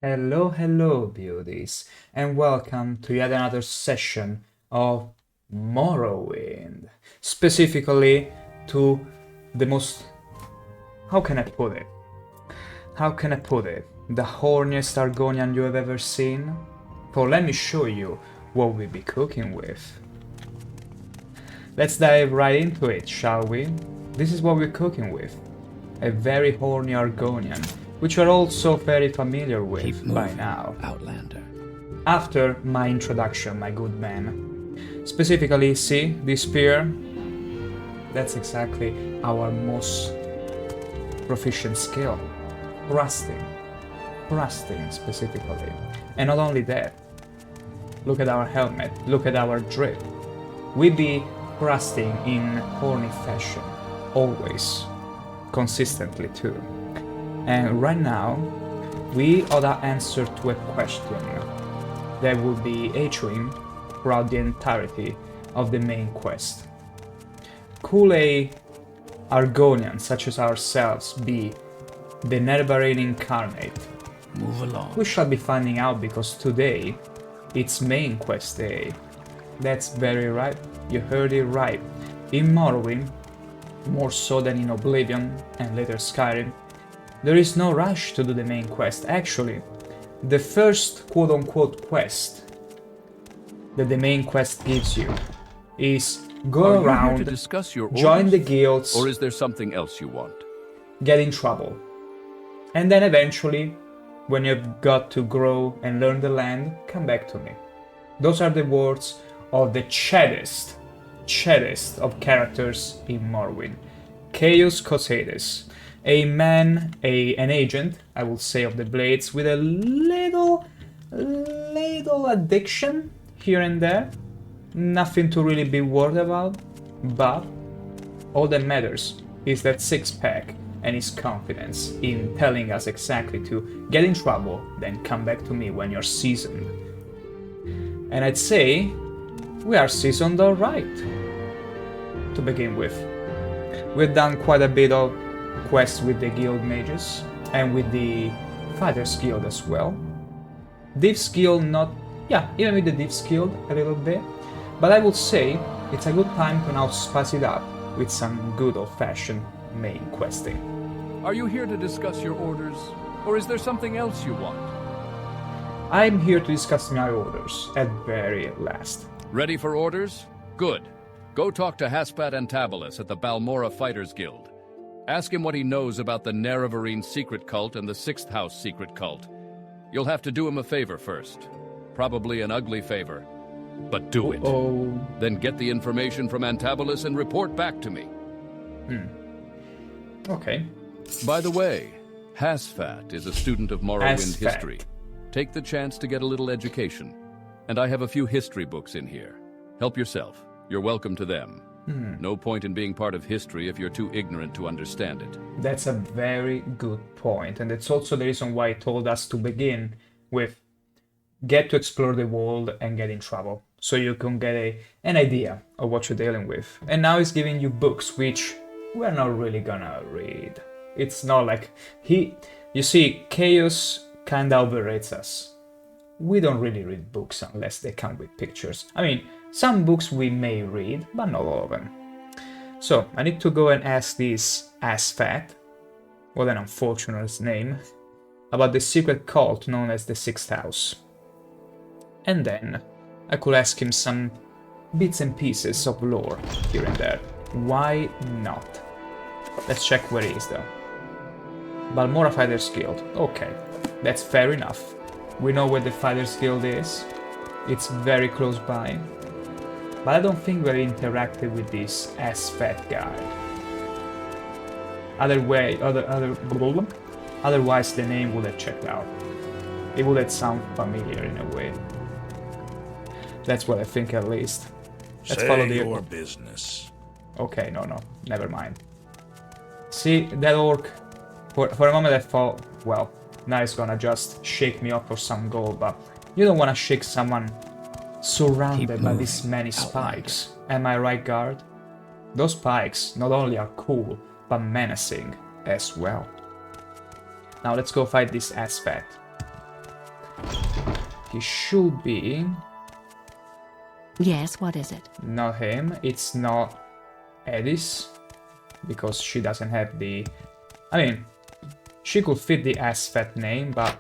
Hello, hello, beauties, and welcome to yet another session of Morrowind. Specifically to the most... how can I put it? The horniest Argonian you have ever seen? So let me show you what we'll be cooking with. Let's dive right into it, shall we? This is what we're cooking with. A very horny Argonian, which you're also very familiar with by now. Outlander. After my introduction, my good man. Specifically, see this spear? That's exactly our most proficient skill. Thrusting specifically. And not only that, look at our helmet, look at our drip. We be thrusting in horny fashion, always, consistently too. And right now, we ought to answer to a question that will be echoing throughout the entirety of the main quest. Could a Argonian such as ourselves be the Nerevarine incarnate? Move along. We shall be finding out because today, it's main quest day. That's very right, you heard it right. In Morrowind, more so than in Oblivion and later Skyrim, there is no rush to do the main quest. Actually, the first quote-unquote quest that the main quest gives you is go around, to discuss your join orders? the guilds, Or is there something else you want? get in trouble. And then eventually, when you've got to grow and learn the land, come back to me. Those are the words of the chattest of characters in Morrowind. Chaos Cosades. A man, an agent, I will say, of the Blades with a little addiction here and there. Nothing to really be worried about, but all that matters is that six-pack and his confidence in telling us exactly to get in trouble, then come back to me when you're seasoned. And I'd say we are seasoned all right, to begin with. We've done quite a bit of quests with the guild mages and with the fighters guild as well. Thieves guild even with the Thieves guild a little bit, but I would say it's a good time to now spice it up with some good old-fashioned main questing. Are you here to discuss your orders? Or is there something else you want? I'm here to discuss my orders at very last. Ready for orders? Good. Go talk to Haspat Antabolus at the Balmora Fighters Guild. Ask him what he knows about the Nerevarine secret cult and the Sixth House secret cult. You'll have to do him a favor first. Probably an ugly favor. But do it. Then get the information from Antabolus and report back to me. Okay. By the way, Haspat is a student of Morrowind history. Take the chance to get a little education. And I have a few history books in here. Help yourself. You're welcome to them. No point in being part of history if you're too ignorant to understand it. That's a very good point, and that's also the reason why he told us to begin with get to explore the world and get in trouble, so you can get an idea of what you're dealing with. And now he's giving you books, which we're not really gonna read. It's not like you see, Chaos kinda overrates us. We don't really read books unless they come with pictures. I mean, some books we may read, but not all of them. So, I need to go and ask this Asfat, what an unfortunate name, about the secret cult known as the Sixth House. And then, I could ask him some bits and pieces of lore here and there. Why not? Let's check where he is though. Balmora Fighters Guild. Okay, that's fair enough. We know where the Fighters Guild is. It's very close by. But I don't think we're interacted with this ass-fat guy. Otherwise the name would have checked out. It would have sounded familiar in a way. That's what I think at least. Let's follow your business. Okay, no, never mind. See, that orc, for a moment I thought, well, now he's gonna just shake me up for some gold, but you don't want to shake someone surrounded by these many spikes. Am I right, guard? Those spikes not only are cool, but menacing as well. Now let's go fight this Asfat. task. It should be... Yes, what is it? Not him. It's not Edis, because she doesn't have the... I mean, she could fit the Asfet name, but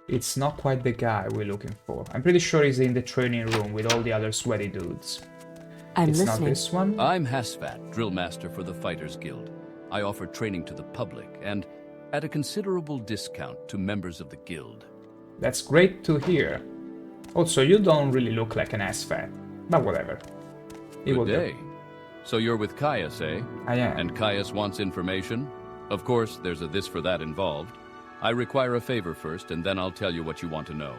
it's not quite the guy we're looking for. I'm pretty sure he's in the training room with all the other sweaty dudes. It's listening. not this one. I'm Hasvat, drill master for the Fighters Guild. I offer training to the public and at a considerable discount to members of the guild. That's great to hear. Also, you don't really look like an Asfet, but whatever. Good day. So you're with Caius, eh? I am. And Caius wants information? Of course, there's a this for that involved. I require a favor first, and then I'll tell you what you want to know.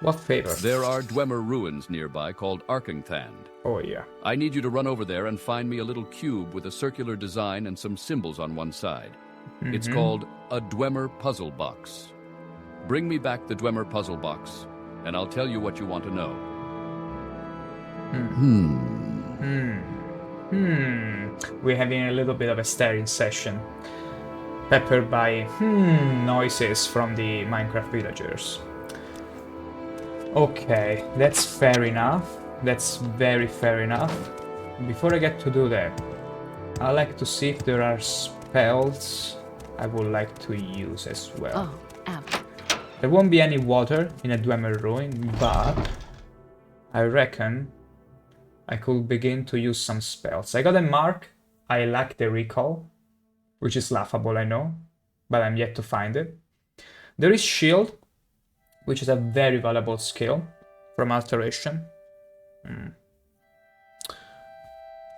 What favor? There are Dwemer ruins nearby called Argonian. Oh, yeah. I need you to run over there and find me a little cube with a circular design and some symbols on one side. It's called a Dwemer puzzle box. Bring me back the Dwemer puzzle box, and I'll tell you what you want to know. We're having a little bit of a staring session, peppered by noises from the Minecraft villagers. Okay, that's fair enough. That's very fair enough. Before I get to do that, I'd like to see if there are spells I would like to use as well. Oh, ow. There won't be any water in a Dwemer ruin, but I reckon I could begin to use some spells. I got a mark. I lack the recall, which is laughable, I know, but I'm yet to find it. There is shield, which is a very valuable skill from alteration.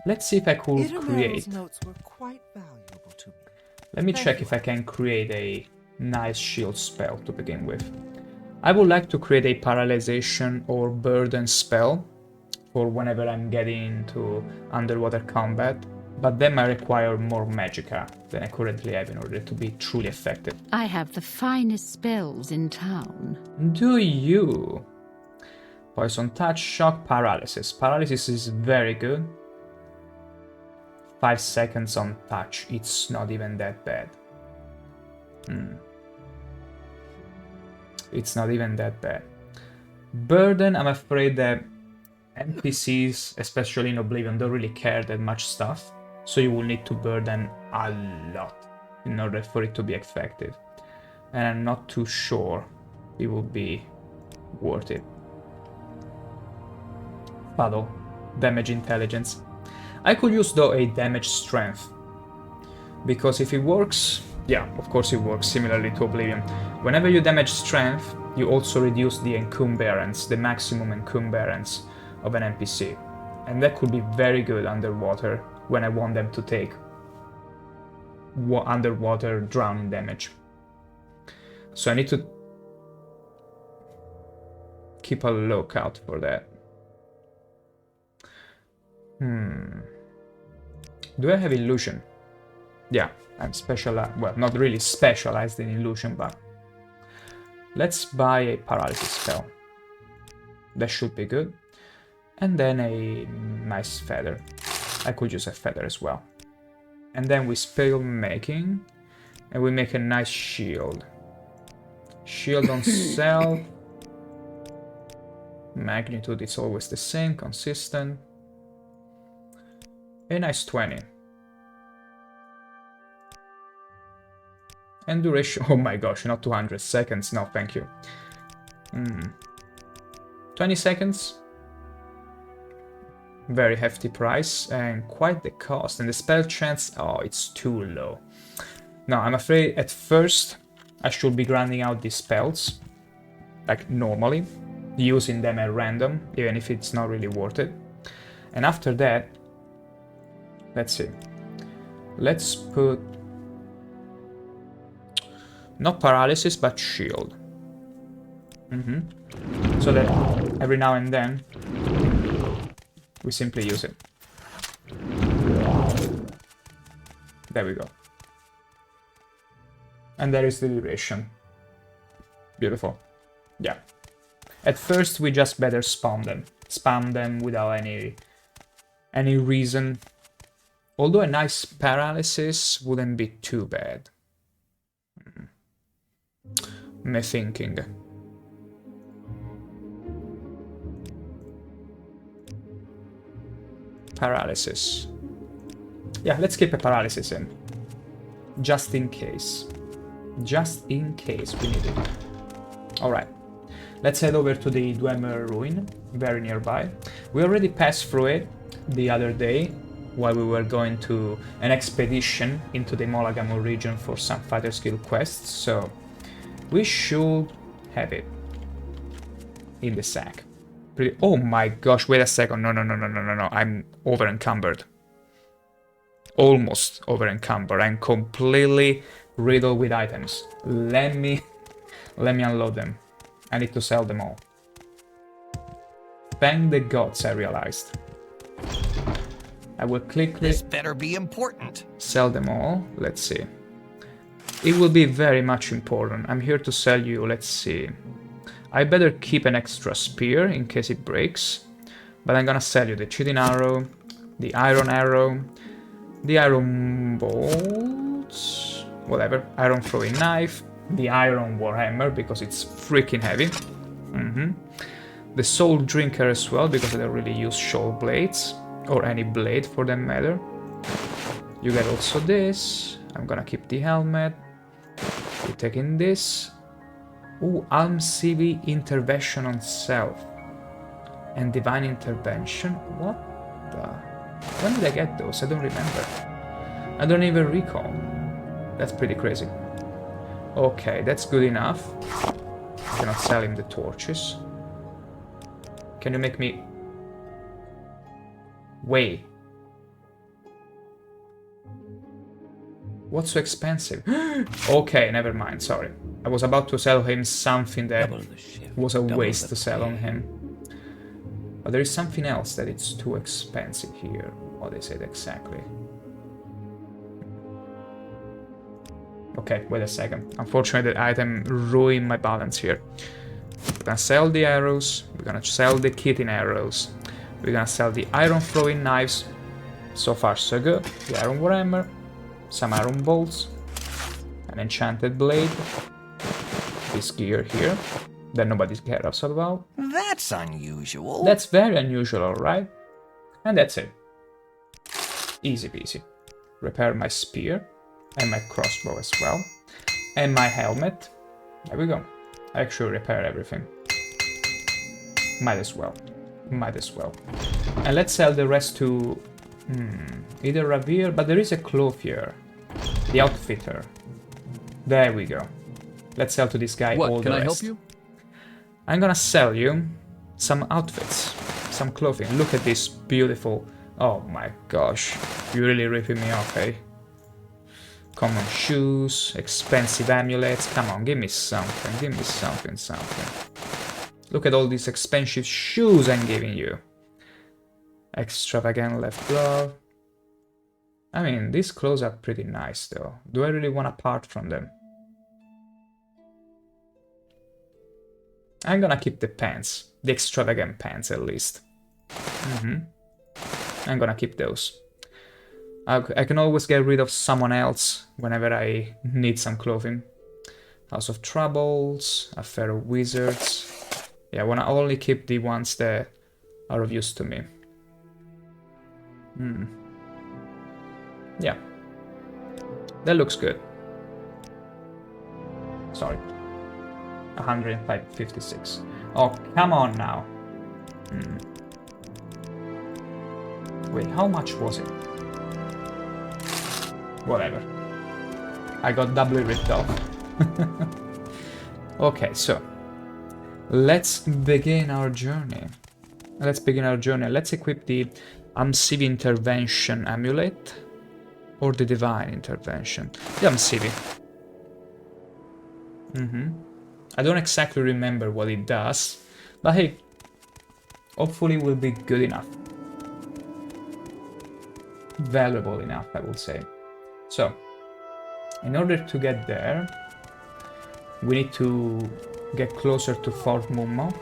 Let's see if I could create. Notes were quite valuable to me. Let me check if I can create a nice shield spell to begin with. I would like to create a paralyzation or burden spell for whenever I'm getting into underwater combat, but that might require more magicka than I currently have in order to be truly effective. I have the finest spells in town. Do you? Poison touch, shock, paralysis. Paralysis is very good. 5 seconds on touch, it's not even that bad. It's not even that bad. Burden, I'm afraid that NPCs, especially in Oblivion, don't really care that much stuff, so you will need to burden a lot in order for it to be effective. And I'm not too sure it will be worth it. Puddle, damage intelligence. I could use though a damage strength, because if it works, yeah, of course it works similarly to Oblivion. Whenever you damage strength, you also reduce the encumbrance, the maximum encumbrance of an NPC. And that could be very good underwater when I want them to take underwater drowning damage. So I need to keep a lookout for that. Do I have illusion? Yeah, I'm specialized. Well, not really specialized in illusion, but let's buy a paralysis spell. That should be good. And then a nice feather. I could use a feather as well. And then we spell making, and we make a nice shield. Shield on self. Magnitude is always the same, consistent. A nice 20. And duration, oh my gosh, not 200 seconds, no thank you. 20 seconds. Very hefty price and quite the cost. And the spell chance, oh, it's too low. No, I'm afraid at first I should be grinding out these spells, like normally, using them at random, even if it's not really worth it. And after that, let's see. Let's put not paralysis, but shield. So that every now and then we simply use it. There we go. And there is the duration. Beautiful. Yeah. At first we just better spam them. Spam them without any reason. Although a nice paralysis wouldn't be too bad. Me thinking. paralysis. Yeah, let's keep a paralysis in. Just in case. Just in case we need it. Alright. Let's head over to the Dwemer Ruin, very nearby. We already passed through it the other day while we were going to an expedition into the Molagamo region for some Fighters Guild quests, so we should have it in the sack. Oh my gosh, wait a second. No. I'm over encumbered. Almost over encumbered. I'm completely riddled with items. Let me unload them. I need to sell them all. Thank the gods, I realized. I will quickly... This better be important. Sell them all. Let's see. It will be very much important. I'm here to sell you, let's see. I better keep an extra spear in case it breaks. But I'm gonna sell you the cheating arrow, the iron arrow, the iron bolts, whatever, iron throwing knife, the iron warhammer because it's freaking heavy. The soul drinker as well because I don't really use shoal blades or any blade for that matter. You get also this. I'm gonna keep the helmet. We're taking this. Ooh, Almsivi intervention on self and divine intervention. What the? When did I get those? I don't remember. I don't even recall. That's pretty crazy. Okay, that's good enough. I cannot sell him the torches. Can you make me... Wait. What's so expensive? Okay, never mind, sorry. I was about to sell him something that was a waste to sell on him. But there is something else that it's too expensive here. What is it exactly? Okay, wait a second. Unfortunately, the item ruined my balance here. We're gonna sell the arrows. We're gonna sell the kitting arrows. We're gonna sell the iron throwing knives. So far, so good. The iron warhammer. Some iron bolts. An enchanted blade. This gear here that nobody cares about. That's unusual. That's very unusual, right? And that's it. Easy peasy. Repair my spear. And my crossbow as well. And my helmet. There we go. I actually repair everything. Might as well. Might as well. And let's sell the rest to... either Ravir, but there is a clothier. The outfitter. There we go. Let's sell to this guy all the rest. What, can I help you? I'm gonna sell you some outfits. Some clothing. Look at this beautiful... Oh my gosh. You're really ripping me off, eh? Common shoes, expensive amulets. Come on, give me something. Give me something. Look at all these expensive shoes I'm giving you. Extravagant left glove. I mean, these clothes are pretty nice though. Do I really want to part from them? I'm gonna keep the pants. The extravagant pants at least. I'm gonna keep those. I can always get rid of someone else whenever I need some clothing. House of Troubles, Affair of Wizards. Yeah, I want to only keep the ones that are of use to me. Yeah. That looks good. Sorry. 156. Oh, come on now. Wait, how much was it? Whatever. I got doubly ripped off. Okay, so let's begin our journey. Let's equip the Amsivi Intervention Amulet or the Divine Intervention. The Amsivi. I don't exactly remember what it does, but hey, hopefully it will be good enough. Valuable enough, I will say. So, in order to get there, we need to get closer to Fort Mummo,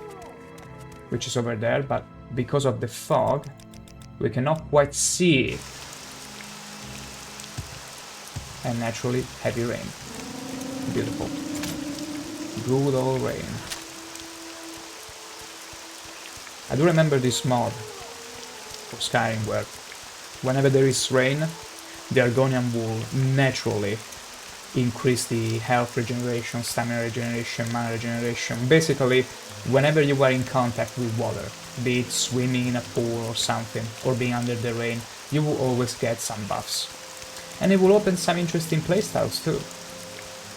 which is over there, but because of the fog, we cannot quite see it. And naturally, heavy rain. Beautiful. Good old rain. I do remember this mod for Skyrim where Whenever there is rain, the Argonian will naturally increase the health regeneration, stamina regeneration, mana regeneration. Basically, whenever you are in contact with water, be it swimming in a pool or something, or being under the rain, you will always get some buffs. And it will open some interesting playstyles too.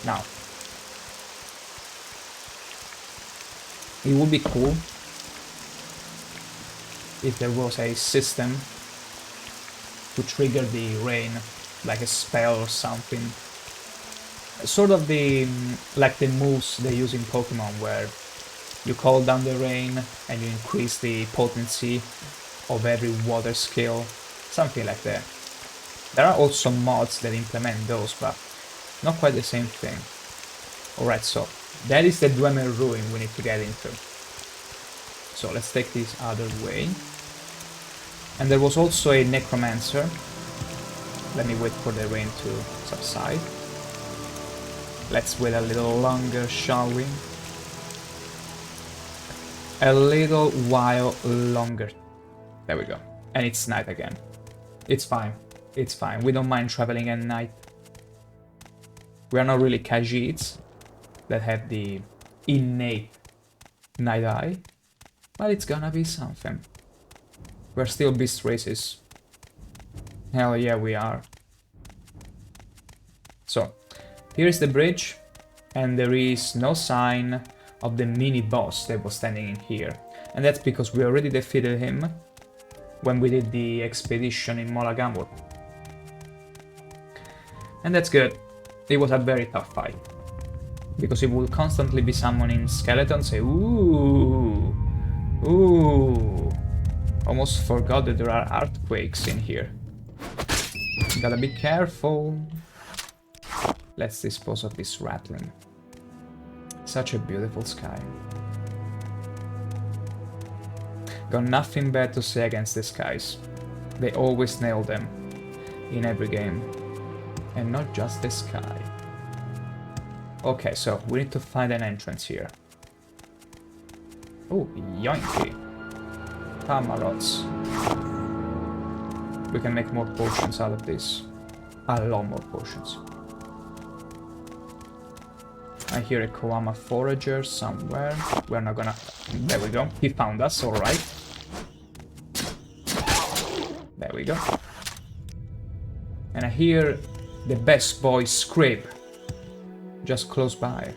Now, it would be cool if there was a system to trigger the rain, like a spell or something. Sort of like the moves they use in Pokemon, where you call down the rain and you increase the potency of every water skill, something like that. There are also mods that implement those, but not quite the same thing. Alright, so that is the Dwemer Ruin we need to get into. So let's take this other way. And there was also a Necromancer. Let me wait for the rain to subside. Let's wait a little longer, shall we? A little while longer. There we go. And it's night again. It's fine. It's fine. We don't mind traveling at night. We are not really Khajiits that have the innate night eye. But it's gonna be something. We're still beast races. Hell yeah, we are. So, here is the bridge, and there is no sign of the mini-boss that was standing in here. And that's because we already defeated him when we did the expedition in Mola Gamur. And that's good. It was a very tough fight. Because it will constantly be summoning skeletons. Ooh! Ooh! Almost forgot that there are earthquakes in here. Gotta be careful. Let's dispose of this rattling. Such a beautiful sky. Got nothing bad to say against the skies. They always nail them in every game. And not just the sky. Okay, so we need to find an entrance here. Oh, yoinky. Tamarots. We can make more potions out of this. A lot more potions. I hear a Koama forager somewhere. We're not gonna... There we go. He found us, alright. There we go. And I hear the best boy Scrib just close by.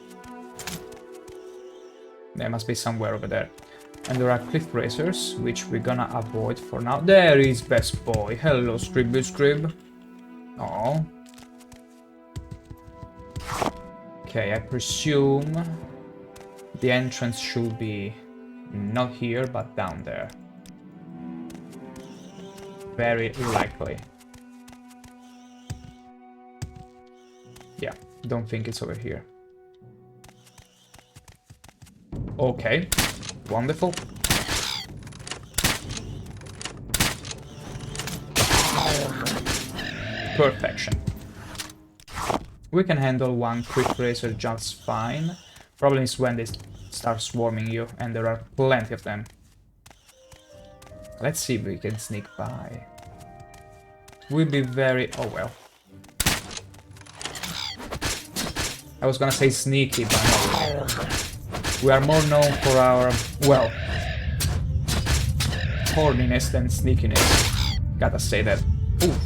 There must be somewhere over there. And there are cliff racers, which we're gonna avoid for now. There is best boy. Hello, Scrib. Oh. Okay, I presume the entrance should be not here, but down there. Very likely. Yeah, don't think it's over here. Okay, wonderful. Perfection. We can handle one quick racer just fine. Problem is when they start swarming you, and there are plenty of them. Let's see if we can sneak by. We'll be very... oh well. I was gonna say sneaky, but no. We are more known for our, well, horniness than sneakiness. Gotta say that. Oof.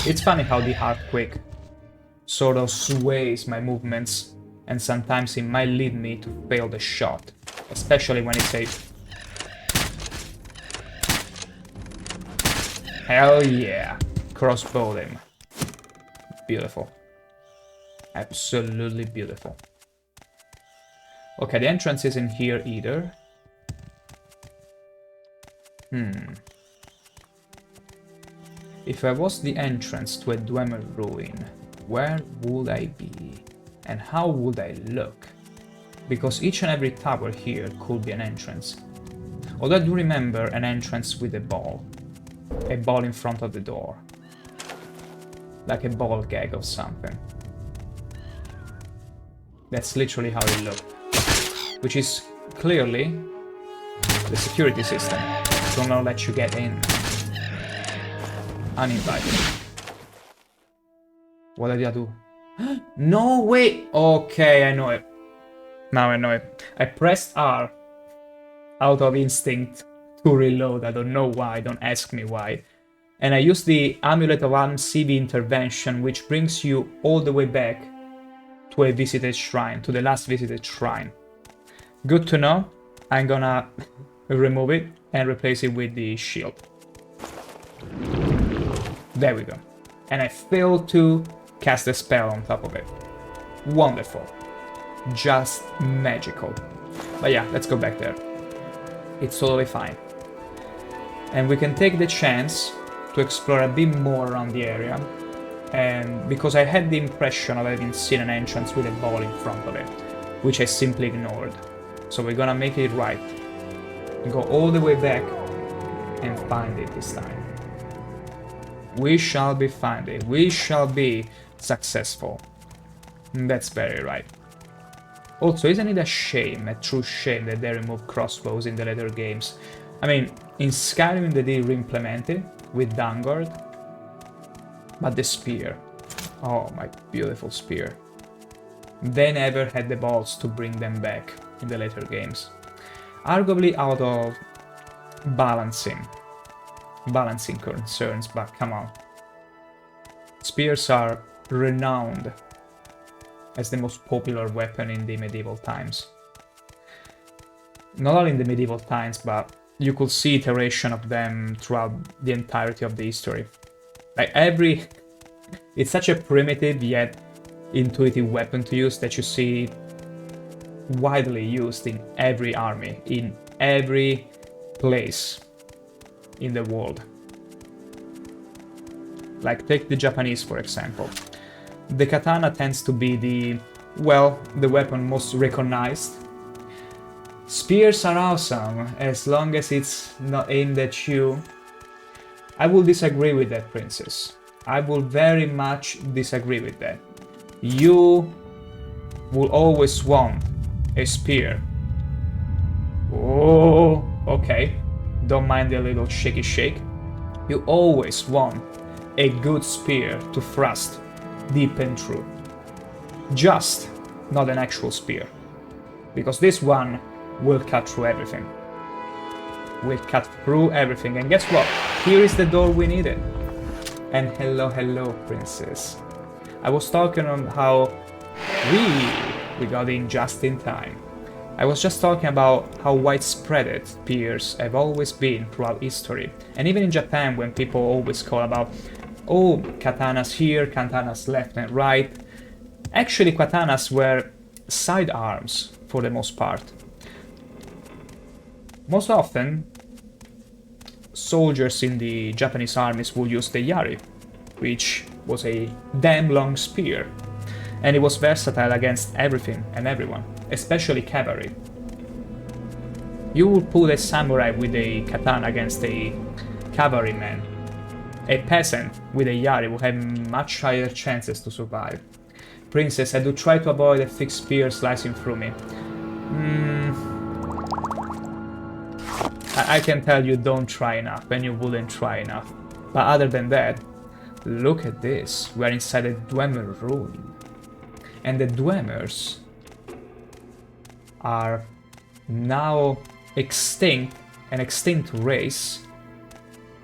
It's funny how the earthquake sort of sways my movements, and sometimes it might lead me to fail the shot, especially when it's a... Hell yeah! Crossbowed him. Beautiful. Absolutely beautiful. Okay, the entrance isn't here either. If I was the entrance to a Dwemer Ruin, where would I be? And how would I look? Because each and every tower here could be an entrance. Although I do remember an entrance with a ball. A ball in front of the door. Like a ball gag or something. That's literally how it looked. Which is clearly the security system. Don't let you get in. uninvited. What did I do? No, wait! Okay, I know it. Now I know it. I pressed R out of instinct to reload. I don't know why, don't ask me why. And I used the Amulet of Arm CV intervention, which brings you all the way back to a visited shrine, to the last visited shrine. Good to know. I'm gonna remove it and replace it with the shield. There we go. And I failed to cast a spell on top of it. Wonderful. Just magical. But yeah, let's go back there. It's totally fine. And we can take the chance to explore a bit more around the area. And because I had the impression of having seen an entrance with a ball in front of it, which I simply ignored. So we're gonna make it right. Go all the way back and find it this time. We shall be finding. We shall be successful. That's very right. Also, isn't it a shame, a true shame, that they removed crossbows in the later games? I mean, in Skyrim they did re-implement it with Dawnguard, but the spear, oh my beautiful spear, they never had the balls to bring them back in the later games. Arguably out of balancing concerns, but come on. Spears are renowned as the most popular weapon in the medieval times. Not only in the medieval times, but you could see iteration of them throughout the entirety of the history. Like it's such a primitive yet intuitive weapon to use that you see widely used in every army, in every place in the world. Like, take the Japanese for example. The katana tends to be the weapon most recognized. Spears are awesome as long as it's not aimed at you. I will disagree with that, Princess. I will very much disagree with that. You will always want a spear. Oh, okay. Don't mind the little shaky shake. You always want a good spear to thrust deep and through. Just not an actual spear. Because this one will cut through everything. Will cut through everything. And guess what? Here is the door we needed. And hello, Princess. I was talking on how we got in just in time. I was just talking about how widespread spears have always been throughout history. And even in Japan, when people always call about, oh, katanas here, katanas left and right. Actually, katanas were sidearms for the most part. Most often, soldiers in the Japanese armies would use the yari, which was a damn long spear, and it was versatile against everything and everyone, especially cavalry. You would put a samurai with a katana against a cavalryman. A peasant with a yari would have much higher chances to survive. Princess, I do try to avoid a thick spear slicing through me. I can tell you don't try enough, and you wouldn't try enough. But other than that, look at this. We're inside a Dwemer ruin. And the Dwemers are now extinct, an extinct race,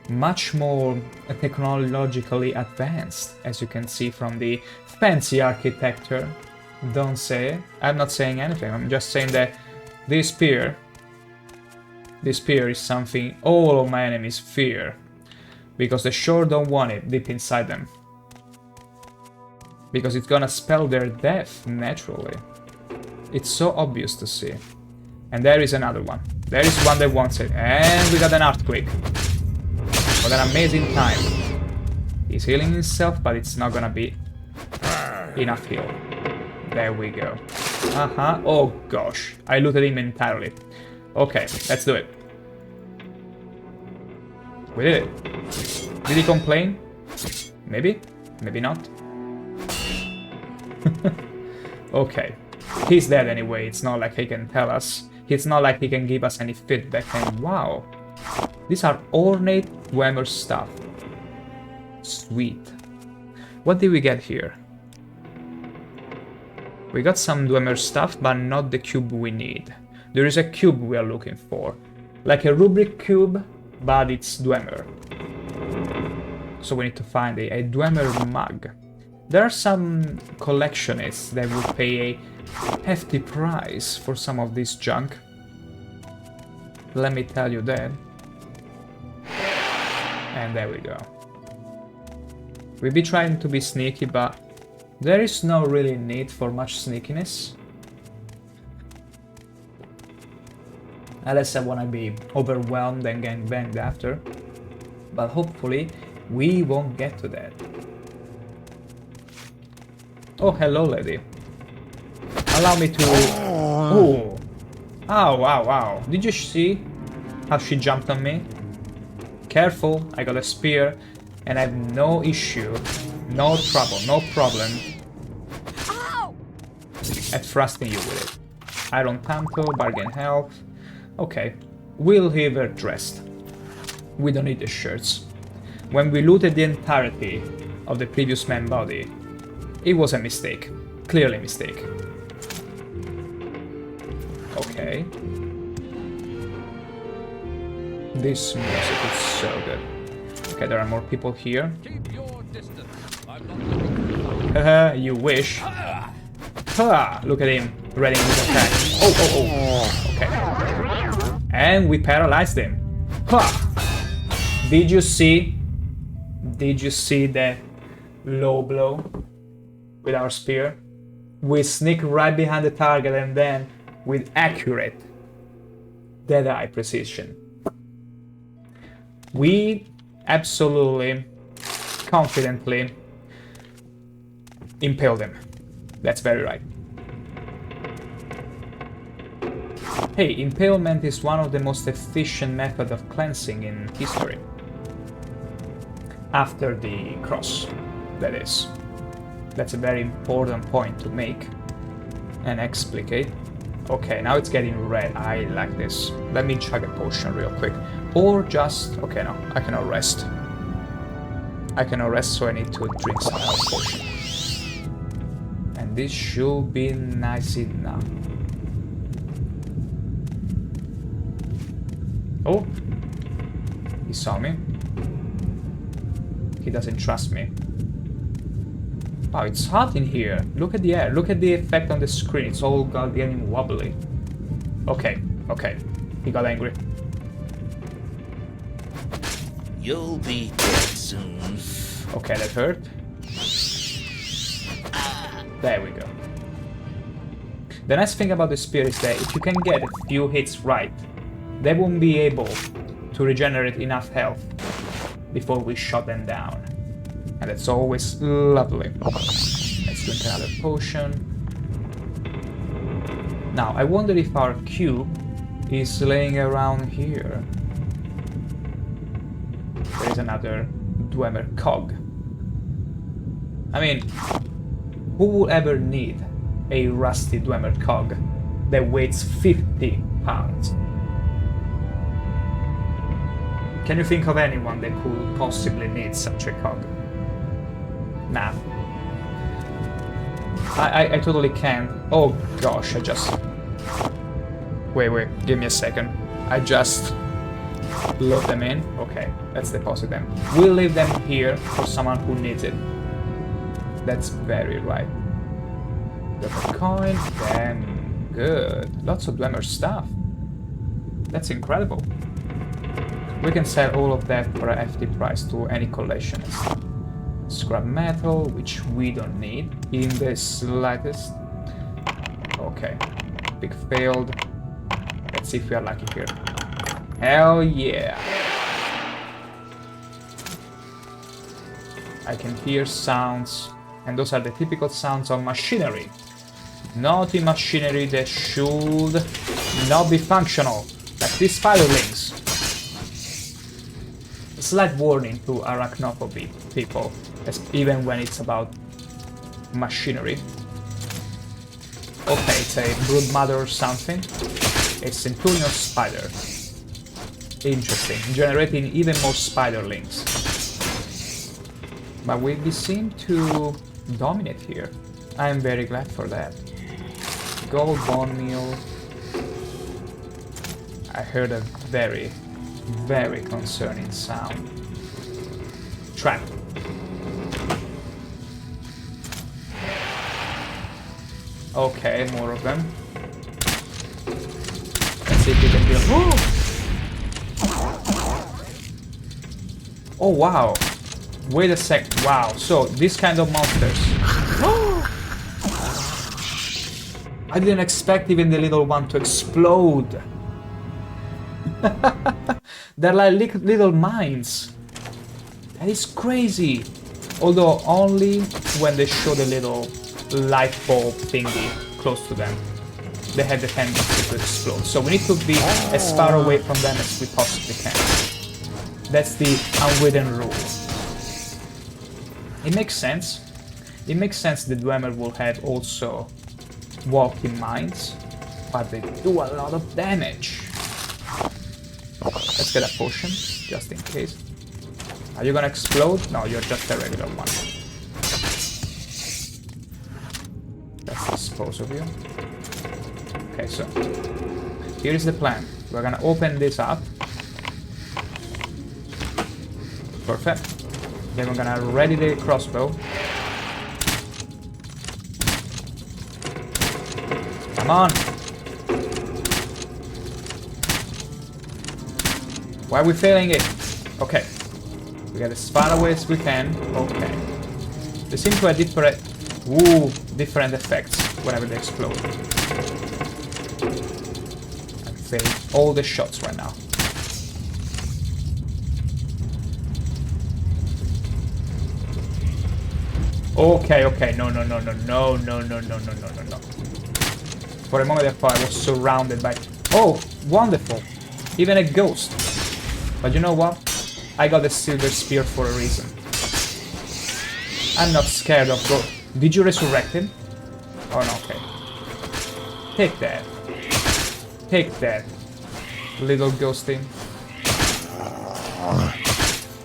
much more technologically advanced, as you can see from the fancy architecture. Don't say it. I'm not saying anything, I'm just saying that this spear is something all of my enemies fear, because they sure don't want it deep inside them. Because it's gonna spell their death naturally. It's so obvious to see. And there is another one. There is one that wants it. And we got an earthquake. What an amazing time. He's healing himself, but it's not gonna be enough heal. There we go. Oh gosh. I looted him entirely. Okay, let's do it. We did it. Did he complain? Maybe? Maybe not. Okay. He's dead anyway. It's not like he can tell us. It's not like he can give us any feedback. And wow. These are ornate Dwemer stuff. Sweet. What did we get here? We got some Dwemer stuff, but not the cube we need. There is a cube we are looking for. Like a rubric cube, but it's Dwemer. So we need to find a Dwemer mug. There are some collectionists that will pay a hefty price for some of this junk. Let me tell you that. And there we go. We'll be trying to be sneaky, but there is no really need for much sneakiness. Unless I want to be overwhelmed and gang banged after. But hopefully we won't get to that. Oh, hello, lady. Allow me to... Oh! Ow, ow, ow. Did you see how she jumped on me? Careful, I got a spear and I have no issue, no trouble, no problem at thrusting you with it. Iron Tanto, bargain health. Okay, we'll leave her dressed. We don't need the shirts. When we looted the entirety of the previous man's body, it was a mistake. Clearly a mistake. Okay. This music is so good. Okay, there are more people here. Keep your distance. I'm not You wish. Ha! Look at him, ready his attack. Oh, oh, oh. Okay. And we paralyzed him. Ha! Did you see? Did you see the low blow with our spear? We sneak right behind the target and then with accurate dead-eye precision. We absolutely, confidently impaled him. That's very right. Hey, impalement is one of the most efficient methods of cleansing in history. After the cross, that is. That's a very important point to make and explicate. Okay, now it's getting red. I like this. Let me chug a potion real quick. Or just... Okay, no. I cannot rest. I cannot rest, so I need to drink some health potion. And this should be nice enough. Oh! He saw me. He doesn't trust me. Wow, it's hot in here. Look at the air. Look at the effect on the screen. It's all getting wobbly. Okay, okay. He got angry. You'll be dead soon. Okay, that hurt. There we go. The nice thing about the spear is that if you can get a few hits right, they won't be able to regenerate enough health before we shot them down. And that's always lovely. Let's drink another potion. Now, I wonder if our cube is laying around here. There is another Dwemer cog. I mean, who would ever need a rusty Dwemer cog that weighs 50 pounds? Can you think of anyone that could possibly need such a cog? Nah. I totally can't. Oh gosh, I just... Wait, give me a second. I just load them in. Okay, let's deposit them. We'll leave them here for someone who needs it. That's very right. Got a coin, then good. Lots of Dwemer stuff. That's incredible. We can sell all of that for a hefty price to any collectionist. Scrap metal, which we don't need in the slightest. Okay, big failed. Let's see if we are lucky here. Hell yeah! I can hear sounds, and those are the typical sounds of machinery. Naughty machinery that should not be functional, like these spiderlings. A slight warning to arachnophobia people, even when it's about machinery. Okay, it's a broodmother or something. A centurion spider. Interesting, generating even more spiderlings. But we seem to dominate here. I am very glad for that. Gold bone meal. I heard a very, very concerning sound. Trap. Okay, more of them. Let's see if we can deal. Oh wow! Wait a sec. Wow. So this kind of monsters. I didn't expect even the little one to explode. They're like little mines. That is crazy. Although only when they show the little light bulb thingy close to them, they have the tendency to explode. So we need to be as far away from them as we possibly can. That's the unwritten rule. It makes sense. It makes sense the Dwemer will have also walking mines, but they do a lot of damage. Let's get a potion, just in case. Are you gonna explode? No, you're just a regular one. Let's dispose of you. Okay, so here is the plan. We're gonna open this up. Perfect. Then we're gonna ready the crossbow. Come on! Why are we failing it? Okay. We get as far away as we can. Okay. They seem to have different effects whenever they explode. I'm failing all the shots right now. Okay. No. For a moment I thought I was surrounded by... Oh, wonderful! Even a ghost. But you know what? I got a silver spear for a reason. I'm not scared of ghosts. Did you resurrect him? Oh no, okay. Take that. Take that, little ghosting.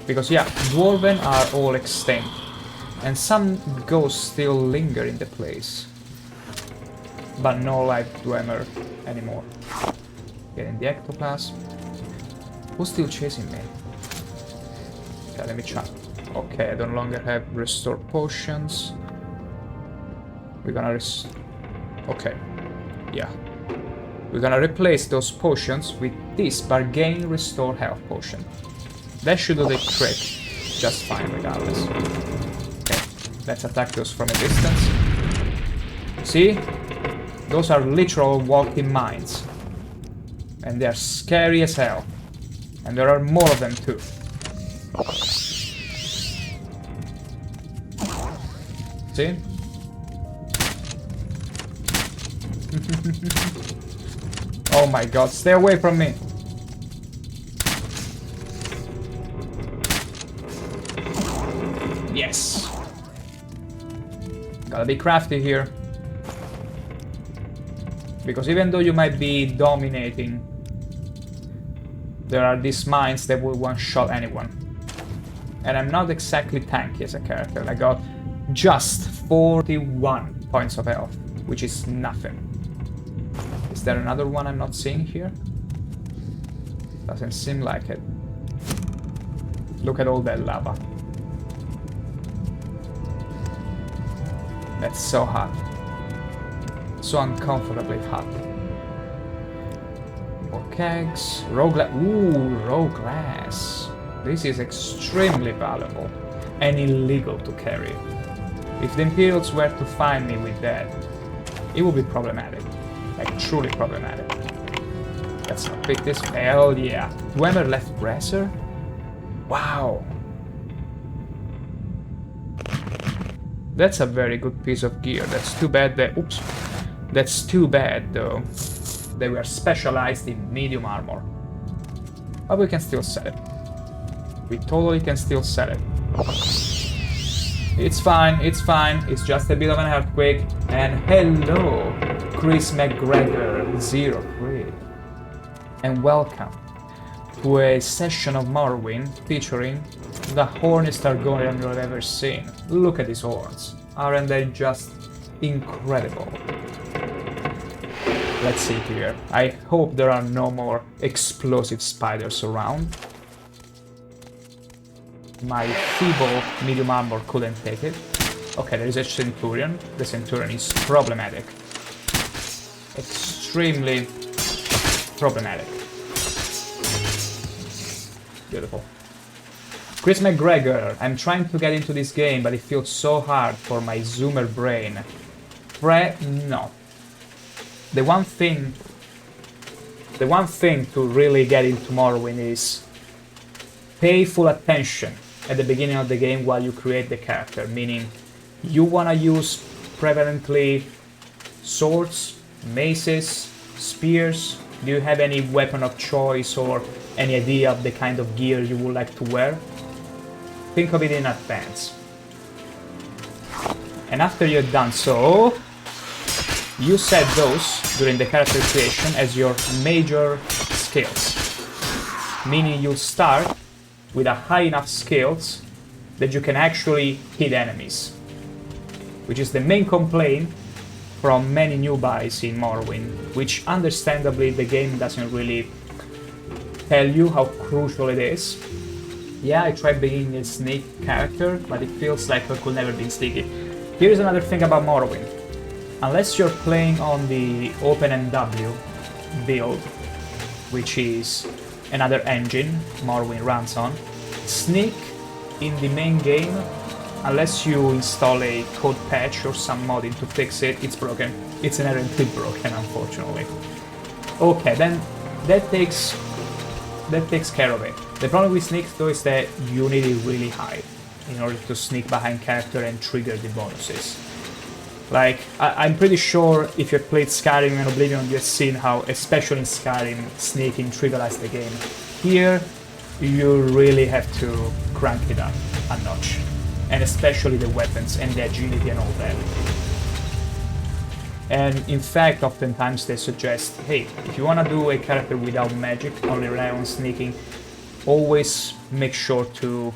Because yeah, dwarven are all extinct. And some ghosts still linger in the place. But no like Dwemer anymore. Getting the ectoplasm. Who's still chasing me? Okay, let me check. Okay, I no longer have restore potions. We're gonna okay. Yeah. We're gonna replace those potions with this bargain restore health potion. That should do the trick just fine regardless. Okay, let's attack those from a distance. See? Those are literal walking mines. And they're scary as hell. And there are more of them too. See? Oh my god, stay away from me! Yes! Gotta be crafty here. Because even though you might be dominating, there are these mines that will one-shot anyone. And I'm not exactly tanky as a character. I got just 41 points of health, which is nothing. Is there another one I'm not seeing here? Doesn't seem like it. Look at all that lava. That's so hot. So uncomfortably hot. More kegs. Raw glass. Ooh, raw glass. This is extremely valuable and illegal to carry. If the Imperials were to find me with that, it would be problematic. Like, truly problematic. Let's not pick this. Hell yeah. Dwemer left bracer? Wow. That's a very good piece of gear. That's too bad that... Oops. That's too bad, though. They were specialized in medium armor. But we can still sell it. We totally can still sell it. It's fine, it's fine. It's just a bit of an earthquake. And hello, Chris McGregor 03. And welcome to a session of Morrowind featuring the horniest Argonian you've ever seen. Look at these horns. Aren't they just incredible? Let's see here. I hope there are no more explosive spiders around. My feeble medium armor couldn't take it. Okay, there is a Centurion. The Centurion is problematic. Extremely problematic. Beautiful. Chris McGregor, I'm trying to get into this game, but it feels so hard for my zoomer brain. No. The one thing to really get into Morrowind is pay full attention at the beginning of the game while you create the character, meaning you want to use prevalently swords, maces, spears. Do you have any weapon of choice or any idea of the kind of gear you would like to wear? Think of it in advance. And after you've done so, you set those during the character creation as your major skills. Meaning you'll start with a high enough skills that you can actually hit enemies. Which is the main complaint from many newbies in Morrowind, which understandably the game doesn't really tell you how crucial it is. Yeah, I tried being a sneak character, but it feels like I could never be sneaky. Here's another thing about Morrowind. Unless you're playing on the OpenMW build, which is another engine Morrowind runs on, sneak in the main game, unless you install a code patch or some modding to fix it, it's broken. It's inherently broken, unfortunately. Okay, then that takes care of it. The problem with sneak though is that you need it really high in order to sneak behind character and trigger the bonuses. Like, I'm pretty sure if you've played Skyrim and Oblivion, you've seen how, especially in Skyrim, sneaking trivialized the game. Here, you really have to crank it up a notch. And especially the weapons and the agility and all that. And in fact, oftentimes they suggest, hey, if you want to do a character without magic, only rely on sneaking, always make sure to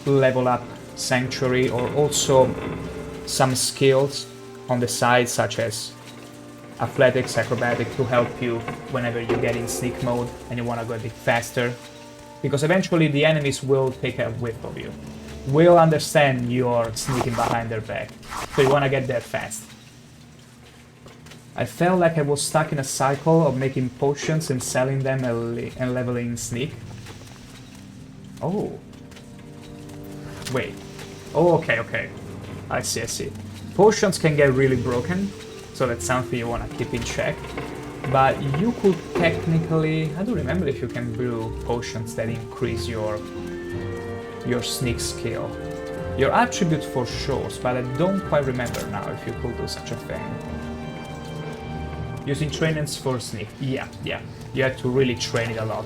level up Sanctuary or also some skills on the side, such as athletics, acrobatic, to help you whenever you get in sneak mode and you want to go a bit faster. Because eventually the enemies will take a whiff of you. Will understand you're sneaking behind their back. So you want to get there fast. I felt like I was stuck in a cycle of making potions and selling them and leveling sneak. Oh. Wait. Oh, okay. I see. Potions can get really broken, so that's something you want to keep in check. But you could technically... I don't remember if you can brew potions that increase your sneak skill. Your attribute for sure, but I don't quite remember now if you could do such a thing. Using trainings for sneak. Yeah. You have to really train it a lot.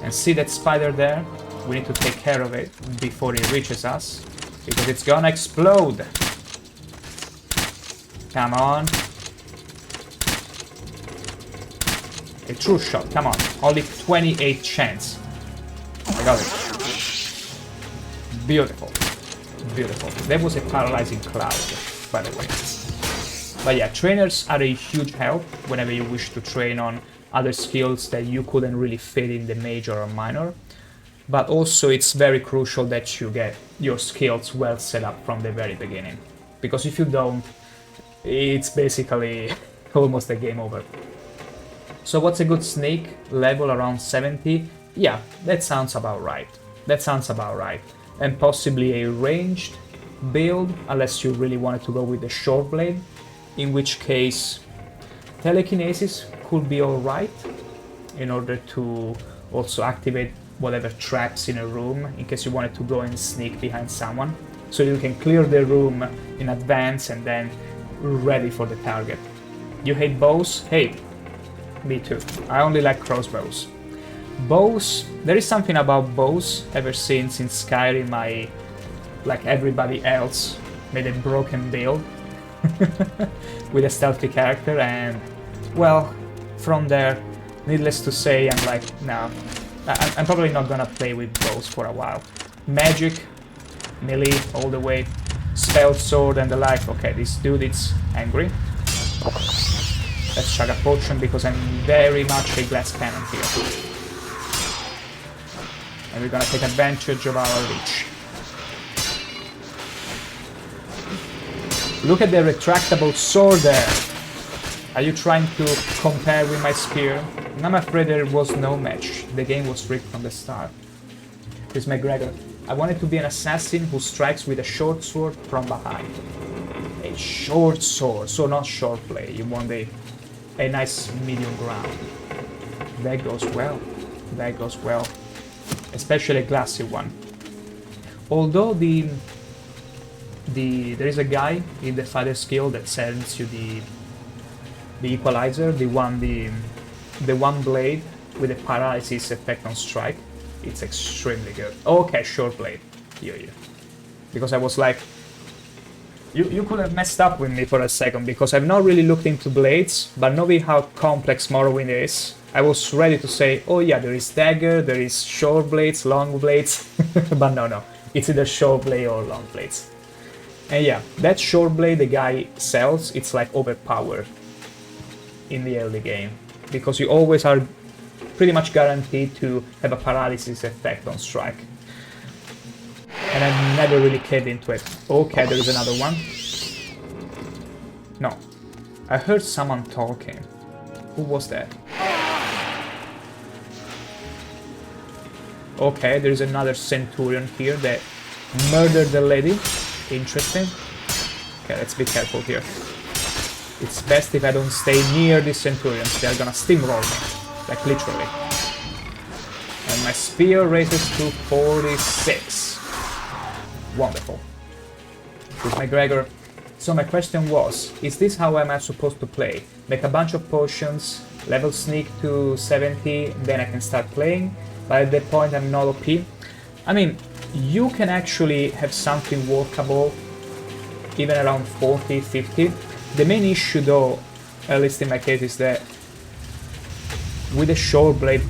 And see that spider there? We need to take care of it before it reaches us, because it's gonna explode. Come on. A true shot, come on. Only 28 chance. I got it. Beautiful. That was a paralyzing cloud, by the way. But yeah, trainers are a huge help whenever you wish to train on other skills that you couldn't really fit in the major or minor. But also it's very crucial that you get your skills well set up from the very beginning. Because if you don't, it's basically almost a game over. So what's a good sneak? Level around 70? Yeah, that sounds about right. And possibly a ranged build, unless you really wanted to go with the short blade, in which case telekinesis could be alright, in order to also activate whatever traps in a room, in case you wanted to go and sneak behind someone. So you can clear the room in advance and then ready for the target. You hate bows? Hey, me too. I only like crossbows. Bows, there is something about bows ever since in Skyrim I, like everybody else, made a broken build with a stealthy character, and well, from there, needless to say, I'm like, nah, I'm probably not gonna play with bows for a while. Magic, melee all the way, spell, sword and the like. Okay, this dude is angry. Let's chug a potion because I'm very much a glass cannon here. And we're gonna take advantage of our reach. Look at the retractable sword there. Are you trying to compare with my spear? I'm afraid there was no match. The game was rigged from the start. Here's McGregor. I wanted to be an assassin who strikes with a short sword from behind. A short sword, so not short play. You want a nice medium ground. That goes well. That goes well. Especially a glassy one. Although there is a guy in the Fighter's Guild that sends you the equalizer, the one blade with the paralysis effect on strike. It's extremely good. Okay, short blade. Yeah. Because I was like, you could have messed up with me for a second because I've not really looked into blades, but knowing how complex Morrowind is, I was ready to say, oh yeah, there is dagger, there is short blades, long blades, but no, it's either short blade or long blades. And yeah, that short blade the guy sells, it's like overpowered in the early game, because you always are pretty much guaranteed to have a paralysis effect on strike. And I never really caved into it. Okay, there is another one. No. I heard someone talking. Who was that? Okay, there is another centurion here that murdered the lady. Interesting. Okay, let's be careful here. It's best if I don't stay near these centurions. They're gonna steamroll me. Like literally. And my spear raises to 46. Wonderful. With McGregor. So my question was, is this how am I supposed to play? Make a bunch of potions, level sneak to 70, then I can start playing, but at that point I'm not OP? I mean, you can actually have something workable even around 40, 50. The main issue though, at least in my case, is that with a short blade,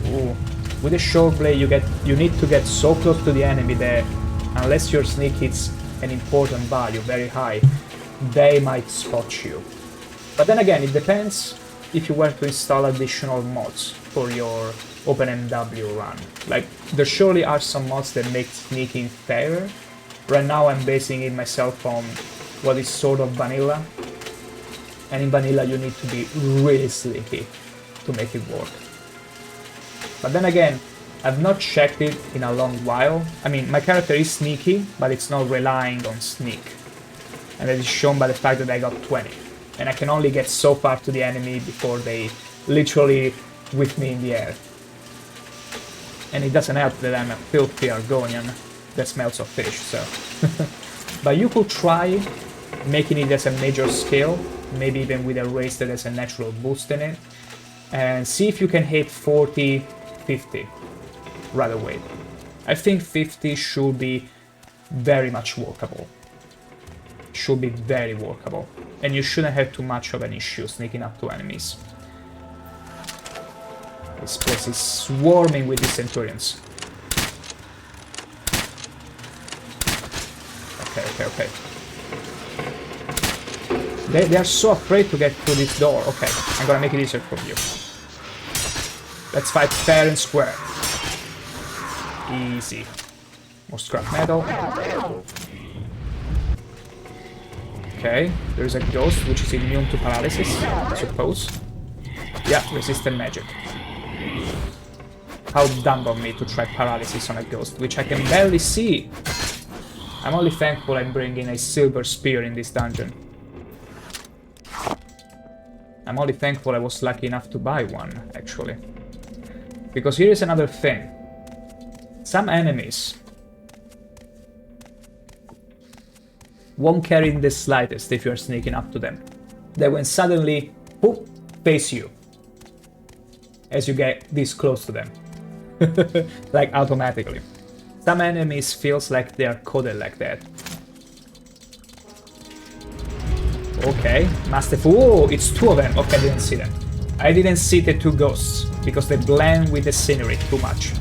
you need to get so close to the enemy that unless your sneak hits an important value, very high, they might spot you. But then again, it depends if you were to install additional mods for your OpenMW run. Like, there surely are some mods that make sneaking fairer. Right now I'm basing it myself on what is sort of vanilla. And in vanilla you need to be really sneaky to make it work. But then again, I've not checked it in a long while. I mean, my character is sneaky, but it's not relying on sneak. And that is shown by the fact that I got 20. And I can only get so far to the enemy before they literally whip me in the air. And it doesn't help that I'm a filthy Argonian that smells of fish, so... But you could try making it as a major skill, maybe even with a race that has a natural boost in it, and see if you can hit 40, 50 right away. I think 50 should be very much workable. Should be very workable. And you shouldn't have too much of an issue sneaking up to enemies. This place is swarming with these centurions. Okay. They are so afraid to get through this door. Okay, I'm gonna make it easier for you. Let's fight fair and square. Easy. More scrap metal. Okay, there's a ghost which is immune to paralysis, I suppose. Yeah, resistant magic. How dumb of me to try paralysis on a ghost, which I can barely see. I'm only thankful I'm bringing a silver spear in this dungeon. I'm only thankful I was lucky enough to buy one, actually. Because here is another thing. Some enemies won't care in the slightest if you're sneaking up to them. They will suddenly, poof, face you. As you get this close to them. Like automatically. Some enemies feels like they are coded like that. Okay, Master Fu. Oh, it's two of them. Okay, I didn't see them. I didn't see the two ghosts because they blend with the scenery too much.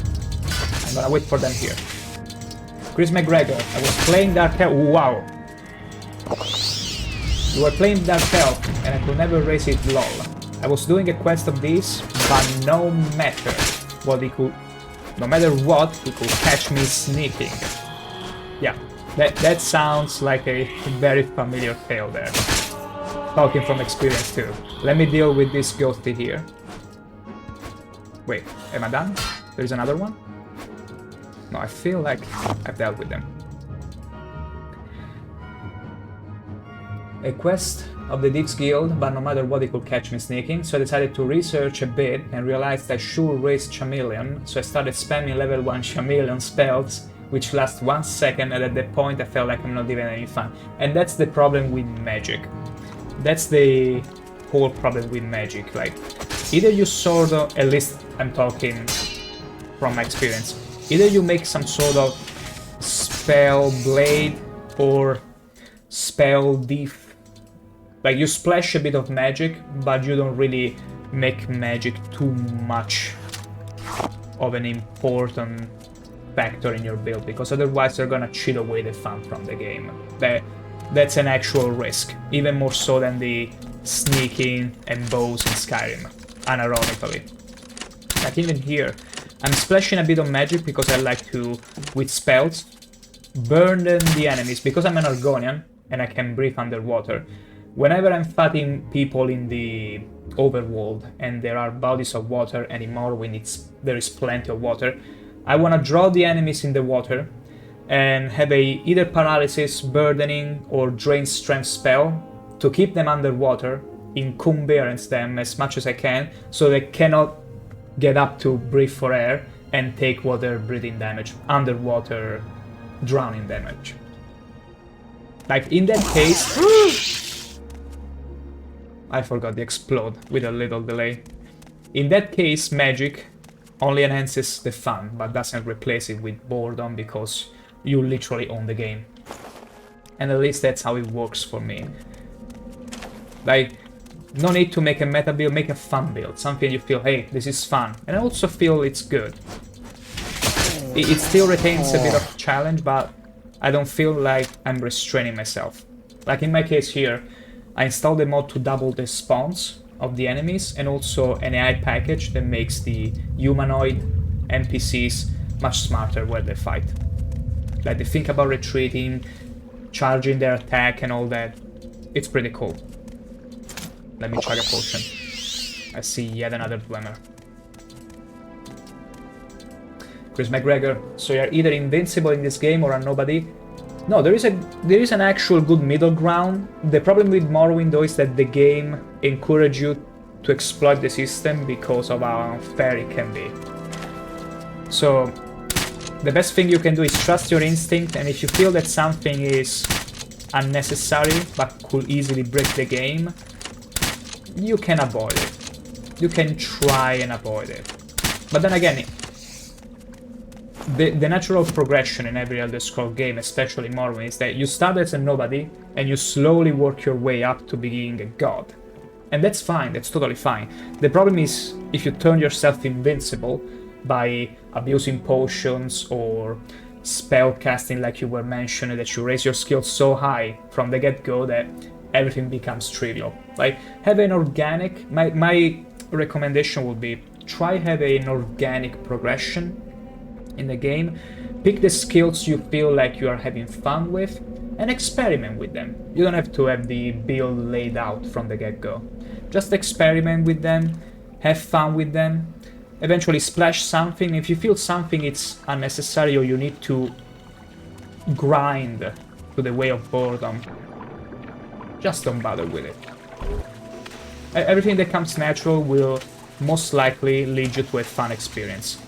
gonna wait for them here. Chris McGregor, I was playing Dark Elf. Wow! You were playing Dark Elf, and I could never raise it, lol. I was doing a quest of this, but no matter what, he could catch me sneaking. Yeah, that sounds like a very familiar tale there. Talking from experience too. Let me deal with this ghosty here. Wait, am I done? There's another one? No, I feel like I've dealt with them. A quest of the Thieves Guild, but no matter what it could catch me sneaking, so I decided to research a bit and realized I should raise Chameleon, so I started spamming level 1 Chameleon spells, which last 1 second, and at that point I felt like I'm not even having fun. And that's the problem with magic. That's the whole problem with magic. Like, either you sort of, at least I'm talking from my experience, either you make some sort of spell blade or spell thief. Like, you splash a bit of magic, but you don't really make magic too much of an important factor in your build, because otherwise they're gonna cheat away the fun from the game. That's an actual risk, even more so than the sneaking and bows in Skyrim, unironically. Like, even here, I'm splashing a bit of magic because I like to, with spells, burden the enemies, because I'm an Argonian and I can breathe underwater. Whenever I'm fighting people in the overworld and there are bodies of water, and in Morrowind there is plenty of water, I want to draw the enemies in the water and have a either paralysis, burdening, or drain strength spell to keep them underwater, encumbrance them as much as I can, so they cannot get up to breathe for air and take water breathing damage, underwater drowning damage. Like, in that case... I forgot the explode with a little delay. In that case, magic only enhances the fun, but doesn't replace it with boredom, because you literally own the game. And at least that's how it works for me. Like, no need to make a meta build, make a fun build. Something you feel, hey, this is fun. And I also feel it's good. It still retains a bit of challenge, but I don't feel like I'm restraining myself. Like in my case here, I installed a mod to double the spawns of the enemies, and also an AI package that makes the humanoid NPCs much smarter when they fight. Like, they think about retreating, charging their attack and all that. It's pretty cool. Let me chug a potion. I see yet another Dwemer. Chris McGregor, so you're either invincible in this game or a nobody. No, there is an actual good middle ground. The problem with Morrowind, though, is that the game encourages you to exploit the system because of how unfair it can be. So, the best thing you can do is trust your instinct, and if you feel that something is unnecessary but could easily break the game, you can avoid it. You can try and avoid it. But then again, the natural progression in every Elder Scrolls game, especially Morrowind, is that you start as a nobody and you slowly work your way up to being a god. And that's fine, that's totally fine. The problem is if you turn yourself invincible by abusing potions or spell casting, like you were mentioning, that you raise your skills so high from the get-go that everything becomes trivial. Like, have an organic... My recommendation would be try have an organic progression in the game, pick the skills you feel like you are having fun with, and experiment with them. You don't have to have the build laid out from the get-go. Just experiment with them, have fun with them, eventually splash something. If you feel something it's unnecessary or you need to grind to the way of boredom, just don't bother with it. Everything that comes natural will most likely lead you to a fun experience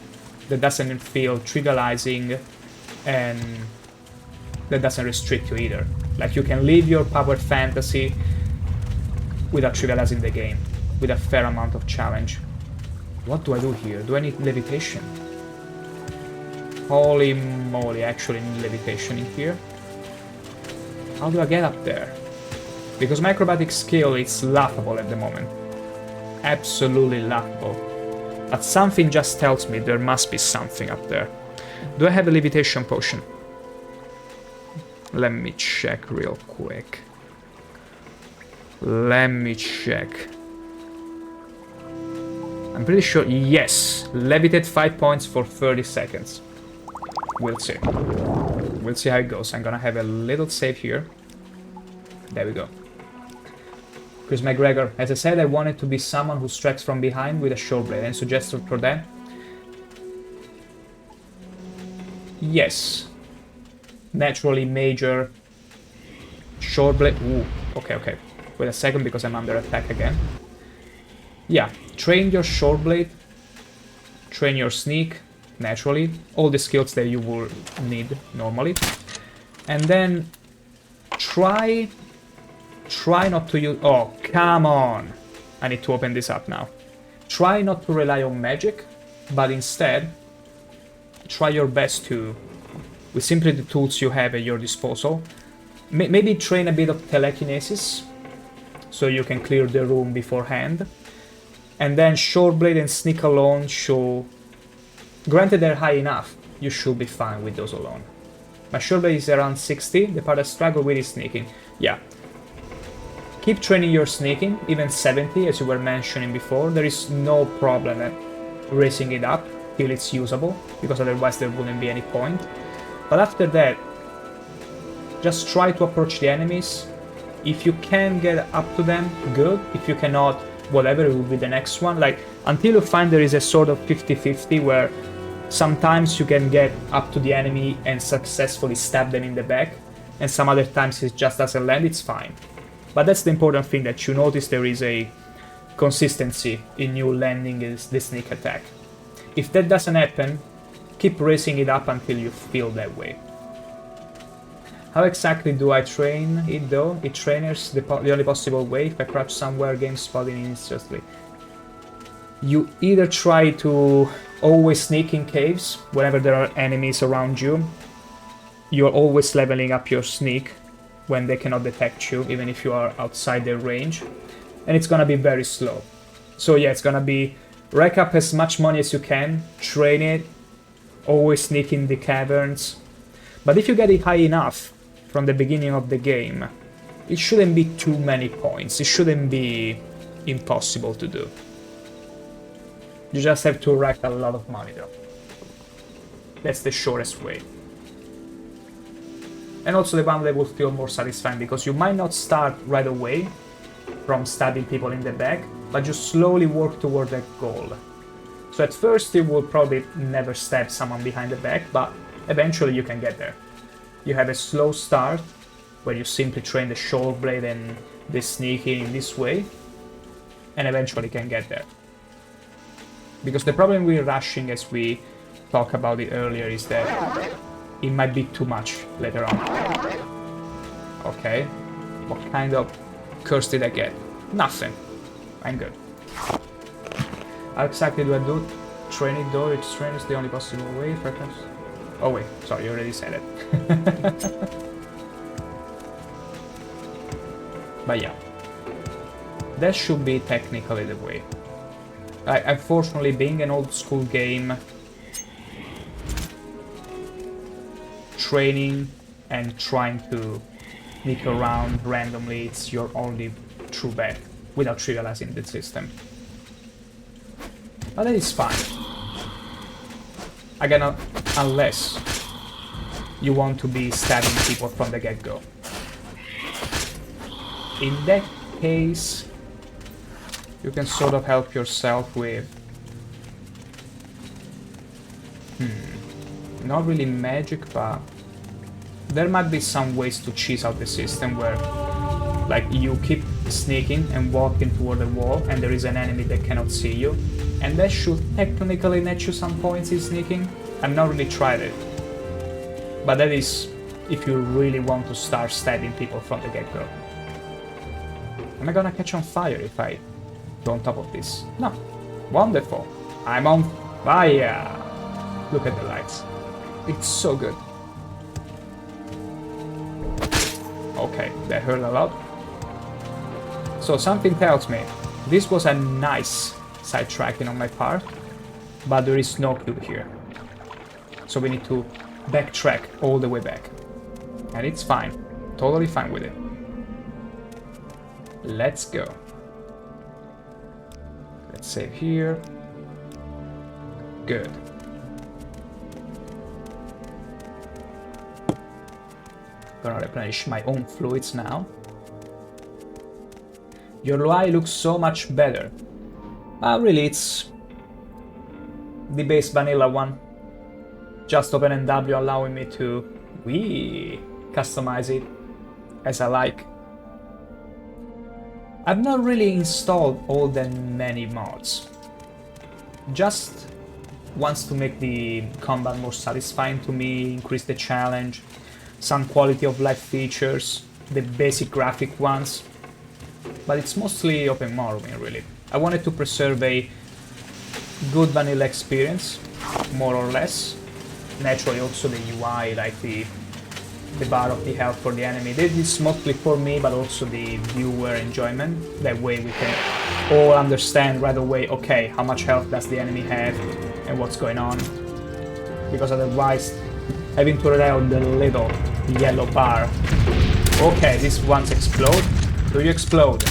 that doesn't feel trivializing and that doesn't restrict you either. Like, you can live your power fantasy without trivializing the game, with a fair amount of challenge. What do I do here? Do I need levitation? Holy moly, I actually need levitation in here. How do I get up there? Because my acrobatic skill is laughable at the moment. Absolutely laughable. But something just tells me there must be something up there. Do I have a levitation potion? Let me check real quick. Let me check. I'm pretty sure, yes. Levitate 5 points for 30 seconds. We'll see. We'll see how it goes. I'm gonna have a little save here. There we go. Chris McGregor, as I said, I wanted to be someone who strikes from behind with a short blade. Any suggestion for that? Yes. Naturally major short blade. Ooh, okay. Wait a second because I'm under attack again. Yeah, train your short blade, train your sneak, naturally, all the skills that you will need normally. And then try not to use... Oh, come on! I need to open this up now. Try not to rely on magic, but instead try your best to, with simply the tools you have at your disposal, maybe train a bit of telekinesis, so you can clear the room beforehand. And then short blade and sneak alone show... Granted they're high enough, you should be fine with those alone. My short blade is around 60, the part I struggle with is sneaking. Yeah. Keep training your sneaking, even 70 as you were mentioning before. There is no problem at raising it up till it's usable, because otherwise there wouldn't be any point. But after that, just try to approach the enemies. If you can get up to them, good. If you cannot, whatever, it will be the next one. Like, until you find there is a sort of 50-50 where sometimes you can get up to the enemy and successfully stab them in the back, and some other times it just doesn't land, it's fine. But that's the important thing, that you notice there is a consistency in you landing the sneak attack. If that doesn't happen, keep raising it up until you feel that way. How exactly do I train it though? It trainers the only possible way. If I crouch somewhere, game spotting instantly. You either try to always sneak in caves whenever there are enemies around you. You're always leveling up your sneak when they cannot detect you, even if you are outside their range. And it's gonna be very slow. So yeah, it's gonna be rack up as much money as you can, train it, always sneak in the caverns. But if you get it high enough from the beginning of the game, it shouldn't be too many points. It shouldn't be impossible to do. You just have to rack a lot of money though. That's the shortest way. And also the one that will feel more satisfying, because you might not start right away from stabbing people in the back, but you slowly work toward that goal. So at first you will probably never stab someone behind the back, but eventually you can get there. You have a slow start, where you simply train the short blade and the sneaking in this way, and eventually can get there. Because the problem with rushing, as we talked about it earlier, is that it might be too much later on. Okay, what kind of curse did I get? Nothing. I'm good. How exactly do I do train it though? It's train is the only possible way, perhaps. Oh wait, sorry, you already said it. But yeah, that should be technically the way. Unfortunately, being an old school game, training and trying to sneak around randomly, it's your only true bet without trivializing the system. But that is fine. Again, unless you want to be stabbing people from the get-go. In that case, you can sort of help yourself with... not really magic, but there might be some ways to cheese out the system where, like, you keep sneaking and walking toward the wall and there is an enemy that cannot see you, and that should technically net you some points in sneaking. I've not really tried it, but that is if you really want to start stabbing people from the get-go. Am I gonna catch on fire if I go on top of this? No. Wonderful. I'm on fire. Look at the lights. It's so good. Okay, that hurt a lot. So something tells me this was a nice sidetracking on my part, but there is no clue here. So we need to backtrack all the way back. And it's fine. Totally fine with it. Let's go. Let's save here. Good. Gonna replenish my own fluids now. Your UI looks so much better. Really, it's the base vanilla one. Just OpenNW allowing me to customize it as I like. I've not really installed all that many mods. Just wants to make the combat more satisfying to me, increase the challenge, some quality of life features, the basic graphic ones. But it's mostly open Morrowind, really. I wanted to preserve a good vanilla experience, more or less. Naturally also the UI, like the bar of the health for the enemy. This is mostly for me, but also the viewer enjoyment. That way we can all understand right away, okay, how much health does the enemy have and what's going on. Because otherwise, having to rely on the little yellow bar. Okay, these ones explode. Do you explode?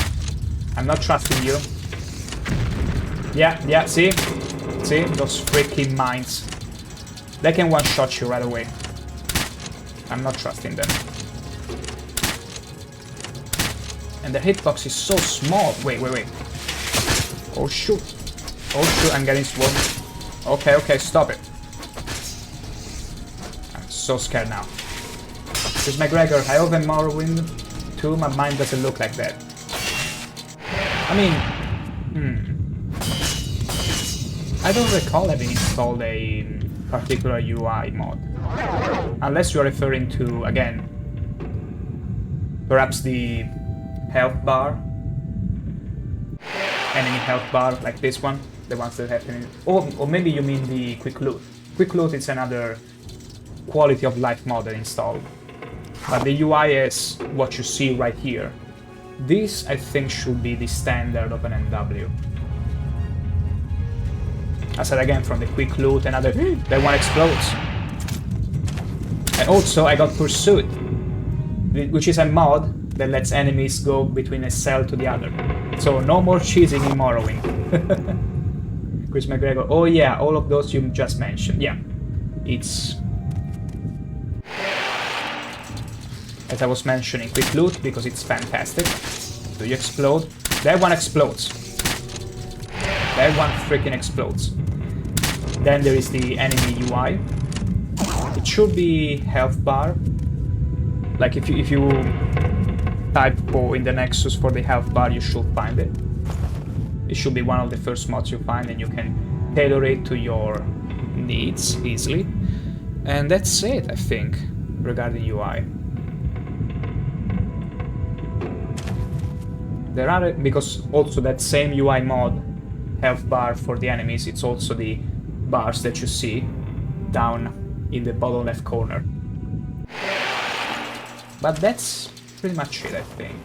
I'm not trusting you. Yeah, see? See? Those freaking mines. They can one-shot you right away. I'm not trusting them. And the hitbox is so small. Wait. Oh shoot. I'm getting swarmed. Okay, stop it. I'm so scared now. Chris McGregor, I open Morrowind 2, my mind doesn't look like that. I mean, I don't recall having installed a particular UI mod. Unless you're referring to, again, perhaps the health bar. Enemy health bar, like this one. The ones that happen in... Or maybe you mean the quick loot. Quick loot is another quality of life mod that installed. But the UI is what you see right here. This, I think, should be the standard OpenNW. I said again, from the quick loot, another... that one explodes. And also, I got Pursuit, which is a mod that lets enemies go between a cell to the other. So, no more cheesing in Morrowind. Chris McGregor, oh yeah, all of those you just mentioned. Yeah, it's... As I was mentioning, quick loot, because it's fantastic. Do you explode? That one explodes. That one freaking explodes. Then there is the enemy UI. It should be health bar. Like if you type in the Nexus for the health bar, you should find it. It should be one of the first mods you find, and you can tailor it to your needs easily. And that's it, I think, regarding UI. There are, because also that same UI mod, health bar for the enemies, it's also the bars that you see down in the bottom left corner. But that's pretty much it, I think.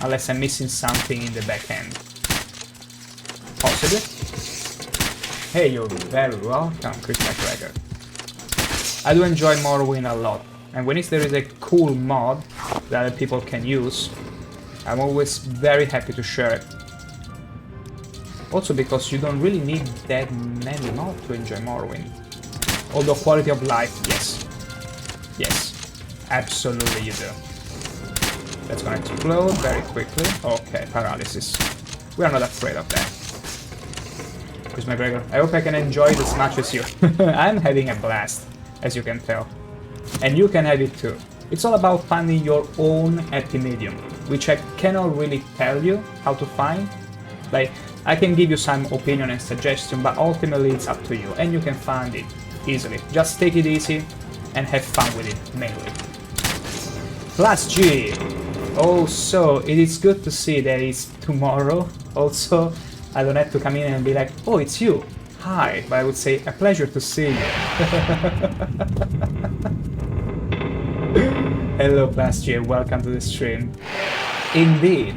Unless I'm missing something in the back end. Possibly. Hey, you're very welcome, Chris McGregor. I do enjoy Morrowind a lot, and when there is a cool mod that other people can use, I'm always very happy to share it. Also because you don't really need that many mods to enjoy Morrowind. Although quality of life, yes. Yes, absolutely you do. That's gonna explode very quickly. Okay, paralysis. We are not afraid of that. Chris McGregor, I hope I can enjoy it as much as you. I'm having a blast, as you can tell. And you can have it too. It's all about finding your own happy medium, which I cannot really tell you how to find. Like, I can give you some opinion and suggestion, but ultimately it's up to you, and you can find it easily. Just take it easy and have fun with it, mainly. Plus G! Oh, so it is good to see that it's tomorrow. Also, I don't have to come in and be like, oh, it's you. Hi, but I would say, a pleasure to see you. Hello, Plus G, welcome to the stream. Indeed.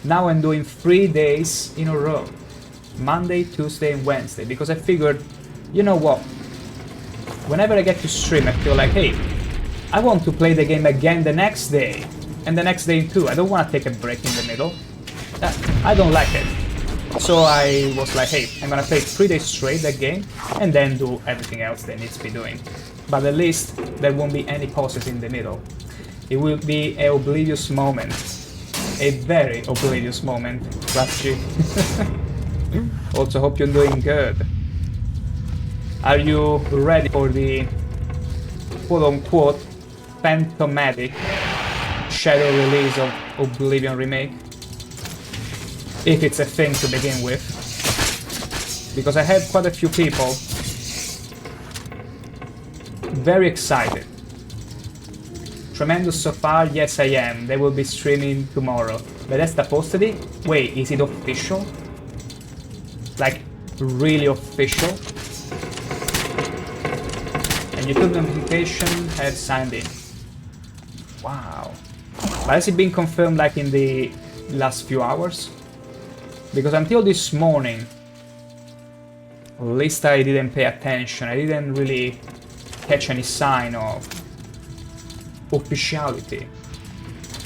Now I'm doing 3 days in a row. Monday, Tuesday and Wednesday, because I figured, you know what? whenever I get to stream, I feel like, hey, I want to play the game again the next day, and the next day too. I don't want to take a break in the middle. I don't like it. So I was like, hey, I'm gonna play 3 days straight that game, and then do everything else that needs to be doing. But at least there won't be any pauses in the middle. It will be an oblivious moment. A very oblivious moment, Clutchy. Also hope you're doing good. Are you ready for the quote-unquote phantomatic shadow release of Oblivion Remake? If it's a thing to begin with. Because I had quite a few people very excited. Tremendous so far, yes I am. They will be streaming tomorrow. Bethesda posted it? Wait, is it official? Like, really official? And YouTube notification has signed in. Wow. But has it been confirmed like in the last few hours? Because until this morning, at least I didn't pay attention. I didn't really catch any sign of officiality.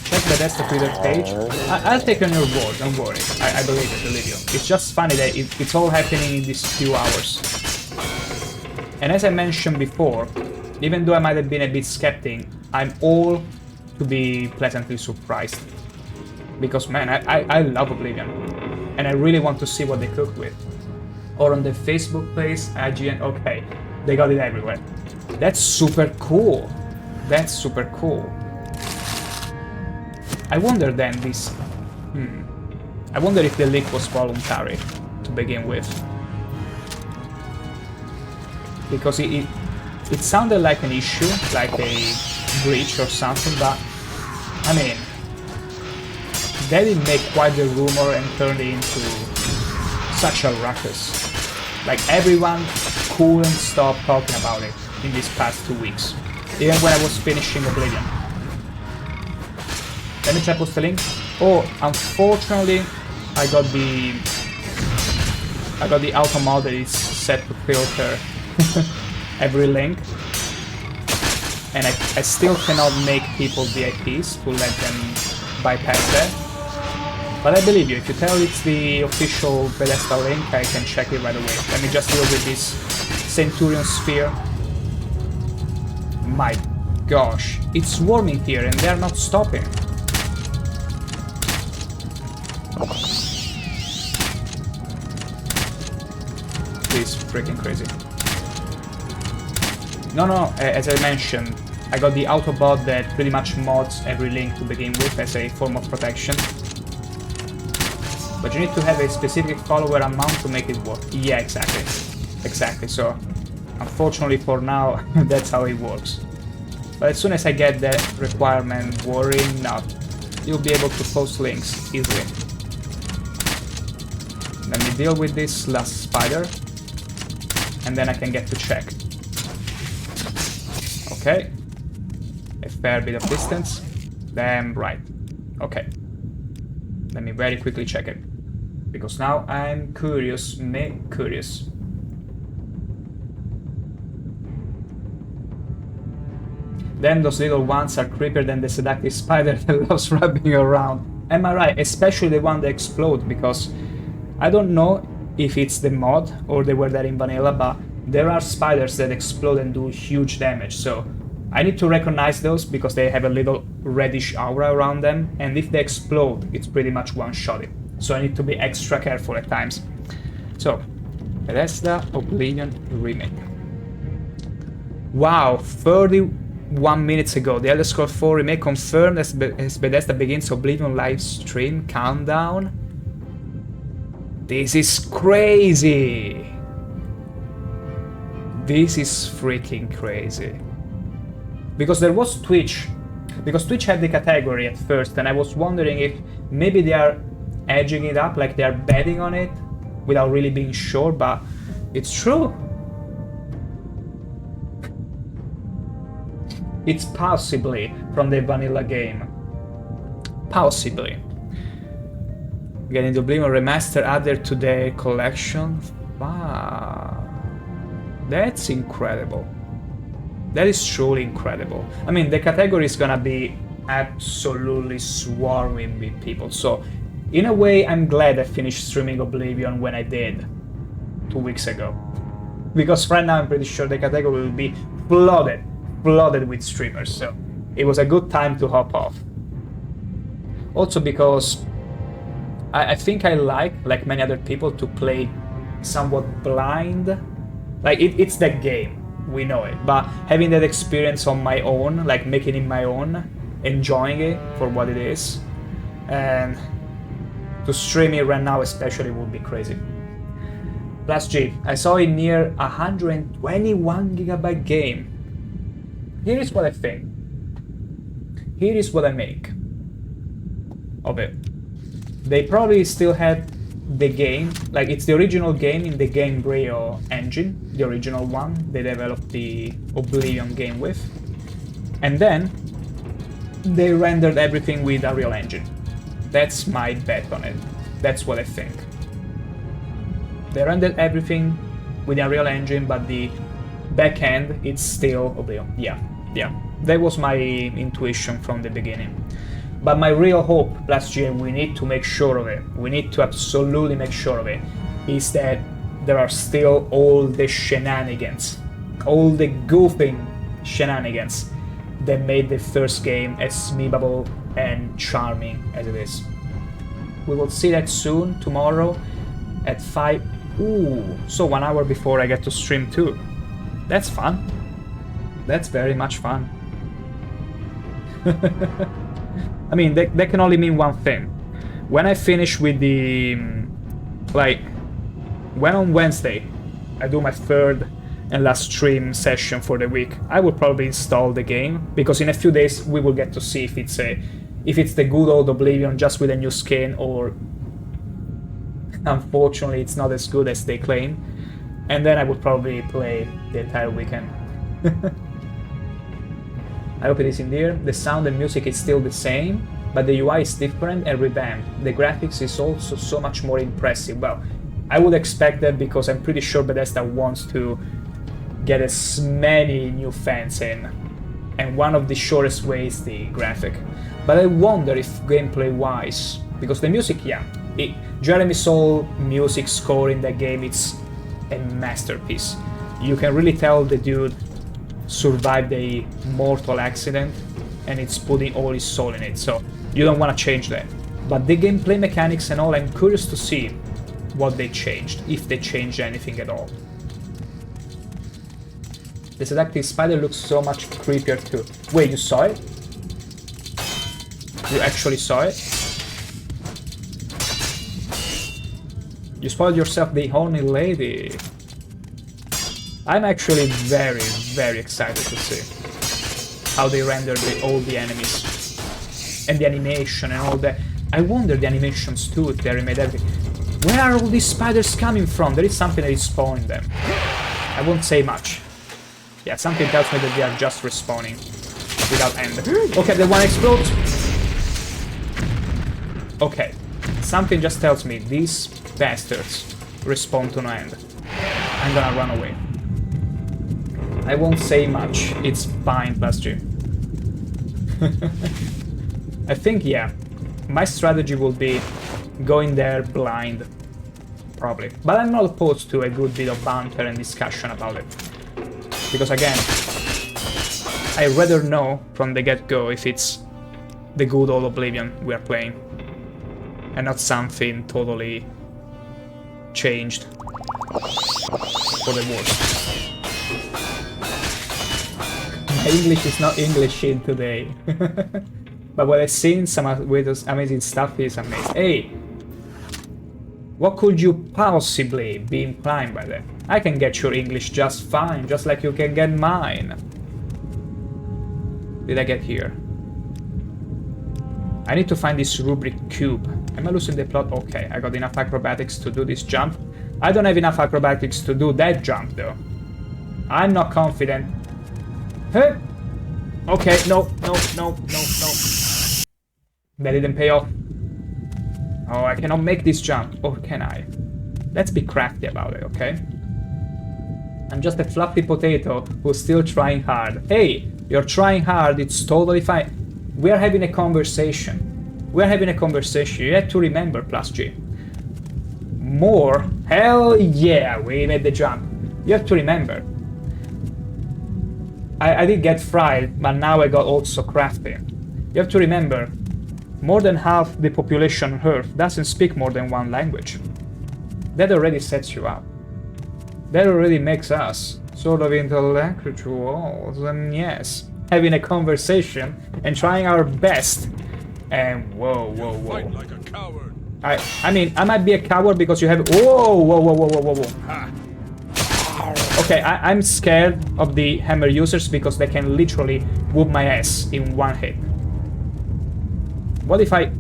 Check Bethesda Twitter page. I'll take on your word, don't worry. I believe you. It's just funny that it's all happening in these few hours. And as I mentioned before, even though I might have been a bit skeptic, I'm all to be pleasantly surprised. Because man, I love Oblivion. And I really want to see what they cook with. Or on the Facebook page, IGN, okay, they got it everywhere. That's super cool. That's super cool. I wonder then this... I wonder if the leak was voluntary to begin with. Because it sounded like an issue, like a breach or something, but I mean, they did make quite the rumor and turned it into such a ruckus. Like everyone couldn't stop talking about it in these past 2 weeks. Even when I was finishing Oblivion. Let me check what's the link. Oh, unfortunately, I got the auto mod that is set to filter every link, and I still cannot make people VIPs to let them bypass that. But I believe you. If you tell it's the official Bethesda link, I can check it right away. Let me just deal with this Centurion Sphere. My gosh, it's warming here and they're not stopping. It's freaking crazy. No, as I mentioned, I got the Autobot that pretty much mods every link to begin with as a form of protection. But you need to have a specific follower amount to make it work. Yeah, exactly. Exactly, so unfortunately for now, that's how it works. But as soon as I get that requirement worrying up, you'll be able to post links easily. Let me deal with this last spider, and then I can get to check. Okay. A fair bit of distance. Damn right. Okay. Let me very quickly check it. Because now I'm curious, curious. Then those little ones are creepier than the seductive spider that loves rubbing around. Am I right? Especially the one that explodes, because I don't know if it's the mod or they were there in vanilla, but there are spiders that explode and do huge damage, so I need to recognize those because they have a little reddish aura around them, and if they explode, it's pretty much one-shotted. So I need to be extra careful at times. So, Bethesda Oblivion Remake. Wow, 31 minutes ago, the Elder Scrolls 4 Remake confirmed as Bethesda begins Oblivion live stream countdown. This is crazy! This is freaking crazy. Because there was Twitch. Because Twitch had the category at first, and I was wondering if maybe they are edging it up, like they are betting on it, without really being sure, but it's true. It's possibly from the vanilla game. Possibly. Getting the Oblivion Remaster added to their collection. Wow. That's incredible. That is truly incredible. I mean, the category is gonna be absolutely swarming with people, so in a way I'm glad I finished streaming Oblivion when I did 2 weeks ago. Because right now I'm pretty sure the category will be flooded with streamers, so it was a good time to hop off. Also because I think I like many other people, to play somewhat blind. Like, it's that game, we know it, but having that experience on my own, like making it my own, enjoying it for what it is, and to stream it right now especially would be crazy. Plus G, I saw it near 121GB game. Here is what I think. Here is what I make of it. They probably still had the game, like it's the original game in the Gamebryo engine, the original one they developed the Oblivion game with, and then they rendered everything with Unreal Engine. That's my bet on it. That's what I think. They rendered everything with Unreal Engine, but the back end, it's still Oblivion. Yeah. That was my intuition from the beginning. But my real hope, plus G, and we need to make sure of it, we need to absolutely make sure of it, is that there are still all the shenanigans, all the goofing shenanigans that made the first game as memeable and charming as it is. We will see that soon, tomorrow, at 5. Ooh, so 1 hour before I get to stream too. That's fun. That's very much fun. I mean, that can only mean one thing. When I finish with the... like, when on Wednesday I do my third and last stream session for the week, I will probably install the game, because in a few days we will get to see if it's the good old Oblivion just with a new skin, or unfortunately it's not as good as they claim, and then I would probably play the entire weekend. I hope it is in there. The sound and music is still the same, but the UI is different and revamped. The graphics is also so much more impressive. Well, I would expect that, because I'm pretty sure Bethesda wants to get as many new fans in, and one of the shortest ways is the graphic. But I wonder if gameplay-wise, because the music, yeah, Jeremy Soule music score in that game, it's a masterpiece. You can really tell the dude survived a mortal accident and it's putting all his soul in it, so you don't want to change that. But the gameplay mechanics and all, I'm curious to see what they changed, if they changed anything at all. The seductive spider looks so much creepier too. Wait, you saw it? You actually saw it? You spoiled yourself the horny lady. I'm actually very, very excited to see how they render all the enemies and the animation and all that. I wonder the animations too, if they remade everything. Where are all these spiders coming from? There is something that is spawning them. I won't say much. Yeah, something tells me that they are just respawning without end. Okay, the one explodes. Okay, something just tells me these bastards respawn to no end. I'm gonna run away. I won't say much, it's fine, plus G. I think, yeah, my strategy will be going there blind, probably. But I'm not opposed to a good bit of banter and discussion about it. Because again, I'd rather know from the get-go if it's the good old Oblivion we are playing, and not something totally changed for the worse. My English is not English in today. But what I've seen, some with those amazing stuff is amazing. Hey! What could you possibly be implying by that? I can get your English just fine, just like you can get mine. Did I get here? I need to find this rubric cube. Am I losing the plot? Okay, I got enough acrobatics to do this jump. I don't have enough acrobatics to do that jump though. I'm not confident. Huh? Okay, no. That didn't pay off. Oh, I cannot make this jump. Or can I? Let's be crafty about it, okay? I'm just a fluffy potato who's still trying hard. Hey, you're trying hard, it's totally fine. We're having a conversation. We're having a conversation. You have to remember, plus G. More? Hell yeah, we made the jump. You have to remember. I did get fried, but now I got also crafty. You have to remember, more than half the population on Earth doesn't speak more than one language. That already sets you up. That already makes us sort of intellectuals, and yes, having a conversation and trying our best. And whoa. Fight like a coward. I mean, I might be a coward because you have. Whoa. Okay, I'm scared of the hammer users because they can literally whoop my ass in one hit. What if I...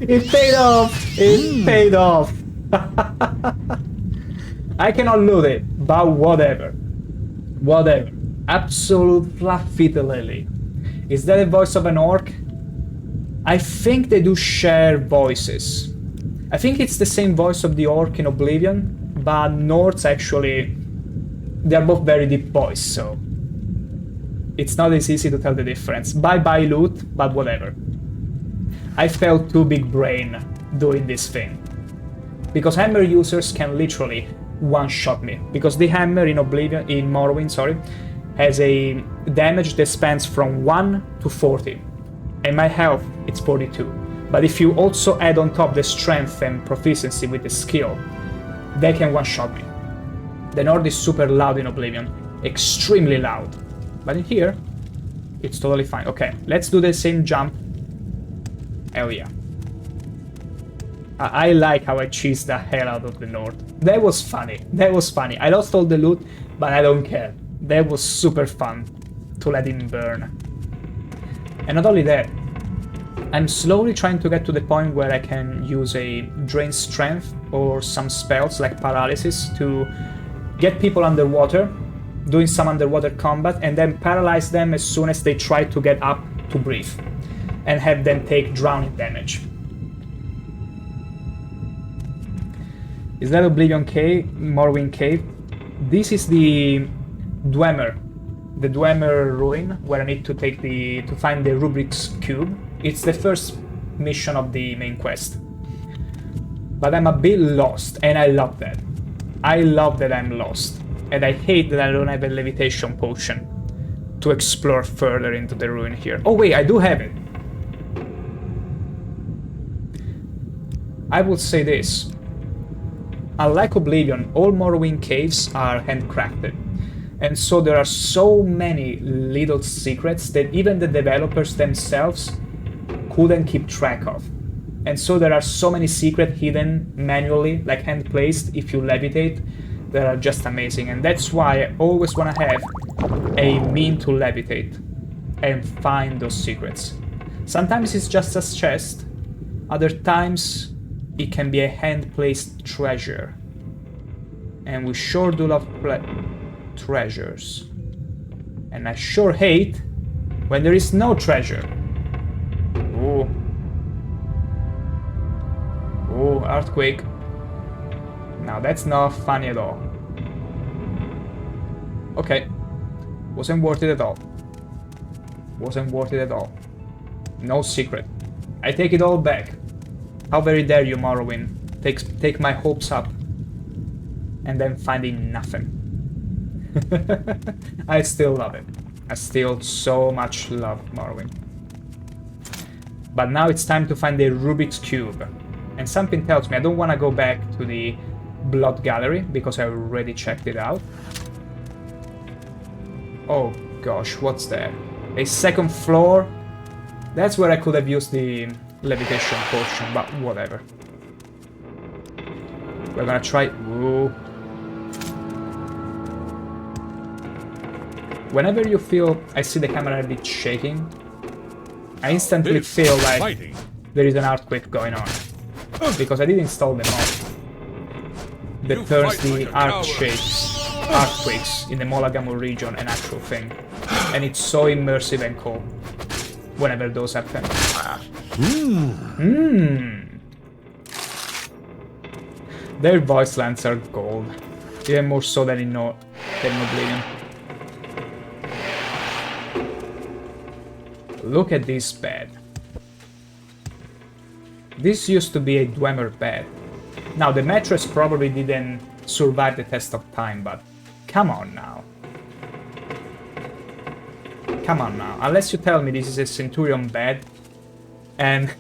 It paid off! It paid off! I cannot loot it, but whatever. Whatever. Absolute fluffy. Is that a voice of an orc? I think they do share voices. I think it's the same voice of the orc in Oblivion, but Nords actually... They're both very deep voice, so... It's not as easy to tell the difference. Bye-bye loot, but whatever. I felt too big brain doing this thing. Because hammer users can literally one-shot me. Because the hammer in Oblivion, in Morrowind, sorry, has a damage that spans from 1 to 40. And my health, it's 42. But if you also add on top the strength and proficiency with the skill, they can one-shot me. The Nord is super loud in Oblivion. Extremely loud. But in here, it's totally fine. Okay, let's do the same jump. Hell yeah. I like how I cheesed the hell out of the Nord. That was funny. That was funny. I lost all the loot, but I don't care. That was super fun to let him burn. And not only that, I'm slowly trying to get to the point where I can use a drain strength or some spells like paralysis to get people underwater, doing some underwater combat, and then paralyze them as soon as they try to get up to breathe, and have them take drowning damage. Is that Oblivion Cave, Morrowind Cave? This is the Dwemer ruin, where I need to take to find the Rubik's Cube. It's the first mission of the main quest. But I'm a bit lost, and I love that. I love that I'm lost. And I hate that I don't have a levitation potion to explore further into the ruin here. Oh wait, I do have it. I would say this. Unlike Oblivion, all Morrowind caves are handcrafted. And so there are so many little secrets that even the developers themselves couldn't keep track of. And so there are so many secrets hidden manually, like hand-placed if you levitate, that are just amazing. And that's why I always want to have a mean to levitate and find those secrets. Sometimes it's just a chest, other times it can be a hand-placed treasure. And we sure do love treasures. And I sure hate when there is no treasure. Ooh. Ooh, earthquake. Now that's not funny at all. Okay. Wasn't worth it at all. Wasn't worth it at all. No secret. I take it all back. How very dare you, Morrowind. Take my hopes up. And then finding nothing. I still love it. I still so much love Morrowind. But now it's time to find the Rubik's Cube. And something tells me I don't want to go back to the Blood Gallery, because I already checked it out. Oh gosh, what's that? A second floor? That's where I could have used the levitation potion, but whatever. We're gonna try... Whoa. Whenever you feel I see the camera a bit shaking, I instantly feel like there is an earthquake going on. Because I did install the mod that turns the earthquakes in the Molagamu region an actual thing. And it's so immersive and cool whenever those happen. Their voice lines are gold. Even more so than in Oblivion. Look at this bed. This used to be a Dwemer bed. Now, the mattress probably didn't survive the test of time, but come on now. Come on now. Unless you tell me this is a Centurion bed and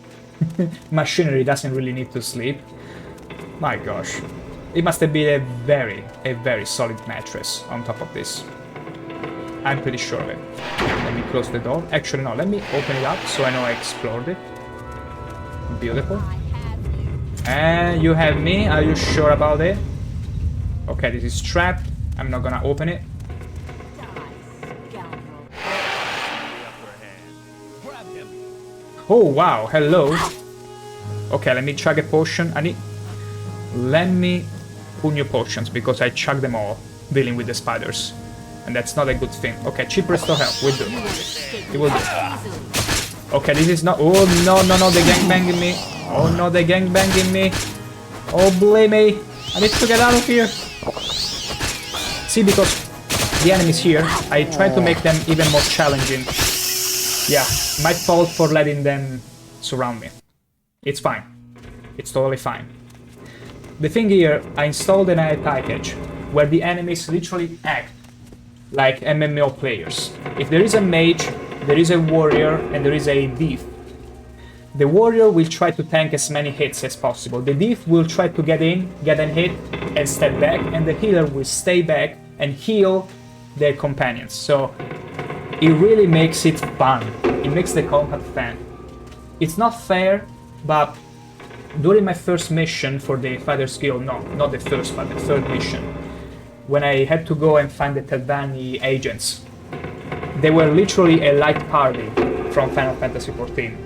machinery doesn't really need to sleep. My gosh. It must have been a very solid mattress on top of this. I'm pretty sure of it. Let me close the door. Actually, no, let me open it up so I know I explored it. Beautiful. And you have me. Are you sure about it? Okay, this is trapped. I'm not gonna open it. Oh, wow. Hello. Okay, let me chug a potion. Let me put new potions because I chugged them all dealing with the spiders. And that's not a good thing. Okay, cheap restore health. Will do. It will do. Okay, this is not... Oh, no, no, no, they're gangbanging me. Oh, no, they're gangbanging me. Oh, blame me. I need to get out of here. See, because the enemies here, I try to make them even more challenging. Yeah, my fault for letting them surround me. It's fine. It's totally fine. The thing here, I installed an AI package where the enemies literally act like MMO players. If there is a mage, there is a warrior, and there is a thief. The warrior will try to tank as many hits as possible. The thief will try to get in, get a hit, and step back, and the healer will stay back and heal their companions. So it really makes it fun. It makes the combat fun. It's not fair, but during my first mission for the Fighter's Guild, no, not the first, but the third mission, when I had to go and find the Telvanni agents, they were literally a light party from Final Fantasy XIV.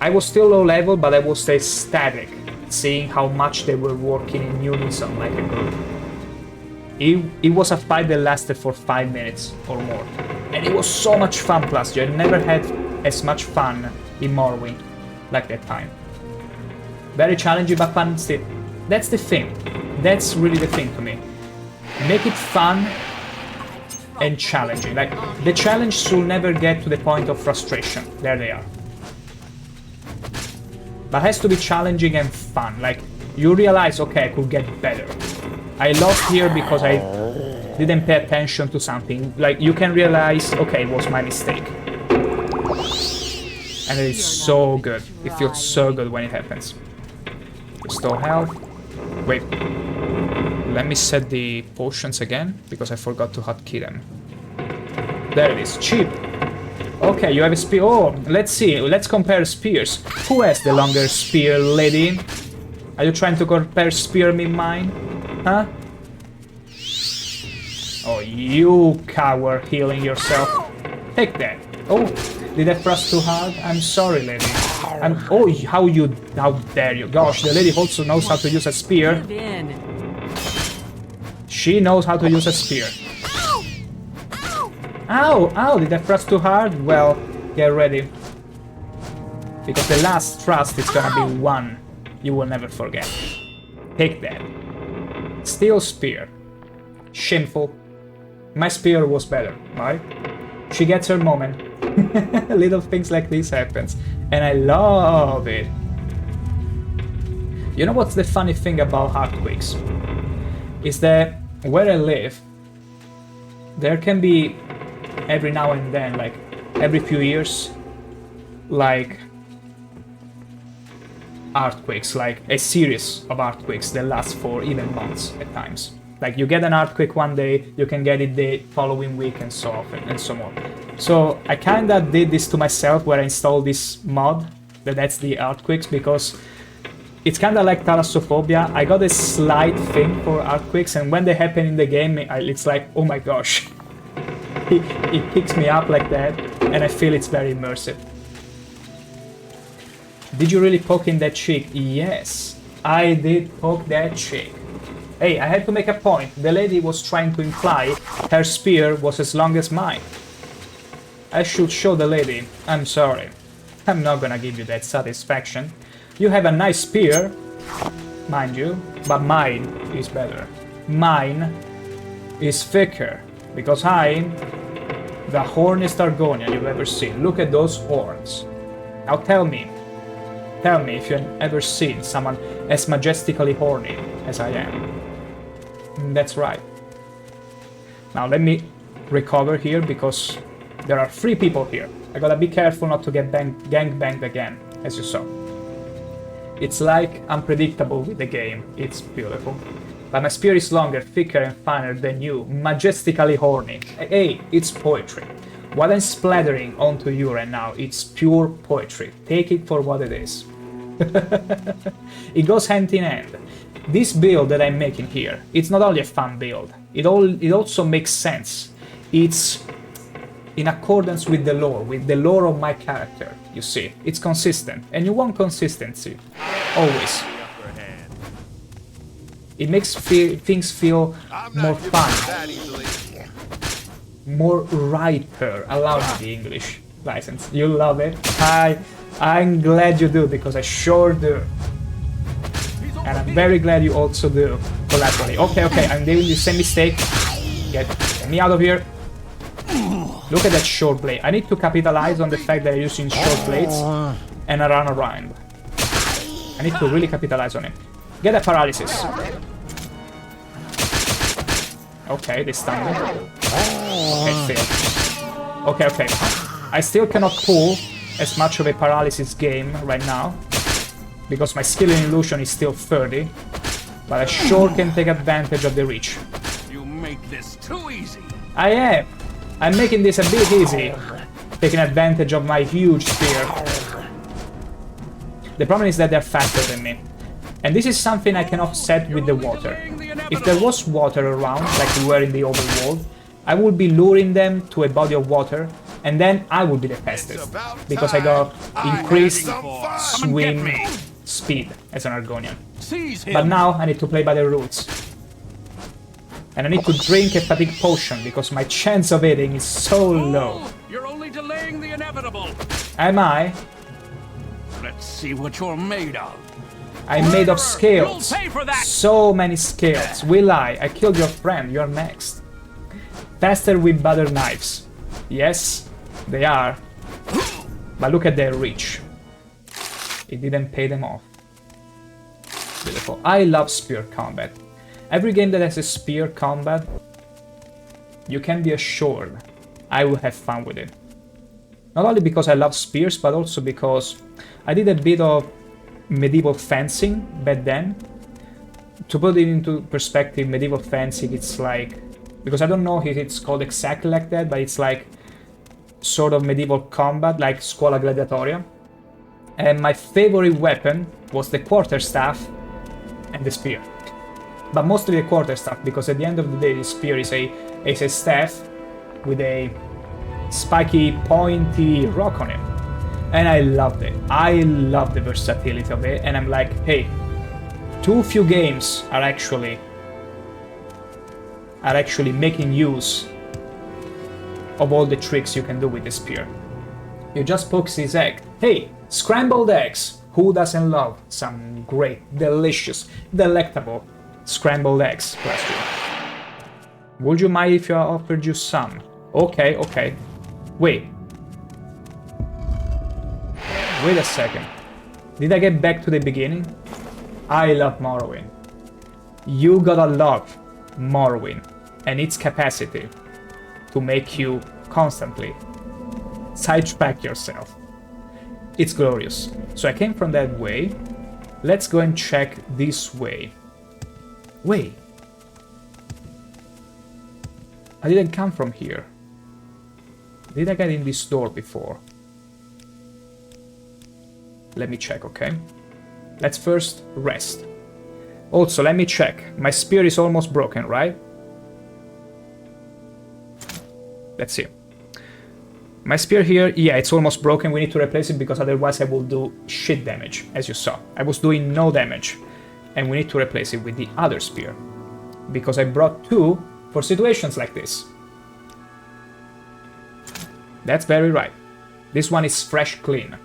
I was still low level, but I was ecstatic seeing how much they were working in unison like a group. It was a fight that lasted for 5 minutes or more. And it was so much fun, plus I never had as much fun in Morrowind like that time. Very challenging but fun still. That's the thing. That's really the thing to me. Make it fun and challenging. Like, the challenge should never get to the point of frustration. There they are. But it has to be challenging and fun. Like, you realize, okay, I could get better. I lost here because I didn't pay attention to something. Like, you can realize, okay, it was my mistake. And it is so good. It feels so good when it happens. Restore health. Wait. Let me set the potions again, because I forgot to hotkey them. There it is. Cheap. Okay, you have a spear. Oh, let's see. Let's compare spears. Who has the longer spear, lady? Are you trying to compare spear with mine? Huh? Oh, you coward, healing yourself. Take that. Oh, did I thrust too hard? I'm sorry, lady. Oh, how dare you. Gosh, the lady also knows how to use a spear. She knows how to use a spear. Ow! Ow! Did I thrust too hard? Well, get ready. Because the last thrust is gonna be one you will never forget. Take that. Steel spear. Shameful. My spear was better, right? She gets her moment. Little things like this happens. And I love it. You know what's the funny thing about earthquakes? Is that where I live, there can be every now and then, like every few years, like earthquakes, like a series of earthquakes that last for even months at times. Like, you get an earthquake one day, you can get it the following week, and so on and so on. So I kinda did this to myself, where I installed this mod that's the earthquakes, because it's kinda like thalassophobia. I got a slight thing for earthquakes, and when they happen in the game, it's like, oh my gosh. It picks me up like that, and I feel it's very immersive. Did you really poke in that chick? Yes, I did poke that chick. Hey, I had to make a point. The lady was trying to imply her spear was as long as mine. I should show the lady. I'm sorry. I'm not gonna give you that satisfaction. You have a nice spear, mind you, but mine is better. Mine is thicker, because I'm the horniest Argonian you've ever seen. Look at those horns. Now tell me if you've ever seen someone as majestically horny as I am. That's right. Now let me recover here, because there are 3 people here. I gotta be careful not to get gang banged again, as you saw. It's like unpredictable with the game. It's beautiful. But my spear is longer, thicker and finer than you. Majestically horny. Hey, it's poetry. What I'm splattering onto you right now, it's pure poetry. Take it for what it is. It goes hand in hand. This build that I'm making here, it's not only a fun build. It also makes sense. It's in accordance with the lore of my character, you see. It's consistent, and you want consistency. Always. It makes things feel more fun. More riper. Allow me the English license. You love it? I'm glad you do, because I sure do. And I'm very glad you also do, collaterally. Okay, I'm doing the same mistake. Get me out of here. Look at that short blade. I need to capitalize on the fact that I'm using short blades and I run around. I need to really capitalize on it. Get a paralysis. Okay, they stunned me. Okay, failed. Okay. I still cannot pull as much of a paralysis game right now, because my skill in illusion is still 30, but I sure can take advantage of the reach. You make this too easy. I am. I'm making this a bit easy, taking advantage of my huge spear. The problem is that they're faster than me, and this is something I can offset with the water. If there was water around, like we were in the overworld, I would be luring them to a body of water, and then I would be the fastest, because I got increased swim speed as an Argonian. But now I need to play by the rules. And I need to drink a fatigue potion, because my chance of hitting is so low. You're only delaying the inevitable. Am I? Let's see what you're made of. I'm made of scales. You'll pay for that. So many scales. Will I? I killed your friend. You're next. Faster with butter knives. Yes, they are. But look at their reach. It didn't pay them off. Beautiful. I love spear combat. Every game that has a spear combat, you can be assured I will have fun with it. Not only because I love spears, but also because I did a bit of medieval fencing back then. To put it into perspective, medieval fencing, it's like, because I don't know if it's called exactly like that, but it's like sort of medieval combat, like Scuola Gladiatoria. And my favorite weapon was the quarterstaff and the spear. But mostly the quarterstaff, because at the end of the day, the spear is a staff with a spiky, pointy rock on it. And I loved it. I love the versatility of it, and I'm like, hey, too few games are actually making use of all the tricks you can do with the spear. You just poke his egg. Hey, scrambled eggs! Who doesn't love some great, delicious, delectable scrambled eggs? Question. Would you mind if I offered you some? Okay. Wait a second. Did I get back to the beginning? I love Morrowind. You gotta love Morrowind and its capacity to make you constantly sidetrack yourself. It's glorious. So I came from that way. Let's go and check this way. Wait. I didn't come from here. Did I get in this door before? Let me check, okay? Let's first rest. Also, let me check. My spear is almost broken, right? Let's see. My spear here, yeah, it's almost broken. We need to replace it because otherwise I will do shit damage, as you saw. I was doing no damage. And we need to replace it with the other spear. Because I brought two for situations like this. That's very right. This one is fresh clean.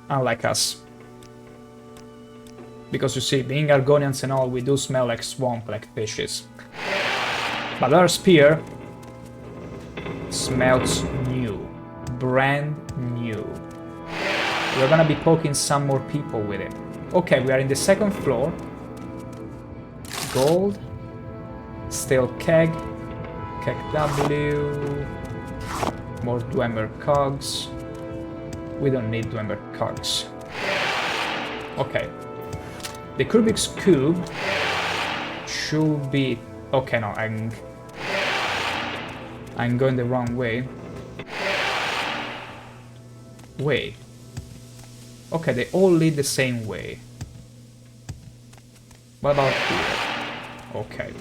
Unlike us. Because you see, being Argonians and all, we do smell like swamp, like fishes. But our spear smells new. Brand new. We're gonna be poking some more people with it. Okay, we are in the second floor. Gold. Still keg. Keg W. More Dwemer cogs. We don't need Dwemer cogs. Okay. The Rubik's Cube should be... Okay, no, I'm going the wrong way. Wait. Okay, they all lead the same way. What about here? Okay.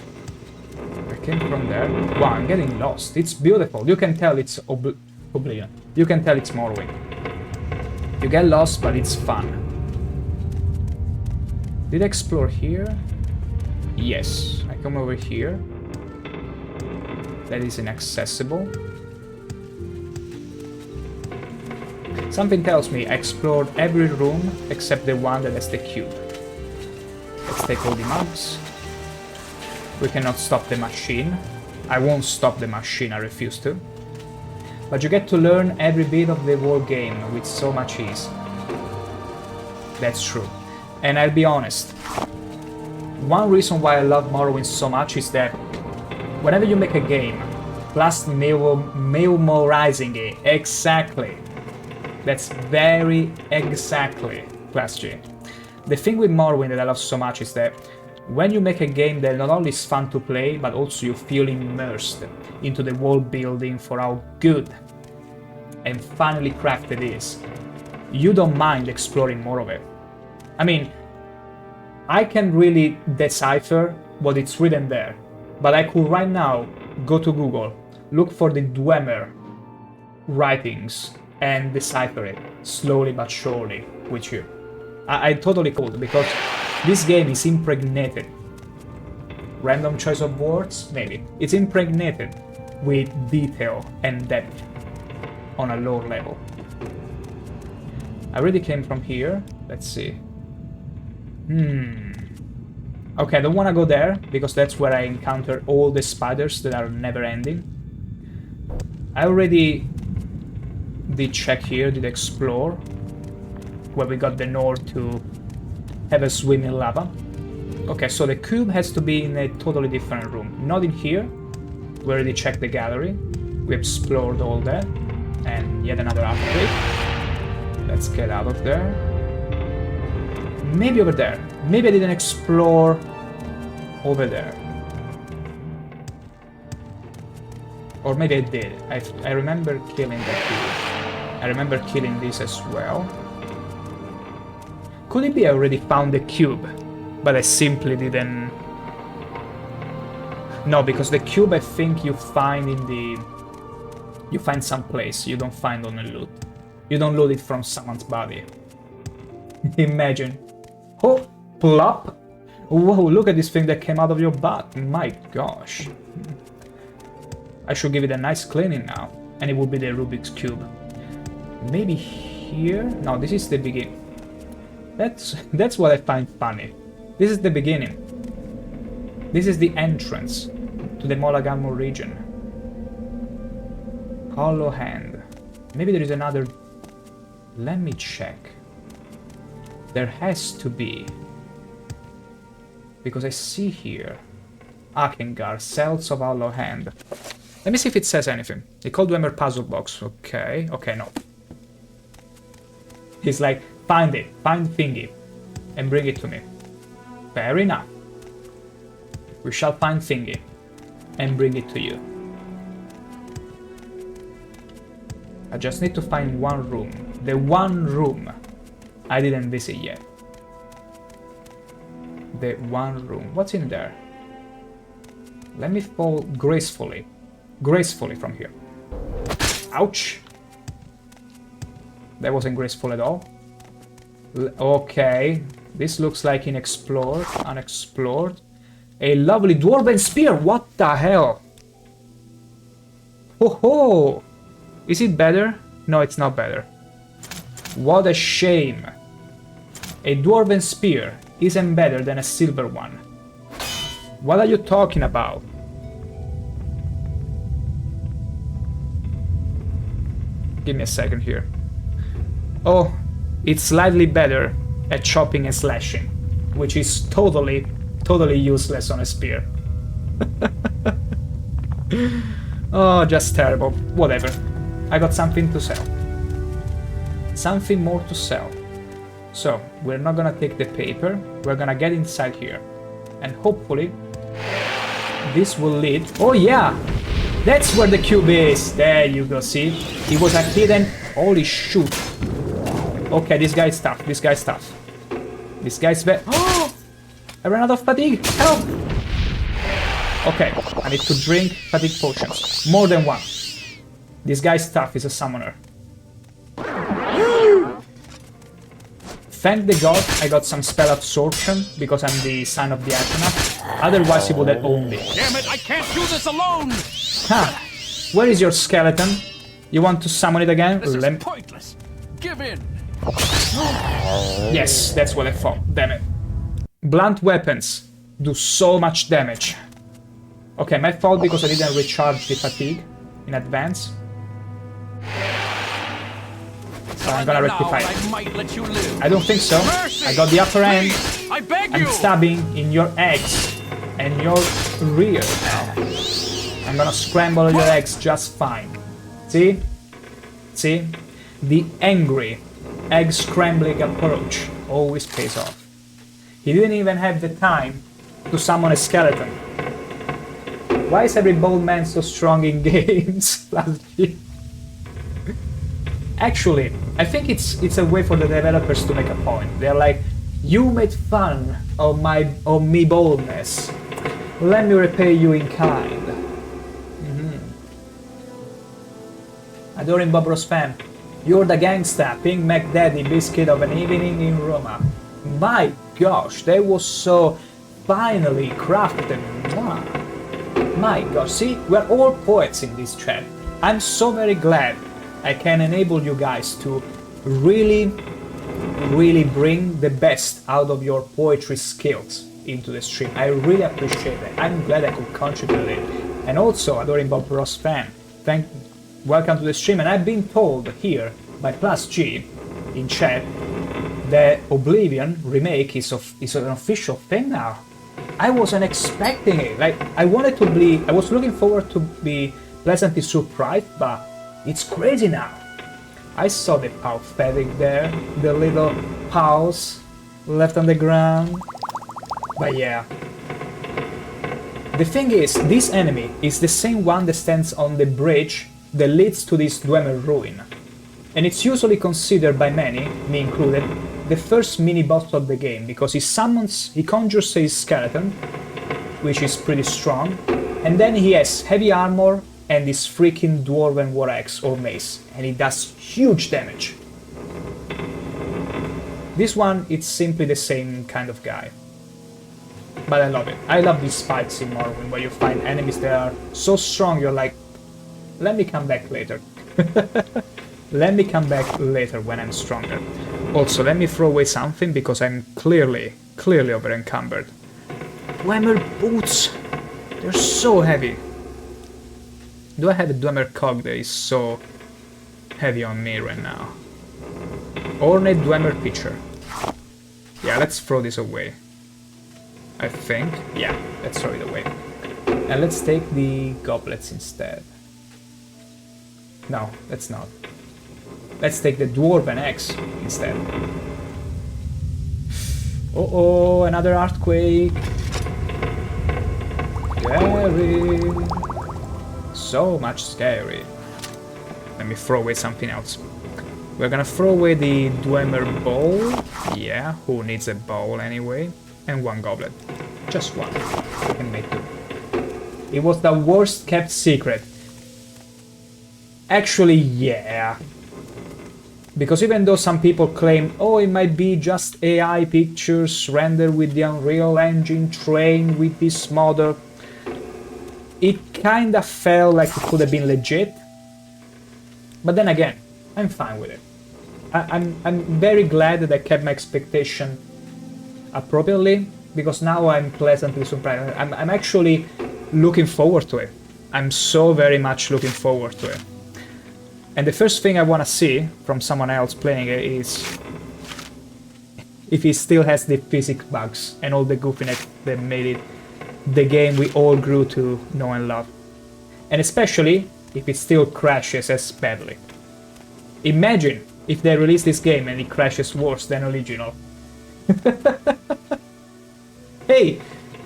I came from there. Wow, I'm getting lost. It's beautiful. You can tell it's Oblivion. You can tell it's Morrowind. You get lost, but it's fun. Did I explore here? Yes. I come over here. That is inaccessible. Something tells me I explored every room except the one that has the cube. Let's take all the maps. We cannot stop the machine. I won't stop the machine, I refuse to. But you get to learn every bit of the whole game with so much ease. That's true. And I'll be honest. One reason why I love Morrowind so much is that whenever you make a game, plus memorizing it, exactly. That's very exactly, Class G. The thing with Morrowind that I love so much is that when you make a game that not only is fun to play, but also you feel immersed into the world building for how good and finely crafted it is, you don't mind exploring more of it. I mean, I can really decipher what it's written there, but I could right now go to Google, look for the Dwemer writings, and decipher it slowly but surely with you. I totally could, because this game is impregnated. Random choice of words? Maybe. It's impregnated with detail and depth on a lower level. I already came from here. Let's see. Okay, I don't want to go there, because that's where I encounter all the spiders that are never ending. I already did check here, did explore, where we got the North to have a swim in lava. Okay, so the cube has to be in a totally different room. Not in here. We already checked the gallery. We explored all that. And yet another upgrade. Let's get out of there. Maybe over there. Maybe I didn't explore over there. Or maybe I did. I remember killing that cube. I remember killing this as well. Could it be I already found the cube, but I simply didn't... No, because the cube I think you find in the... You find someplace, you don't find on a loot. You don't loot it from someone's body. Imagine. Oh, plop! Whoa, look at this thing that came out of your butt. My gosh. I should give it a nice cleaning now. And it will be the Rubik's Cube. Maybe here? No, this is the beginning. That's what I find funny. This is the beginning. This is the entrance to the Molagamo region. Hollow Hand. Maybe there is another... Let me check. There has to be. Because I see here. Akengar, Cells of Hollow Hand. Let me see if it says anything. They called Dwemer puzzle box. Okay, okay, no. He's like, find it, find thingy, and bring it to me. Fair enough. We shall find thingy, and bring it to you. I just need to find one room. The one room I didn't visit yet. The one room. What's in there? Let me fall gracefully. Gracefully from here. Ouch! That wasn't graceful at all. Okay. This looks like unexplored. Unexplored. A lovely dwarven spear! What the hell? Ho ho! Is it better? No, it's not better. What a shame. A dwarven spear. isn't better than a silver one. What are you talking about? Give me a second here. Oh, it's slightly better at chopping and slashing, which is totally useless on a spear. Oh, just terrible. Whatever. I got something to sell. Something more to sell. So, we're not gonna take the paper, we're gonna get inside here. And hopefully, this will lead... Oh yeah! That's where the cube is! There you go, see? It was a hidden... Holy shoot! Okay, this guy's tough, this guy's tough. This guy's very... Oh! I ran out of fatigue! Help! Okay, I need to drink fatigue potions. More than one. This guy's tough, he's a summoner. Thank the god I got some spell absorption, because I'm the son of the Athena. Otherwise he would have owned me. Damn it, I can't do this alone! Ha! Where is your skeleton? You want to summon it again? This is pointless. Give in. Yes, that's what I thought. Damn it. Blunt weapons do so much damage. Okay, my fault because I didn't recharge the fatigue in advance. So I'm gonna rectify it. I might let you live. I don't think so. Mercy, I got the upper hand. please, I beg I'm you. stabbing in your eggs and your rear now. I'm gonna scramble your eggs just fine. See? See? The angry egg scrambling approach always pays off. He didn't even have the time to summon a skeleton. Why is every bold man so strong in games? Actually, I think it's a way for the developers to make a point. They're like, you made fun of me boldness. Let me repay you in kind. Adoring Bob Ross fan, you're the gangsta, Pink McDaddy biscuit of an evening in Roma. My gosh, that was so finely crafted. My gosh, see, we're all poets in this chat. I'm so very glad I can enable you guys to really bring the best out of your poetry skills into the stream. I really appreciate that. I'm glad I could contribute it. And also, Adoring Bob Ross fan, welcome to the stream. And I've been told here by Plus G in chat that Oblivion remake is an official thing now. I wasn't expecting it. Like, I was looking forward to be pleasantly surprised, but it's crazy now. I saw the pathetic there, the little paws left on the ground. But yeah. The thing is, this enemy is the same one that stands on the bridge that leads to this Dwemer ruin. And it's usually considered by many, me included, the first mini-boss of the game, because he conjures his skeleton, which is pretty strong, and then he has heavy armor and this freaking dwarven war axe or mace, and it does huge damage. This one, it's simply the same kind of guy. But I love it. I love these fights in Morrowind, where you find enemies that are so strong, you're like, let me come back later. Let me come back later when I'm stronger. Also, let me throw away something, because I'm clearly over-encumbered. Dwemer boots! They're so heavy. Do I have a Dwemer cog that is so heavy on me right now? Ornate Dwemer pitcher. Yeah, let's throw this away. I think. Yeah, let's throw it away. And let's take the goblets instead. No, let's not. Let's take the dwarven axe instead. Uh-oh, another earthquake. Scary. So much scary. Let me throw away something else. We're gonna throw away the Dwemer bowl. Yeah, who needs a bowl anyway? And one goblet. Just one. We can make two. It was the worst kept secret. Actually, yeah. Because even though some people claim, oh, it might be just AI pictures rendered with the Unreal Engine trained with this model, it kinda felt like it could have been legit. But then again, I'm fine with it. I'm very glad that I kept my expectation appropriately, because now I'm pleasantly surprised. I'm actually looking forward to it. I'm so very much looking forward to it. And the first thing I want to see from someone else playing it is if he still has the physics bugs and all the goofiness that made it the game we all grew to know and love. And especially if it still crashes as badly. Imagine if they release this game and it crashes worse than original. Hey,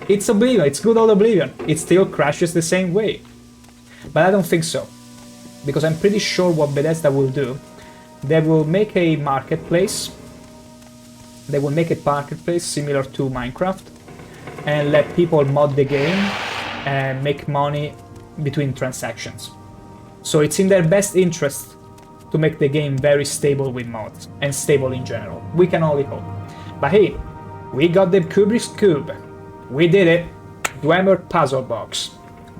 it's Oblivion, it's good old Oblivion. It still crashes the same way. But I don't think so. Because I'm pretty sure what Bethesda will do, they will make a marketplace. They will make a marketplace similar to Minecraft and let people mod the game and make money between transactions. So it's in their best interest to make the game very stable with mods and stable in general. We can only hope. But hey, we got the Kubrick's Cube. We did it. Dwemer puzzle box.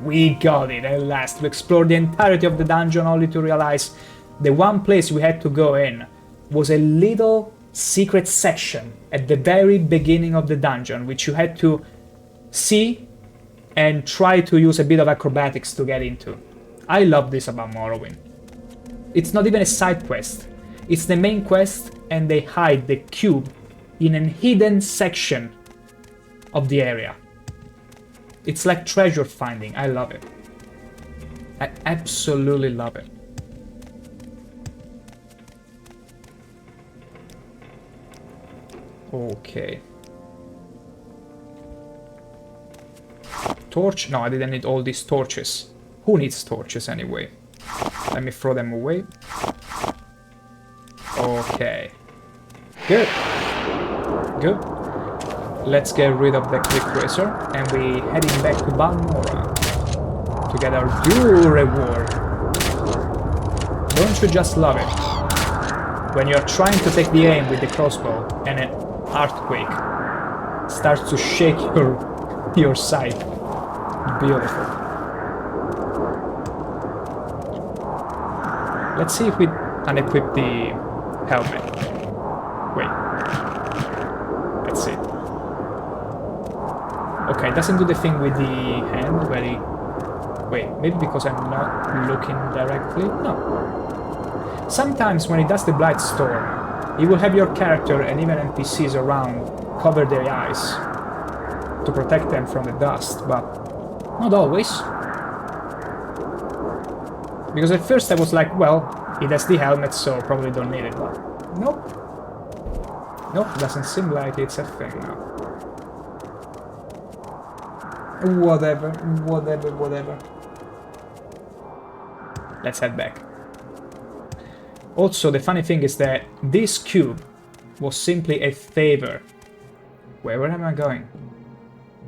We got it at last to explore the entirety of the dungeon, only to realize the one place we had to go in was a little secret section at the very beginning of the dungeon, which you had to see and try to use a bit of acrobatics to get into. I love this about Morrowind. It's not even a side quest. It's the main quest, and they hide the cube in a hidden section of the area. It's like treasure finding. I love it. I absolutely love it. Okay. Torch? No, I didn't need all these torches. Who needs torches anyway? Let me throw them away. Okay. Good. Good. Let's get rid of the quick racer and we heading back to Balmora to get our due reward. Don't you just love it? When you're trying to take the aim with the crossbow and an earthquake starts to shake your sight. Beautiful. Let's see if we unequip the helmet. Wait. Let's see. Okay, it doesn't do the thing with the hand where he... Wait, maybe because I'm not looking directly? No. Sometimes when it does the Blight Storm, it will have your character and even NPCs around cover their eyes to protect them from the dust, but not always. Because at first I was like, well, it has the helmet, so probably don't need it, but nope. Nope, doesn't seem like it's a thing now. Whatever. Let's head back. Also, the funny thing is that this cube was simply a favor. Where am I going?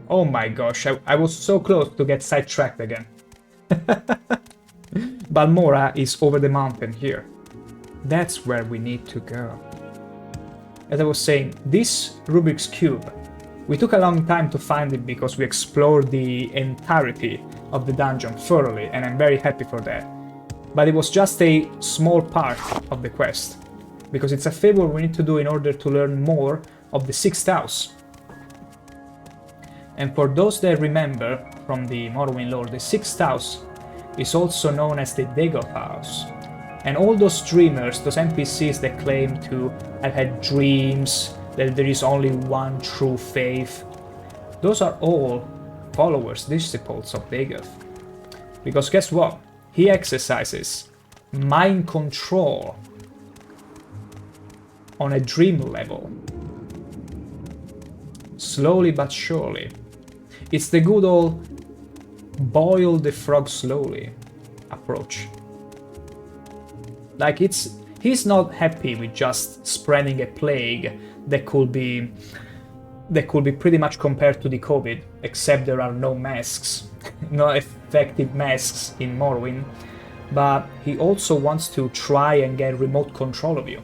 Oh my gosh, I was so close to get sidetracked again. Balmora is over the mountain here. That's where we need to go. As I was saying, this Rubik's Cube, we took a long time to find it because we explored the entirety of the dungeon thoroughly, and I'm very happy for that. But it was just a small part of the quest, because it's a favor we need to do in order to learn more of the 6th house. And for those that remember from the Morrowind lore, the 6th house is also known as the Dagoth house. And all those dreamers, those NPCs that claim to have had dreams, that there is only one true faith, those are all followers, disciples of Dagoth. Because guess what? He exercises mind control on a dream level. Slowly but surely. It's the good old boil the frog slowly approach. Like he's not happy with just spreading a plague that could be pretty much compared to the COVID, except there are no masks, no effective masks in Morrowind. But he also wants to try and get remote control of you.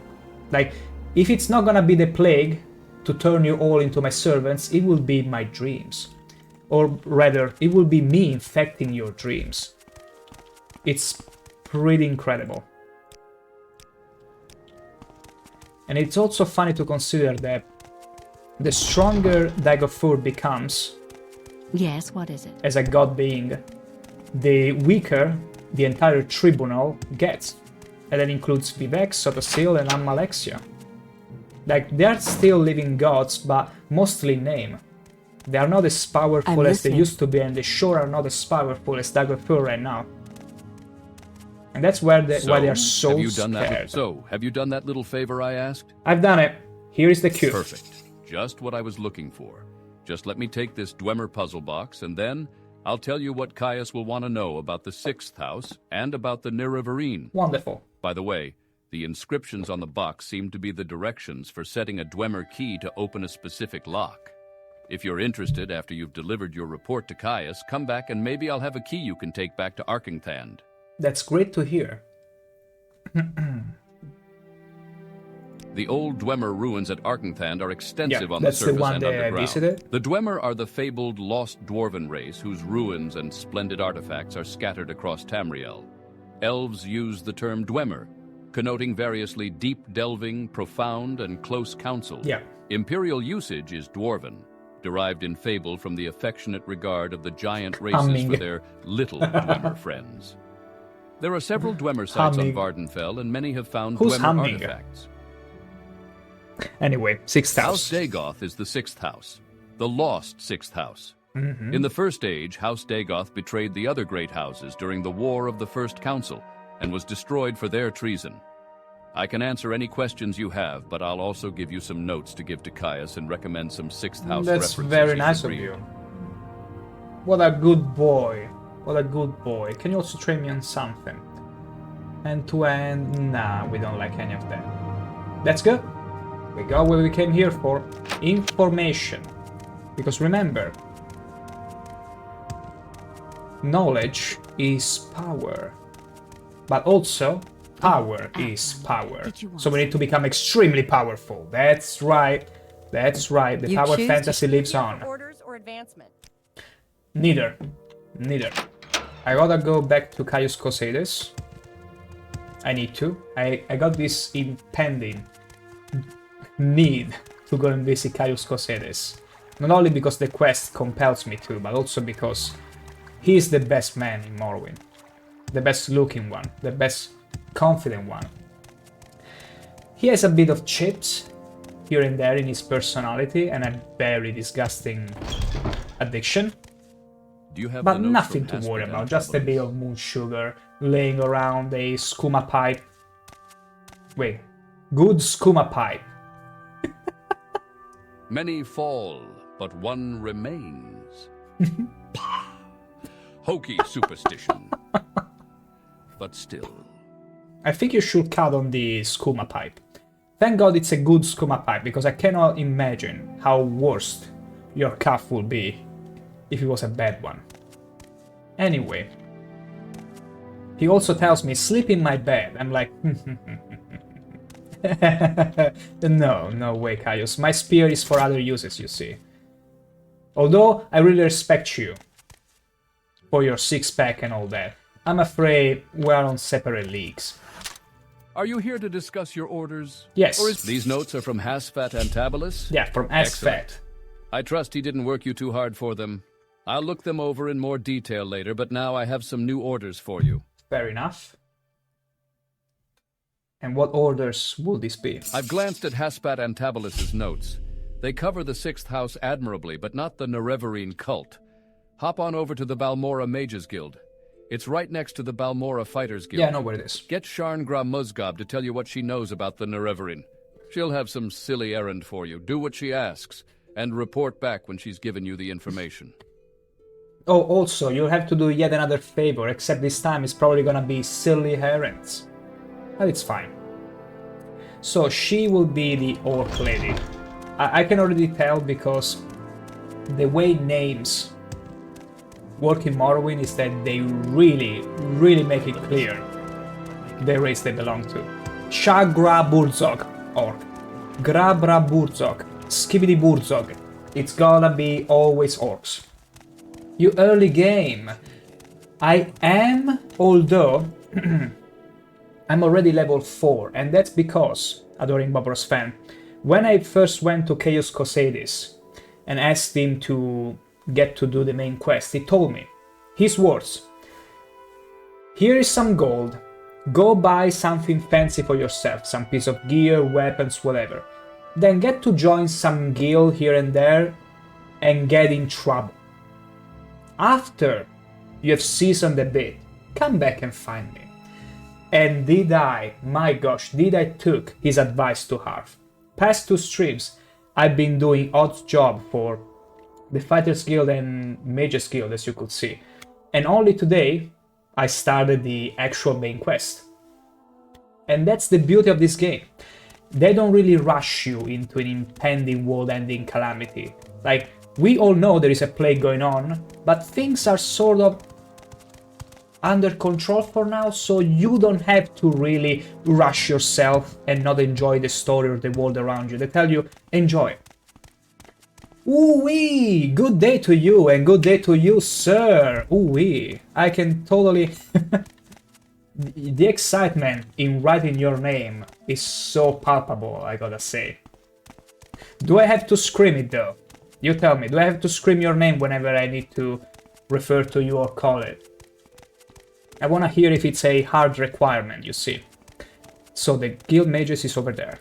Like, if it's not gonna be the plague to turn you all into my servants, it will be my dreams. Or rather, it will be me infecting your dreams. It's pretty incredible. And it's also funny to consider that the stronger Daggerfur becomes Yes, what is it? as a god being, the weaker the entire tribunal gets. And that includes Vivek, Sotosil, and Amalexia. Like, they are still living gods, but mostly in name. They are not as powerful as they used to be, and they sure are not as powerful as Daggerfur right now. And that's why they are so scared. Have you done that little favor I asked? I've done it. Here is the cue. Perfect. Just what I was looking for. Just let me take this Dwemer puzzle box, and then I'll tell you what Caius will want to know about the 6th house and about the Nerevarine. Wonderful. By the way, the inscriptions on the box seem to be the directions for setting a Dwemer key to open a specific lock. If you're interested after you've delivered your report to Caius, come back and maybe I'll have a key you can take back to Argonian. That's great to hear. The old Dwemer ruins at Argonian are extensive on the that's the surface one and that I underground. visited. The Dwemer are the fabled lost dwarven race whose ruins and splendid artifacts are scattered across Tamriel. Elves use the term Dwemer, connoting variously deep delving, profound, and close counsel. Yeah. Imperial usage is dwarven, derived in fable from the affectionate regard of the giant races for their little Dwemer friends. There are several Dwemer sites on Vardenfell, and many have found Dwemer artifacts. Anyway, 6th house. House Dagoth is the 6th house, the lost 6th house. In the First Age, House Dagoth betrayed the other great houses during the War of the First Council and was destroyed for their treason. I can answer any questions you have, but I'll also give you some notes to give to Caius and recommend some 6th house That's references. very nice of you. What a good boy. What a good boy. Can you also train me on something? End to end? Nah, we don't like any of that. That's good. We got what we came here for. Information. Because remember, knowledge is power. But also, power is power. So we need to become extremely powerful. That's right. That's right. The power fantasy lives on. Orders or advancement? Neither. I gotta go back to Caius Cosades. I need to. I got this impending need to go and visit Caius Cosades. Not only because the quest compels me to, but also because he is the best man in Morrowind. The best looking one. The best confident one. He has a bit of chips here and there in his personality and a very disgusting addiction. Do you have But nothing to worry about, just a bit of moon sugar laying around a skooma pipe. Wait, good skooma pipe. Many fall, but one remains. Hokey superstition. But still. I think you should cut on the skooma pipe. Thank God it's a good skooma pipe, because I cannot imagine how worst your cough would be if it was a bad one. Anyway. He also tells me, sleep in my bed. I'm like, no way, Caius. My spear is for other uses, you see. Although I really respect you for your six-pack and all that, I'm afraid we're on separate leagues. Are you here to discuss your orders? Yes. These notes are from Hasfat Antabalus? Yeah, from Hasfat. I trust he didn't work you too hard for them. I'll look them over in more detail later, but now I have some new orders for you. Fair enough. And what orders will this be? I've glanced at Haspat Antabalus's notes. They cover the 6th house admirably, but not the Nerevarine cult. Hop on over to the Balmora Mages Guild. It's right next to the Balmora Fighters Guild. Yeah, I know where it is. Get Sharngra Musgob to tell you what she knows about the Nerevarine. She'll have some silly errand for you. Do what she asks, and report back when she's given you the information. Oh, also, you'll have to do yet another favor, except this time it's probably gonna be silly errands. But it's fine. So, she will be the orc lady. I can already tell because the way names work in Morrowind is that they really make it clear the race they belong to. Shagra Burzog, orc. Grabra Burzog, Skibidi Burzog. It's gonna be always orcs. You early game. I am, although I'm already level 4, and that's because, Adoring Bobros fan, When I first went to Chaos Cosades and asked him to get to do the main quest, he told me, his words, "Here is some gold, go buy something fancy for yourself, some piece of gear, weapons, whatever. Then get to join some guild here and there and get in trouble. After you have seasoned a bit, come back and find me." And did I, my gosh, did I took his advice to heart. Past 2 streams, I've been doing odd job for the Fighters Guild and Mages Guild, as you could see. And only today, I started the actual main quest. And that's the beauty of this game. They don't really rush you into an impending world-ending calamity. Like, we all know there is a plague going on, but things are sort of under control for now, so you don't have to really rush yourself and not enjoy the story or the world around you. They tell you, enjoy. Ooh-wee! Good day to you, and good day to you, sir! Ooh-wee! I can totally... The excitement in writing your name is so palpable, I gotta say. Do I have to scream it though? You tell me, do I have to scream your name whenever I need to refer to you or call it? I wanna hear if it's a hard requirement, you see. So the Guild Mages is over there.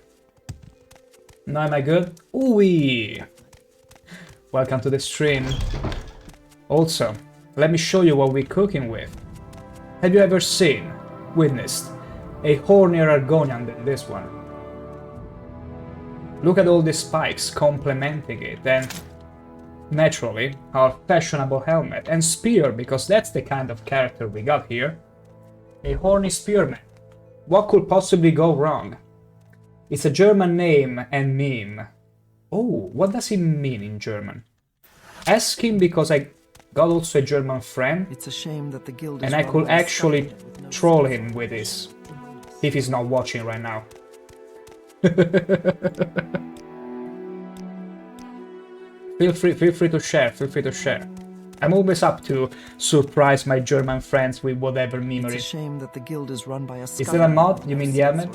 Now am I good? Ooh-wee! Welcome to the stream. Also, let me show you what we're cooking with. Have you ever seen, witnessed, a hornier Argonian than this one? Look at all these spikes complementing it, and naturally, our fashionable helmet and spear, because that's the kind of character we got here. A horny spearman. What could possibly go wrong? It's a German name and meme. Oh, what does it mean in German? Ask him, because I got also a German friend, It's a shame that the guild and I could actually troll him with this, if he's not watching right now. Feel free to share, feel free to share. I'm always up to surprise my German friends with whatever memory. It's a shame that the guild is run by a Is that a mod? You mean the helmet?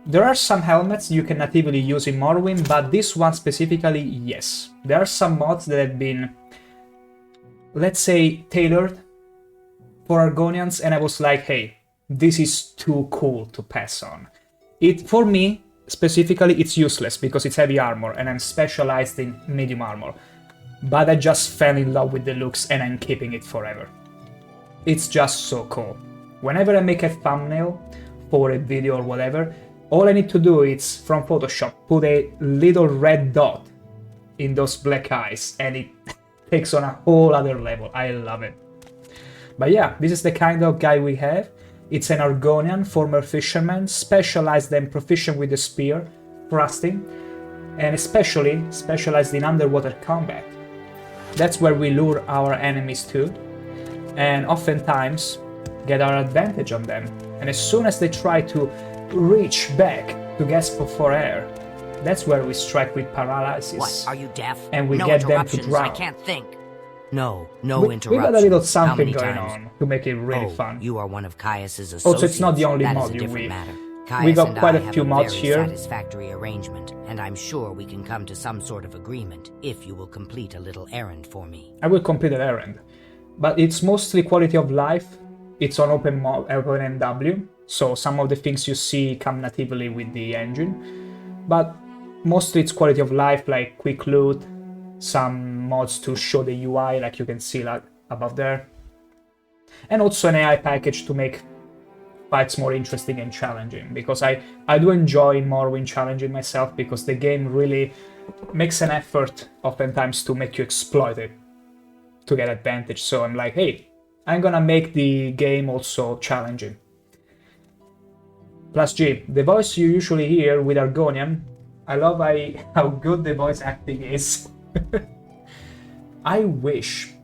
There are some helmets you can natively use in Morrowind, but this one specifically, yes. There are some mods that have been, let's say, tailored for Argonians, and I was like, hey, this is too cool to pass on. For me, specifically, it's useless because it's heavy armor, and I'm specialized in medium armor. But I just fell in love with the looks, and I'm keeping it forever. It's just so cool. Whenever I make a thumbnail for a video or whatever, all I need to do is, from Photoshop, put a little red dot in those black eyes, and it takes on a whole other level. I love it. But yeah, this is the kind of guy we have. It's an Argonian, former fisherman, specialized and proficient with the spear, thrusting, and especially specialized in underwater combat. That's where we lure our enemies to, and oftentimes get our advantage on them. And as soon as they try to reach back to gasp for air, that's where we strike with paralysis. What, are you deaf? And we no get them to interruptions, drown. I can't think. No interruptions. We got a little How something many going times? on to make it really fun. You are one of Caius's associates. Also, it's not the only That mod is a you different we- matter. we Caius got and quite I a have few mods very here. satisfactory arrangement, and I'm sure we can come to some sort of agreement if you will complete a little errand for me. I will complete an errand, but it's mostly quality of life. It's on open MW, so some of the things you see come natively with the engine, but mostly it's quality of life, like quick loot, some mods to show the UI, like you can see like above there, and also an AI package to make fights more interesting and challenging, because I do enjoy Morrowind challenging myself, because the game really makes an effort oftentimes to make you exploit it to get advantage. So I'm like, hey, I'm gonna make the game also challenging. Plus G, the voice you usually hear with Argonian, I love how good the voice acting is. I wish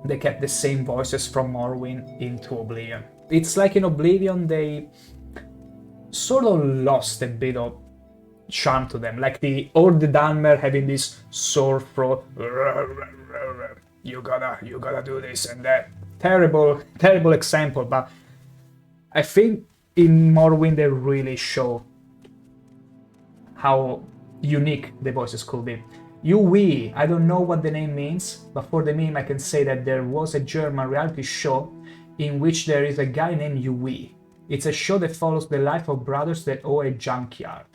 they kept the same voices from Morrowind into Oblivion. It's like in Oblivion they sort of lost a bit of charm to them, like the Danmer having this sore throat. You gotta do this and that. Terrible example, but I think in Morrowind they really show how unique the voices could be. Yui, I don't know what the name means, but for the meme I can say that there was a German reality show in which there is a guy named Yui. It's a show that follows the life of brothers that own a junkyard.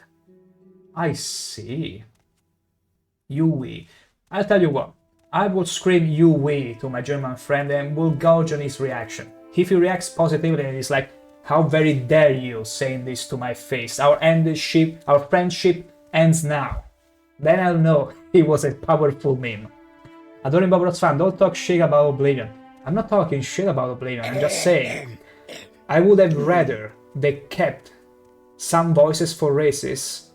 I see. Yui. I'll tell you what, I will scream Yui to my German friend and will gauge on his reaction. If he reacts positively and he's like, how very dare you saying this to my face, our friendship ends now. Then I'll know it was a powerful meme. Adoring Bobro's fan, don't talk shit about Oblivion. I'm not talking shit about Oblivion, I'm just saying. I would have rather they kept some voices for races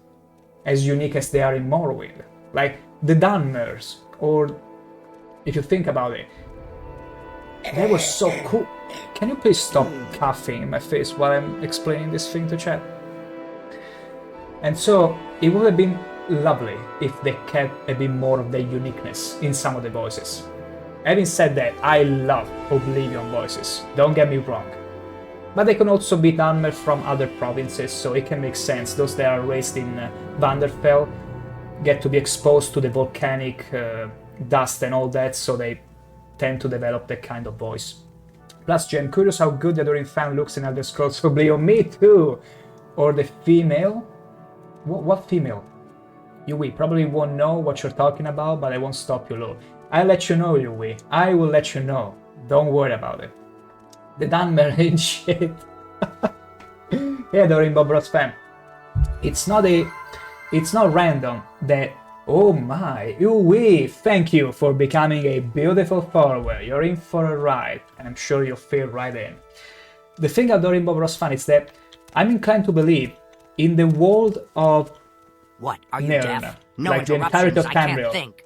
as unique as they are in Morrowind. Like the Dunmers, or if you think about it, they were so cool. Can you please stop coughing in my face while I'm explaining this thing to chat? And so it would have been lovely if they kept a bit more of their uniqueness in some of the voices. Having said that, I love Oblivion voices, don't get me wrong. But they can also be Dunmer from other provinces, so it can make sense. Those that are raised in Vanderfell get to be exposed to the volcanic dust and all that, so they tend to develop that kind of voice. Plus, Jen, curious how good the Adoring fan looks in Elder Scrolls Oblivion. Me too! Or the female? What female? Yui probably won't know what you're talking about, but I won't stop you, Lou. I'll let you know, Yui. I will let you know. Don't worry about it. The Dunmer ain't shit. Yeah, Adoring Bobro's fan. It's not random that, oh my, Yui, thank you for becoming a beautiful follower. You're in for a ride, and I'm sure you'll feel right in. The thing Adoring Bobro's fan is that I'm inclined to believe in the world of What, are you Nerevar, deaf? No like the entirety interruptions, of I can't Tamriel. think.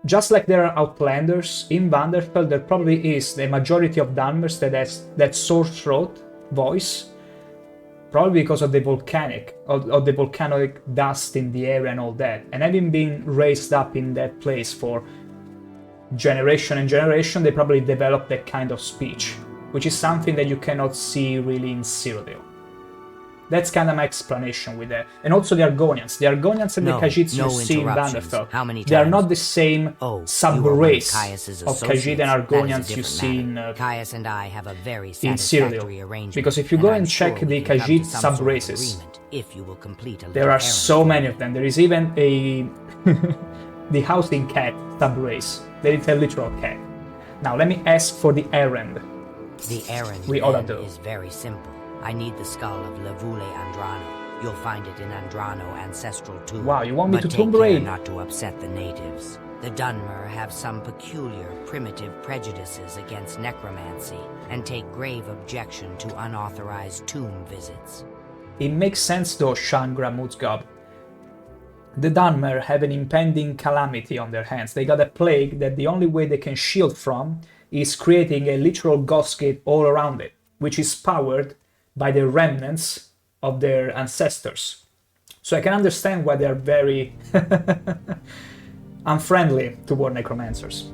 Just like there are Outlanders, in Vanderfell there probably is the majority of Dunmers that has that sore throat voice, probably because of the volcanic dust in the area and all that. And having been raised up in that place for generation and generation, they probably developed that kind of speech, which is something that you cannot see really in Cyrodiil. That's kind of my explanation with that. And also the Argonians. The Argonians and the Khajiits you see in Vanderfell, they are not the same sub-race of Khajiit and Argonians you see in Cyrodiil. Because if you go and check the Khajiit sub-races, there are so many of them. There is even the housing cat sub-race. There is a literal cat. Now let me ask for the errand. The errand is very simple. I need the skull of Levule Andrano. You'll find it in Andrano Ancestral Tomb. Wow, you want me to Tomb raid? Not to upset the natives. The Dunmer have some peculiar, primitive prejudices against necromancy and take grave objection to unauthorized tomb visits. It makes sense though, Shangra Mutzgob. The Dunmer have an impending calamity on their hands. They got a plague that the only way they can shield from is creating a literal ghostscape all around it, which is powered by the remnants of their ancestors. So I can understand why they are very unfriendly toward necromancers.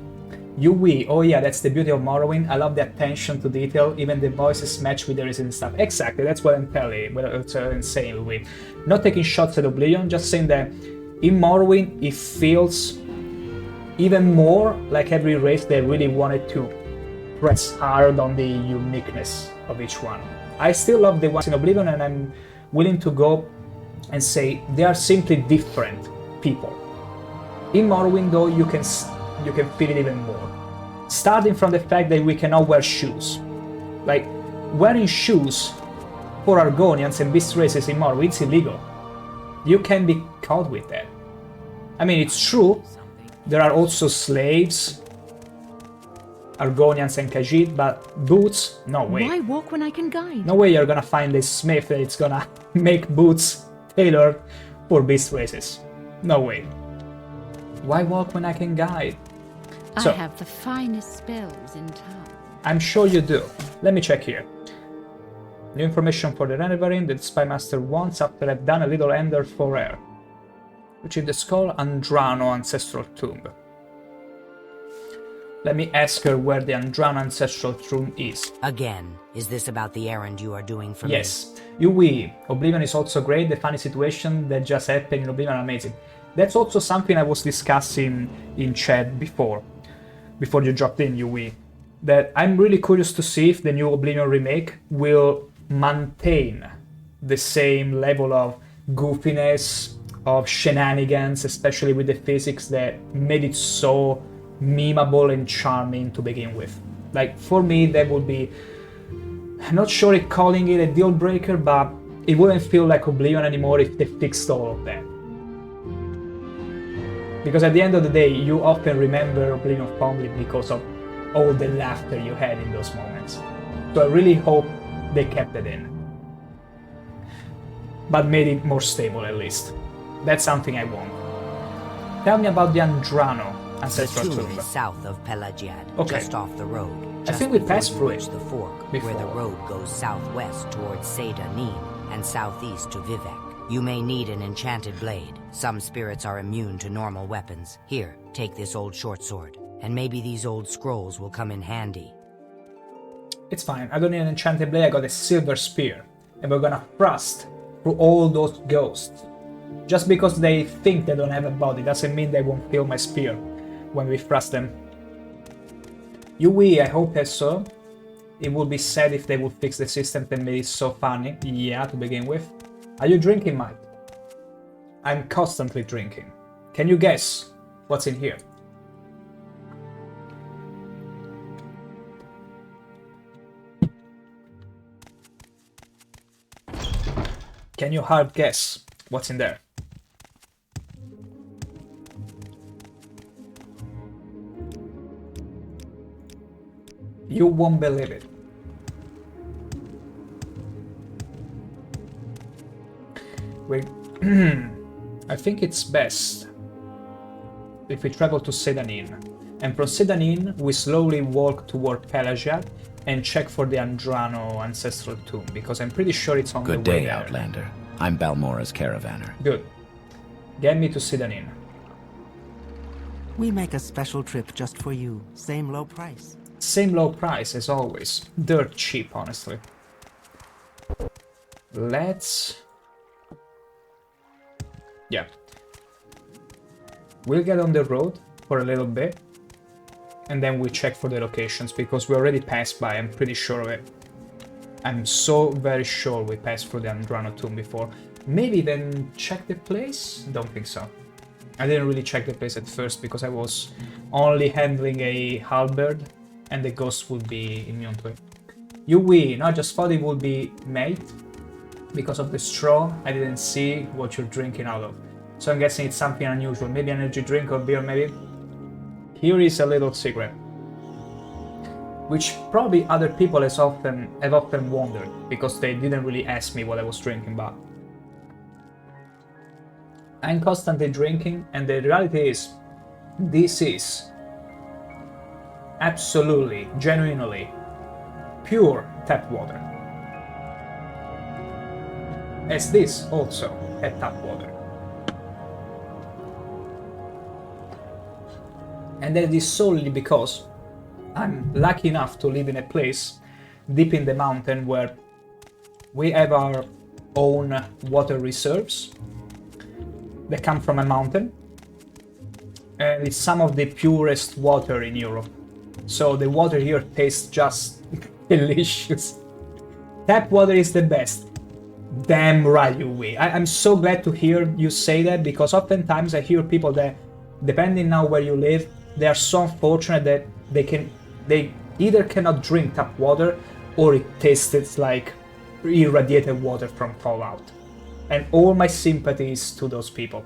Yui, oh yeah, that's the beauty of Morrowind. I love the attention to detail, even the voices match with the Resident stuff. Exactly, that's what I'm telling, what I'm saying, Yui. Not taking shots at Oblivion, just saying that in Morrowind it feels even more like every race they really wanted to press hard on the uniqueness of each one. I still love the ones in Oblivion, and I'm willing to go and say they are simply different people. In Morrowind though, you can feel it even more. Starting from the fact that we cannot wear shoes. Like, wearing shoes for Argonians and beast races in Morrowind, it's illegal. You can be caught with that. I mean, it's true, there are also slaves, Argonians and Khajiit, but boots? No way. Why walk when I can guide? No way you're gonna find a smith that it's gonna make boots tailored for beast races. No way. Why walk when I can guide? I have the finest spells in town. I'm sure you do. Let me check here. New information for the Nerevarine that Spymaster wants after I've done a little ender for air. Which is the skull Andrano Ancestral Tomb. Let me ask her where the Andrano ancestral tomb is. Again, is this about the errand you are doing for me? Yes. Yui, Oblivion is also great. The funny situation that just happened in Oblivion are amazing. That's also something I was discussing in chat before you dropped in, Yui. That I'm really curious to see if the new Oblivion remake will maintain the same level of goofiness, of shenanigans, especially with the physics that made it so memeable and charming to begin with. Like, for me, that would be... I'm not sure if calling it a deal breaker, but it wouldn't feel like Oblivion anymore if they fixed all of that. Because at the end of the day, you often remember Oblivion fondly because of all the laughter you had in those moments. So I really hope they kept it in. But made it more stable at least. That's something I want. Tell me about the Andrano ancestral The tomb tomb. is south of Pelagiad, Okay. just off the road. I Just think we before passed you through reach it the fork, before. where the road goes southwest towards Seda Nin and southeast to Vivek. You may need an enchanted blade. Some spirits are immune to normal weapons. Here, take this old short sword, and maybe these old scrolls will come in handy. It's fine, I don't need an enchanted blade, I got a silver spear. And we're gonna thrust through all those ghosts. Just because they think they don't have a body doesn't mean they won't feel my spear when we thrust them. Yui, I hope that's so. It would be sad if they would fix the system that made it so funny. Yeah, to begin with. Are you drinking, Mike? I'm constantly drinking. Can you guess what's in here? Can you hard guess what's in there? You won't believe it. Wait, I think it's best if we travel to Sedanin. And from Sedanin, we slowly walk toward Pelagiad and check for the Andrano ancestral tomb, because I'm pretty sure it's on Good the way day, there. Outlander. I'm Balmora's caravaner. Good. Get me to Sedanin. We make a special trip just for you. Same low price. Same low price as always. Dirt cheap, honestly. Let's... Yeah. We'll get on the road for a little bit, and then we'll check for the locations, because we already passed by, I'm pretty sure of it. I'm so very sure we passed through the Andrano tomb before. Maybe then check the place? Don't think so. I didn't really check the place at first, because I was only handling a halberd, and the ghost would be immune to it. You win, I just thought it would be mate. Because of the straw, I didn't see what you're drinking out of. So I'm guessing it's something unusual, maybe an energy drink or beer maybe. Here is a little secret, which probably other people have often wondered, because they didn't really ask me what I was drinking, but I'm constantly drinking, and the reality is, this is absolutely, genuinely, pure tap water. As this also had tap water. And that is solely because I'm lucky enough to live in a place deep in the mountain where we have our own water reserves that come from a mountain, and it's some of the purest water in Europe. So the water here tastes just delicious. Tap water is the best. Damn right you will. I'm so glad to hear you say that, because oftentimes I hear people that, depending now where you live, they are so unfortunate that they either cannot drink tap water, or it tastes like irradiated water from Fallout. And all my sympathies to those people.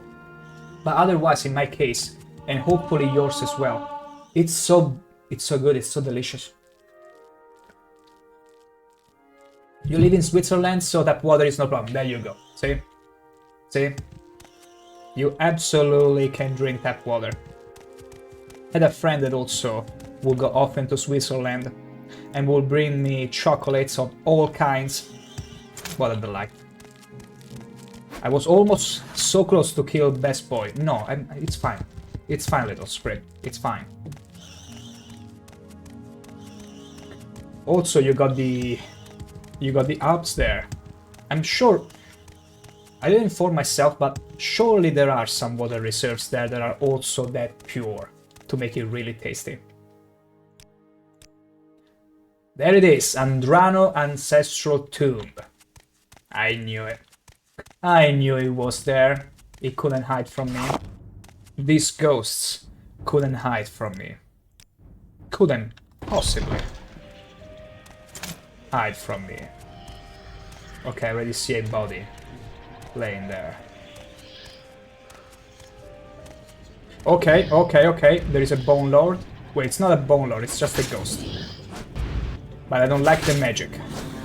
But otherwise, in my case, and hopefully yours as well, it's so good, it's so delicious. You live in Switzerland, so tap water is no problem. There you go. See? See? You absolutely can drink tap water. I had a friend that also would go often to Switzerland and would bring me chocolates of all kinds. What a delight. I was almost so close to kill Best Boy. No, it's fine. It's fine, little Sprig. It's fine. Also, you got the Alps there. I'm sure. I didn't inform myself, but surely there are some water reserves there that are also that pure to make it really tasty. There it is, Andrano Ancestral Tomb. I knew it. I knew it was there. It couldn't hide from me. These ghosts couldn't hide from me. Couldn't possibly hide from me. Okay, I already see a body laying there. Okay, okay, okay. There is a Bone Lord. Wait, it's not a Bone Lord, it's just a ghost. But I don't like the magic.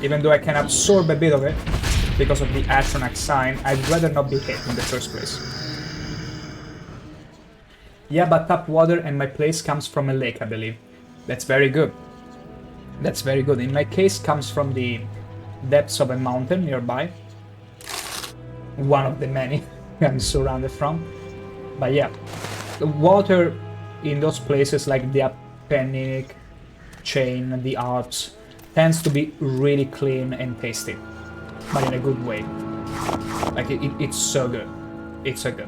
Even though I can absorb a bit of it because of the Atronach sign, I'd rather not be hit in the first place. Yeah, but tap water and my place comes from a lake, I believe. That's very good. That's very good. In my case, comes from the depths of a mountain nearby. One of the many I'm surrounded from. But yeah, the water in those places like the Apenninic chain, the Alps, tends to be really clean and tasty. But in a good way. Like, it's so good. It's so good.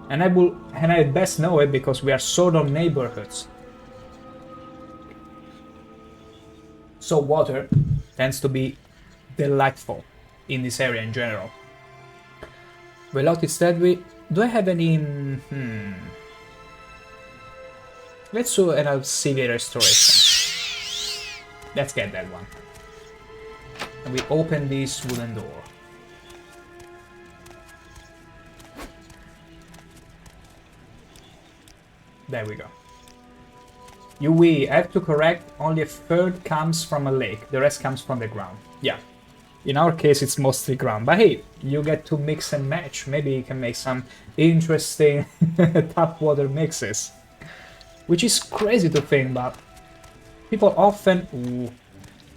And I best know it because we are sort of neighborhoods. So water tends to be delightful in this area in general. Velotis Steadway. Do I have any... Let's do an Alcivia Restoration. Let's get that one. And we open this wooden door. There we go. We have to correct, only a third comes from a lake, the rest comes from the ground. Yeah, in our case it's mostly ground, but hey, you get to mix and match. Maybe you can make some interesting tap water mixes. Which is crazy to think, but people often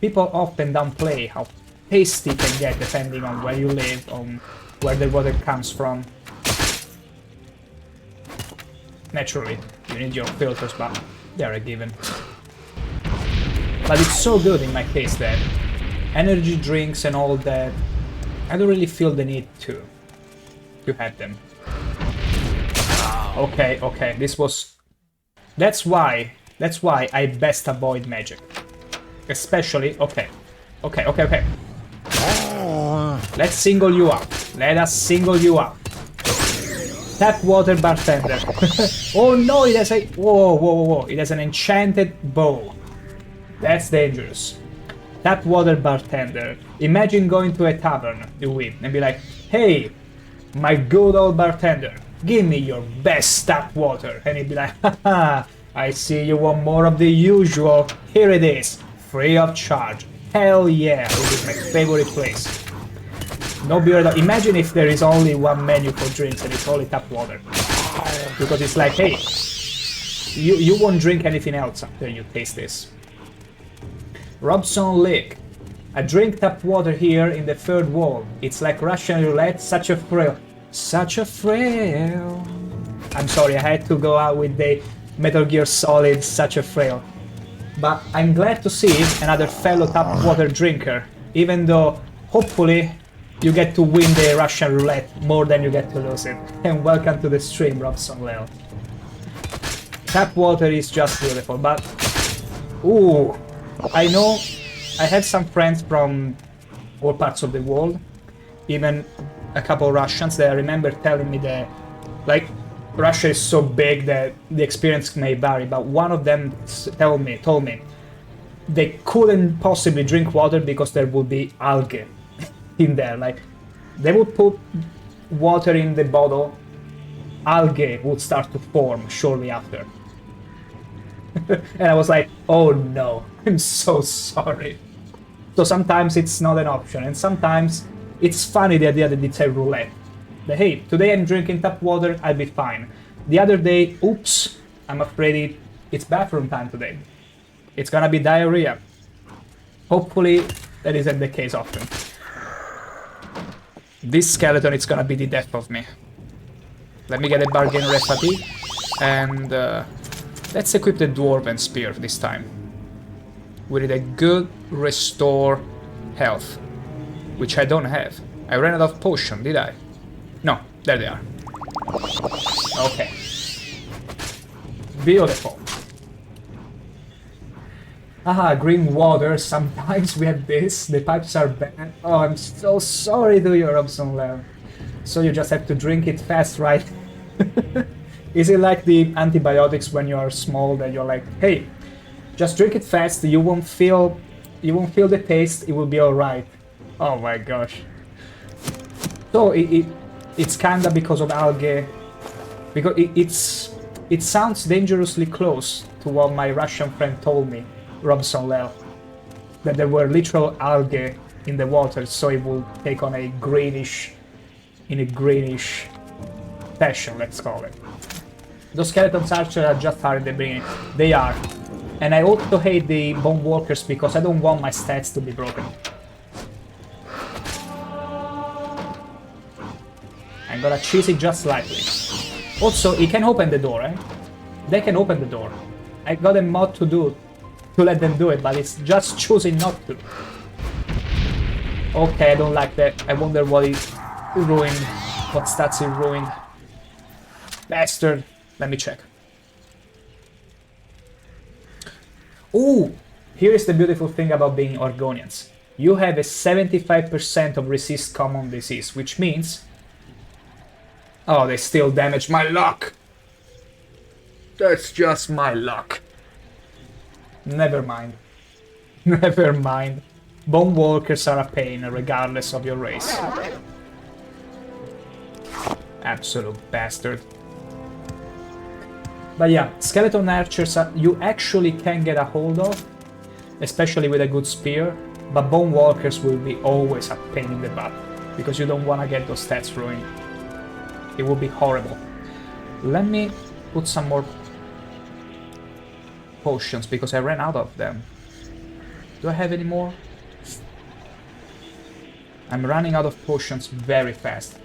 downplay how tasty it can get depending on where you live, on where the water comes from. Naturally, you need your filters, but they're a given. But it's so good in my case that energy drinks and all that, I don't really feel the need to have them. Okay, okay, this was... That's why I best avoid magic. Especially... Okay. Let's single you out. Let us single you out. Tap water bartender. Oh no, it has a... Whoa. It has an enchanted bow. That's dangerous. Tap water bartender. Imagine going to a tavern, and be like, hey, my good old bartender, give me your best tap water. And he'd be like, haha, I see you want more of the usual. Here it is, free of charge. Hell yeah, this is my favorite place. No beer at all. Imagine if there is only one menu for drinks and it's only tap water. Because it's like, hey, you won't drink anything else after you taste this. Robson Lake. I drink tap water here in the third wall. It's like Russian roulette, such a thrill. Such a thrill. I'm sorry, I had to go out with the Metal Gear Solid, such a thrill. But I'm glad to see another fellow tap water drinker, even though hopefully you get to win the Russian roulette more than you get to lose it. And welcome to the stream, Robson Leo. Tap water is just beautiful, but... Ooh, I know I have some friends from all parts of the world, even a couple Russians that I remember telling me that, like, Russia is so big that the experience may vary, but one of them told me they couldn't possibly drink water because there would be algae in there. Like, they would put water in the bottle, algae would start to form shortly after. And I was like, oh no, I'm so sorry. So sometimes it's not an option, and sometimes it's funny the idea that it's a roulette. But hey, today I'm drinking tap water, I'll be fine. The other day, oops, I'm afraid it's bathroom time today. It's gonna be diarrhea. Hopefully that isn't the case often. This skeleton is gonna be the death of me. Let me get a bargain recipe, and let's equip the Dwarven Spear this time. We need a good restore health, which I don't have. I ran out of potion, did I? No, there they are. Okay. Beautiful. Ah, green water. Sometimes we have this. The pipes are bad. Oh, I'm so sorry to you, Robson Leo. So you just have to drink it fast, right? Is it like the antibiotics when you are small that you're like, hey, just drink it fast, you won't feel the taste, it will be alright. Oh my gosh. So it's kinda because of algae, because it sounds dangerously close to what my Russian friend told me, Robson Lel, that there were literal algae in the water, so it will take on a greenish fashion, let's call it. Those skeletons archers are just hard in the beginning. They are. And I also hate the bone walkers because I don't want my stats to be broken. I'm gonna cheese it just slightly. Also, he can open the door, eh? They can open the door. I got a mod to let them do it, but it's just choosing not to. Okay, I don't like that. I wonder what he ruined. What stats he ruined. Bastard. Let me check. Ooh! Here is the beautiful thing about being Argonians. You have a 75% of resist common disease, which means... Oh, they still damage my luck! That's just my luck. Never mind. Never mind. Bone walkers are a pain, regardless of your race. Absolute bastard. But yeah, skeleton archers you actually can get a hold of, especially with a good spear, but bone walkers will be always a pain in the butt, because you don't want to get those stats ruined. It will be horrible. Let me put some more potions, because I ran out of them. Do I have any more? I'm running out of potions very fast.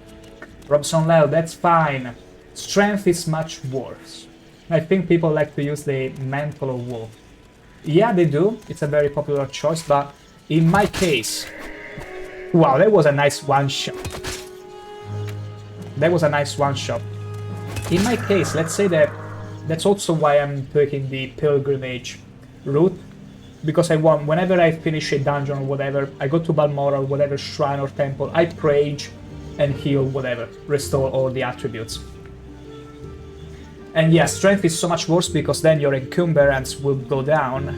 Robson Lel, that's fine. Strength is much worse. I think people like to use the Mantle of Woe. Yeah, they do. It's a very popular choice, but in my case... Wow, that was a nice one-shot. That was a nice one-shot. In my case, let's say that that's also why I'm taking the pilgrimage route, because I want, whenever I finish a dungeon or whatever, I go to Balmora or whatever shrine or temple, I purge and heal whatever, restore all the attributes. And yeah, strength is so much worse because then your encumbrance will go down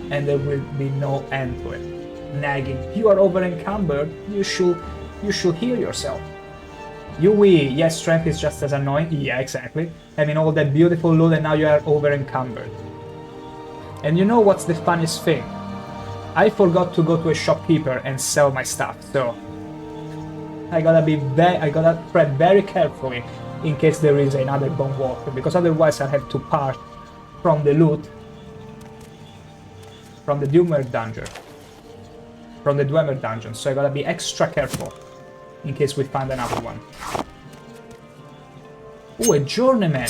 and there will be no end to it. Nagging, you are over encumbered, you should heal yourself. Yes, strength is just as annoying, yeah, exactly. Having all that beautiful loot and now you are over encumbered. And you know what's the funniest thing? I forgot to go to a shopkeeper and sell my stuff, so I gotta tread very carefully in case there is another bone walker, because otherwise I have to part from the loot from the Dwemer dungeon, so I gotta be extra careful in case we find another one. Ooh, a journeyman!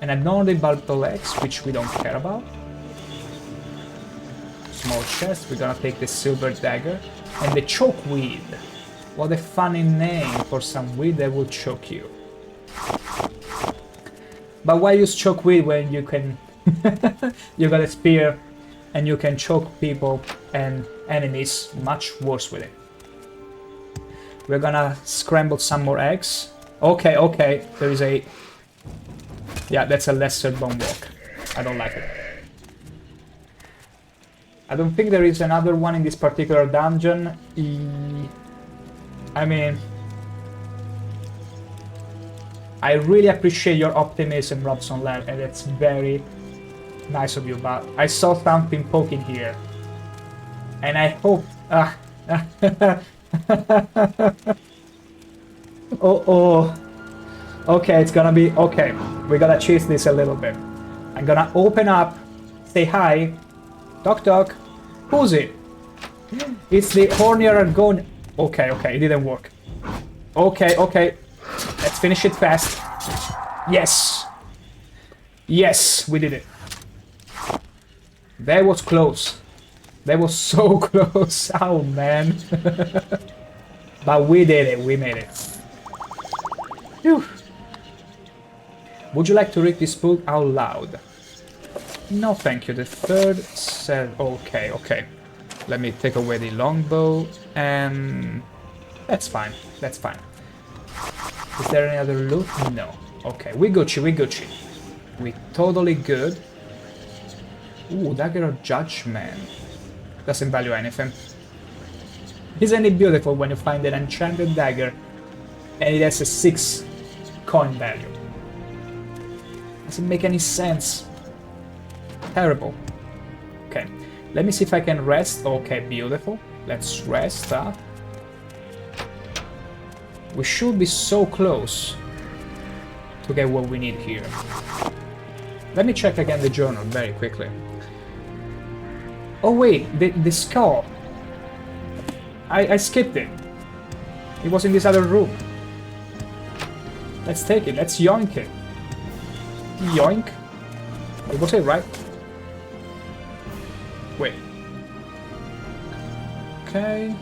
And a Nordic Battle Axe, which we don't care about. Small chest, we're gonna take the silver dagger. And the chokeweed. What a funny name for some weed that will choke you. But why use chokeweed when you can... you got a spear and you can choke people and enemies much worse with it. We're gonna scramble some more eggs. Okay, there is a... Yeah, that's a lesser bone walk. I don't like it. I don't think there is another one in this particular dungeon. I mean... I really appreciate your optimism, Robson Lab, and it's very nice of you, but I saw something poking here. And I hope... oh. Okay, it's gonna be... Okay, we gotta chase this a little bit. I'm gonna open up, say hi. Toc. Who's it? It's the hornier Argonian... Okay, it didn't work. Okay. Let's finish it fast. Yes, we did it. That was close. That was so close. Oh, man. But we did it. We made it. Phew. Would you like to read this book out loud? No, thank you. The third said... Okay, okay. Let me take away the longbow, and... That's fine. That's fine. Is there any other loot? No. Okay, we Gucci, we Gucci. We totally good. Ooh, Dagger of Judgment. Doesn't value anything. Isn't it beautiful when you find an enchanted dagger and it has a 6 coin value? Doesn't make any sense. Terrible. Okay, let me see if I can rest. Okay, beautiful. Let's rest up. We should be so close to get what we need here. Let me check again the journal very quickly. Oh wait, the skull. I skipped it. It was in this other room. Let's take it. Let's yoink it. Yoink. Was it right? Wait. Okay.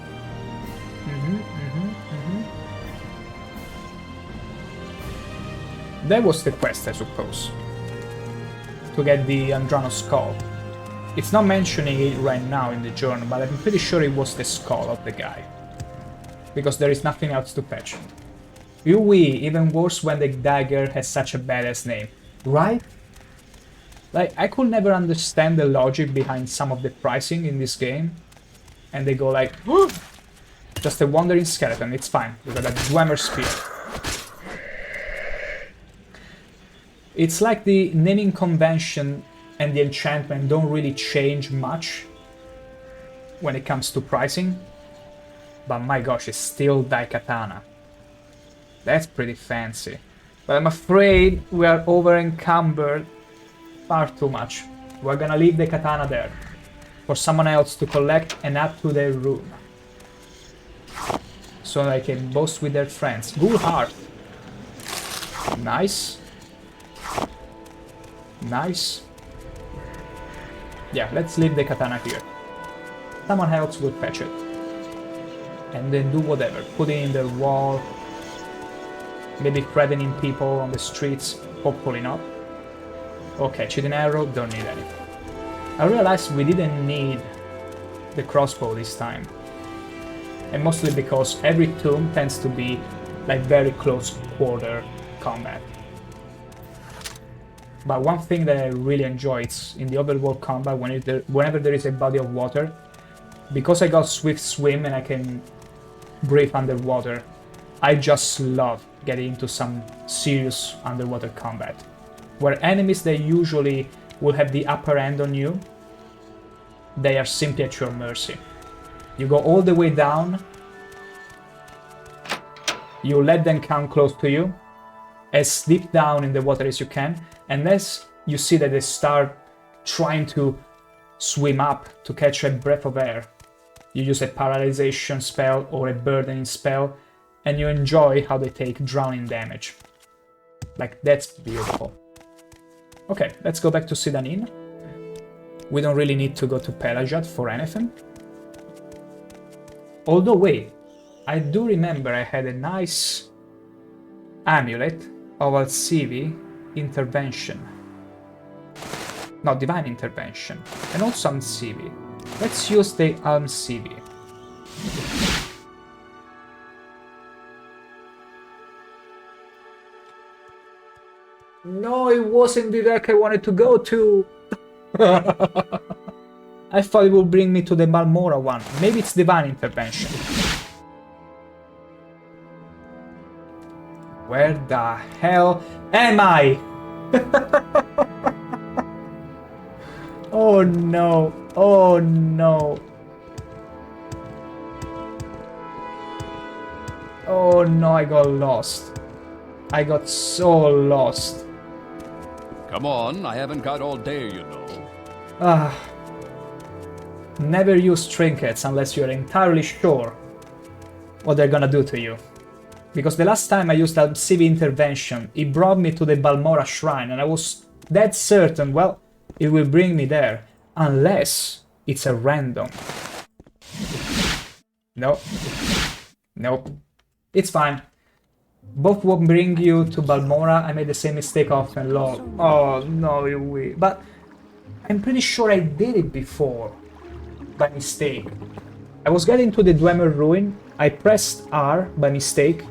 That was the quest, I suppose. To get the Andrano skull. It's not mentioning it right now in the journal, but I'm pretty sure it was the skull of the guy. Because there is nothing else to fetch. Yui, even worse when the dagger has such a badass name. Right? Like, I could never understand the logic behind some of the pricing in this game. And they go like, oh, just a wandering skeleton, it's fine. We got a Dwemer spear. It's like the naming convention and the enchantment don't really change much when it comes to pricing. But my gosh, it's still Daikatana. That's pretty fancy. But I'm afraid we are over-encumbered far too much. We're gonna leave the katana there for someone else to collect and add to their room. So they can boast with their friends. Ghoul Heart. Nice. Nice. Yeah, let's leave the katana here. Someone else will fetch it. And then do whatever. Put it in the wall. Maybe threatening people on the streets. Hopefully not. Okay, cheating arrow, don't need any. I realized we didn't need the crossbow this time. And mostly because every tomb tends to be like very close quarter combat. But one thing that I really enjoy is in the overworld combat, whenever there is a body of water, because I got Swift Swim and I can breathe underwater, I just love getting into some serious underwater combat. Where enemies that usually will have the upper hand on you, they are simply at your mercy. You go all the way down, you let them come close to you, as deep down in the water as you can, and as you see that they start trying to swim up to catch a breath of air, you use a paralyzation spell or a burdening spell, and you enjoy how they take drowning damage. Like, that's beautiful. Okay, let's go back to Sedanin. We don't really need to go to Pelajat for anything. Although, wait, I do remember I had a nice amulet of Alcivi intervention. No, divine intervention. And also Alcivi. Let's use the Alcivi. No, it wasn't the deck I wanted to go to. I thought it would bring me to the Balmora one. Maybe it's divine intervention. Where the hell am I? Oh no. Oh no. Oh no, I got lost. I got so lost. Come on, I haven't got all day, you know. Never use trinkets unless you're entirely sure what they're gonna do to you. Because the last time I used a CV intervention, it brought me to the Balmora shrine and I was dead certain, well, it will bring me there. Unless It's a random. Nope. Nope. It's fine. Both will bring you to Balmora. I made the same mistake often, lol. Oh, no, you will. But I'm pretty sure I did it before. By mistake. I was getting to the Dwemer Ruin. I pressed R by mistake.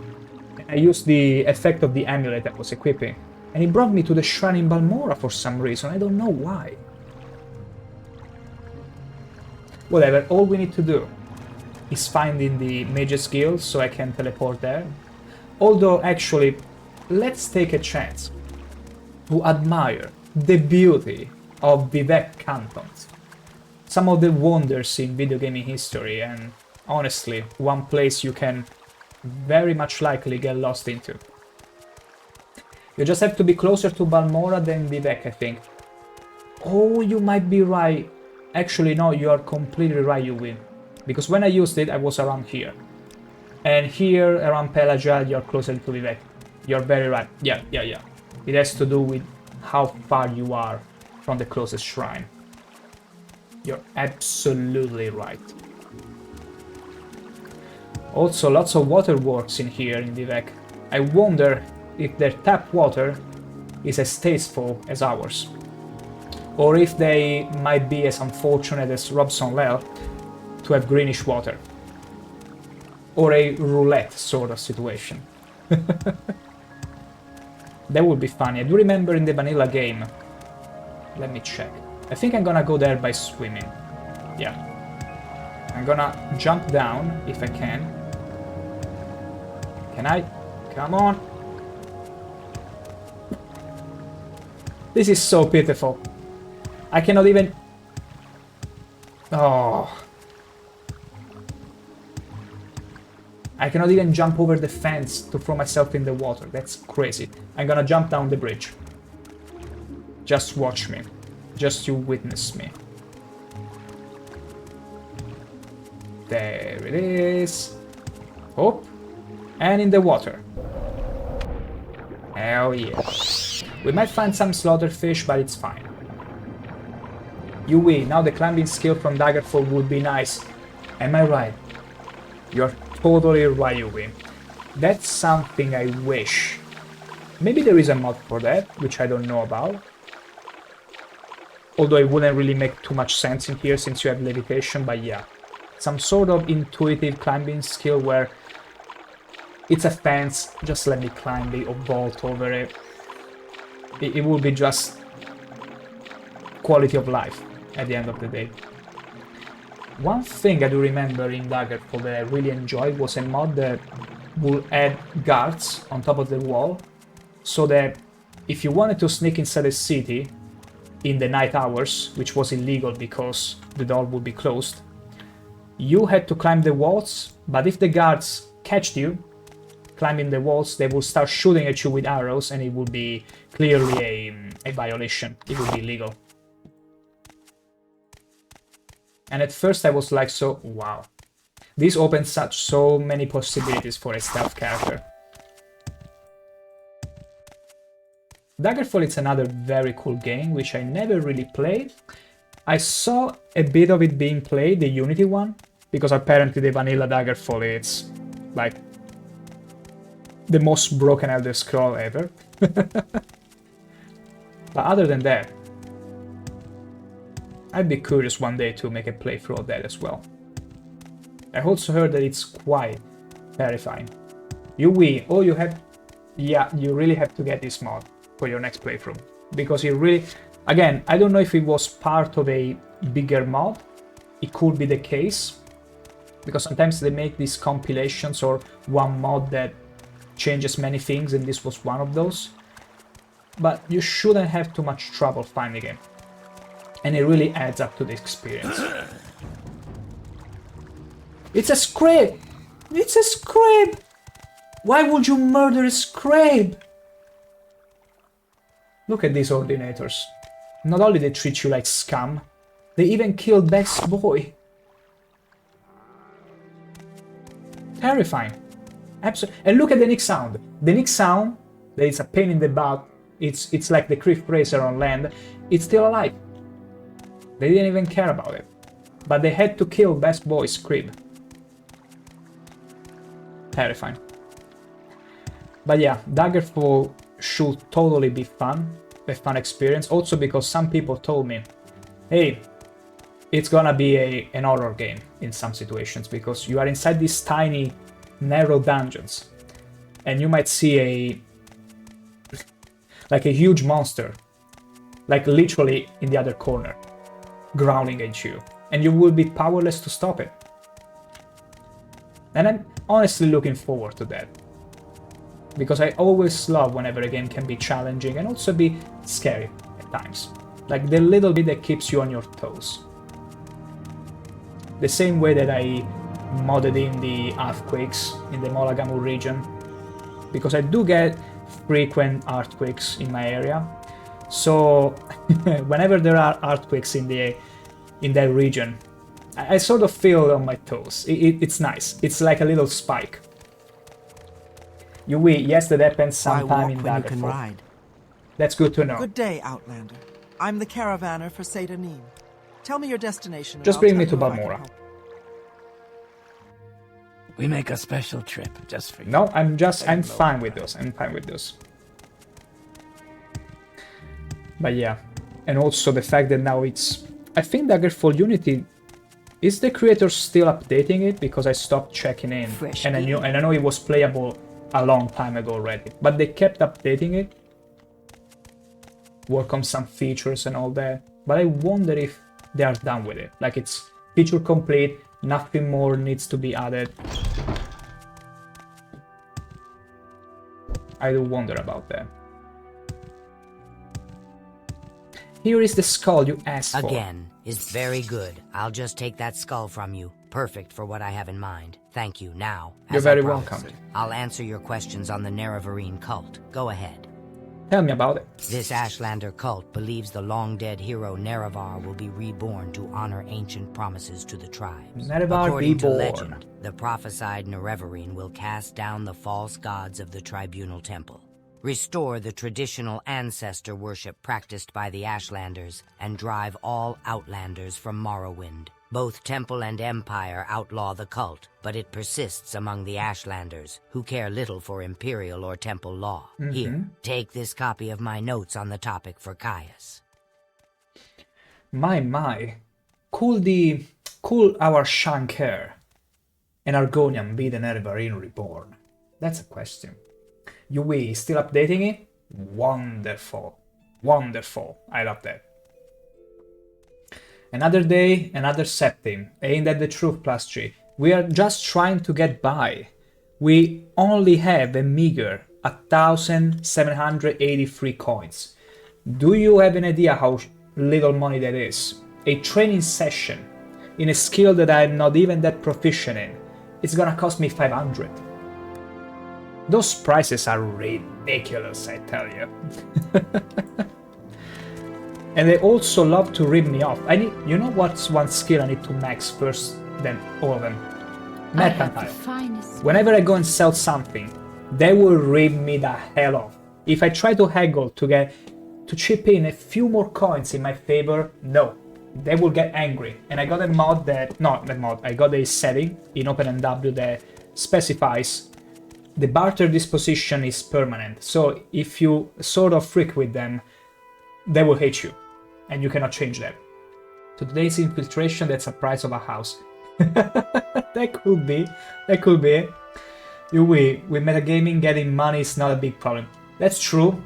And I used the effect of the amulet I was equipping. And it brought me to the shrine in Balmora for some reason. I don't know why. Whatever, all we need to do is finding the Mage's Guild so I can teleport there. Although, actually, let's take a chance to admire the beauty of Vivec cantons. Some of the wonders in video gaming history, and honestly, one place you can very much likely get lost into. You just have to be closer to Balmora than Vivec, I think. Oh, you might be right. Actually, no, you are completely right, you win. Because when I used it, I was around here. And here, around Pelagia, you're closer to Vivec. You're very right. Yeah. It has to do with how far you are from the closest shrine. You're absolutely right. Also, lots of waterworks in here in Vivec. I wonder if their tap water is as tasteful as ours. Or if they might be as unfortunate as Robson Lel to have greenish water. Or a roulette sort of situation. That would be funny. I do remember in the vanilla game. Let me check. I think I'm gonna go there by swimming. Yeah. I'm gonna jump down if I can. Can I? Come on. This is so pitiful. I cannot even... Oh. I cannot even jump over the fence to throw myself in the water. That's crazy. I'm gonna jump down the bridge. Just watch me. Just you witness me. There it is. Hop. And in the water. Hell yeah. We might find some slaughterfish, but it's fine. Yui, now the climbing skill from Daggerfall would be nice. Am I right? You're totally right, Yui. That's something I wish. Maybe there is a mod for that, which I don't know about. Although it wouldn't really make too much sense in here since you have levitation, but yeah. Some sort of intuitive climbing skill where it's a fence, just let me climb it or vault over it. It will be just quality of life at the end of the day. One thing I do remember in Daggerfall that I really enjoyed was a mod that will add guards on top of the wall, so that if you wanted to sneak inside a city in the night hours, which was illegal because the door would be closed, you had to climb the walls, but if the guards catched you climbing the walls, they will start shooting at you with arrows, and it would be clearly a violation. It would be illegal. And at first I was like, so wow. This opens so many possibilities for a stealth character. Daggerfall is another very cool game, which I never really played. I saw a bit of it being played, the Unity one, because apparently the vanilla Daggerfall is like the most broken Elder Scroll ever. But other than that, I'd be curious one day to make a playthrough of that as well. I also heard that it's quite terrifying. Yui, oh, you have... Yeah, you really have to get this mod for your next playthrough. Because it really... Again, I don't know if it was part of a bigger mod. It could be the case. Because sometimes they make these compilations or one mod that changes many things, and this was one of those. But you shouldn't have too much trouble finding it. And it really adds up to the experience. It's a scrib! It's a scrib! Why would you murder a scrib? Look at these ordinators. Not only they treat you like scum, they even killed Beck's boy. Terrifying. Absolutely. And look at the Nick sound. The Nick sound, that is a pain in the butt, it's like the Cliff Racer on land, it's still alive. They didn't even care about it. but they had to kill Best Boy's crib. Terrifying. But yeah, Daggerfall should totally be fun, a fun experience. Also because some people told me, hey, it's gonna be an horror game in some situations because you are inside these tiny, narrow dungeons, and you might see a huge monster, like literally in the other corner, growling at you, and you will be powerless to stop it. And I'm honestly looking forward to that, because I always love whenever a game can be challenging and also be scary at times, like the little bit that keeps you on your toes. The same way that I modded in the earthquakes in the Molagamu region, because I do get frequent earthquakes in my area. So whenever there are earthquakes in that region, I sort of feel on my toes. It's nice. It's like a little spike. Yes, that happens sometime in Daggerfall. That's good to know. Good day, Outlander. I'm the caravaner for Seda Neem. Tell me your destination. Just bring me to Balmora. We make a special trip just for you. No, I'm fine with those. I'm fine with those. But yeah, and also the fact that now I think Daggerfall Unity, is the creator still updating it? Because I stopped checking in, and I know it was playable a long time ago already, but they kept updating it, work on some features and all that. But I wonder if they are done with it. Like it's feature complete, nothing more needs to be added. I do wonder about that. Here is the skull you asked for. Again, is very good. I'll just take that skull from you. Perfect for what I have in mind. Thank you. Now, you're very welcome. I'll answer your questions on the Nerevarine cult. Go ahead. Tell me about it. This Ashlander cult believes the long-dead hero Nerevar will be reborn to honor ancient promises to the tribes. Nerevar According to reborn. legend, the prophesied Nerevarine will cast down the false gods of the Tribunal Temple, restore the traditional ancestor worship practiced by the Ashlanders, and drive all Outlanders from Morrowind. Both Temple and Empire outlaw the cult, but it persists among the Ashlanders, who care little for Imperial or Temple law. Here, take this copy of my notes on the topic for Caius. My. Could our ShankH-ER and Argonian be the Nerevarine reborn? That's a question. Yui still updating it? Wonderful. Wonderful. I love that. Another day, another setting. Ain't that the truth, +G? We are just trying to get by. We only have a meager 1,783 coins. Do you have an idea how little money that is? A training session in a skill that I'm not even that proficient in. It's gonna cost me 500. Those prices are ridiculous, I tell you. And they also love to rip me off. You know what's one skill I need to max first than all of them? Mercantile. Whenever I go and sell something, they will rip me the hell off. If I try to haggle to chip in a few more coins in my favor, no. They will get angry. And I got a mod I got a setting in OpenMW that specifies the barter disposition is permanent. So if you sort of freak with them, they will hate you, and you cannot change that. To today's infiltration, that's a price of a house. That could be. With metagaming, getting money is not a big problem. That's true.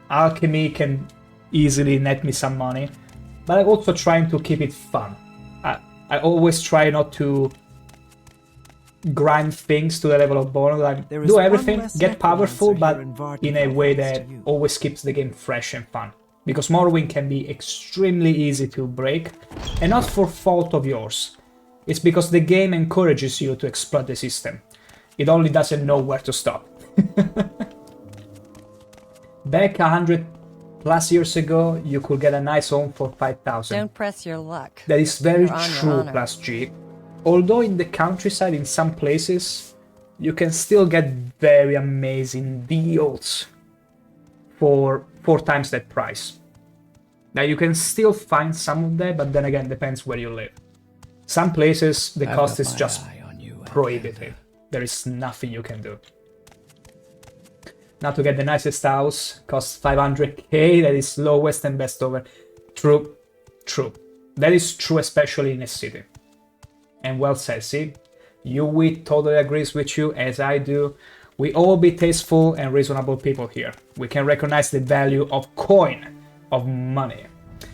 Alchemy can easily net me some money, but I'm also trying to keep it fun. I always try not to grind things to the level of bonus. Like, do everything, get powerful, but in a way that always keeps the game fresh and fun. Because Morrowind can be extremely easy to break, and not for fault of yours. It's because the game encourages you to exploit the system. It only doesn't know where to stop. Back 100+ years ago, you could get a nice home for 5,000. Don't press your luck. That is very true, +G. Although in the countryside, in some places, you can still get very amazing deals for 4 times that price. Now you can still find some of that, but then again, depends where you live. Some places the I've cost got is my just eye on you, prohibitive. There is nothing you can do. Now to get the nicest house costs 500k, that is lowest and best over. True, true. That is true, especially in a city. And well said, see? Yui totally agrees with you, as I do. We all be tasteful and reasonable people here. We can recognize the value of coin, of money.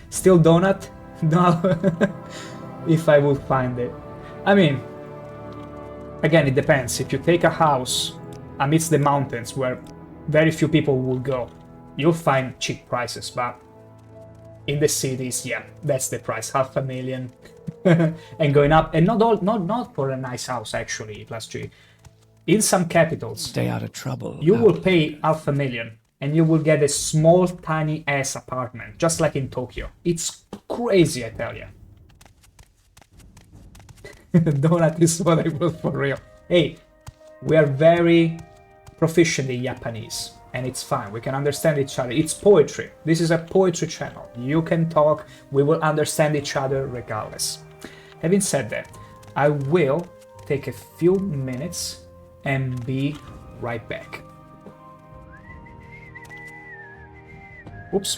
Still donut? No. If I would find it. I mean, again, it depends. If you take a house amidst the mountains where very few people will go, you'll find cheap prices, but in the cities, yeah, that's the price, 500,000 and going up, and not for a nice house actually, plus G. In some capitals, Stay out of trouble. you will pay 500,000 and you will get a small tiny ass apartment, just like in Tokyo. It's crazy, I tell you. Donut is what I will for real. Hey, we are very proficient in Japanese, and it's fine. We can understand each other. It's poetry. This is a poetry channel. You can talk. We will understand each other regardless. Having said that, I will take a few minutes and be right back. Oops.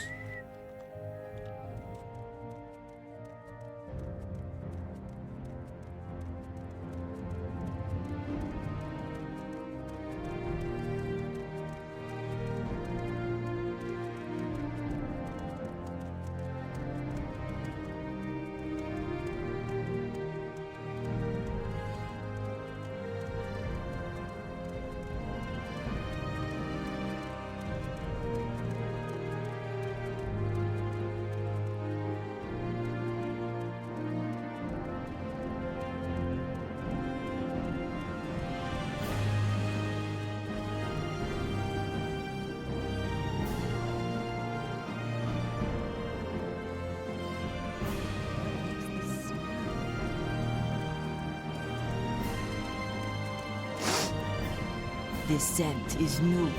This scent is new.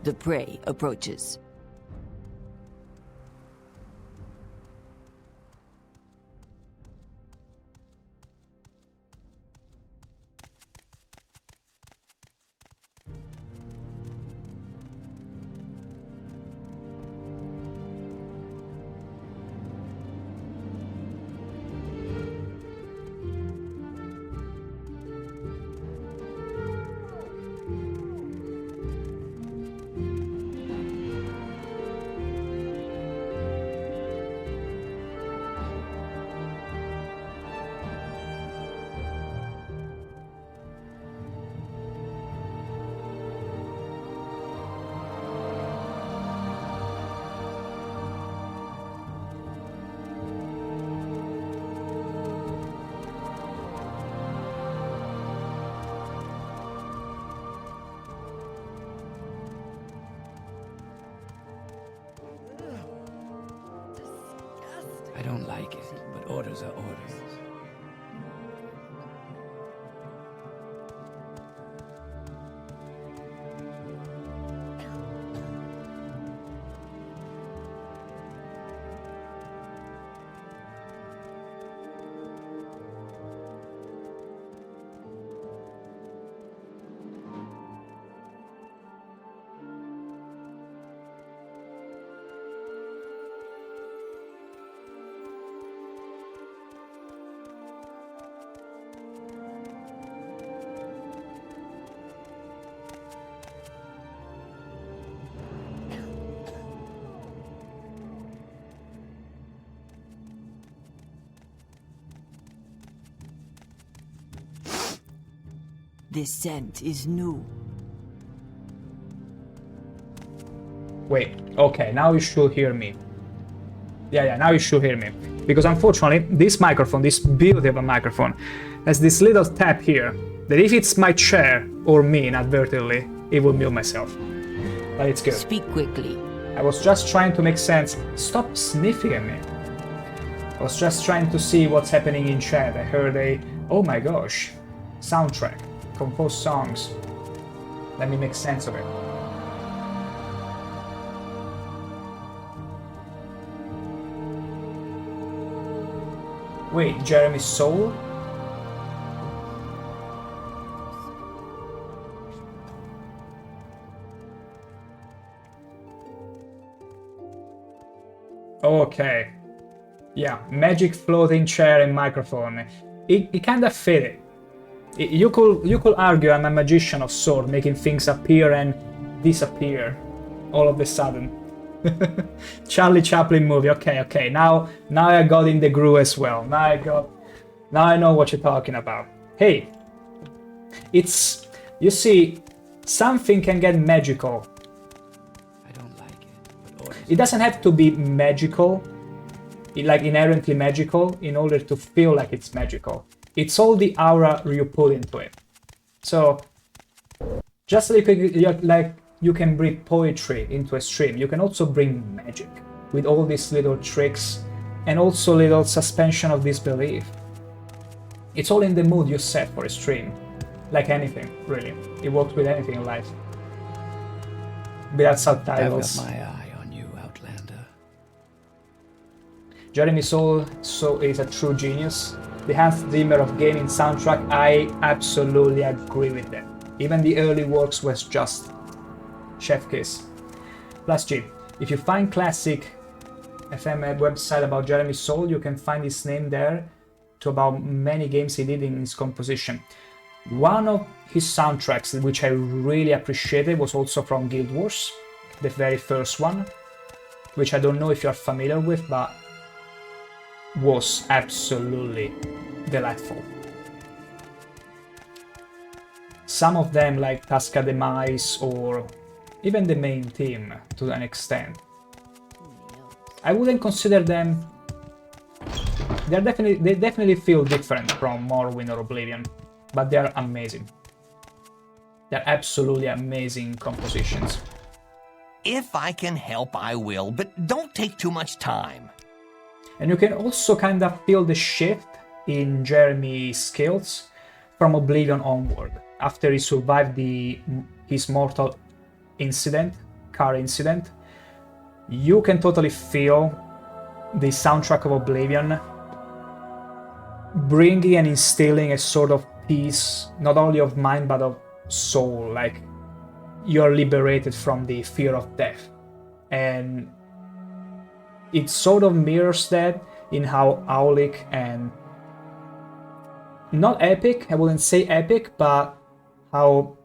The prey approaches. I don't like it, but orders are orders. This scent is new. Wait, okay, now you should hear me. Yeah, now you should hear me. Because unfortunately, this microphone, this beauty of a microphone, has this little tab here, that if it's my chair or me inadvertently, it will mute myself. But it's good. Speak quickly. I was just trying to make sense. Stop sniffing at me. I was just trying to see what's happening in chat. I heard a, oh my gosh, Soundtrack. Compose songs. Let me make sense of it. Wait, Jeremy Soule? Okay. Yeah, magic floating chair and microphone. It kind of fit it. You could argue I'm a magician of sort, making things appear and disappear all of a sudden. Charlie Chaplin movie. Okay. Now I got in the groove as well. Now I know what you're talking about. Hey, it's, you see, something can get magical. I don't like it, but orders. It doesn't have to be magical, like inherently magical, in order to feel like it's magical. It's all the aura you put into it. So, just like you can bring poetry into a stream, you can also bring magic with all these little tricks and also little suspension of disbelief. It's all in the mood you set for a stream. Like anything, really. It works with anything in life. Without subtitles. I've got my eye on you, Outlander. Jeremy Soule is a true genius. The Hans Zimmer of gaming soundtrack, I absolutely agree with that. Even the early works was just chef kiss. Plus G, if you find classic FM website about Jeremy Soule, you can find his name there to about many games he did in his composition. One of his soundtracks which I really appreciated was also from Guild Wars, the very first one, which I don't know if you're familiar with, but was absolutely delightful. Some of them, like Tasca Demise or even the main theme to an extent, I wouldn't consider them. They definitely feel different from Morrowind or Oblivion, but they are amazing. They're absolutely amazing compositions. If I can help, I will, but don't take too much time. And you can also kind of feel the shift in Jeremy's skills from Oblivion onward. After he survived his mortal car incident, you can totally feel the soundtrack of Oblivion bringing and instilling a sort of peace, not only of mind but of soul, like you're liberated from the fear of death. And it sort of mirrors that in how Aulic and not epic, I wouldn't say epic, but how,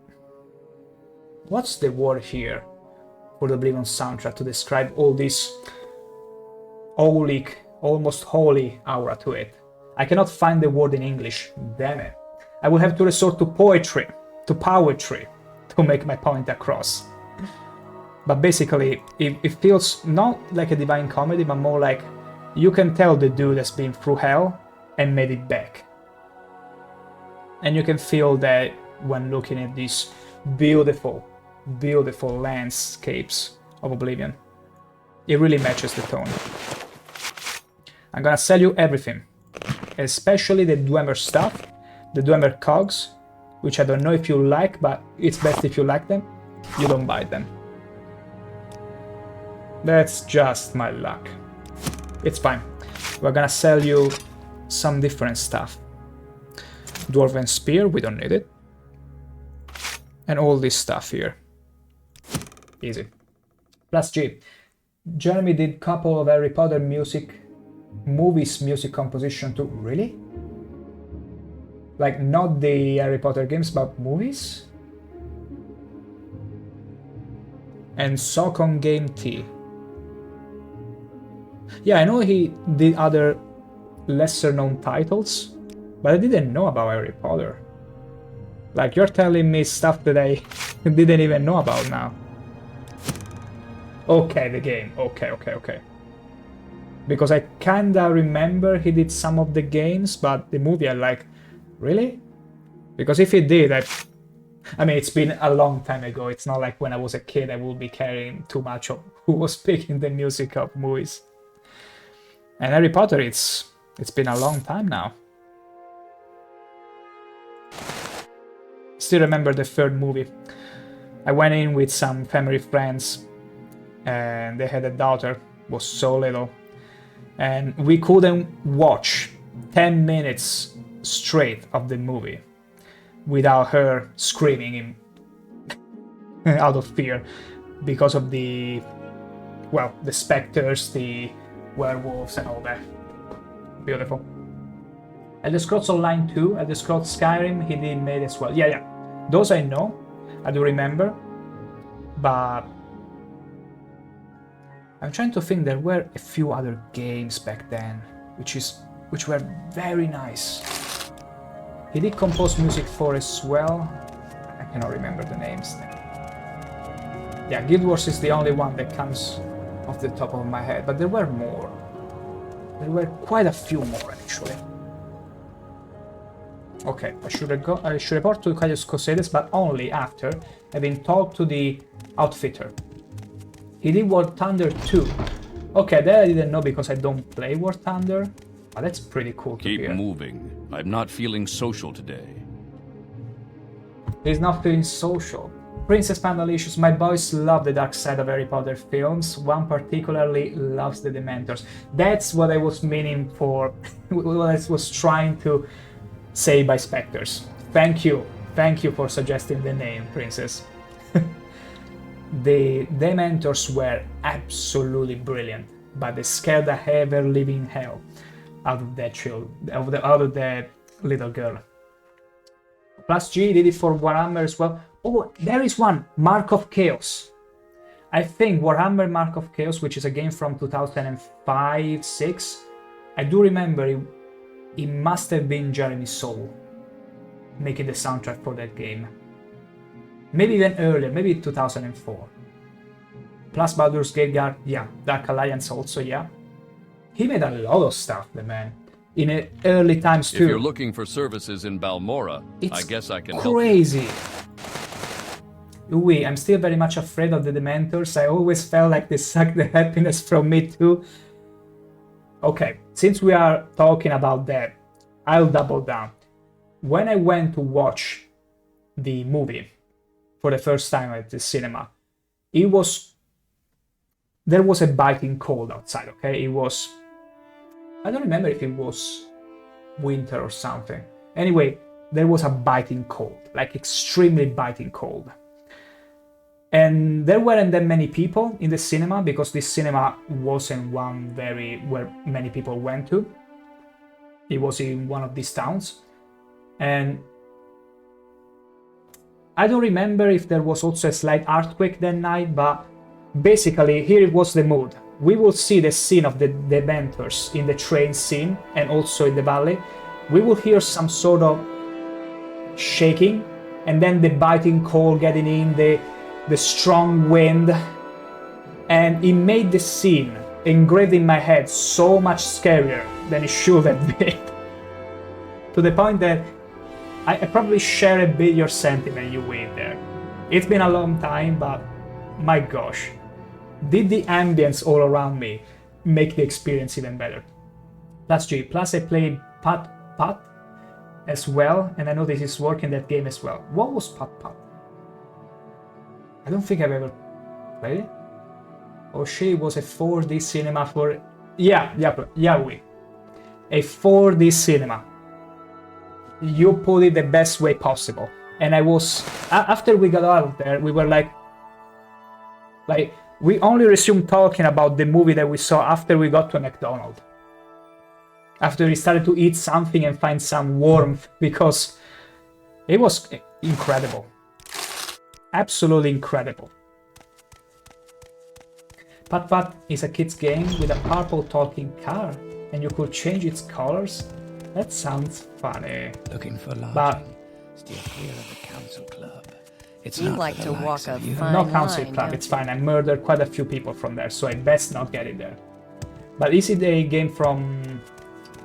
what's the word here for the Oblivion soundtrack to describe all this Aulic, almost holy aura to it? I cannot find the word in English, damn it. I will have to resort to poetry to make my point across. But basically, it feels not like a Divine Comedy, but more like you can tell the dude has been through hell and made it back. And you can feel that when looking at these beautiful, beautiful landscapes of Oblivion. It really matches the tone. I'm gonna sell you everything, especially the Dwemer stuff, the Dwemer cogs, which I don't know if you like, but it's best if you like them, you don't buy them. That's just my luck. It's fine. We're gonna sell you some different stuff. Dwarven Spear, we don't need it. And all this stuff here. Easy. Plus G. Jeremy did couple of Harry Potter movies music composition too. Really? Like not the Harry Potter games, but movies? And Socon Game T. Yeah, I know he did other lesser known titles, but I didn't know about Harry Potter. Like, you're telling me stuff that I didn't even know about now. Okay, the game. Okay. Because I kinda remember he did some of the games, but the movie I'm like, really? Because if he did, I mean, it's been a long time ago. It's not like when I was a kid I would be caring too much of who was picking the music of movies. And Harry Potter, it's been a long time now. still remember the third movie. I went in with some family friends, and they had a daughter, was so little, and we couldn't watch 10 minutes straight of the movie without her screaming out of fear because of the specters, the werewolves, and all that. Beautiful. Elder Scrolls Online 2, Elder Scrolls Skyrim, he did made as well. Yeah. Those I know, I do remember, but I'm trying to think. There were a few other games back then, which were very nice. He did compose music for as well. I cannot remember the names. Yeah, Guild Wars is the only one that comes off the top of my head, but there were more. There were quite a few more, actually. Okay, I should report to Caius Cosades, but only after having talked to the outfitter. He did War Thunder 2. Okay, that I didn't know because I don't play War Thunder. But that's pretty cool to hear. Keep moving. I'm not feeling social today. He's not feeling social. Princess Pandalicious, my boys love the dark side of Harry Potter films. One particularly loves the Dementors. That's what I was meaning for, what I was trying to say by Spectres. Thank you for suggesting the name, Princess. The Dementors were absolutely brilliant, but they scared the ever living hell out of that out of that little girl. Plus G did it for Warhammer as well. Oh, there is one, Mark of Chaos. I think Warhammer Mark of Chaos, which is a game from 2005-6. I do remember it must have been Jeremy Soule making the soundtrack for that game. Maybe even earlier, maybe 2004. Plus Baldur's Gate, yeah, Dark Alliance also, yeah. He made a lot of stuff, the man. In early times too. If you're looking for services in Balmora, I guess I can help you. Crazy. I'm still very much afraid of the Dementors. I always felt like they sucked the happiness from me too. Okay, since we are talking about that, I'll double down. When I went to watch the movie for the first time at the cinema, there was a biting cold outside, okay? I don't remember if it was winter or something. Anyway, there was a biting cold, like extremely biting cold. And there weren't that many people in the cinema because this cinema wasn't one where many people went to. It was in one of these towns. And I don't remember if there was also a slight earthquake that night, but basically here it was the mood. We will see the scene of the Dementors in the train scene and also in the valley. We will hear some sort of shaking and then the biting cold getting in, the strong wind, and it made the scene engraved in my head so much scarier than it should have been. To the point that I probably share a bit your sentiment you wait there. It's been a long time, but my gosh, did the ambience all around me make the experience even better. Plus G, plus I played Pat as well, and I know this is working that game as well. What was Pat? I don't think I've ever played it. Or she was a 4D cinema for... Yeah, a 4D cinema. You put it the best way possible. And I was... After we got out of there, we were like... We only resumed talking about the movie that we saw after we got to McDonald's. After we started to eat something and find some warmth, because it was incredible. Absolutely incredible. Pat is a kid's game with a purple talking car, and you could change its colors. That sounds funny. Looking for lodging. But steer clear of the council club. It's You not like for to the likes walk of a you. fine no council line, club, don't it's fine. I murdered quite a few people from there, so I best not get in there. But is it a game from,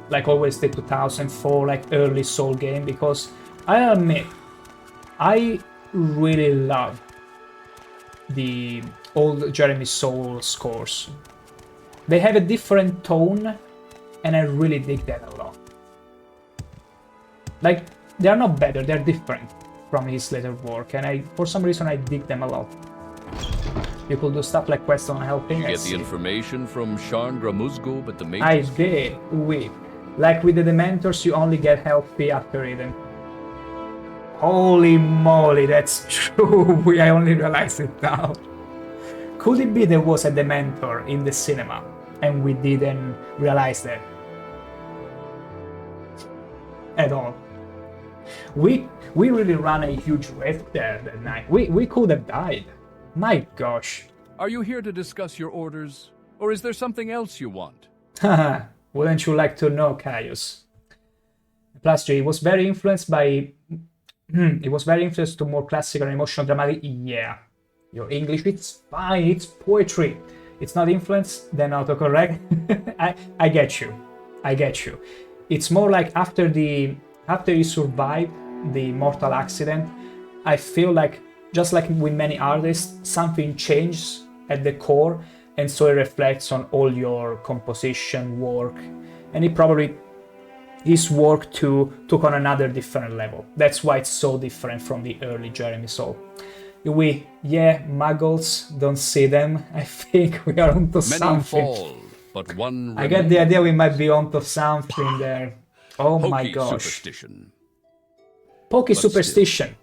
like always, the 2004, like early Soul game? Because I admit, I really love the old Jeremy Soule scores. They have a different tone, and I really dig that a lot. Like, they are not better, they're different. from his later work, and for some reason I dig them a lot. You could do stuff like quest on helping. You get the information from Sharn Gramuzgo, but the I mages... did, oui. Like with the Dementors, you only get health P after eating. Holy moly, that's true. I only realized it now. Could it be there was a Dementor in the cinema and we didn't realize that? At all. We really ran a huge rift there that night. We could have died. My gosh. Are you here to discuss your orders? Or is there something else you want? Haha, wouldn't you like to know, Caius? Plus, J was very influenced by... it was very influenced to more classical and emotional dramatic... Yeah. Your English, it's fine, it's poetry. It's not influence, then autocorrect. I get you. I get you. It's more like after you survive the mortal accident, I feel like, just like with many artists, something changes at the core, and so it reflects on all your composition work, and it probably his work took on another different level. That's why it's so different from the early Jeremy Soule. Muggles, don't see them. I think we are onto something. Many fall, but one I get the idea we might be onto something there. Oh Pokey my gosh. Superstition. Pokey But superstition.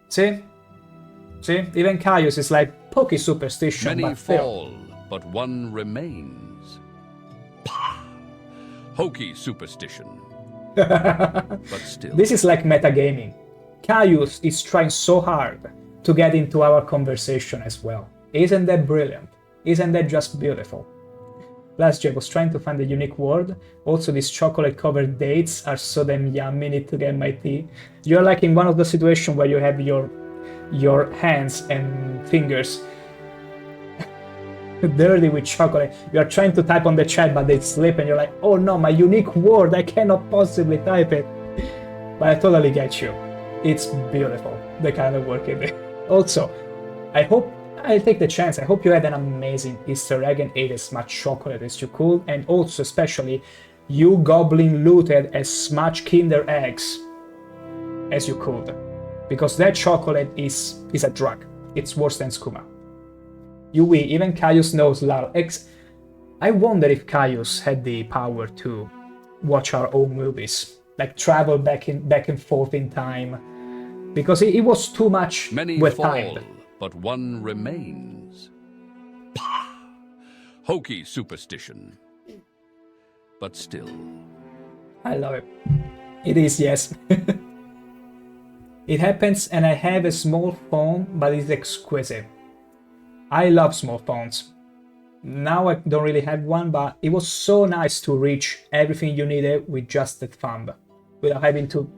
See? See? Even Caius is like pokey superstition. Many but still. fall, but one remains. Pah! Hokey superstition. But still. This is like metagaming. Caius is trying so hard to get into our conversation as well. Isn't that brilliant? Isn't that just beautiful? Last Jay was trying to find a unique word. Also, these chocolate-covered dates are so damn yummy, need to get my tea. You're like in one of the situations where you have your hands and fingers dirty with chocolate. You are trying to type on the chat, but they slip, and you're like, oh no, my unique word, I cannot possibly type it. But I totally get you. It's beautiful, the kind of work it is. Also, I'll take the chance. I hope you had an amazing Easter egg and ate as much chocolate as you could, and also, especially, you goblin looted as much Kinder eggs as you could, because that chocolate is a drug. It's worse than skooma. Even Caius knows Lal. I wonder if Caius had the power to watch our own movies, like travel back and forth in time, because it was too much Many with fall, time. but one remains. Pah! Hokey superstition. But still. I love it. It is, yes. It happens, and I have a small phone, but it's exquisite. I love small phones. Now I don't really have one, but it was so nice to reach everything you needed with just that thumb, without having to,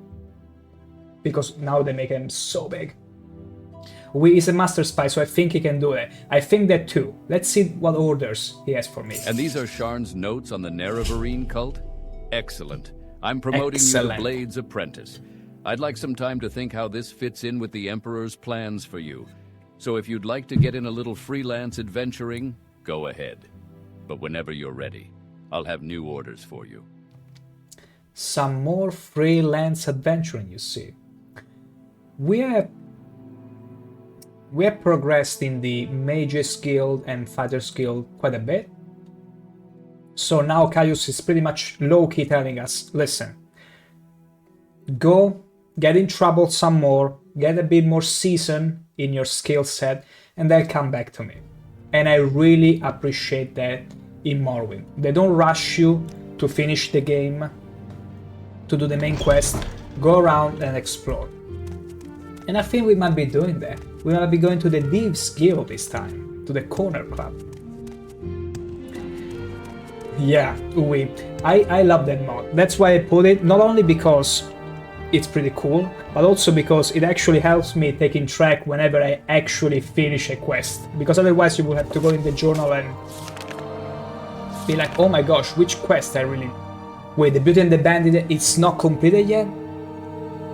because now they make them so big. He's a master spy, so I think he can do it. I think that too. Let's see what orders he has for me. And these are Sharn's notes on the Nerevarine cult? Excellent. I'm promoting you Excellent. to Blade's apprentice. I'd like some time to think how this fits in with the Emperor's plans for you. So if you'd like to get in a little freelance adventuring, go ahead. But whenever you're ready, I'll have new orders for you. Some more freelance adventuring, you see. We have progressed in the Mages Guild and Fighters Guild quite a bit. So now Caius is pretty much low-key telling us, listen, go, get in trouble some more, get a bit more seasoned in your skill set, and then come back to me. And I really appreciate that in Morrowind. They don't rush you to finish the game, to do the main quest, go around and explore. And I think we might be doing that. We might be going to the Thieves Guild this time, to the Corner Club. Yeah, I love that mod. That's why I put it, not only because it's pretty cool, but also because it actually helps me taking track whenever I actually finish a quest. Because otherwise you will have to go in the journal and be like, oh my gosh, which quest I really... Wait, the Beauty and the Bandit, it's not completed yet?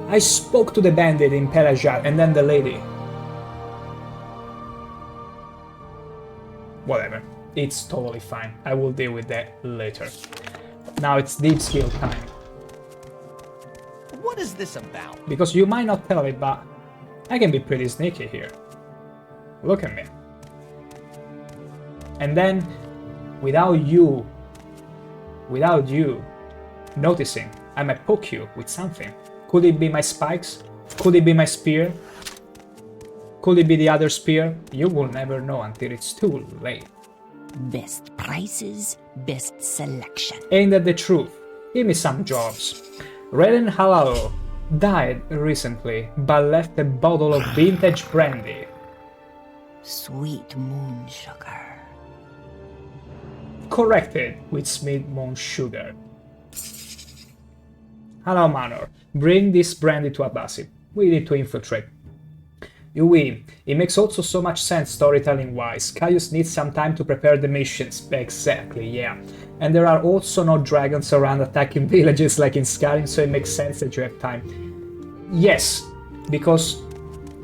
I spoke to the bandit in Pelajar and then the lady. Whatever, it's totally fine. I will deal with that later. Now it's Deep Skill time. What is this about? Because you might not tell it, but I can be pretty sneaky here. Look at me. And then, without you noticing, I might poke you with something. Could it be my spikes? Could it be my spear? Could it be the other spear? You will never know until it's too late. Best prices, best selection. Ain't that the truth? Give me some jobs. Reden Halalo died recently, but left a bottle of vintage brandy. Sweet moon sugar. Corrected with sweet moon sugar. Hello, Manor. Bring this brandy to Abasi. We need to infiltrate. Yui, it makes also so much sense storytelling-wise. Caius needs some time to prepare the missions. Exactly, yeah. And there are also no dragons around attacking villages like in Skyrim, so it makes sense that you have time. Yes, because,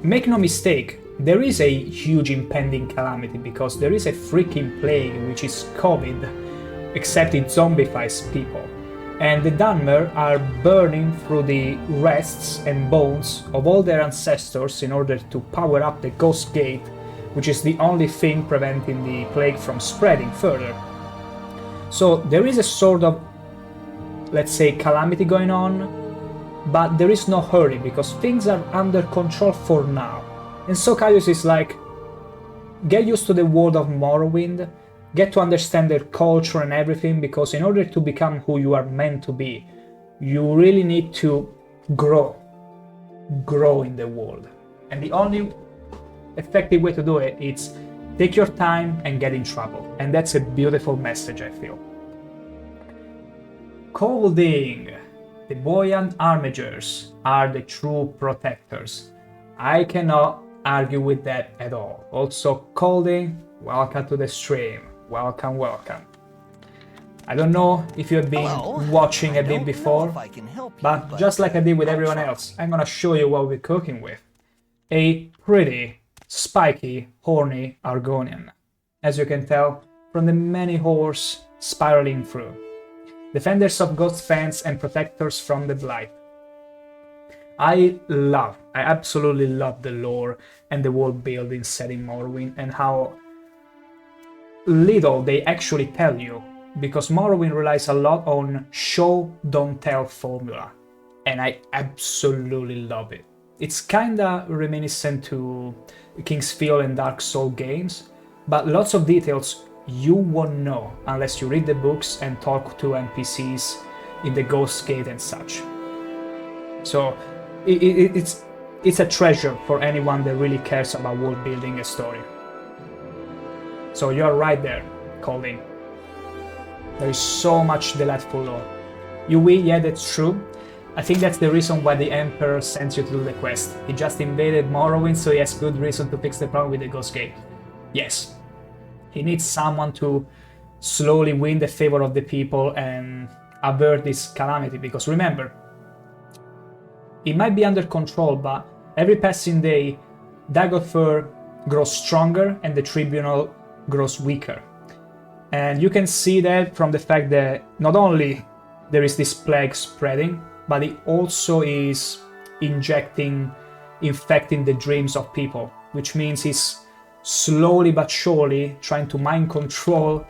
make no mistake, there is a huge impending calamity, because there is a freaking plague which is COVID, except it zombifies people. And the Dunmer are burning through the rests and bones of all their ancestors in order to power up the Ghost Gate, which is the only thing preventing the plague from spreading further. So there is a sort of, let's say, calamity going on, but there is no hurry because things are under control for now. And so Caius is like, get used to the world of Morrowind, get to understand their culture and everything, because in order to become who you are meant to be, you really need to grow in the world. And the only effective way to do it is take your time and get in trouble. And that's a beautiful message, I feel. Colding. The buoyant armigers are the true protectors. I cannot argue with that at all. Also, Colding, welcome to the stream. Welcome, welcome. I don't know if you have been watching a bit before, but just like I did with everyone else, I'm gonna show you what we're cooking with. A pretty, spiky, horny Argonian. As you can tell from the many hores spiraling through. Defenders of Ghost fans and protectors from the Blight. I absolutely love the lore and the world building set in Morrowind and how little they actually tell you, because Morrowind relies a lot on show, don't tell formula, and I absolutely love it. It's kinda reminiscent to King's Field and Dark Souls games, but lots of details you won't know unless you read the books and talk to NPCs in the Ghost Gate and such. So it's a treasure for anyone that really cares about world building and story. So you're right there, Colin. There is so much delightful lore. Yui, yeah, that's true. I think that's the reason why the Emperor sent you to do the quest. He just invaded Morrowind, so he has good reason to fix the problem with the Ghost Gate. Yes. He needs someone to slowly win the favor of the people and avert this calamity, because remember, it might be under control, but every passing day, Dagothr grows stronger and the Tribunal grows weaker. And you can see that from the fact that not only there is this plague spreading, but it also is infecting the dreams of people, which means he's slowly but surely trying to mind control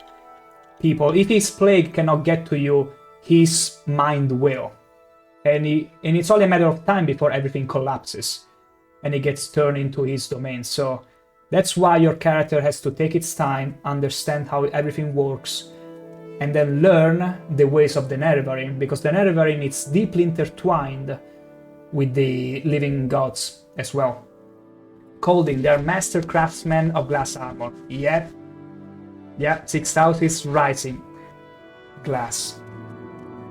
people. If his plague cannot get to you, his mind will. And it's only a matter of time before everything collapses and it gets turned into his domain. So that's why your character has to take its time, understand how everything works, and then learn the ways of the Nerevarine, because the Nerevarine is deeply intertwined with the living gods as well. Colding, they are master craftsmen of glass armor. Yep. 6,000 is rising glass.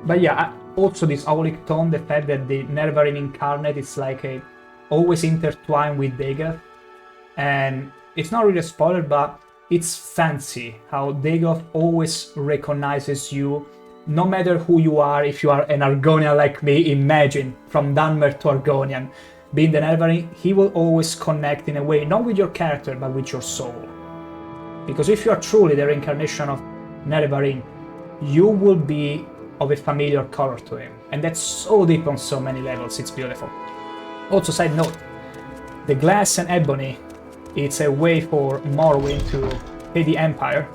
But yeah, also this aulic tone, the fact that the Nerevarine incarnate is like always intertwined with Dagoth. And it's not really a spoiler, but it's fancy how Dagoth always recognizes you, no matter who you are. If you are an Argonian like me, imagine, from Dunmer to Argonian, being the Nerevarine, he will always connect in a way, not with your character, but with your soul. Because if you are truly the reincarnation of Nerevarine, you will be of a familiar color to him. And that's so deep on so many levels, it's beautiful. Also, side note, The glass and ebony, it's a way for Morrowind to pay the Empire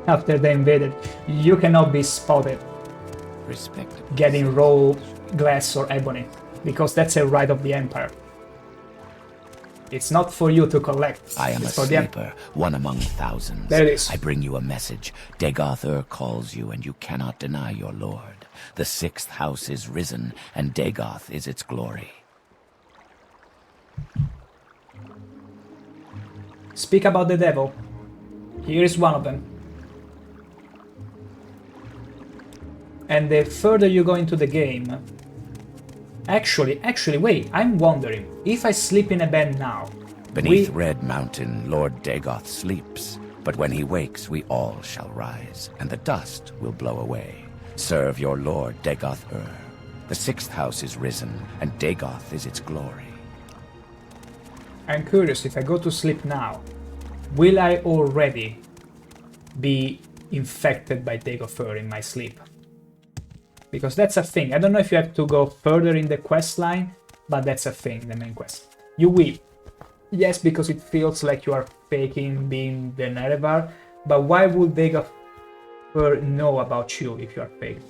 after they invaded. You cannot be spotted getting raw glass or ebony, because that's a right of the Empire. It's not for you to collect. I am a sleeper, one among thousands. There it is. I bring you a message. Dagoth-ER calls you, and you cannot deny your lord. The sixth house is risen, and Dagoth is its glory. Speak about the devil. Here is one of them. And the further you go into the game... Actually, wait, I'm wondering, if I sleep in a bed now... Beneath Red Mountain, Lord Dagoth sleeps, but when he wakes, we all shall rise, and the dust will blow away. Serve your lord Dagoth-ER. The sixth house is risen, and Dagoth is its glory. I'm curious, if I go to sleep now, will I already be infected by Dagoth-ER in my sleep? Because that's a thing. I don't know if you have to go further in the quest line, but that's a thing, the main quest. You will. Yes, because it feels like you are faking being the Nerevar, but why would Dagoth-ER know about you if you are fake?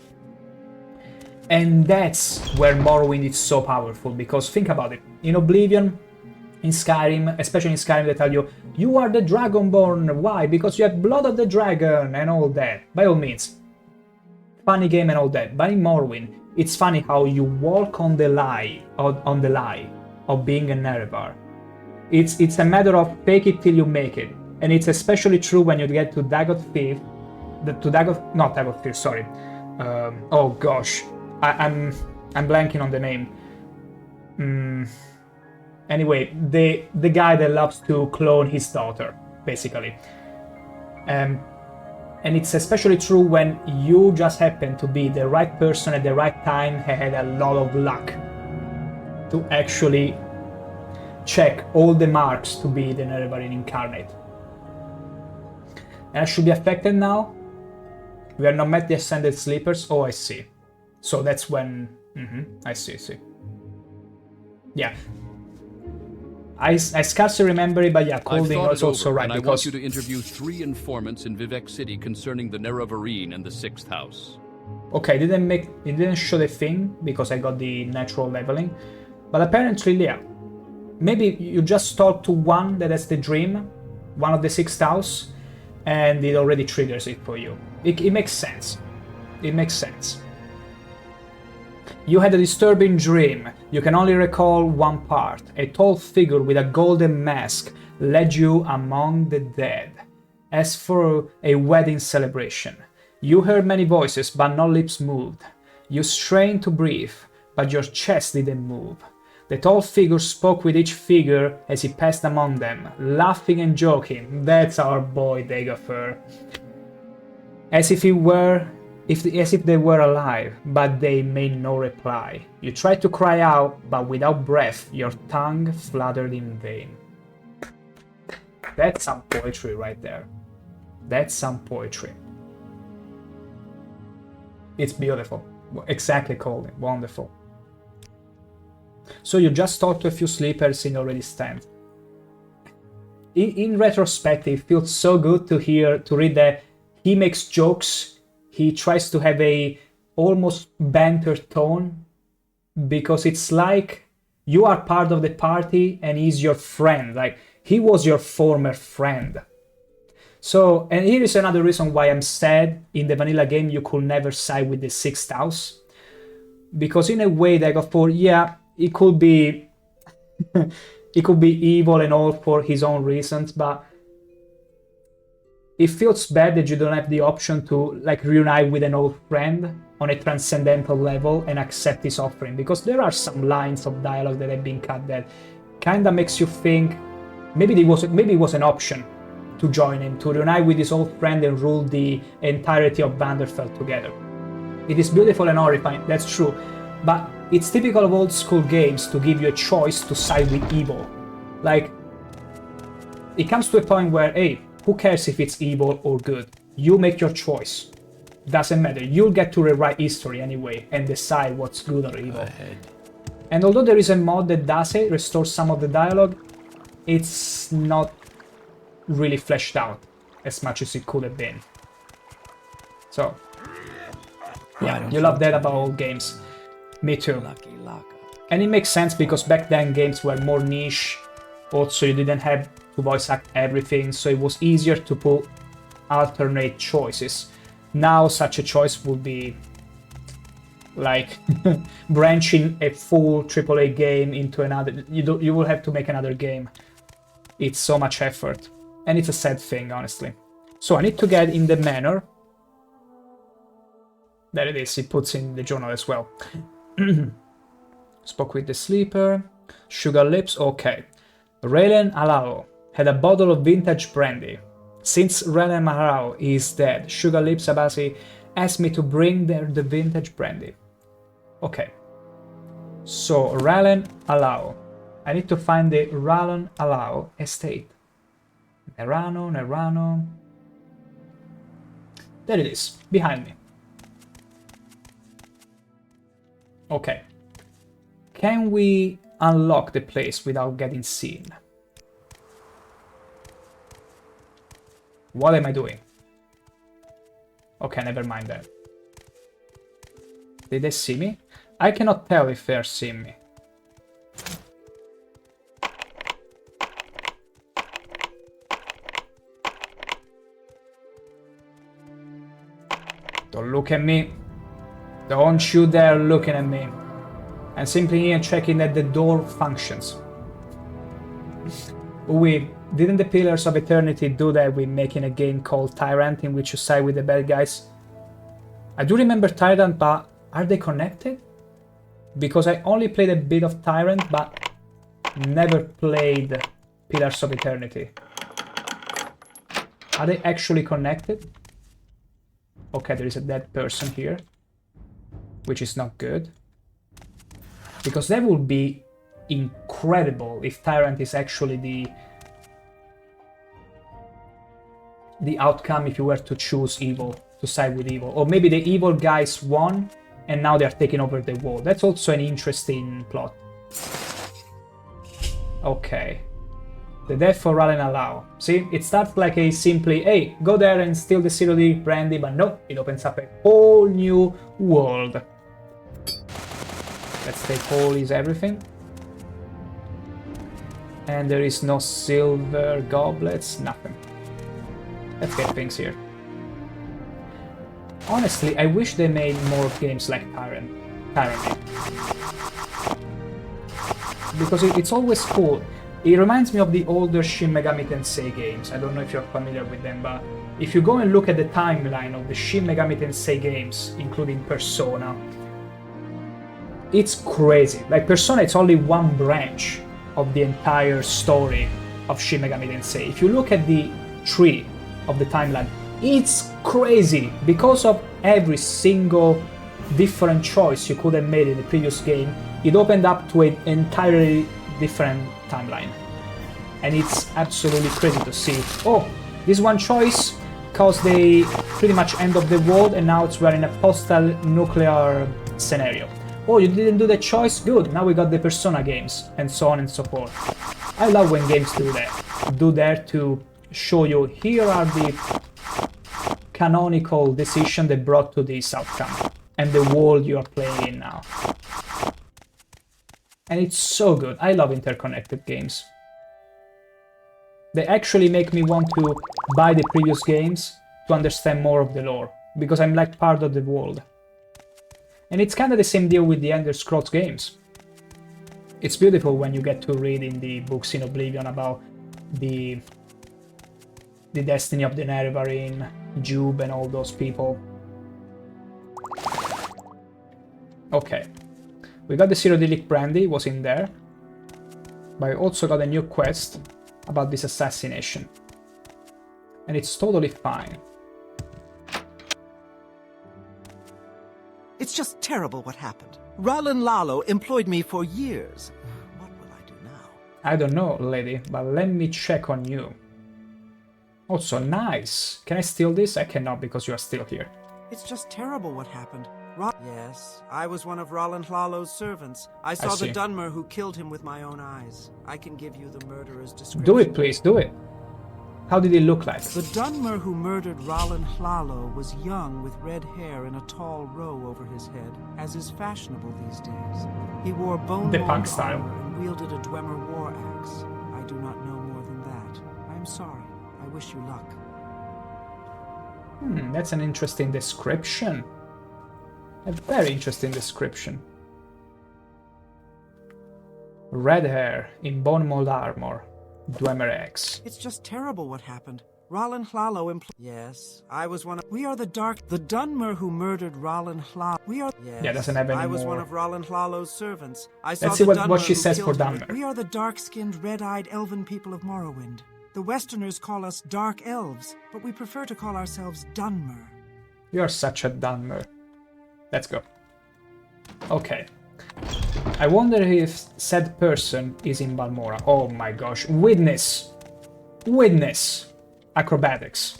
And that's where Morrowind is so powerful, because think about it. In Oblivion, in Skyrim, especially in Skyrim, they tell you, you are the Dragonborn. Why? Because you have blood of the dragon and all that. By all means. Funny game and all that, but in Morrowind, it's funny how you walk on the lie of being a Nerevar. It's a matter of fake it till you make it, and it's especially true when you get to Dagoth-5, not Dagoth-5, sorry. Oh gosh, I'm blanking on the name. Anyway, the guy that loves to clone his daughter, basically. And it's especially true when you just happen to be the right person at the right time and had a lot of luck to actually check all the marks to be the Nerevarine incarnate. And I should be affected now? We are not met the Ascended Sleepers? Oh, I see. So that's when... I see. Yeah. I scarcely remember it, but yeah, Colding was also right. And I because want you to interview 3 informants in Vivec City concerning the Nerevarine and the sixth house. Okay, it didn't show the thing because I got the natural leveling, but apparently, yeah, maybe you just talk to one that has the dream, one of the sixth house, and it already triggers it for you. It makes sense. It makes sense. You had a disturbing dream. You can only recall one part. A tall figure with a golden mask led you among the dead. As for a wedding celebration, you heard many voices, but no lips moved. You strained to breathe, but your chest didn't move. The tall figure spoke with each figure as he passed among them, laughing and joking. That's our boy Dagoth-ER. As if they were alive, but they made no reply. You tried to cry out, but without breath, your tongue fluttered in vain. That's some poetry right there. That's some poetry. It's beautiful. Exactly called it. Wonderful. So you just talked to a few sleepers in already stand. In retrospective, it feels so good to read that he makes jokes. He tries to have a almost banter tone, because it's like you are part of the party and he's your friend. Like, he was your former friend. So, and here is another reason why I'm sad in the vanilla game you could never side with the sixth house. Because in a way, Dagoth-ER, yeah, it could be it could be evil and all for his own reasons, but it feels bad that you don't have the option to like reunite with an old friend on a transcendental level and accept his offering, because there are some lines of dialogue that have been cut that kinda makes you think maybe it was an option to join him, to reunite with his old friend and rule the entirety of Vanderfell together. It is beautiful and horrifying, that's true, but it's typical of old school games to give you a choice to side with evil. Like, it comes to a point where, hey, who cares if it's evil or good? You make your choice. Doesn't matter. You'll get to rewrite history anyway and decide what's good or evil. And although there is a mod that does it, restores some of the dialogue, it's not really fleshed out as much as it could have been. So, yeah, you love that about old games. Me too. Lucky lockup. And it makes sense because back then games were more niche. Also, you didn't have to voice act everything, so it was easier to put alternate choices. Now, such a choice would be like branching a full AAA game into another. You will have to make another game. It's so much effort, and it's a sad thing, honestly. So I need to get in the manor. There it is. It puts in the journal as well. Spoke with the sleeper. Sugar lips. Okay. Raylan Alao had a bottle of vintage brandy. Since Raylan Alao is dead, Sugar Lips Abasi asked me to bring the vintage brandy. Okay. So, Raylan Alao. I need to find the Raylan Alao estate. Nerano. There it is, behind me. Okay. Can we unlock the place without getting seen? What am I doing? Okay, never mind that. Did they see me? I cannot tell if they're seeing me. Don't look at me. Don't you dare looking at me. I'm simply here checking that the door functions. Didn't the Pillars of Eternity do that with making a game called Tyrant in which you side with the bad guys? I do remember Tyrant, but are they connected? Because I only played a bit of Tyrant, but never played Pillars of Eternity. Are they actually connected? Okay, there is a dead person here, which is not good. Because that would be incredible if Tyrant is actually the outcome if you were to choose evil, to side with evil. Or maybe the evil guys won and now they are taking over the world. That's also an interesting plot. Okay. The death for Ralen Alao. See, it starts like a simply, hey, go there and steal the Cyrodiil brandy, but no, it opens up a whole new world. Let's take all is everything. And there is no silver goblets, nothing. Let's get things here. Honestly, I wish they made more games like Tyrant. Because it's always cool. It reminds me of the older Shin Megami Tensei games. I don't know if you're familiar with them, but if you go and look at the timeline of the Shin Megami Tensei games, including Persona, it's crazy. Like, Persona, it's only one branch of the entire story of Shin Megami Tensei. If you look at the tree of the timeline, it's crazy because of every single different choice you could have made in the previous game. It opened up to an entirely different timeline, and it's absolutely crazy to see. Oh, this one choice caused the pretty much end of the world, and now we're in a post-nuclear scenario. Oh, you didn't do the choice? Good, now we got the Persona games, and so on and so forth. I love when games do that to show you here are the canonical decisions that brought to this outcome, and the world you are playing in now. And it's so good. I love interconnected games. They actually make me want to buy the previous games to understand more of the lore, because I'm like part of the world. And it's kind of the same deal with the Elder Scrolls games. It's beautiful when you get to read in the books in Oblivion about the destiny of the Nerevarine, Jube, and all those people. Okay. We got the Cyrodiilic brandy, was in there. But I also got a new quest about this assassination. And it's totally fine. It's just terrible what happened. Ralen Lalo employed me for years. What will I do now? I don't know, lady, but let me check on you. Also, nice. Can I steal this? I cannot because you are still here. It's just terrible what happened. Yes, I was one of Roland Lalo's servants. I saw the see. Dunmer who killed him with my own eyes. I can give you the murderer's description. Do it, please, do it. How did he look like? The Dunmer who murdered Roland Lalo was young with red hair and a tall row over his head, as is fashionable these days. He wore The punk bone-mold style. armor and wielded a Dwemer war axe. I do not know more than that. I am sorry. I wish you luck. That's an interesting description. A very interesting description. Red hair in bone mold armor. Dwemer X. It's just terrible what happened. Roland Lalo Yes, I was one of... We are the Dunmer who murdered Roland Lalo. We are... Yes, Yeah, doesn't have any I was more. one of Roland Lalo's servants. I saw Let's see the what Dunmer she who says for killed him. Dunmer. We are the dark-skinned, red-eyed elven people of Morrowind. The Westerners call us Dark Elves, but we prefer to call ourselves Dunmer. You're such a Dunmer. Let's go. Okay. I wonder if said person is in Balmora. Oh my gosh. Witness. Witness. Acrobatics.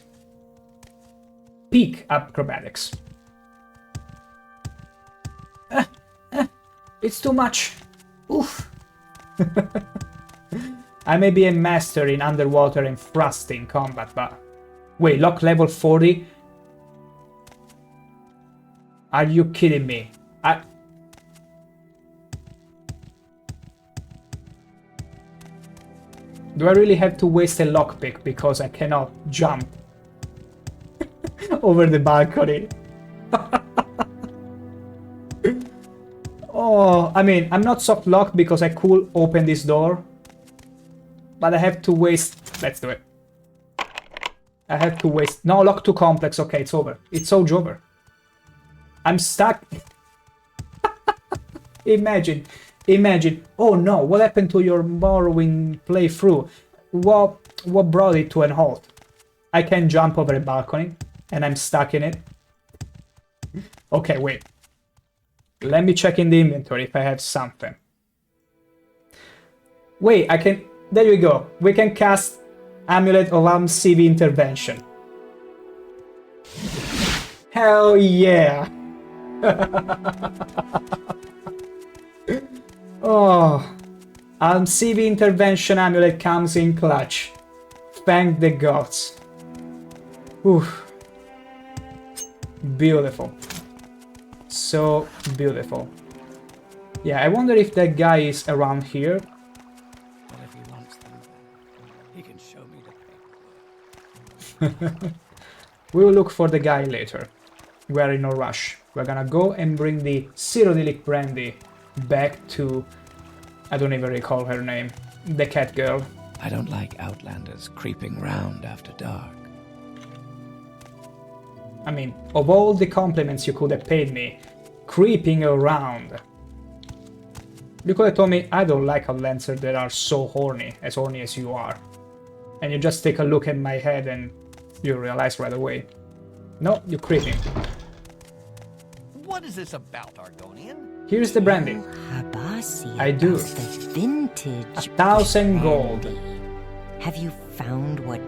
Peak acrobatics. It's too much. Oof. I may be a master in underwater and thrusting combat, but... Wait, lock level 40? Are you kidding me? Do I really have to waste a lockpick because I cannot jump over the balcony? Oh, I mean, I'm not soft locked because I could open this door. But I have to waste... Let's do it. I have to waste... No, lock too complex. Okay, it's over. It's all over. I'm stuck. Imagine. Oh no, what happened to your Morrowind playthrough? What brought it to an halt? I can jump over a balcony and I'm stuck in it. Okay, wait. Let me check in the inventory if I have something. Wait, I can... There we go. We can cast Amulet of CV Intervention. Hell yeah! Oh, CV Intervention Amulet comes in clutch. Thank the gods. Oof. Beautiful. So beautiful. Yeah, I wonder if that guy is around here. But if he wants them, he can show me the paperwork. We will look for the guy later. We are in no rush. We're gonna go and bring the Cyrodiilic brandy back to... I don't even recall her name. The cat girl. I don't like outlanders creeping round after dark. I mean, of all the compliments you could have paid me, creeping around. You could have told me, I don't like outlanders that are so horny as you are. And you just take a look at my head and you realize right away. No, you're creeping. What is this about, Argonian? Here's the brandy. Habasi, I do. the vintage 1,000 gold. brandy. Have you found what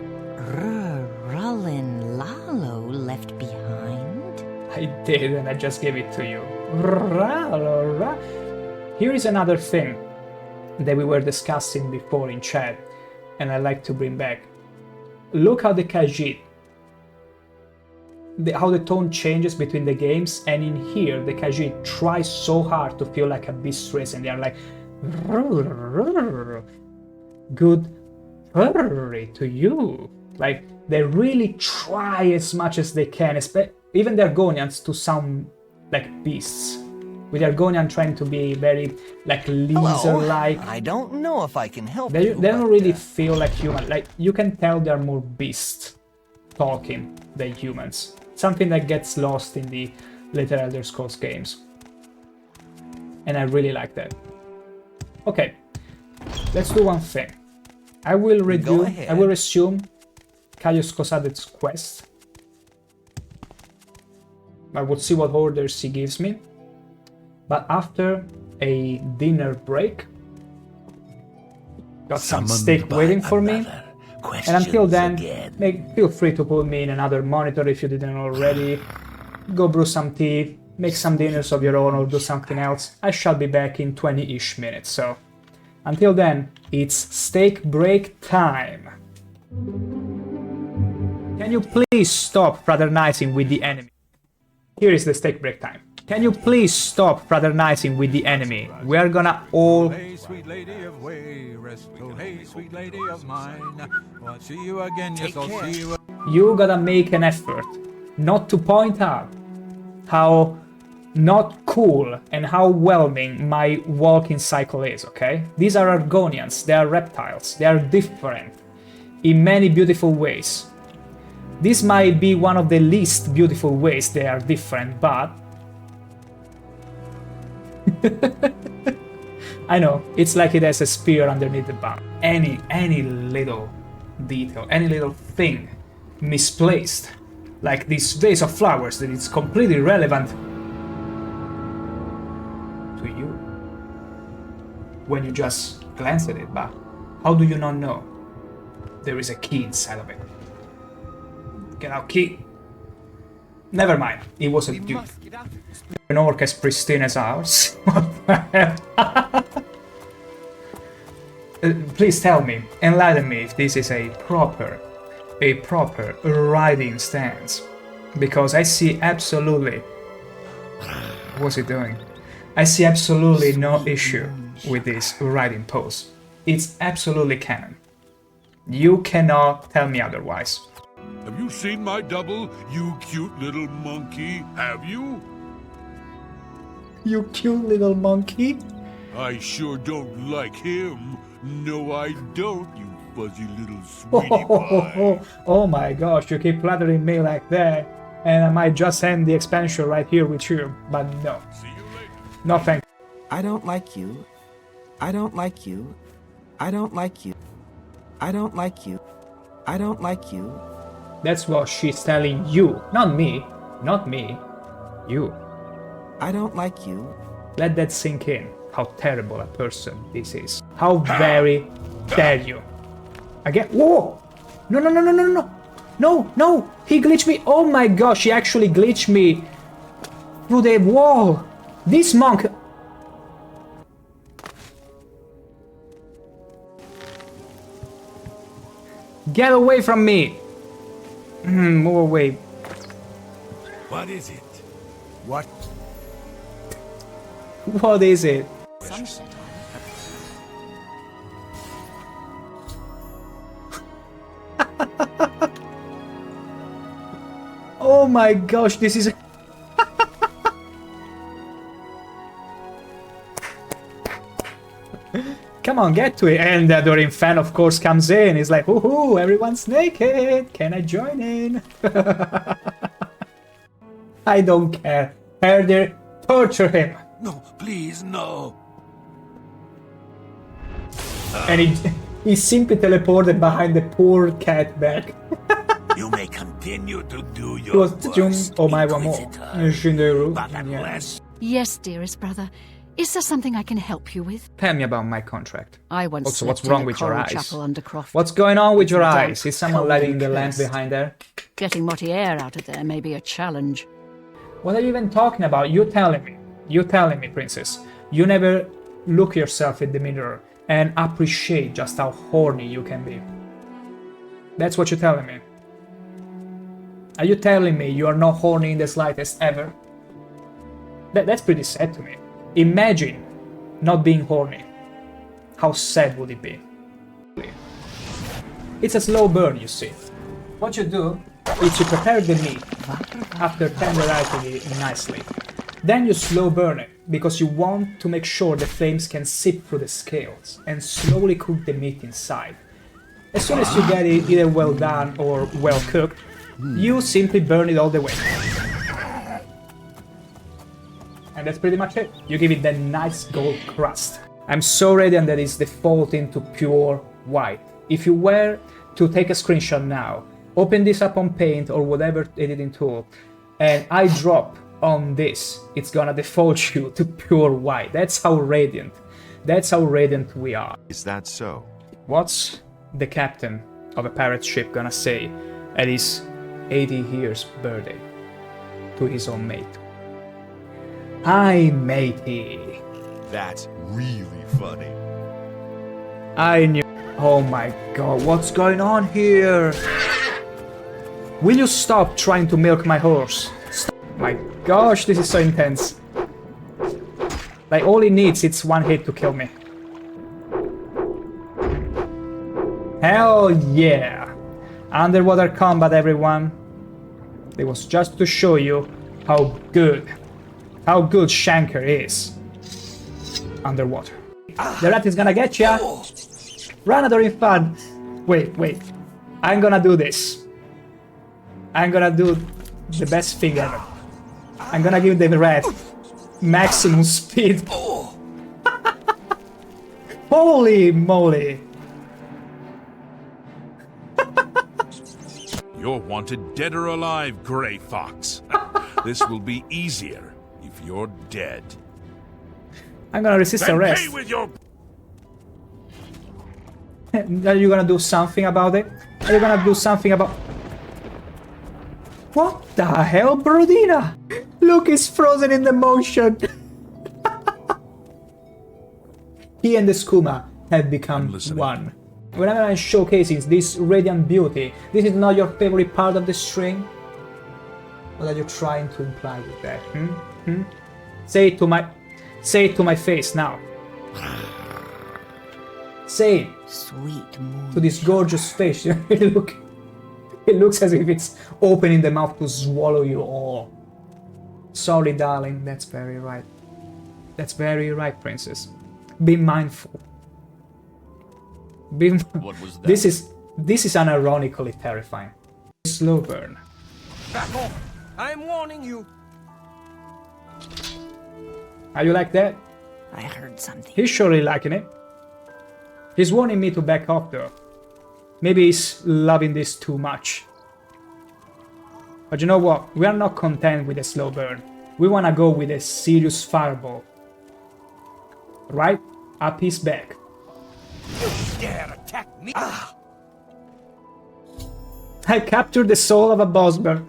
Roland Lalo left behind? I did, and I just gave it to you. Here is another thing that we were discussing before in chat, and I like to bring back. Look how the Khajiit, how the tone changes between the games, and in here the Khajiit try so hard to feel like a beast race, and they are like, good furry to you. Like, they really try as much as they can, even the Argonians, to sound like beasts. With the Argonian trying to be very, like, lizard-like. I don't know if I can help They you. don't really feel like human. Like, you can tell they're more beast talking than humans. Something that gets lost in the later Elder Scrolls games. And I really like that. Okay, let's do one thing. I will resume Caius Cosadet's quest. I will see what orders he gives me. But after a dinner break, got some steak waiting for me. And until then, feel free to put me in another monitor if you didn't already. Go brew some tea, make some dinners of your own or do something else. I shall be back in 20-ish minutes, so until then, it's steak break time. Can you please stop fraternizing with the enemy? Here is the steak break time. Can you please stop fraternizing with the enemy? We are gonna all... Hey, sweet lady of way, rest. Oh, hey, sweet lady of mine. Well, I'll see you again, yes, I'll see you. You gotta make an effort not to point out how not cool and how whelming my walking cycle is, okay? These are Argonians, they are reptiles, they are different in many beautiful ways. This might be one of the least beautiful ways they are different, but... I know, it's like it has a spear underneath the bum. Any little detail, any little thing misplaced, like this vase of flowers that is completely irrelevant to you when you just glance at it, but how do you not know there is a key inside of it? Get out, key. Never mind, it was a dude. An orc as pristine as ours. What the hell? Please tell me, enlighten me if this is a proper riding stance. Because I see absolutely... What's he doing? I see absolutely no issue with this riding pose. It's absolutely canon. You cannot tell me otherwise. Have you seen my double, you cute little monkey? Have you? You cute little monkey? I sure don't like him. No, I don't, you fuzzy little sweetie pie. Oh my gosh, you keep flattering me like that, and I might just end the expansion right here with you, but no. See you later. No thank you. I don't like you. I don't like you. I don't like you. I don't like you. I don't like you. That's what she's telling you, not me. Not me. You. I don't like you. Let that sink in, how terrible a person this is. How very dare you. Again, whoa! No, no, no, no, no, no! No, no! He glitched me! Oh my gosh, he actually glitched me through the wall! This monk... Get away from me! Move away. What is it? What? What is it? Sunset. Oh my gosh, this is... Come on, get to it. And the adoring fan, of course, comes in. He's like, woohoo, everyone's naked. Can I join in? I don't care. Herder, torture him. No, please, no. And he simply teleported behind the poor cat back. You may continue to do It your was worst, oh my one more. Inquisitor, but unless Yes, dearest brother. Is there something I can help you with? Tell me about my contract. I once Also, slept what's wrong in a with your coral eyes? chapel under Croft. What's going on with your Damp, eyes? Is someone cold lighting and the lamp cursed. behind there? Getting Morrowind out of there may be a challenge. What are you even talking about? You telling me, princess. You never look yourself in the mirror and appreciate just how horny you can be. That's what you're telling me. Are you telling me you are not horny in the slightest ever? That's pretty sad to me. Imagine not being horny. How sad would it be? It's a slow burn, you see. What you do is you prepare the meat after tenderizing it nicely. Then you slow burn it, because you want to make sure the flames can seep through the scales and slowly cook the meat inside. As soon as you get it either well done or well cooked, you simply burn it all the way. And that's pretty much it. You give it that nice gold crust. I'm so radiant that it's default into pure white. If you were to take a screenshot now, open this up on Paint or whatever editing tool, and I drop on this, it's gonna default you to pure white. That's how radiant we are. Is that so? What's the captain of a pirate ship gonna say at his 80 years birthday to his own mate? Hi, matey. That's really funny. I knew. Oh my god, what's going on here? Will you stop trying to milk my horse? Stop. My gosh, this is so intense. Like, all he needs is one hit to kill me. Hell yeah! Underwater combat, everyone. It was just to show you how good ShankH-ER is underwater. The rat is gonna get ya! Run, Adoring Fun! Wait. I'm gonna do this. I'm gonna do the best thing ever. I'm gonna give the rat maximum speed. Holy moly! You're wanted dead or alive, Grey Fox. This will be easier if you're dead. I'm gonna resist Then arrest. pay with your... Are you gonna do something about it? Are you gonna do something about... What the hell, Brodina? Look, he's frozen in the motion. He and the skooma have become one. Whenever I'm showcasing this radiant beauty, this is not your favorite part of the string? What are you trying to imply with that? Say it to my face now. Say it. Sweet moon. To this gorgeous face. It looks as if it's opening the mouth to swallow you all. Sorry, darling. That's very right. That's very right, princess. Be mindful. What was that? This is unironically terrifying. Slow burn. Back off! I'm warning you. Are you like that? I heard something. He's surely liking it. He's warning me to back off though. Maybe he's loving this too much. But you know what? We are not content with a slow burn. We wanna go with a serious fireball. Right up his back. You dare attack me? I captured the soul of a bossman.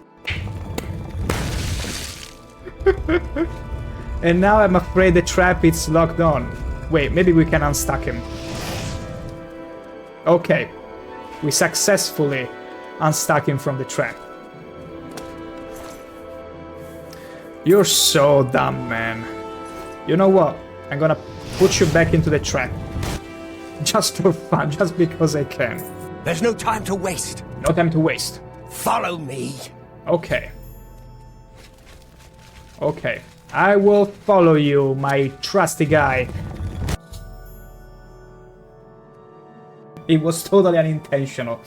And now I'm afraid the trap is locked on. Wait, maybe we can unstuck him. Okay. We successfully unstuck him from the trap. You're so dumb, man. You know what? I'm gonna put you back into the trap. Just for fun, just because I can. There's no time to waste. No time to waste. Follow me. Okay. Okay. I will follow you, my trusty guy. It was totally unintentional.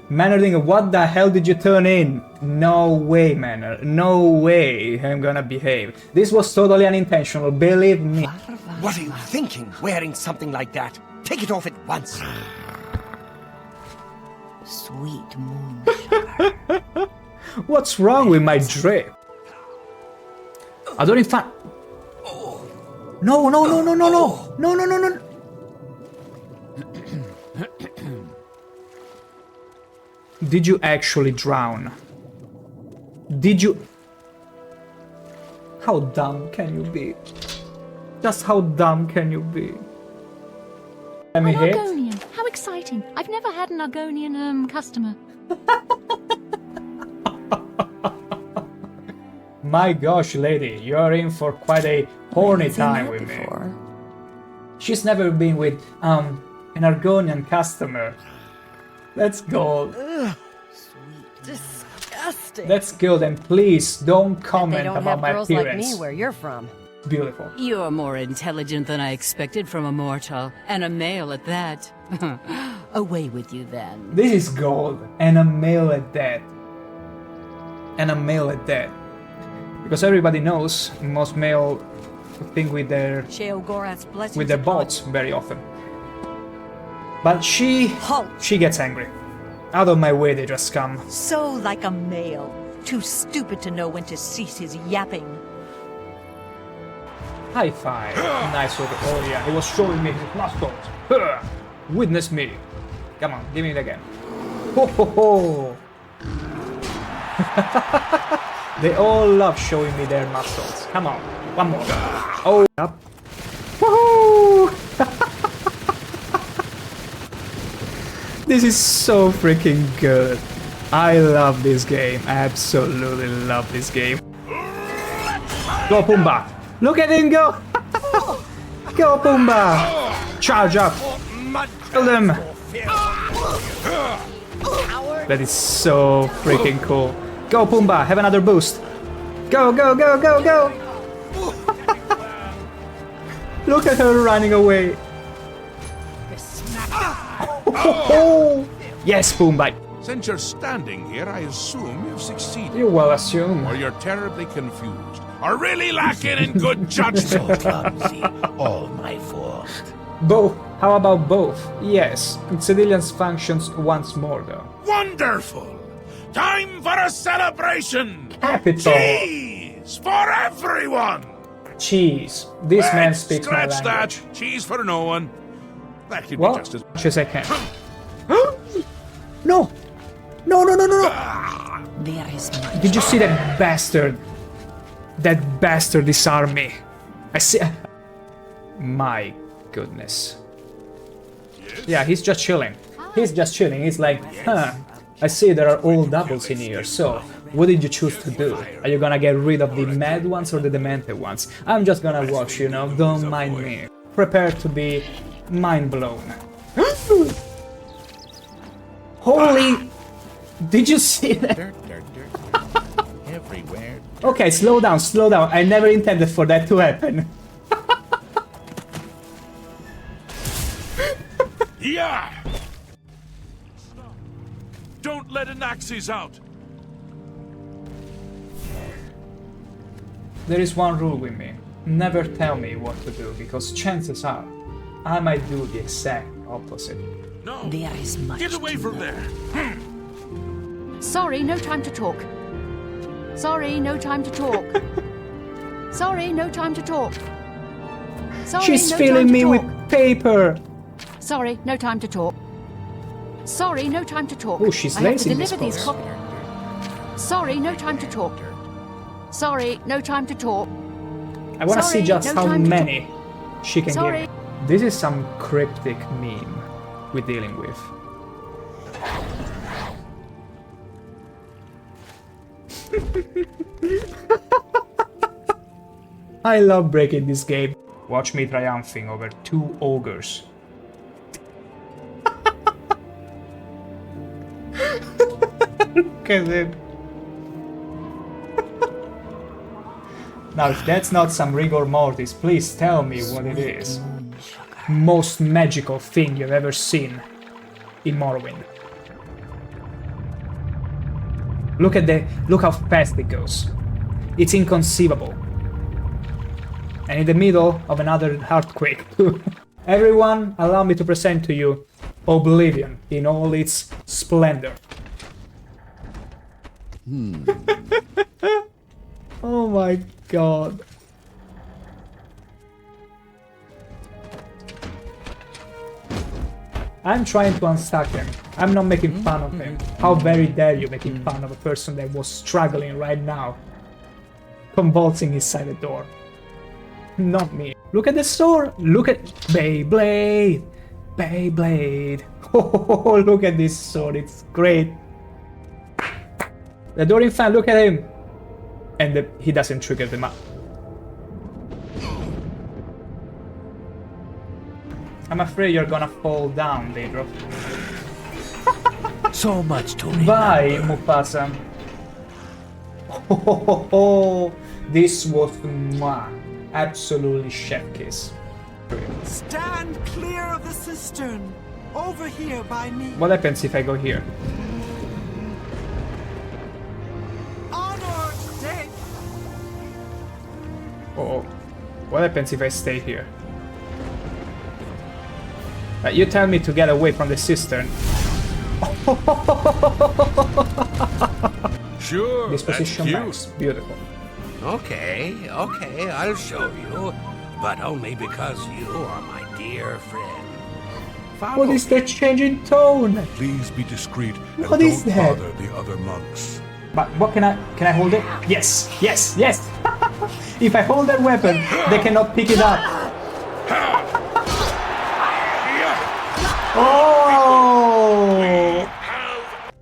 Mannerding, what the hell did you turn in? No way, Manner. No way I'm gonna behave. This was totally unintentional, believe me. What are you thinking, wearing something like that? Take it off at once. Sweet moon sugar. What's wrong with my drip? I don't even... No. Did you actually drown? Did you... How dumb can you be? Just how dumb can you be? Let me hit. Argonian. How exciting. I've never had an Argonian customer. My gosh, lady, you're in for quite a horny time with me. She's never been with, an Argonian customer. That's gold. Disgusting. That's good, and please don't comment they don't about have my girls appearance. like me where you're from. Beautiful. You're more intelligent than I expected from a mortal, and a male at that. Away with you then. This is gold, and a male at that. And a male at that. Because everybody knows most male think with their bolts very often. But she gets angry. Out of my way, they just come. So like a male, too stupid to know when to cease his yapping. High five. Nice over. Oh yeah, he was showing me his muscles. Huh. Witness me. Come on, give me it again. Ho ho ho. They all love showing me their muscles. Come on. One more. Oh, up. Woohoo! This is so freaking good. I love this game. I absolutely love this game. Go, Pumbaa. Look at him go. Go, Pumbaa. Charge up. Kill them. That is so freaking cool. Go, Pumbaa. Have another boost. Go, go, go, go, go. Look at her running away. Yes, Pumbaa. Since you're standing here, I assume you've succeeded. You will assume. Or you're terribly confused. Or really lacking in good judgment. So clumsy. All my fault. Both. How about both? Yes. Civilians functions once more, though. Wonderful! Time for a celebration! Capital. Cheese for everyone! Cheese. This man speaks my Scratch language. that. Cheese for no one. That could Well, be just as much as I can. No! No, no, no, no, no! There is much. Did you see that bastard? That bastard disarmed me. I see. My goodness. Yeah, he's just chilling. He's just chilling. He's like, huh. I see there are all doubles in here, so what did you choose to do? Are you gonna get rid of the mad ones or the demented ones? I'm just gonna watch, you know, don't mind me. Prepare to be mind blown. Holy... Did you see that? Everywhere. Okay, slow down, slow down. I never intended for that to happen. Yeah! Don't let Anaxes out! There is one rule with me. Never tell me what to do, because chances are I might do the exact opposite. No! There is much. Get away from there! Sorry, no time to talk. Sorry, no time to talk. Sorry, no time to talk. Sorry, She's no filling time to me talk. with paper. Sorry, no time to talk. Sorry, no time to talk. Oh, she's I have to lacing this deliver these cover. Sorry, no time to talk. Sorry, no time to talk. I want to see Sorry, just no how time to many she can Sorry. give me. This is some cryptic meme we're dealing with. I love breaking this game. Watch me triumphing over 2 ogres. Look at it. Now, if that's not some rigor mortis, please tell me what it is. Most magical thing you've ever seen in Morrowind. Look how fast it goes. It's inconceivable. And in the middle of another earthquake. Everyone, allow me to present to you Oblivion in all its splendor. Oh my god. I'm trying to unstuck him. I'm not making fun of him. How very dare you making fun of a person that was struggling right now, convulsing inside the door. Not me. Look at the sword. Look at Beyblade. Beyblade. Oh, look at this sword. It's great. The Dorian fan, look at him. And he doesn't trigger them up. I'm afraid you're gonna fall down, Daedra. So much to remember. Bye, Mufasa. Oh, this was mwah. Absolutely chef kiss. Stand clear of the cistern. Over here by me. What happens if I go here? Honor, stay. Oh, what happens if I stay here? You tell me to get away from the cistern. Sure, Disposition that's max. Beautiful. Okay, I'll show you. But only because you are my dear friend. Follow What is that change in tone? Please be discreet and What is don't that? bother the other monks. But what can I hold it? Yes, yes, yes! If I hold their weapon, they cannot pick it up. Oh!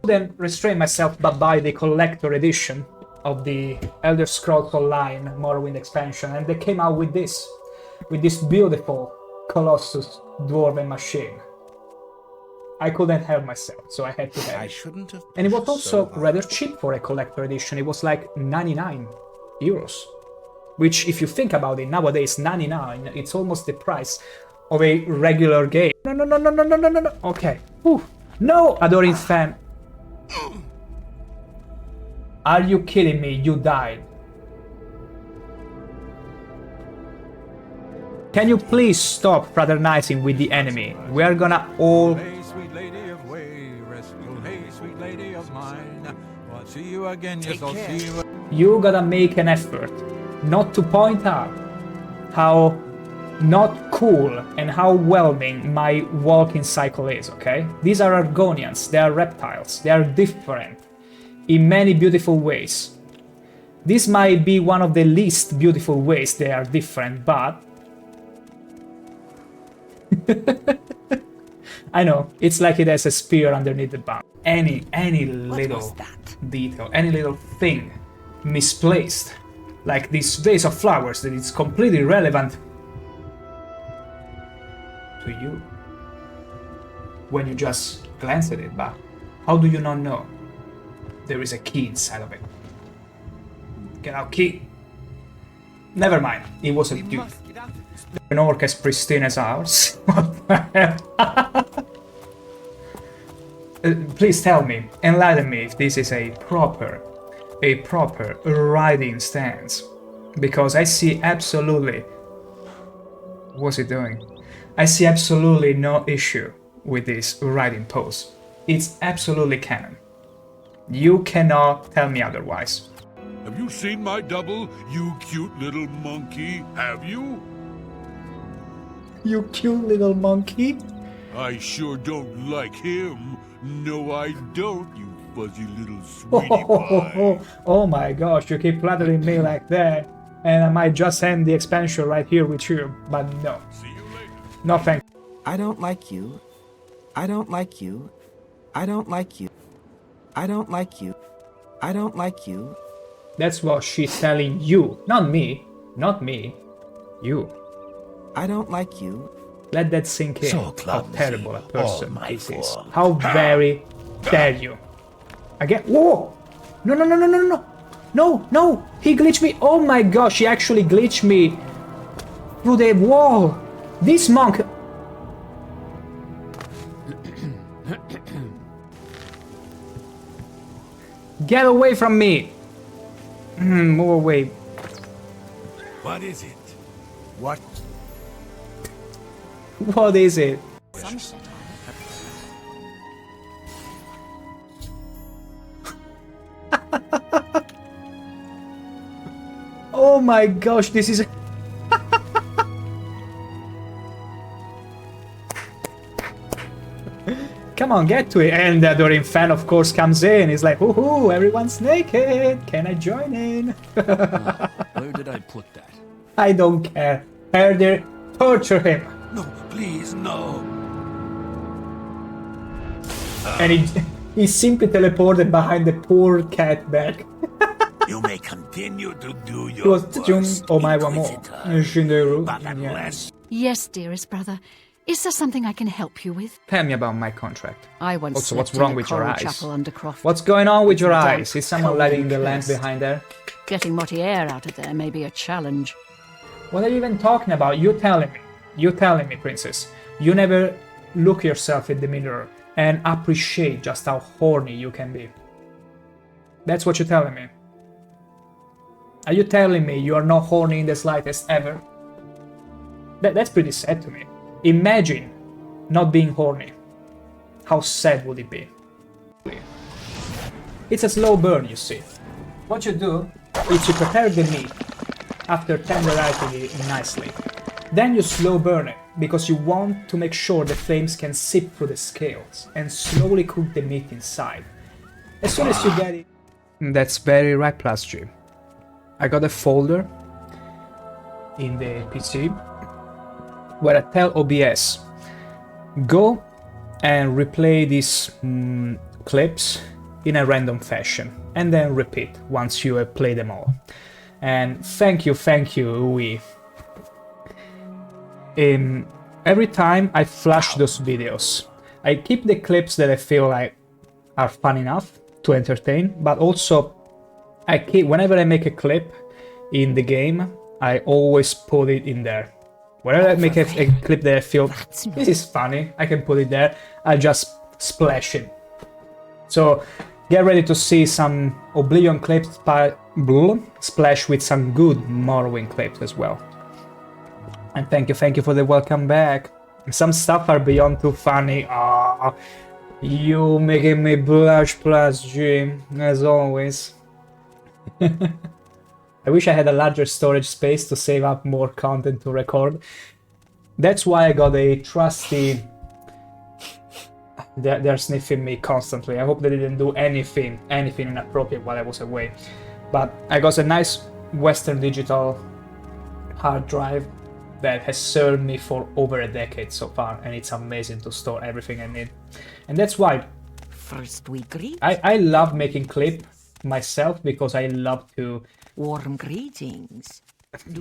Then restrain myself but buy the collector edition of the Elder Scrolls Online Morrowind expansion, and they came out with this beautiful Colossus Dwarven machine. I couldn't help myself, so I had to have it. I shouldn't have. And it was also rather cheap for a collector edition. It was like 99 euros. Which, if you think about it, nowadays 99, it's almost the price of a regular game. No. Okay. Whew. No, Adoring fan. Are you kidding me? You died. Can you please stop fraternizing with the enemy? We are gonna all... Hey, sweet lady of way, restful. Hey, sweet lady of mine. I'll see you again, yes, I'll see you. You gotta make an effort not to point out how not cool and how whelming my walking cycle is, okay? These are Argonians, they are reptiles, they are different in many beautiful ways. This might be one of the least beautiful ways they are different, but... I know, it's like it has a spear underneath the bum. Any little detail, any little thing misplaced, like this vase of flowers that is completely irrelevant to you when you just glance at it, but how do you not know there is a key inside of it? Get out, key. Never mind, it was a dude. An orc as pristine as ours. What the hell? Please tell me, enlighten me if this is a proper riding stance. Because I see absolutely... What's it doing? I see absolutely no issue with this riding pose. It's absolutely canon. You cannot tell me otherwise. Have you seen my double, you cute little monkey? Have you? You cute little monkey? I sure don't like him. No, I don't, you fuzzy little sweetie pie. Oh my gosh, you keep flattering me like that, and I might just end the expansion right here with you, but no. See you later. No thank you. I don't like you. I don't like you. I don't like you. I don't like you. I don't like you. That's what she's telling you, not me. Not me. You. I don't like you. Let that sink in. So how clumsy. terrible a person Oh, this is. fool. How very dare you. Again. Whoa! No! He glitched me. Oh my gosh, he actually glitched me through the wall. This monk. Get away from me. Move away. What is it? What? What is it? Oh my gosh, this is... Come on, get to it. And the Adoring fan, of course, comes in. He's like, woohoo, everyone's naked. Can I join in? Where did I put that? I don't care. Herder, torture him. No, please, no. And he simply teleported behind the poor cat back. You may continue to do It your was worst, oh my one more. but unless Yes, dearest brother. Is there something I can help you with? Tell me about my contract. I once Also, slept what's in wrong a with your coral eyes? chapel under Croft. What's going on with your Damp, eyes? Is someone cold lighting and the lamp cursed. behind there? Getting Motti air out of there may be a challenge. What are you even talking about? You telling me, princess. You never look yourself in the mirror and appreciate just how horny you can be. That's what you're telling me. Are you telling me you are not horny in the slightest ever? That's pretty sad to me. Imagine not being horny. How sad would it be? It's a slow burn, you see. What you do is you prepare the meat after tenderizing it nicely. Then you slow burn it, because you want to make sure the flames can seep through the scales and slowly cook the meat inside. As soon as you get it... That's very right, Plus G. I got a folder in the PC where I tell OBS, go and replay these clips in a random fashion and then repeat once you have played them all. And thank you, Uwe. Every time I flash those videos, I keep the clips that I feel like are fun enough to entertain, but also I keep, whenever I make a clip in the game, I always put it in there. Whenever I make a clip that I feel this is funny, I can put it there. I just splash it. So get ready to see some Oblivion clips splash with some good Morrowind clips as well. And thank you for the welcome back. Some stuff are beyond too funny. Ah, you making me blush plus G, as always. I wish I had a larger storage space to save up more content to record. That's why I got a trusty... They're sniffing me constantly. I hope they didn't do anything inappropriate while I was away. But I got a nice Western Digital hard drive that has served me for over a decade so far, and it's amazing to store everything I need. And that's why first we greet. I love making clip myself, because I love to... Warm greetings.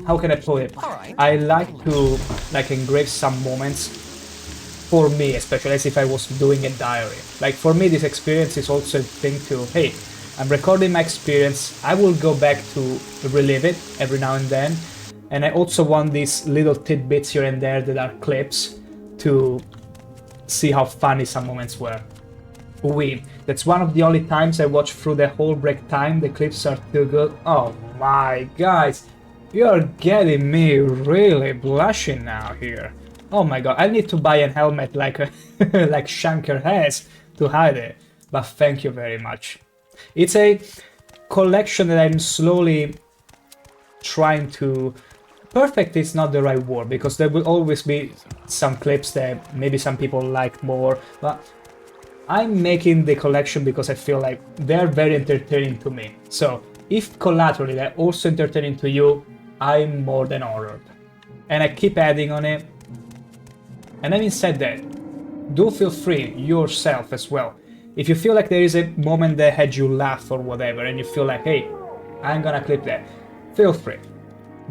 How can I put it? I like to engrave some moments for me, especially as if I was doing a diary. Like for me, this experience is also a thing to, hey, I'm recording my experience, I will go back to relive it every now and then, and I also want these little tidbits here and there that are clips to see how funny some moments were. That's one of the only times I watch through the whole break time. The clips are too good. Oh my, guys, you're getting me really blushing now here. Oh my god, I need to buy a helmet like like ShankH-ER has to hide it. But thank you very much. It's a collection that I'm slowly trying to... Perfect is not the right word, because there will always be some clips that maybe some people like more, but I'm making the collection because I feel like they're very entertaining to me. So if collaterally they're also entertaining to you, I'm more than honored. And I keep adding on it. And having said that, do feel free yourself as well. If you feel like there is a moment that had you laugh or whatever, and you feel like, hey, I'm gonna clip that, feel free.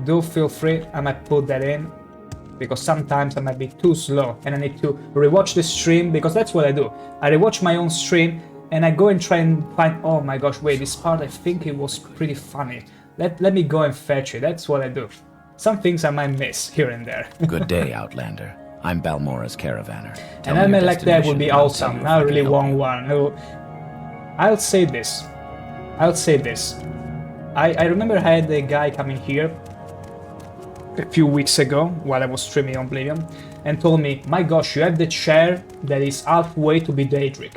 Do feel free, I might put that in, because sometimes I might be too slow and I need to rewatch the stream, because that's what I do. I rewatch my own stream and I go and try and find, oh my gosh, wait, this part I think it was pretty funny. Let me go and fetch it. That's what I do. Some things I might miss here and there. Good day, Outlander. I'm Balmora's caravaner. An element like that would be awesome. I really want one. I'll say this. I remember I had a guy coming here a few weeks ago while I was streaming Oblivion and told me, my gosh, you have the chair that is halfway to be Daedric.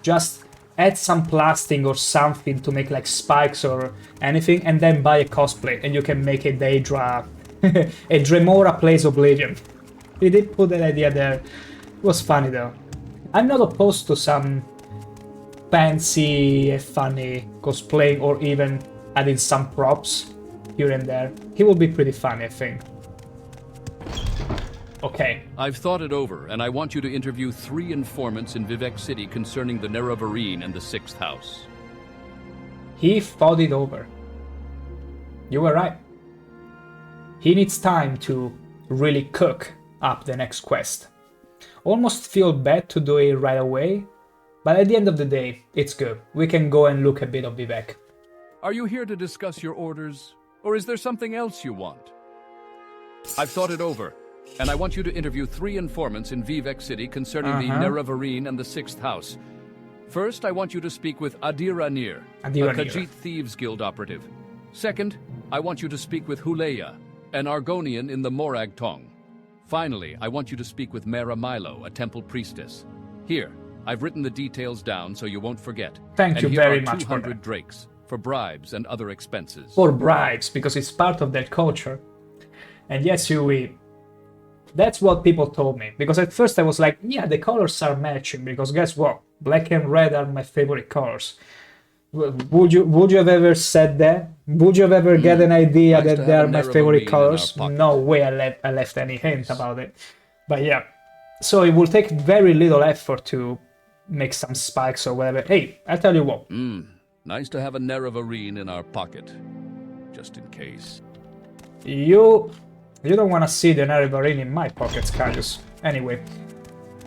Just add some plastic or something to make like spikes or anything, and then buy a cosplay and you can make a Daedra, a Dremora plays Oblivion. He did put that idea there. It was funny though. I'm not opposed to some fancy, funny cosplaying or even adding some props here and there. He will be pretty funny, I think. Okay. I've thought it over, and I want you to interview 3 informants in Vivec City concerning the Nerevarine and the 6th House. He thought it over. You were right. He needs time to really cook up the next quest. Almost feel bad to do it right away, but at the end of the day, it's good. We can go and look a bit of Vivec. Are you here to discuss your orders, or is there something else you want? I've thought it over, and I want you to interview 3 informants in Vivec City concerning the Nerevarine and the 6th House. First, I want you to speak with Adir-Anir, a Khajiit Thieves Guild operative. Second, I want you to speak with Huleya, an Argonian in the Morag Tong. Finally, I want you to speak with Mera Milo, a temple priestess. Here, I've written the details down so you won't forget. Thank you very much for 200 drakes for bribes and other expenses. For bribes, because it's part of their culture. And yes, that's what people told me. Because at first I was like, yeah, the colors are matching, because guess what? Black and red are my favorite colors. Would you have ever said that? Would you have ever get an idea Nice to that they have are a my Nerevarine favorite in colors? our pocket. No way I left any hint about it. But yeah. So it will take very little effort to make some spikes or whatever. Hey, I'll tell you what. Nice to have a Nerevarine in our pocket. Just in case. You don't want to see the Nerevarine in my pockets, Carius. Anyway,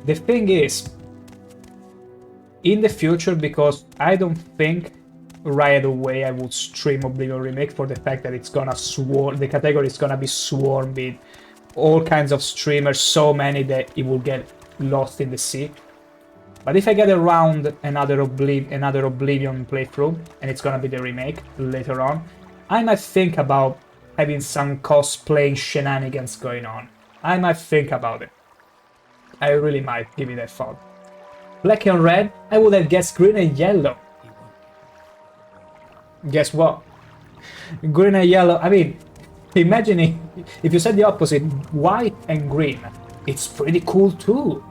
the thing is, in the future, because I don't think right away I would stream Oblivion Remake for the fact that it's gonna swarm, the category is gonna be swarmed with all kinds of streamers, so many that it will get lost in the sea. But if I get around another Oblivion playthrough, and it's gonna be the remake later on, I might think about having some cosplaying shenanigans going on. I might think about it. I really might give it a thought. Black and red, I would have guessed green and yellow. Guess what? Green and yellow, I mean, imagine if you said the opposite, white and green, it's pretty cool too.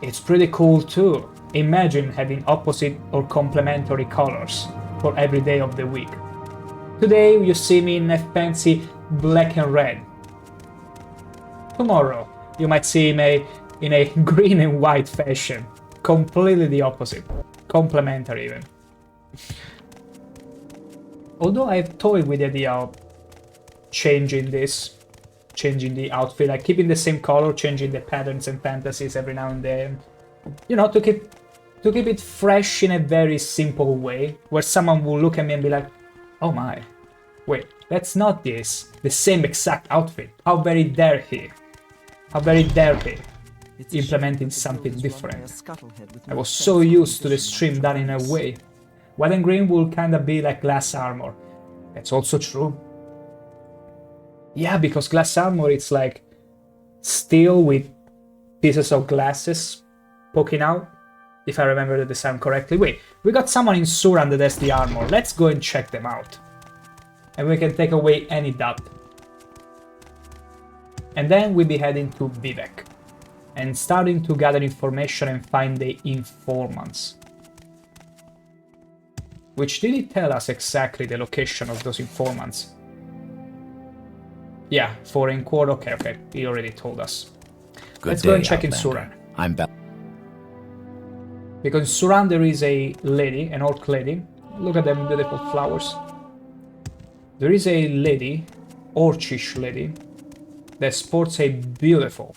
It's pretty cool too. Imagine having opposite or complementary colors for every day of the week. Today you see me in a fancy black and red. Tomorrow you might see me in a green and white fashion. Completely the opposite. Complementary even. Although I've toyed with the idea of changing the outfit, like keeping the same color, changing the patterns and fantasies every now and then. You know, to keep it fresh in a very simple way, where someone will look at me and be like, oh my, wait, that's not the same exact outfit. How very dare he? How very dare he? Implementing something different. I was so used to the stream done in a way. White and green will kinda be like glass armor. That's also true. Yeah, because glass armor, it's like steel with pieces of glasses poking out, if I remember the design correctly. Wait, we got someone in Suran that has the armor. Let's go and check them out. And we can take away any doubt. And then we'll be heading to Vivek and starting to gather information and find the informants. Which did it tell us exactly the location of those informants? Yeah, foreign core. Okay, he already told us. Let's go and check in Suran. I'm back. Because in Suran there is a lady, an orc lady. Look at them beautiful flowers. There is a lady, orcish lady, that sports a beautiful,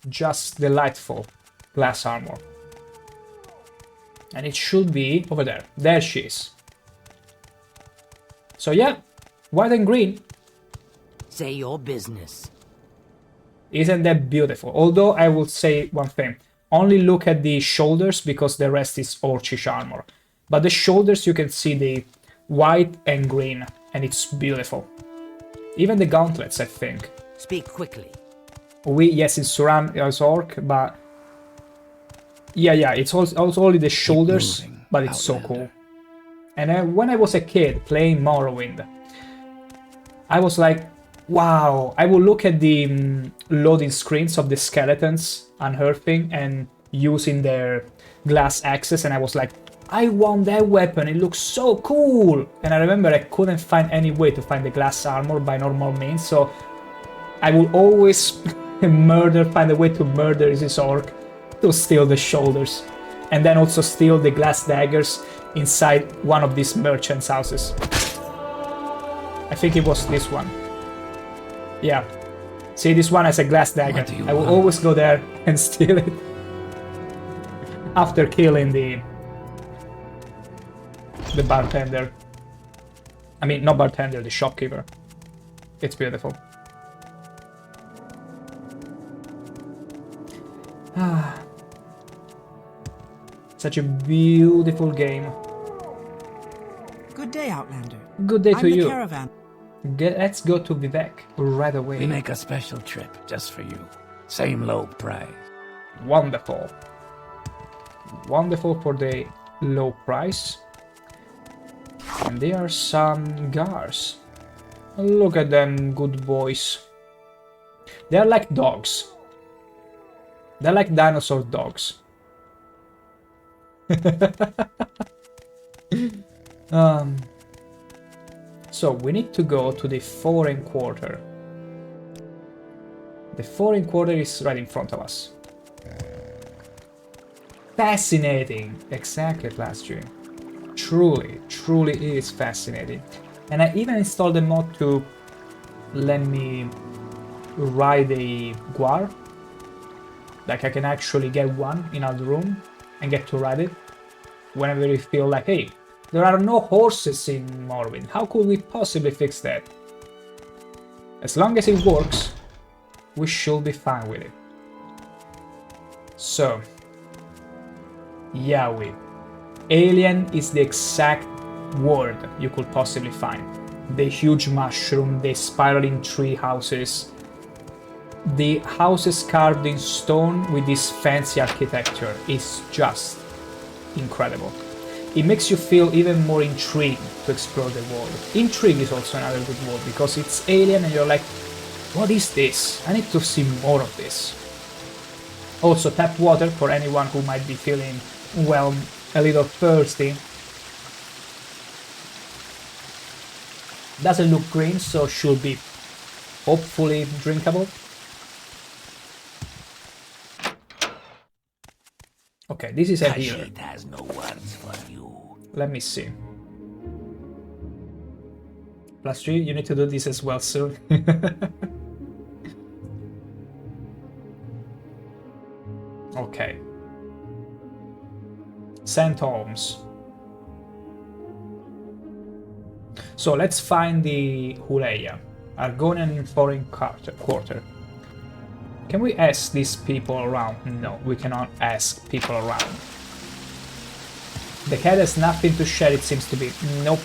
just delightful glass armor. And it should be over there. There she is. So yeah, white and green. Say your business. Isn't that beautiful? Although I would say one thing. Only look at the shoulders because the rest is orcish armor. But the shoulders you can see the white and green and it's beautiful. Even the gauntlets, I think. Speak quickly. Yes, it's Suran as orc, but yeah, it's also only the shoulders, but it's so cool. And when I was a kid playing Morrowind, I was like, wow, I would look at the loading screens of the skeletons unearthing and using their glass axes, and I was like, I want that weapon, it looks so cool! And I remember I couldn't find any way to find the glass armor by normal means, so I would always find a way to murder this orc to steal the shoulders. And then also steal the glass daggers inside one of these merchants' houses. I think it was this one. Yeah. See, this one has a glass dagger. I will always go there and steal it. After killing the bartender. I mean, not bartender, the shopkeeper. It's beautiful. Such a beautiful game. Good day, Outlander. Good day to you. Caravan. Let's go to Vivek right away. We make a special trip just for you. Same low price. Wonderful. Wonderful for the low price. And there are some guards. Look at them good boys. They are like dogs. They're like dinosaur dogs. So we need to go to the foreign quarter. The foreign quarter is right in front of us. Fascinating! Exactly, Plastry. Truly is fascinating. And I even installed a mod to let me ride a guar. Like I can actually get one in our room and get to ride it whenever you feel like, hey, there are no horses in Morrowind. How could we possibly fix that? As long as it works, we should be fine with it. So, Yahweh. Alien is the exact word you could possibly find. The huge mushroom, the spiraling tree houses, the houses carved in stone with this fancy architecture is just incredible. It makes you feel even more intrigued to explore the world. Intrigue is also another good word because it's alien and you're like, what is this? I need to see more of this. Also, tap water for anyone who might be feeling, well, a little thirsty. Doesn't look green, so should be hopefully drinkable. Okay, this is a healer. Has no words for you. Let me see. +3, you need to do this as well soon. Okay. St. Holmes. So let's find the Huleya, Argonian foreign quarter. Can we ask these people around? No, we cannot ask people around. The cat has nothing to share, it seems to be. Nope,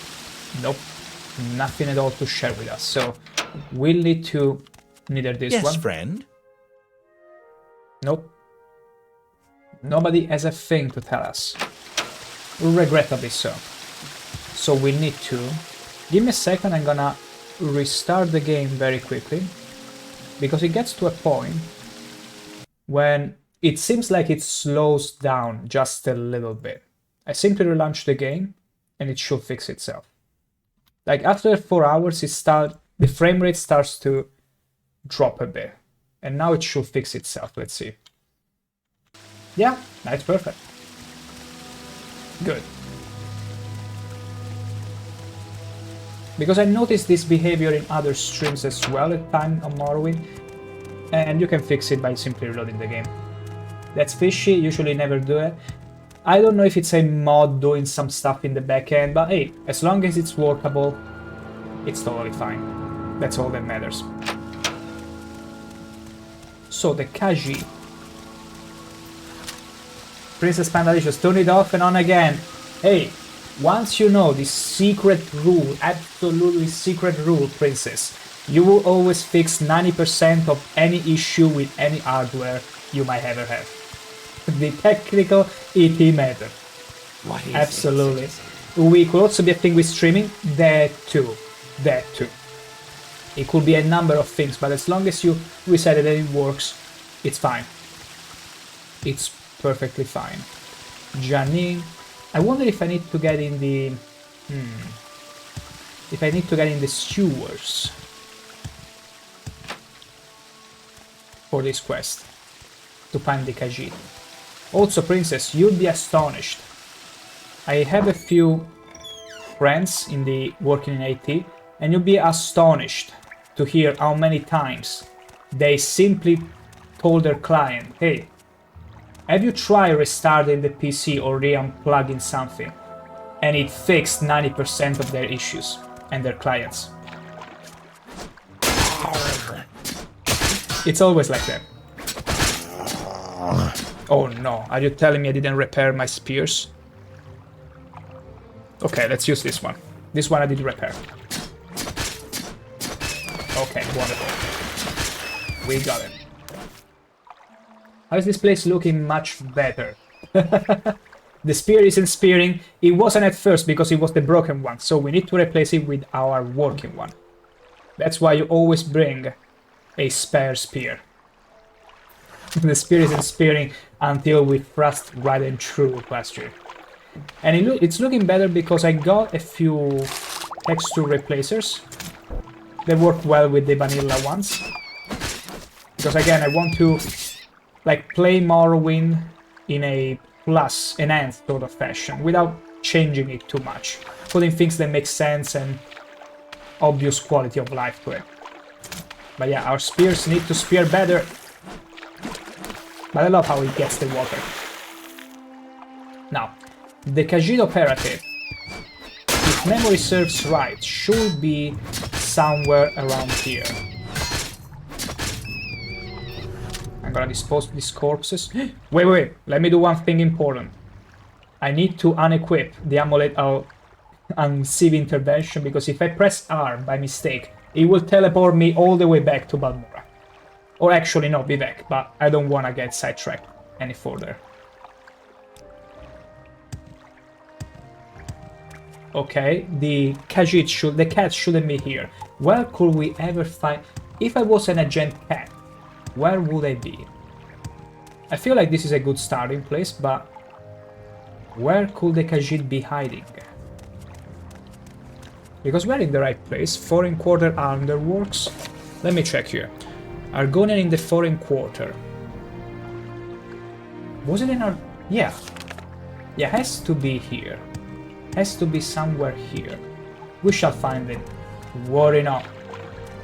nothing at all to share with us. So we'll need to neither this one. Yes, friend. Nope. Nobody has a thing to tell us. Regrettably so. So we need to... Give me a second, I'm gonna restart the game very quickly. Because it gets to a point when it seems like it slows down just a little bit. I simply relaunch the game and it should fix itself. Like after 4 hours, the frame rate starts to drop a bit. And now it should fix itself, let's see. Yeah, that's perfect. Good. Because I noticed this behavior in other streams as well at time on Morrowind, and you can fix it by simply reloading the game. That's fishy, usually never do it. I don't know if it's a mod doing some stuff in the backend, but hey, as long as it's workable, it's totally fine. That's all that matters. So the Kaji. Princess Pandalicious, turn it off and on again. Hey, once you know this secret rule, absolutely secret rule, Princess, you will always fix 90% of any issue with any hardware you might ever have. The technical, it matters. What is absolutely. It? We could also be a thing with streaming, that too. It could be a number of things, but as long as you reset it and it works, it's fine. It's perfectly fine. Janine, I wonder if I need to get in the... If I need to get in the sewers for this quest to find the Khajiit. Also, Princess, you'd be astonished. I have a few friends in the working in AT, and you'd be astonished to hear how many times they simply told their client, hey, have you tried restarting the PC or re-unplugging something? And it fixed 90% of their issues and their clients. It's always like that. Oh no, are you telling me I didn't repair my spears? Okay, let's use this one. This one I did repair. Okay, wonderful. We got it. How is this place looking? Much better. The spear isn't spearing. It wasn't at first because it was the broken one, so we need to replace it with our working one. That's why you always bring a spare spear. The spear isn't spearing until we thrust right and through pasture. And it's looking better because I got a few texture replacers. They work well with the vanilla ones. Because again, I want to like play Morrowind in a plus enhanced sort of fashion without changing it too much. Putting things that make sense and obvious quality of life to it. But yeah, our spears need to spear better. But I love how he gets the water. Now, the Khajiit operative, if memory serves right, should be somewhere around here. I'm gonna dispose of these corpses. Wait, let me do one thing important. I need to unequip the amulet of unseen intervention, because if I press R by mistake, it will teleport me all the way back to Balmora. Or actually, no, Vivek, but I don't want to get sidetracked any further. Okay, the cat shouldn't be here. Where could we ever find... If I was an agent cat, where would I be? I feel like this is a good starting place, but where could the Khajiit be hiding? Because we're in the right place. Foreign Quarter Underworks. Let me check here. Argonian in the Foreign Quarter. Was it in our... Yeah. Yeah, has to be here. Has to be somewhere here. We shall find it. Worry not.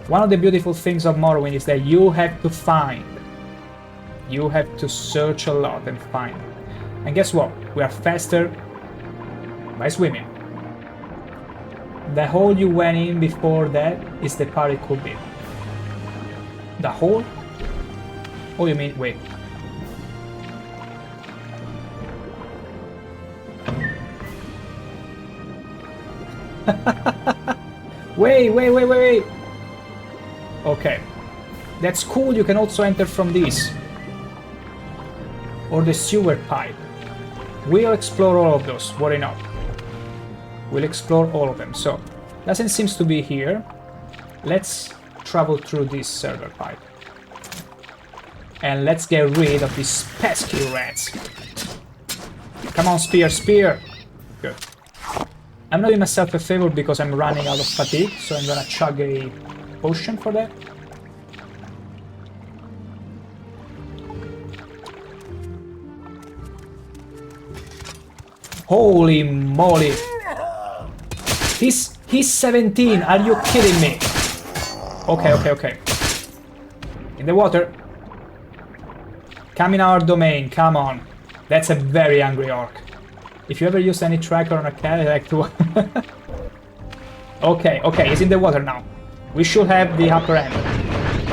One of the beautiful things of Morrowind is that you have to find. You have to search a lot and find. And guess what? We are faster by swimming. The hole you went in before that is the part it could be. The hole? Oh, you mean... Wait. Wait. Okay. That's cool, you can also enter from this. Or the sewer pipe. We'll explore all of those, worry not. We'll explore all of them, so... Doesn't seem to be here. Let's travel through this server pipe. And let's get rid of these pesky rats. Come on, spear! Good. I'm not doing myself a favor because I'm running out of fatigue, so I'm gonna chug a potion for that. Holy moly! He's 17, are you kidding me? Okay. In the water. Come in our domain, come on. That's a very angry orc. If you ever use any tracker on a cat, I like to... Okay, he's in the water now. We should have the upper end.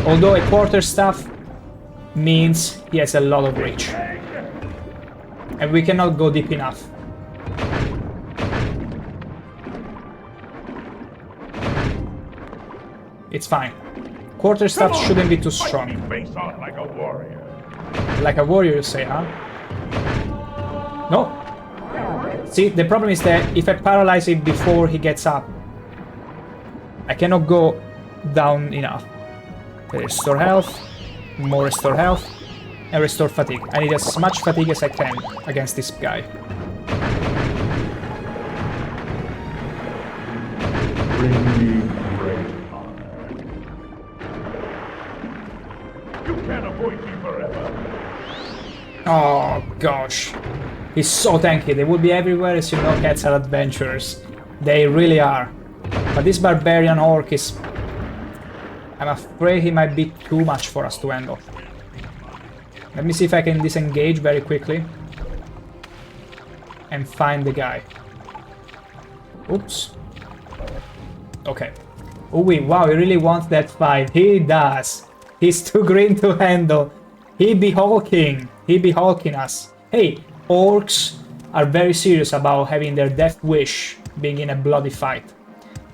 Although a quarterstaff means he has a lot of reach. And we cannot go deep enough. It's fine. Quarterstaff shouldn't be too strong. Face on like a warrior. Like a warrior, you say, huh? No. See, the problem is that if I paralyze it before he gets up, I cannot go down enough. Restore health, more restore health, and restore fatigue. I need as much fatigue as I can against this guy. Bring me great honor. You can't avoid me forever. Oh gosh. He's so tanky. They will be everywhere, as you know, cats are adventurers. They really are. But this barbarian orc is... I'm afraid he might be too much for us to handle. Let me see if I can disengage very quickly. And find the guy. Oops. Okay. Oh wait, wow, he really wants that fight. He does. He's too green to handle. He be hulking. He be hulking us. Hey, orcs are very serious about having their death wish being in a bloody fight.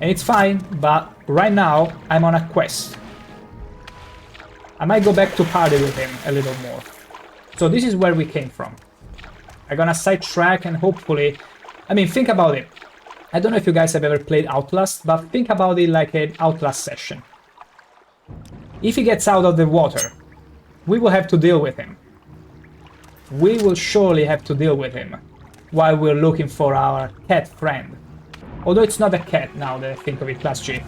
And it's fine, but right now I'm on a quest. I might go back to party with him a little more. So this is where we came from. I'm gonna sidetrack and hopefully... I mean, think about it. I don't know if you guys have ever played Outlast, but think about it like an Outlast session. If he gets out of the water, we will have to deal with him. We will surely have to deal with him. while we're looking for our cat friend. Although it's not a cat now that I think of it, Class G.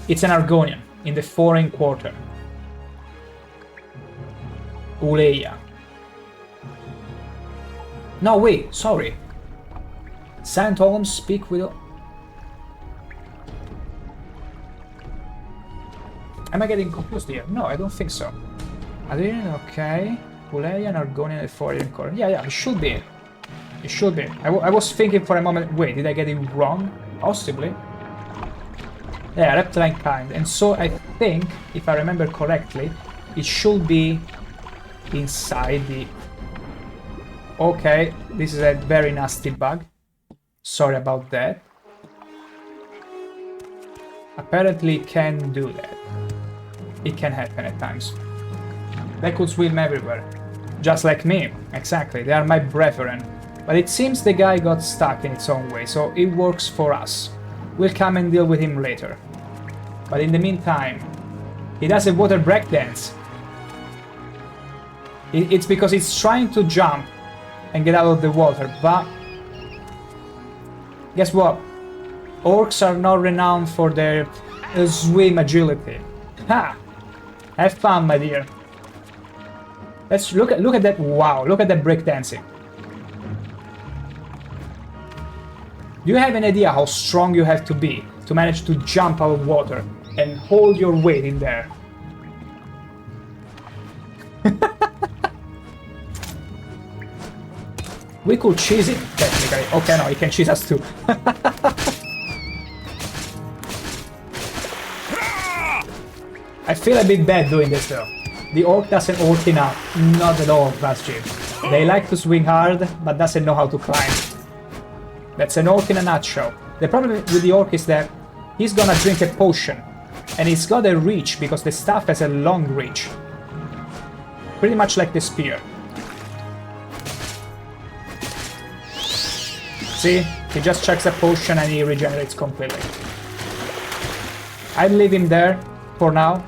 It's an Argonian in the Foreign Quarter. Uleia. No, wait, sorry. St. Holmes speak with... Am I getting confused here? No, I don't think so. Adrian, okay. Uleia and Argonian in the Foreign Quarter. Yeah, it should be. It should be. I was thinking for a moment, wait, did I get it wrong? Possibly. Yeah, reptile kind. And so I think, if I remember correctly, it should be inside the... Okay, this is a very nasty bug. Sorry about that. Apparently it can do that. It can happen at times. They could swim everywhere. Just like me. Exactly, they are my brethren. But it seems the guy got stuck in its own way, so it works for us. We'll come and deal with him later. But in the meantime, he does a water breakdance. It's because he's trying to jump and get out of the water, but... Guess what? Orcs are not renowned for their swim agility. Ha! Have fun, my dear. Let's look at that. Wow, look at that breakdancing. Do you have an idea how strong you have to be to manage to jump out of water and hold your weight in there? We could cheese it, technically. Okay, no, he can cheese us too. I feel a bit bad doing this though. The orc doesn't orc enough. Not at all, Class G. They like to swing hard, but doesn't know how to climb. That's an orc in a nutshell. The problem with the orc is that he's gonna drink a potion. And he's got a reach, because the staff has a long reach. Pretty much like the spear. See? He just chucks a potion and he regenerates completely. I'd leave him there, for now.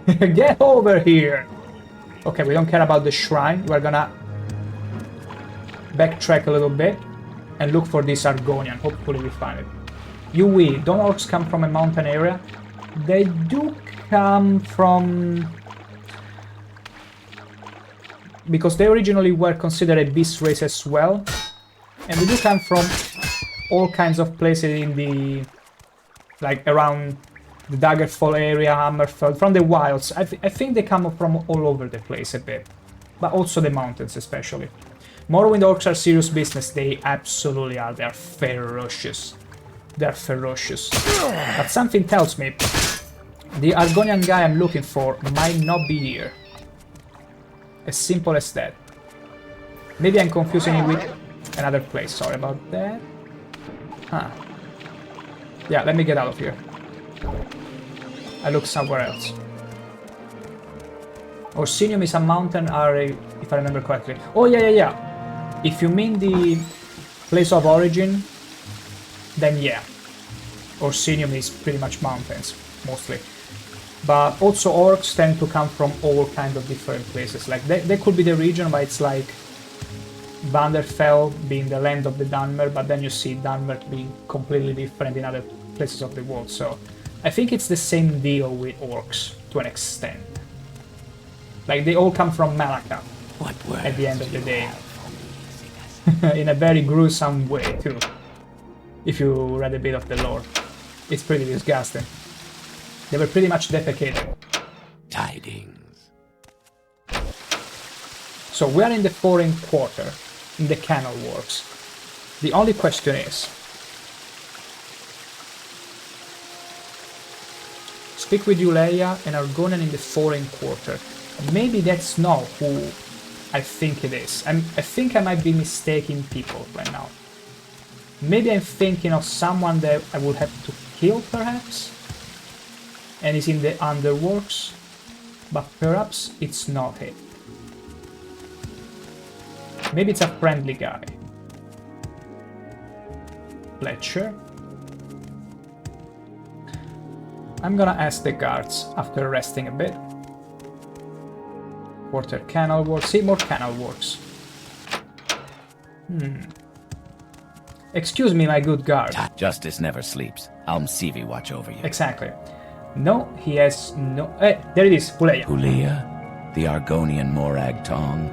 Get over here! Okay, we don't care about the shrine. We're gonna backtrack a little bit and look for this Argonian. Hopefully we find it. Don't orcs come from a mountain area? They do come from... Because they originally were considered a beast race as well. And they do come from all kinds of places in the... Like around the Daggerfall area, Hammerfell, from the wilds. I think they come from all over the place a bit. But also the mountains especially. Morrowind orcs are serious business. They absolutely are. They are ferocious. They are ferocious. But something tells me the Argonian guy I'm looking for might not be here. As simple as that. Maybe I'm confusing it with another place. Sorry about that. Huh. Yeah, let me get out of here. I look somewhere else. Orsinium is a mountain area, if I remember correctly. Oh, yeah. If you mean the place of origin, then yeah. Orsinium is pretty much mountains, mostly. But also orcs tend to come from all kinds of different places. Like, they could be the region, but it's like Vanderfell being the land of the Dunmer, but then you see Dunmer being completely different in other places of the world. So I think it's the same deal with orcs, to an extent. Like, they all come from Malaka at the end of the day. In a very gruesome way, too. If you read a bit of the lore. It's pretty disgusting. They were pretty much defecated. Tidings. So we are in the Foreign Quarter, in the Canal Works. The only question is... Speak with Uleia and Argonian in the Foreign Quarter. Maybe that's not who I think it is. I think I might be mistaking people right now. Maybe I'm thinking of someone that I would have to kill, perhaps? And is in the Underworks? But perhaps it's not it. Maybe it's a friendly guy. Fletcher? I'm gonna ask the guards after resting a bit. Quarter Canal Works. See, more Canal Works. Excuse me, my good guard. Justice never sleeps. Almsivi watch over you. Exactly. No, he has no... there it is, Huleya. Huleya? The Argonian Morag Tong?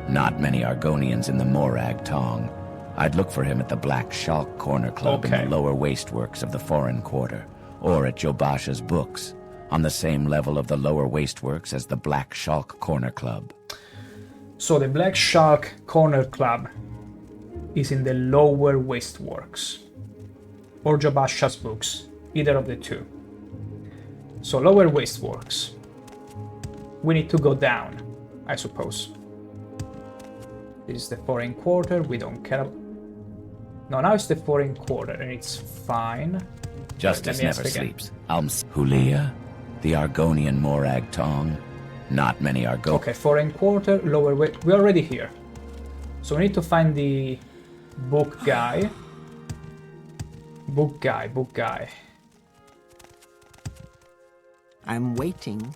Not many Argonians in the Morag Tong. I'd look for him at the Black Shalk Corner Club in the lower wasteworks of the Foreign Quarter, or at Jobasha's books, on the same level of the lower wasteworks as the Black Shalk Corner Club. So the Black Shalk Corner Club is in the lower wasteworks, or Jobasha's books, either of the two. So lower wasteworks. We need to go down, I suppose. This is the Foreign Quarter, we don't care about... No, now it's the Foreign Quarter, and it's fine. Justice never sleeps. Huleya? The Argonian Morag Tong? Not many Argonians. Okay, Foreign Quarter, lower way... We're already here. So we need to find the book guy. Book guy. I'm waiting.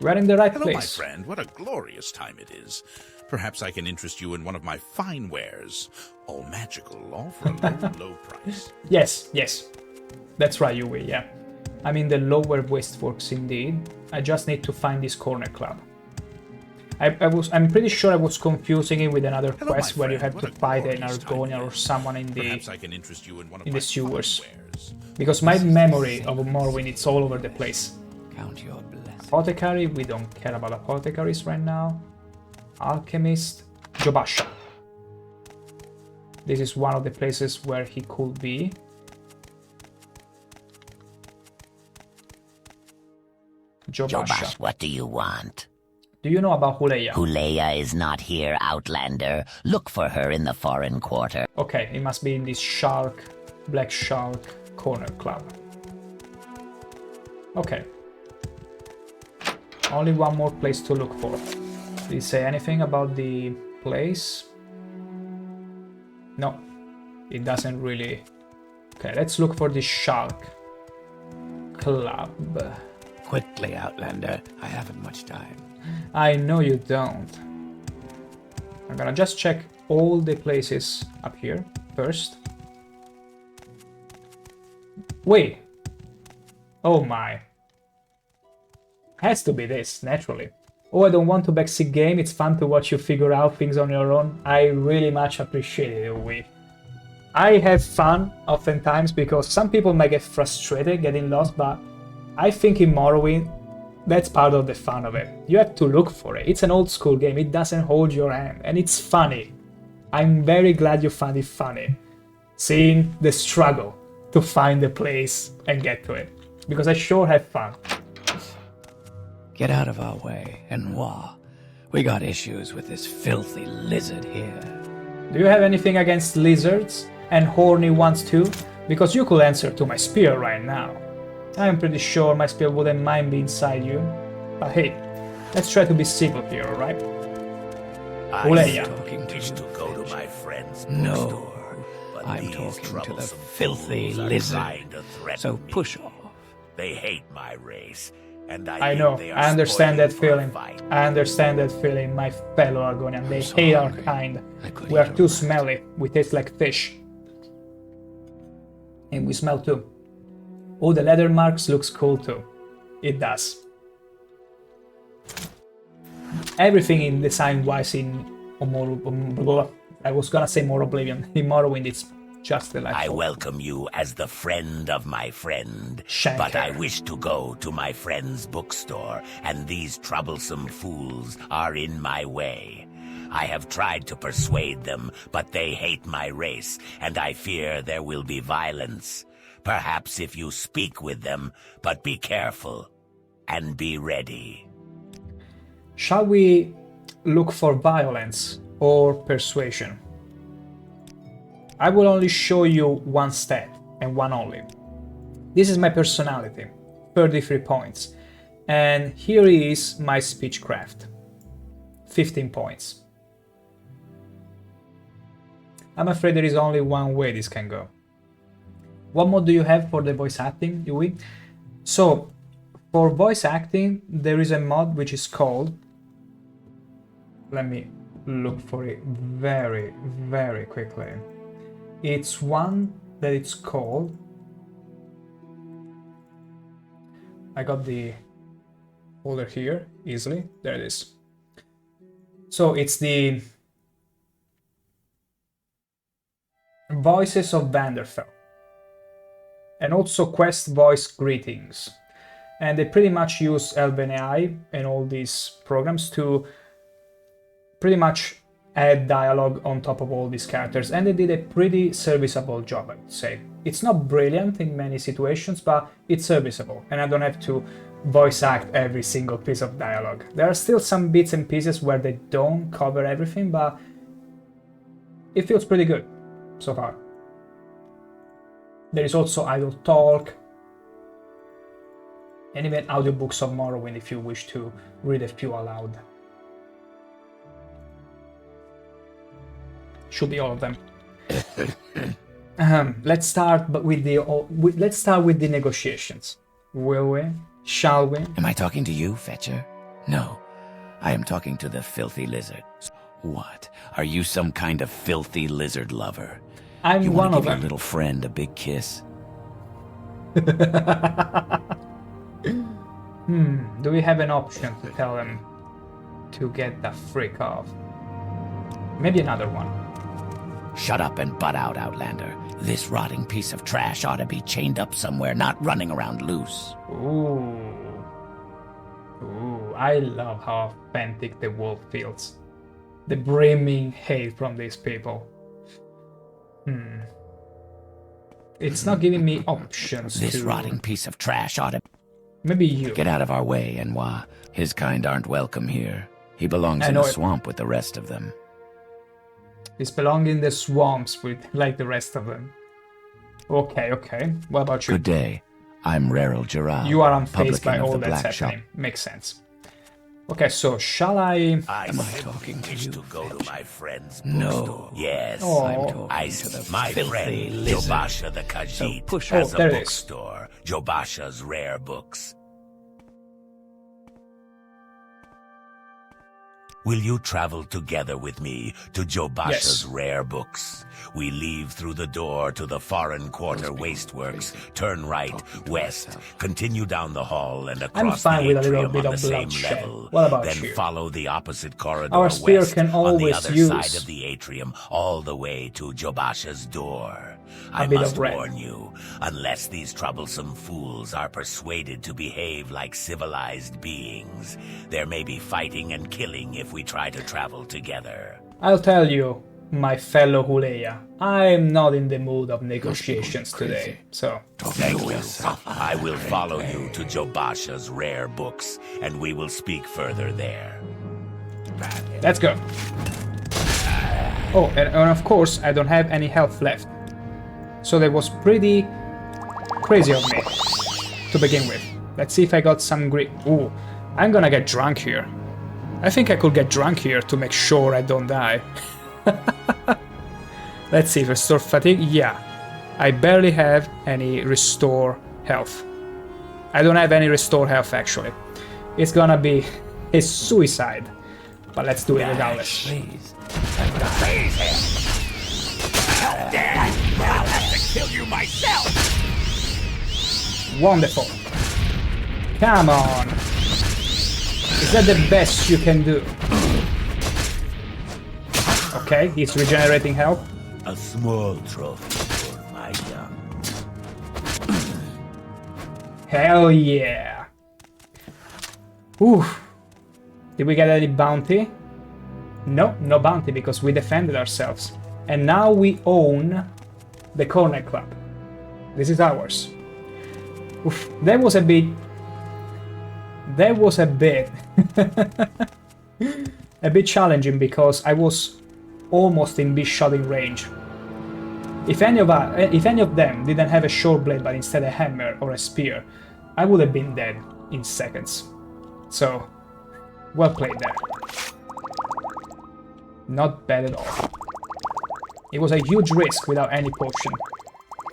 We're in the right Hello, place. my friend. What a glorious time it is. Perhaps I can interest you in one of my fine wares. All magical, all for a low price. Yes. That's right, Yui, yeah. I'm in the lower wasteworks indeed. I just need to find this corner club. I'm pretty sure I was confusing it with another quest where you have to fight an Argonian or someone in the sewers. Because my memory of Morrowind, it's all over the place. Count your blessings. Apothecary, we don't care about apothecaries right now. Alchemist, Jobasha. This is one of the places where he could be. Jobash, what do you want? Do you know about Huleya? Huleya is not here, Outlander. Look for her in the Foreign Quarter. Okay, it must be in this Black Shalk Corner Club. Okay. Only one more place to look for. Did it say anything about the place? No, it doesn't really. Okay, let's look for the Shalk Club. Quickly, Outlander. I haven't much time. I know you don't. I'm gonna just check all the places up here first. Wait. Oh my. Has to be this, naturally. Oh, I don't want to backseat game. It's fun to watch you figure out things on your own. I really much appreciate it, I have fun oftentimes because some people might get frustrated getting lost, but I think in Morrowind, that's part of the fun of it. You have to look for it. It's an old school game. It doesn't hold your hand, and it's funny. I'm very glad you found it funny, seeing the struggle to find the place and get to it, because I sure have fun. Get out of our way, Enoi. We got issues with this filthy lizard here. Do you have anything against lizards and horny ones too? Because you could answer to my spear right now. I'm pretty sure my spear wouldn't mind being inside you. But hey, let's try to be civil here, alright? Huleya. To go to my friend's No, bookstore, but I'm these talking to the troublesome filthy fools are lizard. trying to threaten So me. push off. They hate my race, and I think know, they are I understand that spoiling for a feeling. fight. I understand that feeling, my fellow Argonian. They hate our kind. We are too smelly. We taste like fish. And we smell too. Oh, the leather marks looks cool too. It does. Everything in design-wise in I was gonna say more Oblivion. In Morrowind, it's just delightful. I welcome you as the friend of my friend, ShankH-ER. but I wish to go to my friend's bookstore, and these troublesome fools are in my way. I have tried to persuade them, but they hate my race, and I fear there will be violence. Perhaps if you speak with them, but be careful, and be ready. Shall we look for violence or persuasion? I will only show you one step, and one only. This is my personality, 33 points. And here is my speechcraft, 15 points. I'm afraid there is only one way this can go. What mode do you have for the voice acting, Yui? So, for voice acting, there is a mod which is called... Let me look for it very, very quickly. It's one that it's called... I got the folder here, easily. There it is. So it's the Voices of Vanderfell. And also Quest Voice Greetings. And they pretty much use Elven AI and all these programs to pretty much add dialogue on top of all these characters, and they did a pretty serviceable job, I would say. It's not brilliant in many situations, but it's serviceable, and I don't have to voice act every single piece of dialogue. There are still some bits and pieces where they don't cover everything, but it feels pretty good so far. There is also idle talk, and even audiobooks of Morrowind if you wish to read a few aloud. Should be all of them. Let's start with the negotiations. Will we? Shall we? Am I talking to you, Fetcher? No, I am talking to the filthy lizard. What? Are you some kind of filthy lizard lover? I'm you one want to of give them. your little friend a big kiss? Do we have an option to tell them to get the freak off? Maybe another one. Shut up and butt out, Outlander. This rotting piece of trash ought to be chained up somewhere, not running around loose. Ooh. Ooh, I love how authentic the wolf feels. The brimming hate from these people. It's not giving me options. This rotting piece of trash ought to... Maybe you. Get out of our way, Enwa. His kind aren't welcome here. He belongs in the swamp with the rest of them. He's belonging in the swamps with like the rest of them. Okay, okay. What about you? Good day. I'm Rarel Gerard. You are unfazed by publican of all the that's Black happening. Makes sense. Okay, so shall I... Am I talking to you? To go to my friend's No. Yes. I'm talking I to the my friend lizard. Jobasha the Khajiit push has there a it is. bookstore, Jobasha's Rare Books. Will you travel together with me to Jobasha's Rare Books? We leave through the door to the Foreign Quarter Wasteworks, turn right, west, continue down the hall and across the fine with a little atrium bit on of the same bloodshed. level. What about then you? follow the opposite corridor Our spear west can on the always other use side of the atrium, all the way to Jobasha's door. I bit of must red. warn you, unless these troublesome fools are persuaded to behave like civilized beings, there may be fighting and killing if we try to travel together. I'll tell you, my fellow Huleya, I'm not in the mood of negotiations today, so... Thank you. I will follow you to Jobasha's Rare Books, and we will speak further there. Let's go. Oh, and of course, I don't have any health left. So that was pretty crazy of me to begin with. Let's see if I got some grit. Ooh, I'm gonna get drunk here. I think I could get drunk here to make sure I don't die. Let's see, restore fatigue. Yeah, I barely have any restore health. I don't have any restore health actually. It's gonna be a suicide. But let's do it regardless. Please. How dare you! I'll have to kill you myself! Wonderful. Come on. Is that the best you can do? Okay, he's regenerating health. A small trophy for my young. Hell yeah. Oof. Did we get any bounty? No, no bounty because we defended ourselves. And now we own the Corner Club. This is ours. Oof, that was a bit... a bit challenging because I was almost in beast shotting range. If any of them didn't have a short blade but instead a hammer or a spear, I would have been dead in seconds. So, well played there. Not bad at all. It was a huge risk without any potion.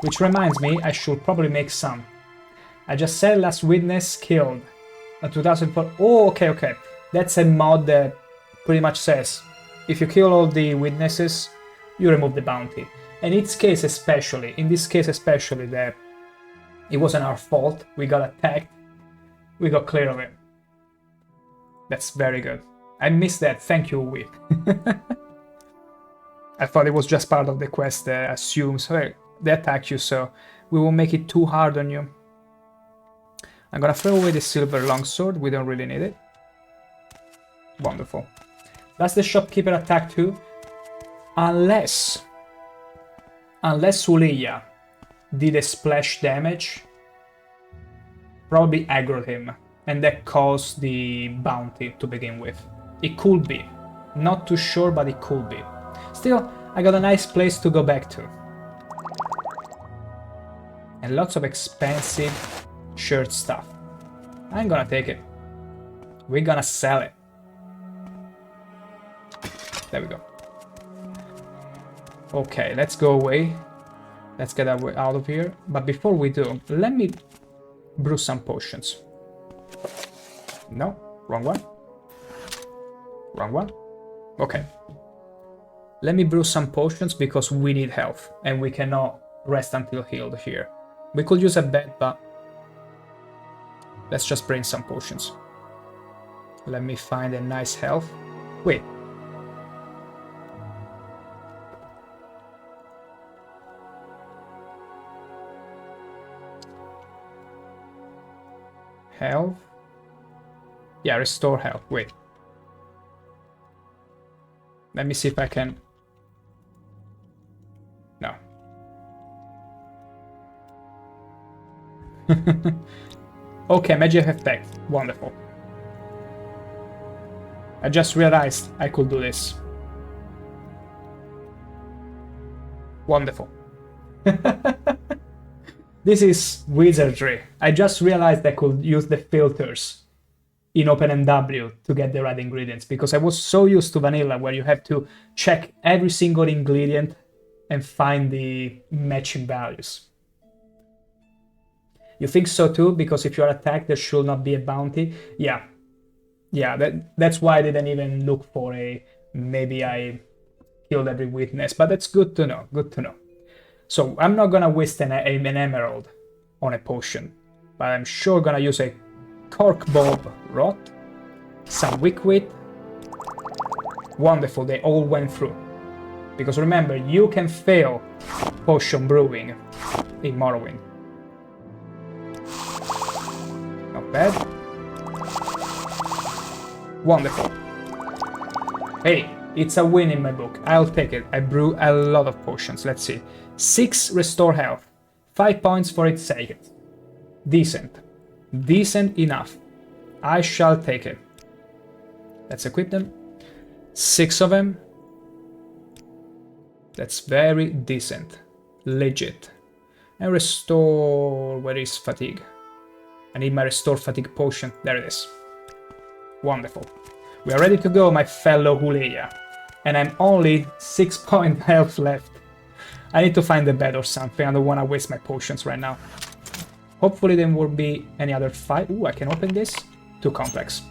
Which reminds me, I should probably make some. I just said Last Witness killed. A 2004... Oh, okay, okay. That's a mod that pretty much says if you kill all the witnesses, you remove the bounty. And in this case especially, that it wasn't our fault, we got attacked, we got clear of it. That's very good. I missed that, thank you, Whip. I thought it was just part of the quest that assumes, hey, they attack you, so we won't make it too hard on you. I'm gonna throw away the silver longsword, we don't really need it. Wonderful. Does the shopkeeper attack too? Unless Uleya did a splash damage, probably aggroed him, and that caused the bounty to begin with. It could be. Not too sure, but it could be. Still, I got a nice place to go back to. And lots of expensive shirt stuff. I'm gonna take it. We're gonna sell it. There we go. Okay, let's go away. Let's get out of here. But before we do, let me brew some potions. No, wrong one. Wrong one. Okay. Let me brew some potions because we need health and we cannot rest until healed here. We could use a bed, but let's just bring some potions. Let me find a nice health. Wait. Health. Yeah, restore health. Wait. Let me see if I can... No. Okay, magic effect. Wonderful. I just realized I could do this. Wonderful. This is wizardry. I just realized I could use the filters in OpenMW to get the right ingredients, because I was so used to vanilla where you have to check every single ingredient and find the matching values. You think so too? Because if you're attacked, there should not be a bounty? Yeah. Yeah, that's why I didn't even look for a... Maybe I killed every witness, but that's good to know. Good to know. So I'm not gonna waste an emerald on a potion, but I'm sure gonna use a cork bob rot, some wickwit. Wonderful, they all went through. Because remember, you can fail potion brewing in Morrowind. Not bad. Wonderful. Hey, it's a win in my book. I'll take it. I brew a lot of potions. Let's see. 6 restore health. 5 points for its sake. Decent. Decent enough. I shall take it. Let's equip them. 6 of them. That's very decent. Legit. And restore... Where is fatigue? I need my restore fatigue potion. There it is. Wonderful. We are ready to go, my fellow Uleya. And I'm only 6 point health left. I need to find a bed or something. I don't want to waste my potions right now. Hopefully there won't be any other fight. Ooh, I can open this. Too complex.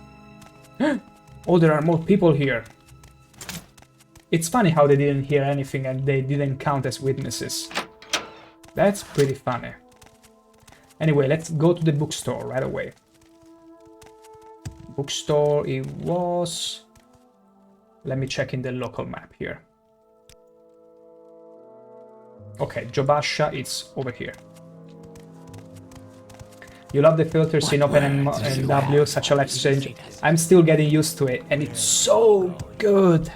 Oh, there are more people here. It's funny how they didn't hear anything and they didn't count as witnesses. That's pretty funny. Anyway, let's go to the bookstore right away. Bookstore, it was... Let me check in the local map here. Okay, Jobasha, it's over here. You love the filters in OpenMW, such a life change. I'm still getting used to it, and it's so good.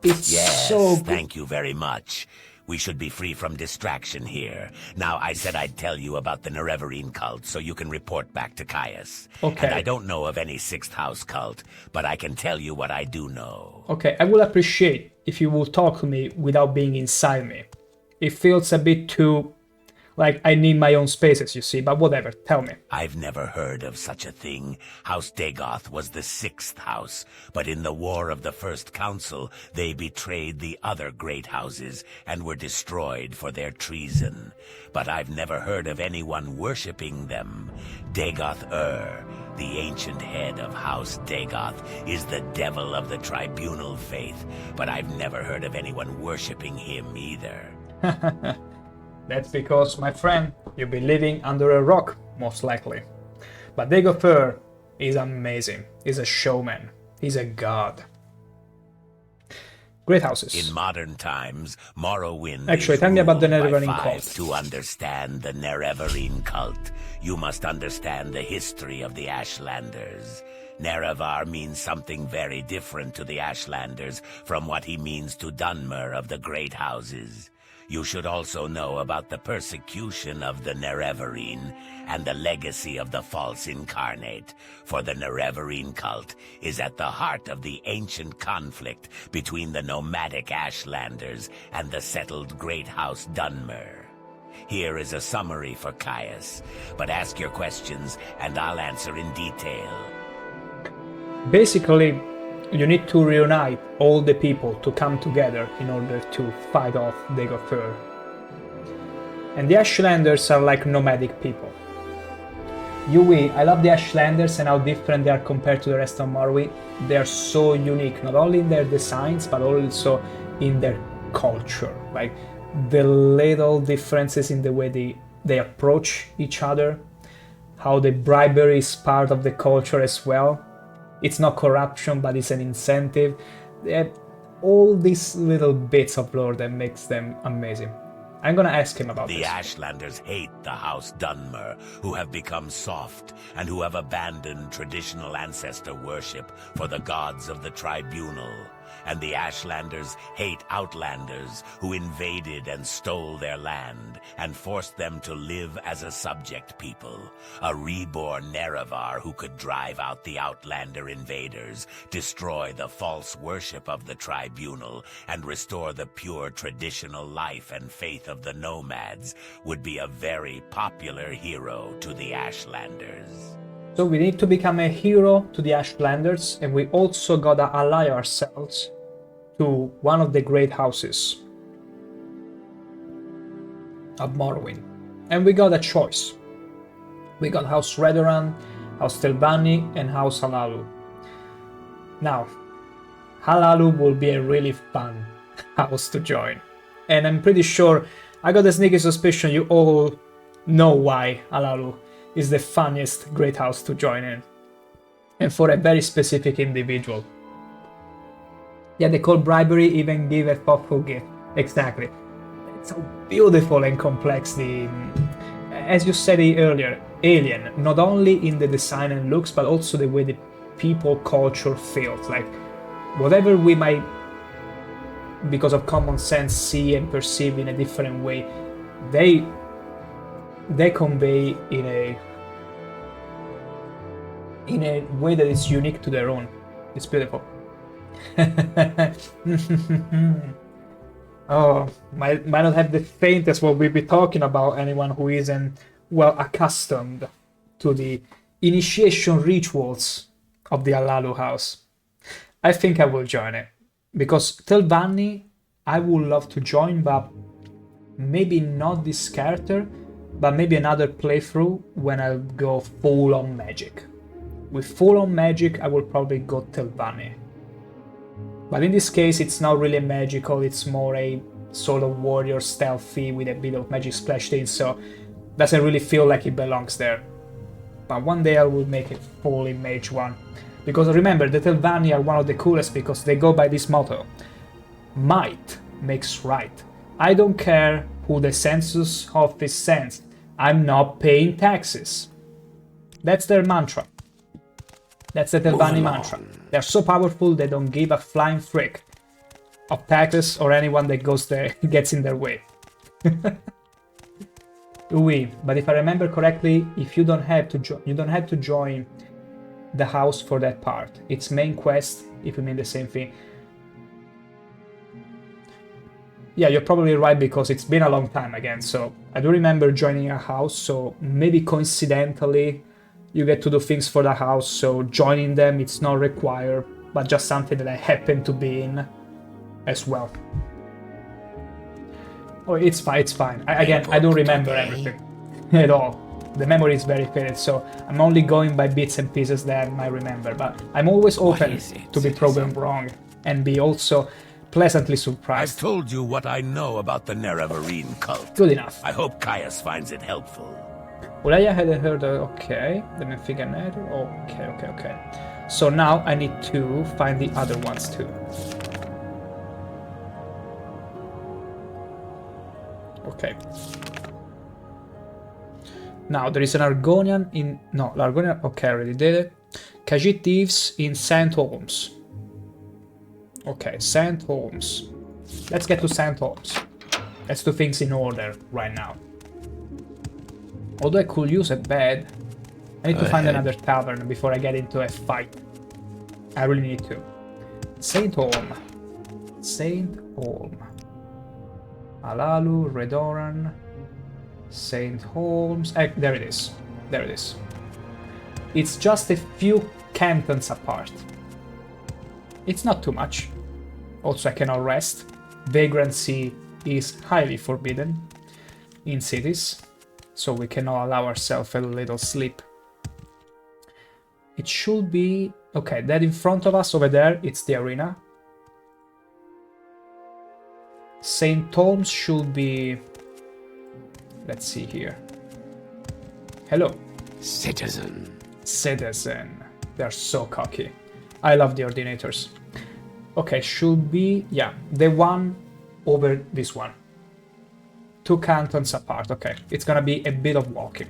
It's so good. Thank you very much. We should be free from distraction here. Now, I said I'd tell you about the Nerevarine cult so you can report back to Caius. Okay. And I don't know of any 6th House cult, but I can tell you what I do know. Okay, I will appreciate if you will talk to me without being inside me. It feels a bit too Like, I need my own spaces, you see, but whatever, tell me. I've never heard of such a thing. House Dagoth was the 6th house, but in the War of the First Council, they betrayed the other great houses and were destroyed for their treason. But I've never heard of anyone worshipping them. Dagoth-ER, the ancient head of House Dagoth, is the devil of the tribunal faith, but I've never heard of anyone worshipping him either. That's because, my friend, you've been living under a rock, most likely. But Dagoth-ER is amazing. He's a showman. He's a god. Great houses. In modern times, Morrowind Actually, tell me about the Nerevarine by 5. cult. To understand the Nerevarine cult, you must understand the history of the Ashlanders. Nerevar means something very different to the Ashlanders from what he means to Dunmer of the Great Houses. You should also know about the persecution of the Nerevarine and the legacy of the false incarnate, for the Nerevarine cult is at the heart of the ancient conflict between the nomadic Ashlanders and the settled Great House Dunmer. Here is a summary for Caius, but ask your questions and I'll answer in detail. Basically, you need to reunite all the people to come together in order to fight off Dagoth-ER. And the Ashlanders are like nomadic people. I love the Ashlanders and how different they are compared to the rest of Morrowind. They are so unique, not only in their designs, but also in their culture. Like, the little differences in the way they approach each other, how the bribery is part of the culture as well. It's not corruption, but it's an incentive. All these little bits of lore that makes them amazing. I'm gonna ask him about this. The Ashlanders hate the House Dunmer, who have become soft and who have abandoned traditional ancestor worship for the gods of the tribunal. And the Ashlanders hate Outlanders, who invaded and stole their land and forced them to live as a subject people. A reborn Nerevar who could drive out the Outlander invaders, destroy the false worship of the tribunal, and restore the pure traditional life and faith of the nomads would be a very popular hero to the Ashlanders. So we need to become a hero to the Ashlanders, and we also gotta ally ourselves to one of the great houses of Morrowind. And we got a choice. We got House Redoran, House Telvanni, and House Halalu. Now, Halalu will be a really fun house to join. And I'm pretty sure, I got a sneaky suspicion you all know why Halalu is the funniest great house to join in. And for a very specific individual. Yeah, they call bribery even give a thoughtful gift. Exactly. It's so beautiful and complex. As you said earlier, alien, not only in the design and looks, but also the way the people culture feels. Like, whatever we might, because of common sense, see and perceive in a different way, they convey in a way that is unique to their own. It's beautiful. Oh, might not have the faintest what we'll be talking about. Anyone who isn't well accustomed to the initiation rituals of the Halalu house. I think I will join it. Because Telvanni, I would love to join, but maybe not this character, but maybe another playthrough when I'll go full on magic. With full on magic, I will probably go Telvanni. But in this case, it's not really magical, it's more a sort of warrior stealthy with a bit of magic splashed in, so doesn't really feel like it belongs there. But one day I will make it fully mage one. Because remember, the Telvanni are one of the coolest because they go by this motto: might makes right. I don't care who the census office sends, I'm not paying taxes. That's their mantra. That's the Telvanni mantra. They're so powerful they don't give a flying frick of taxes or anyone that goes there gets in their way. Oui, but if I remember correctly, if you don't have to join the house for that part. It's main quest, if you mean the same thing. Yeah, you're probably right because it's been a long time again. So I do remember joining a house, so maybe coincidentally you get to do things for the house, so joining them, it's not required, but just something that I happen to be in as well. Oh, it's fine, it's fine. Again, I don't remember everything at all. The memory is very faded, so I'm only going by bits and pieces that I might remember, but I'm always open to be proven wrong and be also pleasantly surprised. I've told you what I know about the Nerevarine cult. Good enough. I hope Caius finds it helpful. Well, I hadn't heard of... Okay, the incarnate. Okay. So now I need to find the other ones too. Okay. Now, there is an Argonian in... No, l'Argonian... Okay, I already did it. Khajiit Thieves in St. Holmes. Okay, St. Holmes. Let's get to St. Holmes. Let's do things in order right now. Although I could use a bed, I need to find another tavern before I get into a fight. I really need to. St. Holm. St. Holm. Alalu, Redoran, St. Holmes. There it is. There it is. It's just a few cantons apart. It's not too much. Also, I cannot rest. Vagrancy is highly forbidden in cities, so we cannot allow ourselves a little sleep. It should be... Okay, that in front of us over there, it's the arena. St. Holmes should be... Let's see here. Hello. Citizen. Citizen. They're so cocky. I love the ordinators. Okay, should be... Yeah, the one over this one. 2 cantons apart. Okay, it's gonna be a bit of walking.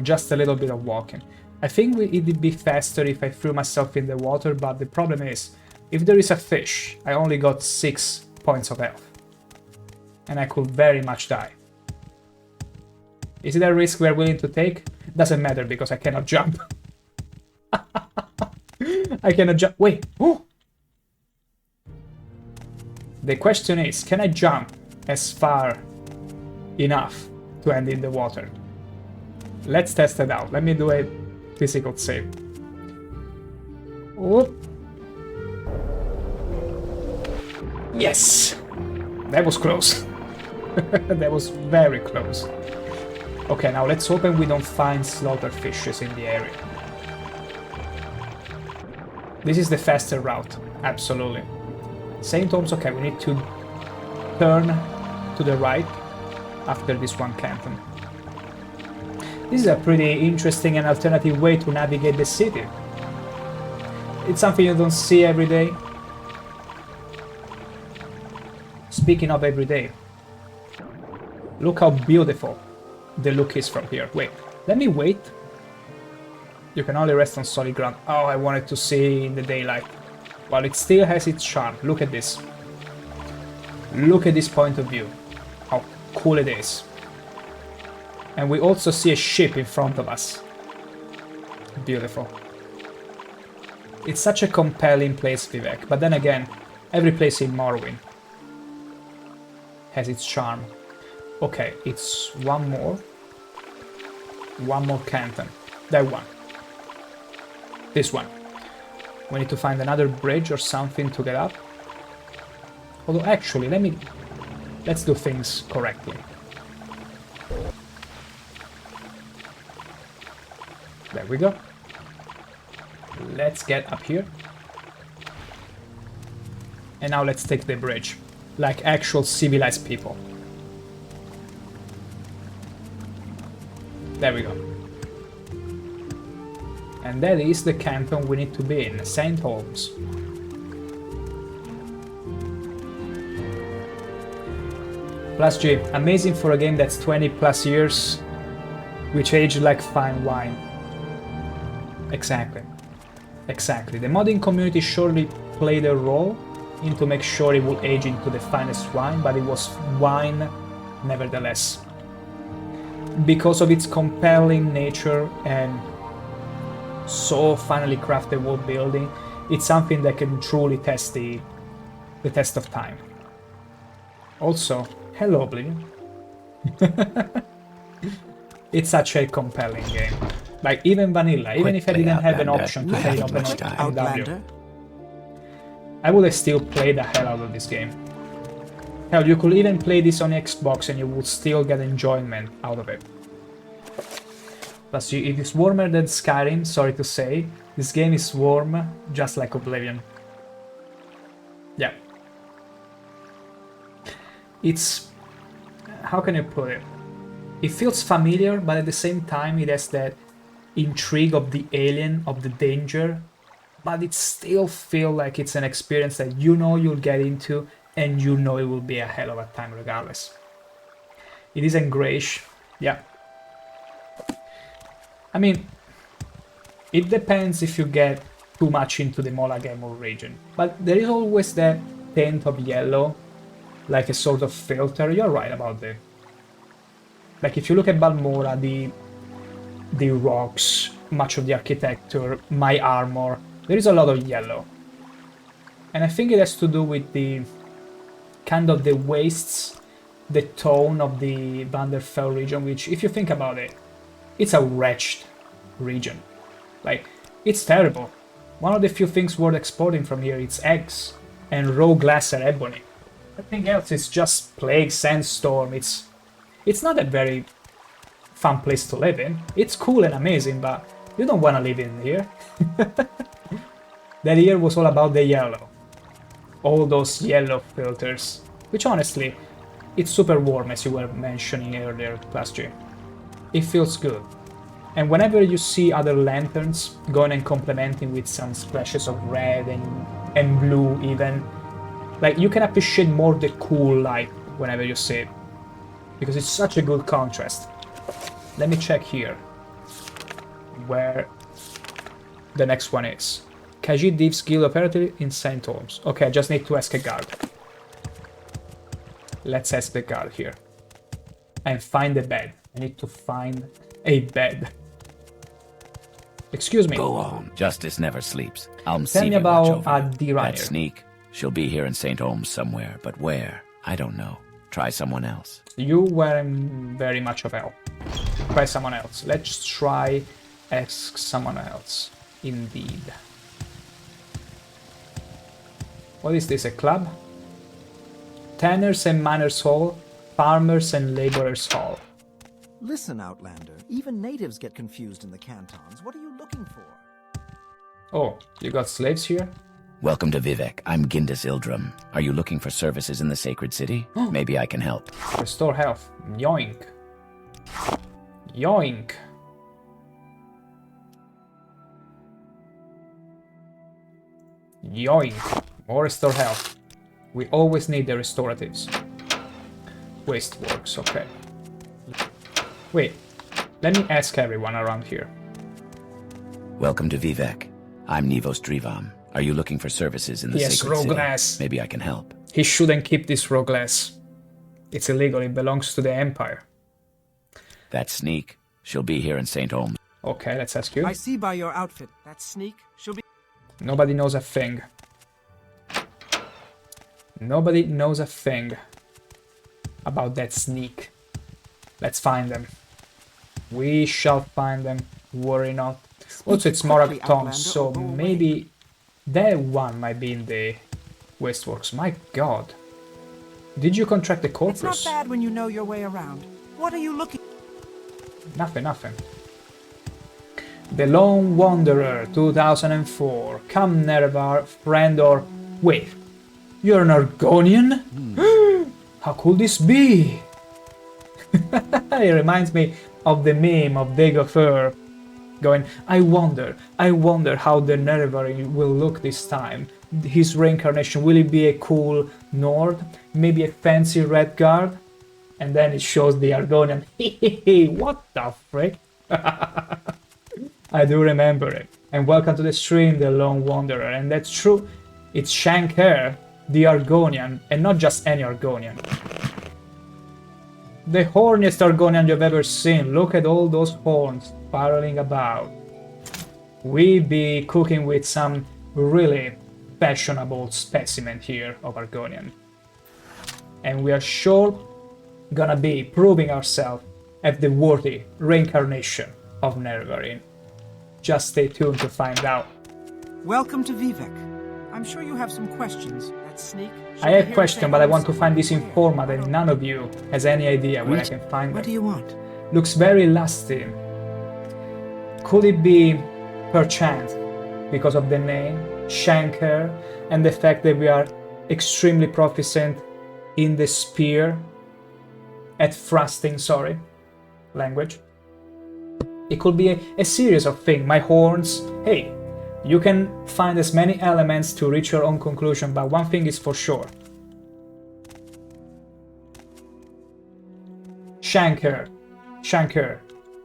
Just a little bit of walking. I think it'd be faster if I threw myself in the water, but the problem is, if there is a fish, I only got 6 points of health. And I could very much die. Is it a risk we're willing to take? Doesn't matter because I cannot jump. I cannot jump. Wait. Oh! The question is, can I jump as far enough to end in the water? Let's test it out. Let me do a physical save. Oh. Yes! That was close. That was very close. Okay, now let's hope we don't find slaughter fishes in the area. This is the faster route, absolutely. St. Holmes, okay, we need to turn to the right after this one canton. This is a pretty interesting and alternative way to navigate the city. It's something you don't see every day. Speaking of every day, look how beautiful the look is from here. Wait, let me wait. You can only rest on solid ground. Oh, I wanted to see in the daylight. Well, it still has its charm. Look at this. Look at this point of view. How cool it is. And we also see a ship in front of us. Beautiful. It's such a compelling place, Vivek. But then again, every place in Morrowind has its charm. Okay, it's one more. One more canton. That one. This one. We need to find another bridge or something to get up. Although actually, let's do things correctly. There we go. Let's get up here. And now let's take the bridge. Like actual civilized people. There we go. And that is the canton we need to be in, St. Holmes. Plus G, amazing for a game that's 20 plus years, which aged like fine wine. Exactly. Exactly. The modding community surely played a role in to make sure it would age into the finest wine, but it was wine nevertheless. Because of its compelling nature and so finely crafted world building, it's something that can truly test the test of time. Also, hello Oblivion. It's such a compelling game. Like, even vanilla, even if I didn't have an option to play open NW, I would have still played the hell out of this game. Hell, you could even play this on Xbox and you would still get enjoyment out of it. Plus, it is warmer than Skyrim, sorry to say. This game is warm, just like Oblivion. Yeah. It's... how can you put it? It feels familiar, but at the same time it has that intrigue of the alien, of the danger, but it still feels like it's an experience that you know you'll get into and you know it will be a hell of a time regardless. It isn't grayish, yeah. I mean, it depends if you get too much into the Mola Gamor region, but there is always that tint of yellow, like a sort of filter. You're right about that. Like if you look at Balmora, the rocks, much of the architecture, my armor, there is a lot of yellow. And I think it has to do with the kind of the wastes, the tone of the Vanderfell region, which, if you think about it, it's a wretched region. Like, it's terrible. One of the few things worth exporting from here is eggs and raw glass and ebony. Everything else is just plague, sandstorm. It's not a very fun place to live in. It's cool and amazing, but you don't want to live in here. That year was all about the yellow. All those yellow filters. Which honestly, it's super warm, as you were mentioning earlier, Class G. It feels good. And whenever you see other lanterns going and complementing with some splashes of red and blue even, like, you can appreciate more the cool light whenever you see it. Because it's such a good contrast. Let me check here where the next one is. Khajiit Thieves Guild Operative in St. Holmes. Okay, I just need to ask a guard. Let's ask the guard here. And find a bed. I need to find a bed. Excuse me. Go on. Justice never sleeps. Tell me about That sneak. She'll be here in St. Holmes somewhere, but where? I don't know. Try someone else. You weren't very much of help. Try someone else. Let's try ask someone else. Indeed. What is this, a club? Tanners and Miners Hall, Farmers and Laborers Hall. Listen, Outlander, even natives get confused in the cantons. What are you looking for? Oh, you got slaves here? Welcome to Vivek. I'm Gindis Ildrum. Are you looking for services in the Sacred City? Maybe I can help. Restore health. Yoink. Yoink. Yoink. More restore health. We always need the restoratives. Waste works, okay. Wait, let me ask everyone around here. Welcome to Vivek. I'm Nivos Drivam. Are you looking for services in the Sacred City? Glass. Maybe I can help. He shouldn't keep this raw glass. It's illegal, it belongs to the Empire. That sneak. She'll be here in St. Holmes. Okay, let's ask you. I see by your outfit. That sneak, she'll be... Nobody knows a thing. Nobody knows a thing about that sneak. Let's find them. We shall find them, worry not. Also, it's Morakton, so maybe that one might be in the Wasteworks. My god. Did you contract the corpus? It's not bad when you know your way around. What are you looking... Nothing, nothing. The Lone Wanderer, 2004. Come, Nerevar, friend or... Wait, you're an Argonian? How could this be? It reminds me of the meme of Dagoth going, I wonder how the Nerevarine will look this time. His reincarnation, will it be a cool Nord? Maybe a fancy red guard? And then it shows the Argonian. What the frick? I do remember it. And welcome to the stream, the Lone Wanderer. And that's true, it's ShankH-ER, the Argonian, and not just any Argonian. The horniest Argonian you've ever seen. Look at all those horns spiraling about. We be cooking with some really fashionable specimen here of Argonian. and we are sure gonna be proving ourselves as the worthy reincarnation of Nerevarine. Just stay tuned to find out. Welcome to Vivek. I'm sure you have some questions. That sneak. I have questions, but I want to find this informant, and none of you has any idea where I can find them. What do you want? Looks very lusty. Could it be, perchance, because of the name, ShankH-ER, and the fact that we are extremely proficient in the spear, at thrusting, language? It could be a series of things. My horns. Hey, you can find as many elements to reach your own conclusion, but one thing is for sure. ShankH-ER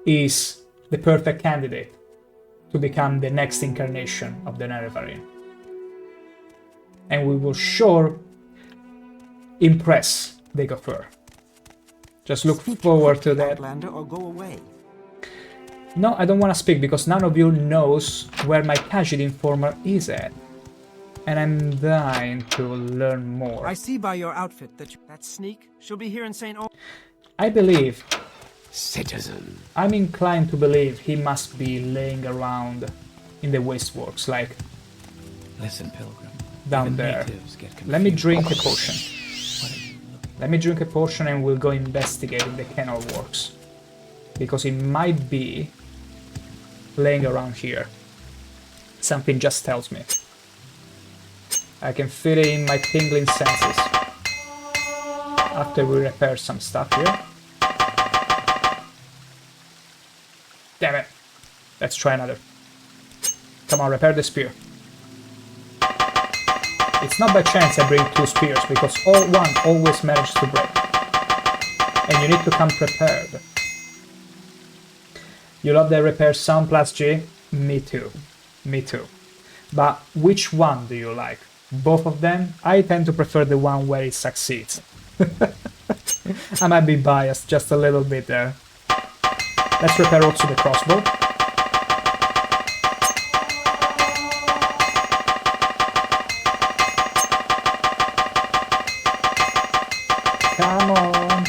is the perfect candidate to become the next incarnation of the Nerevarine. And we will sure impress Dagoth. Just look forward to that. Outlander, or go away. No, I don't want to speak because none of you knows where my casual informer is at. And I'm dying to learn more. I see by your outfit that sneak. She'll be here in St. I believe... Citizen. I'm inclined to believe he must be laying around in the wasteworks, like... Listen, Pilgrim. Down there. Let me drink a potion. Let me drink a potion and we'll go investigate in the canal works. Because it might be laying around here. Something just tells me. I can feel it in my tingling senses. After we repair some stuff here. Damn it. Let's try another. Come on, repair the spear. It's not by chance I bring 2 spears, because one always manages to break. And you need to come prepared. You love the repair sound plus G? Me too. Me too. But which one do you like? Both of them? I tend to prefer the one where it succeeds. I might be biased just a little bit there. Let's repair also the crossbow. Come on.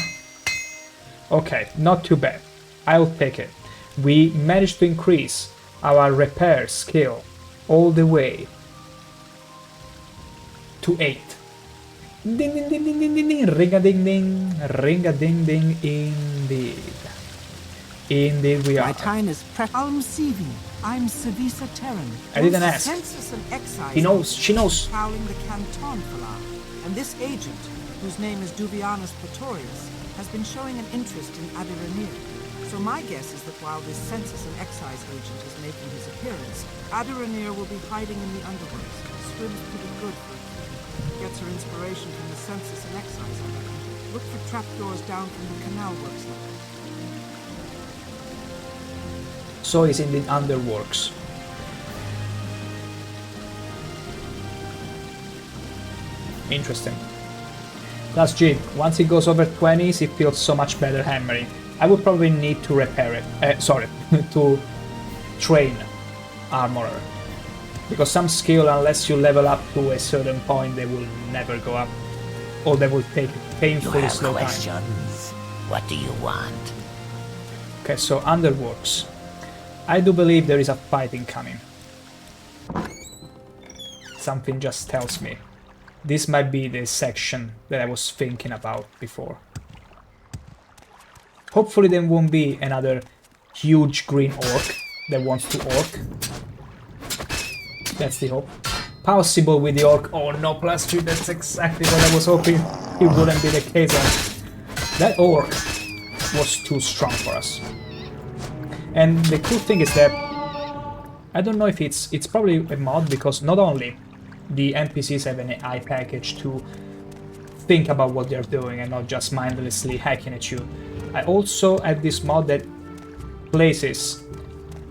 Okay, not too bad. I'll take it. We managed to increase our repair skill all the way to 8. Ding ding ding ding ding ding ding, ring a ding ding, ring a ding ding, indeed. Indeed we are. My time is I'm Sivi. I'm Savisa Terran. I didn't ask. Census and excise. He knows, she knows. Prowling the Canton Fala. And this agent, whose name is Duvianus Pretorius, has been showing an interest in Argonian. So my guess is that while this census and excise agent is making his appearance, Argonian will be hiding in the underworlds. Swims pretty good for a kid. Gets her inspiration from the census and excise, I reckon. Look for trapdoors down from the canal works level. So he's in the underworks. Interesting. Plus G, once it goes over 20s, it feels so much better hammering. I would probably need to repair it. To train Armorer. Because some skill, unless you level up to a certain point, they will never go up. Or they will take painfully slow time. Questions? What do you want? Okay, so Underworks. I do believe there is a fight incoming. Something just tells me. This might be the section that I was thinking about before. Hopefully there won't be another huge green orc that wants to orc. That's the hope. Possible with the orc. Oh no, plus 2, that's exactly what I was hoping it wouldn't be the case. That orc was too strong for us. And the cool thing is that I don't know if it's probably a mod, because not only the NPCs have an AI package to think about what they're doing and not just mindlessly hacking at you. I also have this mod that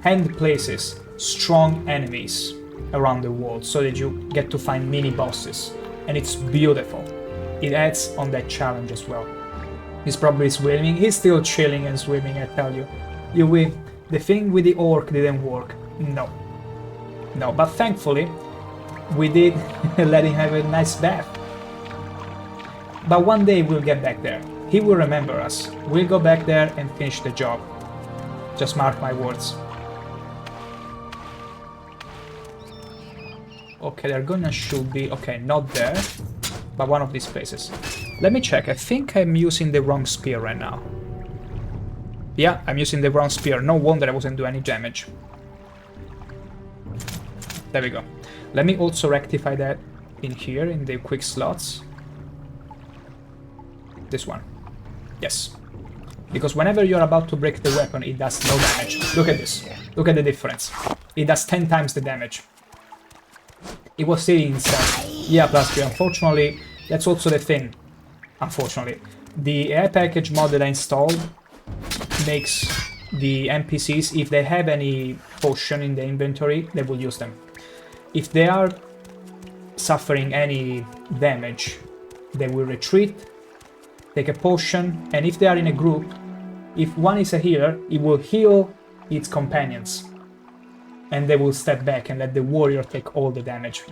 hand places strong enemies around the world so that you get to find mini bosses, and it's beautiful. It adds on that challenge as well. He's probably swimming, he's still chilling and swimming, I tell you. You win. The thing with the orc didn't work. No, but thankfully we did let him have a nice bath. But one day we'll get back there. He will remember us. We'll go back there and finish the job. Just mark my words. Okay, they're gonna should be... Okay, not there, but one of these places. Let me check. I think I'm using the wrong spear right now. Yeah, I'm using the wrong spear. No wonder I wasn't doing any damage. There we go. Let me also rectify that in here, in the quick slots. This one. Yes. Because whenever you're about to break the weapon, it does no damage. Look at this. Look at the difference. It does 10 times the damage. It was still insane. Yeah, plus 3. Unfortunately, that's also the thing. Unfortunately. The AI package mod that I installed makes the NPCs, if they have any potion in the inventory, they will use them. If they are suffering any damage, they will retreat, take a potion, and if they are in a group, if one is a healer, it will heal its companions. And they will step back and let the warrior take all the damage.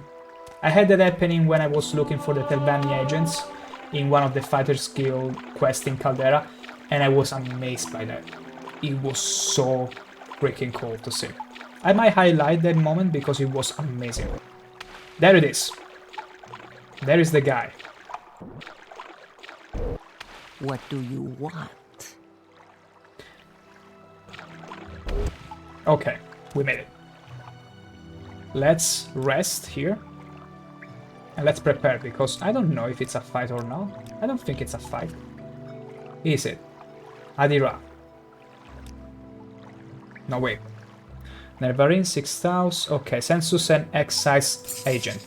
I had that happening when I was looking for the Telvanni agents in one of the Fighters Guild quests in Caldera, and I was amazed by that. It was so freaking cool to see. I might highlight that moment because it was amazing. There it is. There is the guy. What do you want? Okay, we made it. Let's rest here. And let's prepare, because I don't know if it's a fight or not. I don't think it's a fight. Is it? Adira. No, wait. Nerevarine, 6th house. Okay, census and excise agent.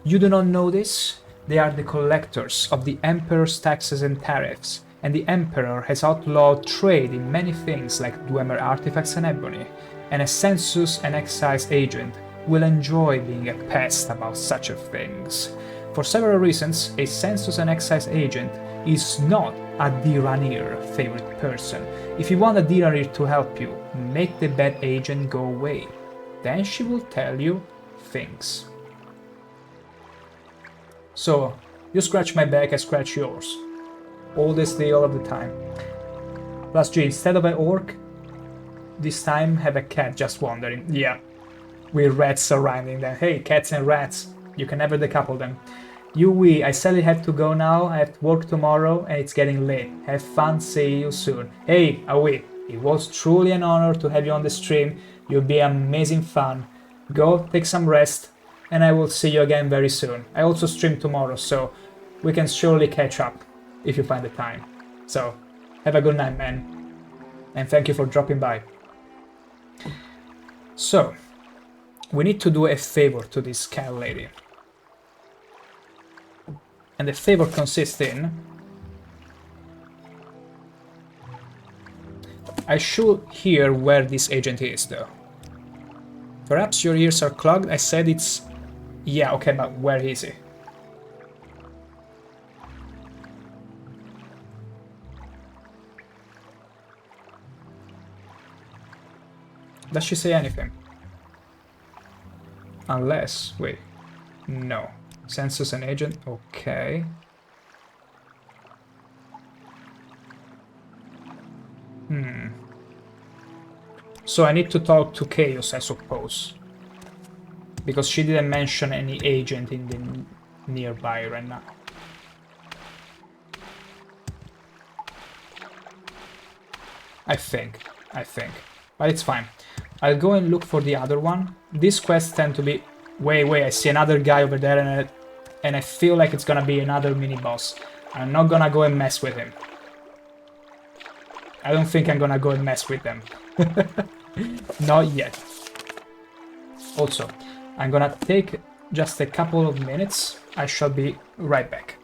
You do not know this? They are the collectors of the Emperor's taxes and tariffs, and the Emperor has outlawed trade in many things like Dwemer artifacts and ebony, and a census and excise agent will enjoy being a pest about such things. For several reasons, a census and excise agent is not a Diranir favorite person. If you want a Diranir to help you, make the bad agent go away. Then she will tell you things. So, you scratch my back, I scratch yours. All this day, all of the time. Plus G, instead of an orc, this time have a cat just wandering. Yeah, with rats surrounding them. Hey, cats and rats, you can never decouple them. Yui, I sadly have to go now. I have to work tomorrow and it's getting late. Have fun, see you soon. Hey, Aoi, it was truly an honor to have you on the stream. You'll be amazing fun. Go take some rest and I will see you again very soon. I also stream tomorrow, so we can surely catch up if you find the time. So, have a good night, man. And thank you for dropping by. So, we need to do a favor to this cat lady. And the favor consists in... I should hear where this agent is, though. Perhaps your ears are clogged? I said it's... Yeah, okay, but where is he? Does she say anything? Unless... Wait. No. Census and agent? Okay. So I need to talk to Chaos, I suppose. Because she didn't mention any agent in the nearby right now. I think. But it's fine. I'll go and look for the other one. These quests tend to be... Wait, I see another guy over there and I feel like it's gonna be another mini-boss. I'm not gonna go and mess with him. I don't think I'm gonna go and mess with them. Not yet. Also, I'm gonna take just a couple of minutes. I shall be right back.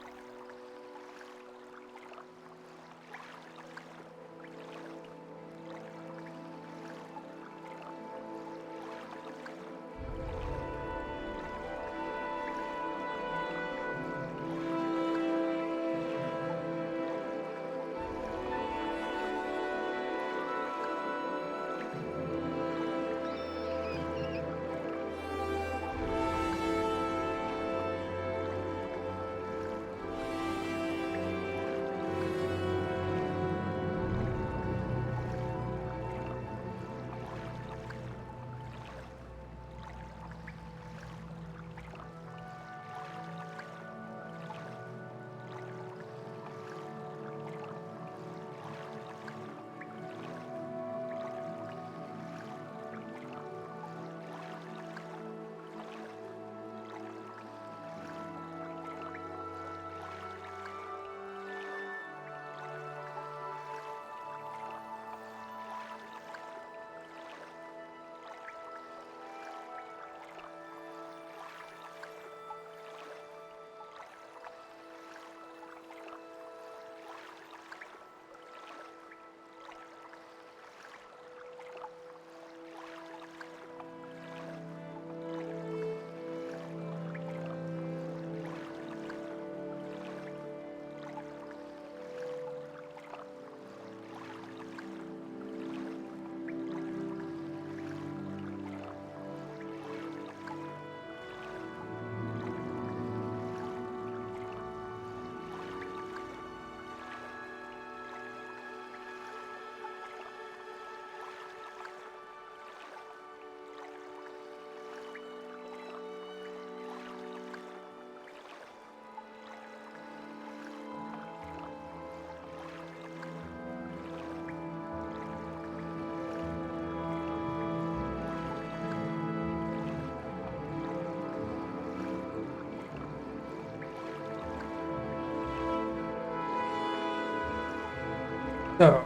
So,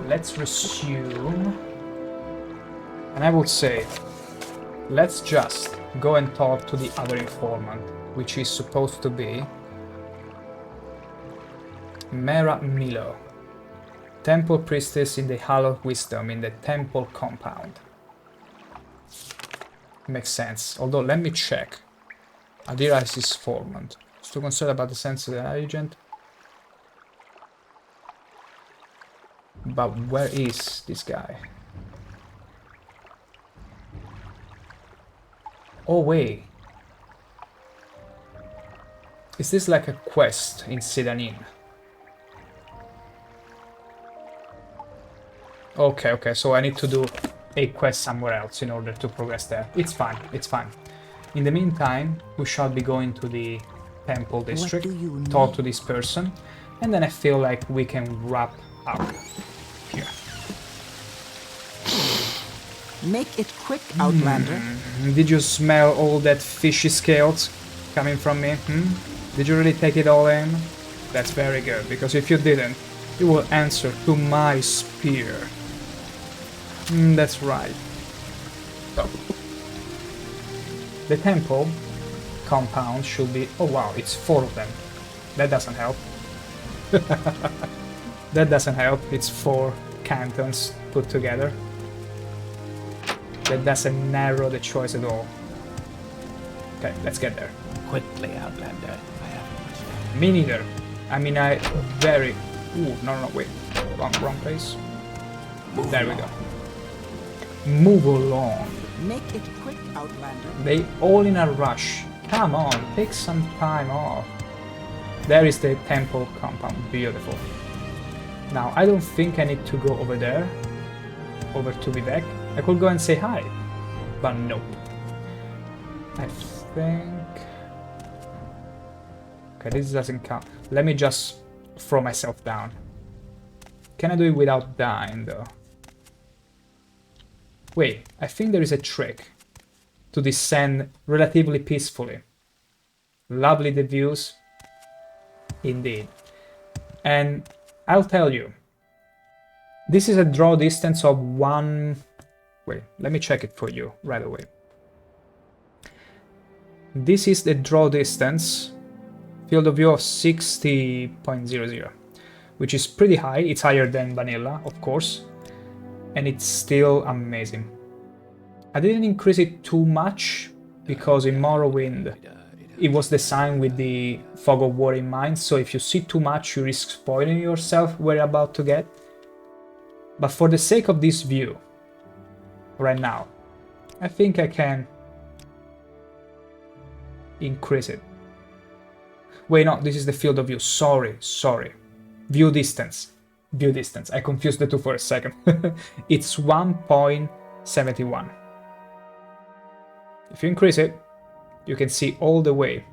let's resume. And I would say, let's just go and talk to the other informant, which is supposed to be Mera Milo, Temple Priestess in the Hall of Wisdom in the Temple Compound. Makes sense, although let me check. Adira is his informant. Still concerned about the sense of the agent. But where is this guy? Oh wait. Is this like a quest in Sedanin? Okay, so I need to do a quest somewhere else in order to progress there. It's fine, it's fine. In the meantime, we shall be going to the Temple District, talk to this person, and then I feel like we can wrap up here. Make it quick, Outlander. Did you smell all that fishy scales coming from me? Did you really take it all in? That's very good, because if you didn't, you will answer to my spear. That's right. So, the temple compound should be... Oh wow, it's 4 of them. That doesn't help. That doesn't help. It's 4 cantons put together. That doesn't narrow the choice at all. Okay, let's get there. Quickly, Outlander. I haven't much time. Me neither. I mean, I very... Ooh, no, wait. Wrong place. There we go. Move along. Make it quick, Outlander. They all in a rush. Come on, take some time off. There is the temple compound. Beautiful. Now, I don't think I need to go over there. Over to Vivek. I could go and say hi. But no. I think... Okay, this doesn't count. Let me just throw myself down. Can I do it without dying, though? Wait, I think there is a trick to descend relatively peacefully. Lovely the views. Indeed. And I'll tell you, this is a draw distance of 1... Wait, let me check it for you right away. This is the draw distance, field of view of 60.00, which is pretty high. It's higher than vanilla, of course, and it's still amazing. I didn't increase it too much because in Morrowind it was designed with the fog of war in mind, so if you see too much you risk spoiling yourself where you're about to get. But for the sake of this view, right now, I think I can increase it. Wait, no, this is the field of view. Sorry. View distance. I confused the two for a second. It's 1.71. If you increase it, you can see all the way.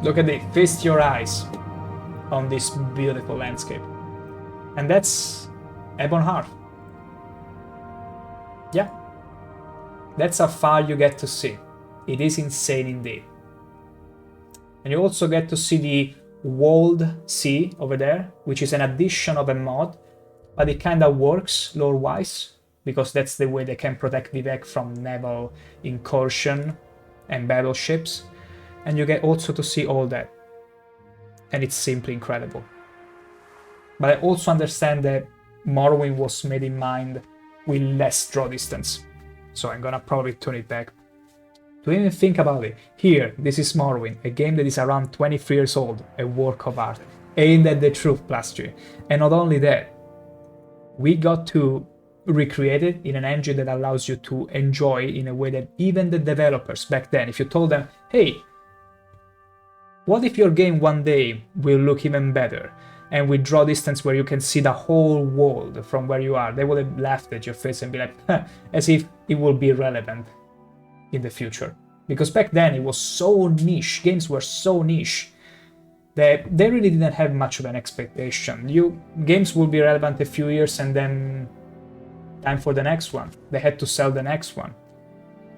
Look at it, feast your eyes on this beautiful landscape. And that's Ebon Hearth. Yeah, that's how far you get to see. It is insane indeed. And you also get to see the walled sea over there, which is an addition of a mod, but it kind of works lore-wise, because that's the way they can protect Vivek from naval incursion and battleships. And you get also to see all that. And it's simply incredible. But I also understand that Morrowind was made in mind with less draw distance. So I'm gonna probably turn it back. To even think about it, here, this is Morrowind, a game that is around 23 years old, a work of art, aimed at the truth plastry. And not only that, we got to recreate it in an engine that allows you to enjoy in a way that even the developers back then, if you told them, hey, what if your game one day will look even better and with draw distance where you can see the whole world from where you are, they would have laughed at your face and be like, as if it will be relevant in the future. Because back then it was so niche, games were so niche, that they really didn't have much of an expectation. Games will be relevant a few years and then Time for the next one. They had to sell the next one.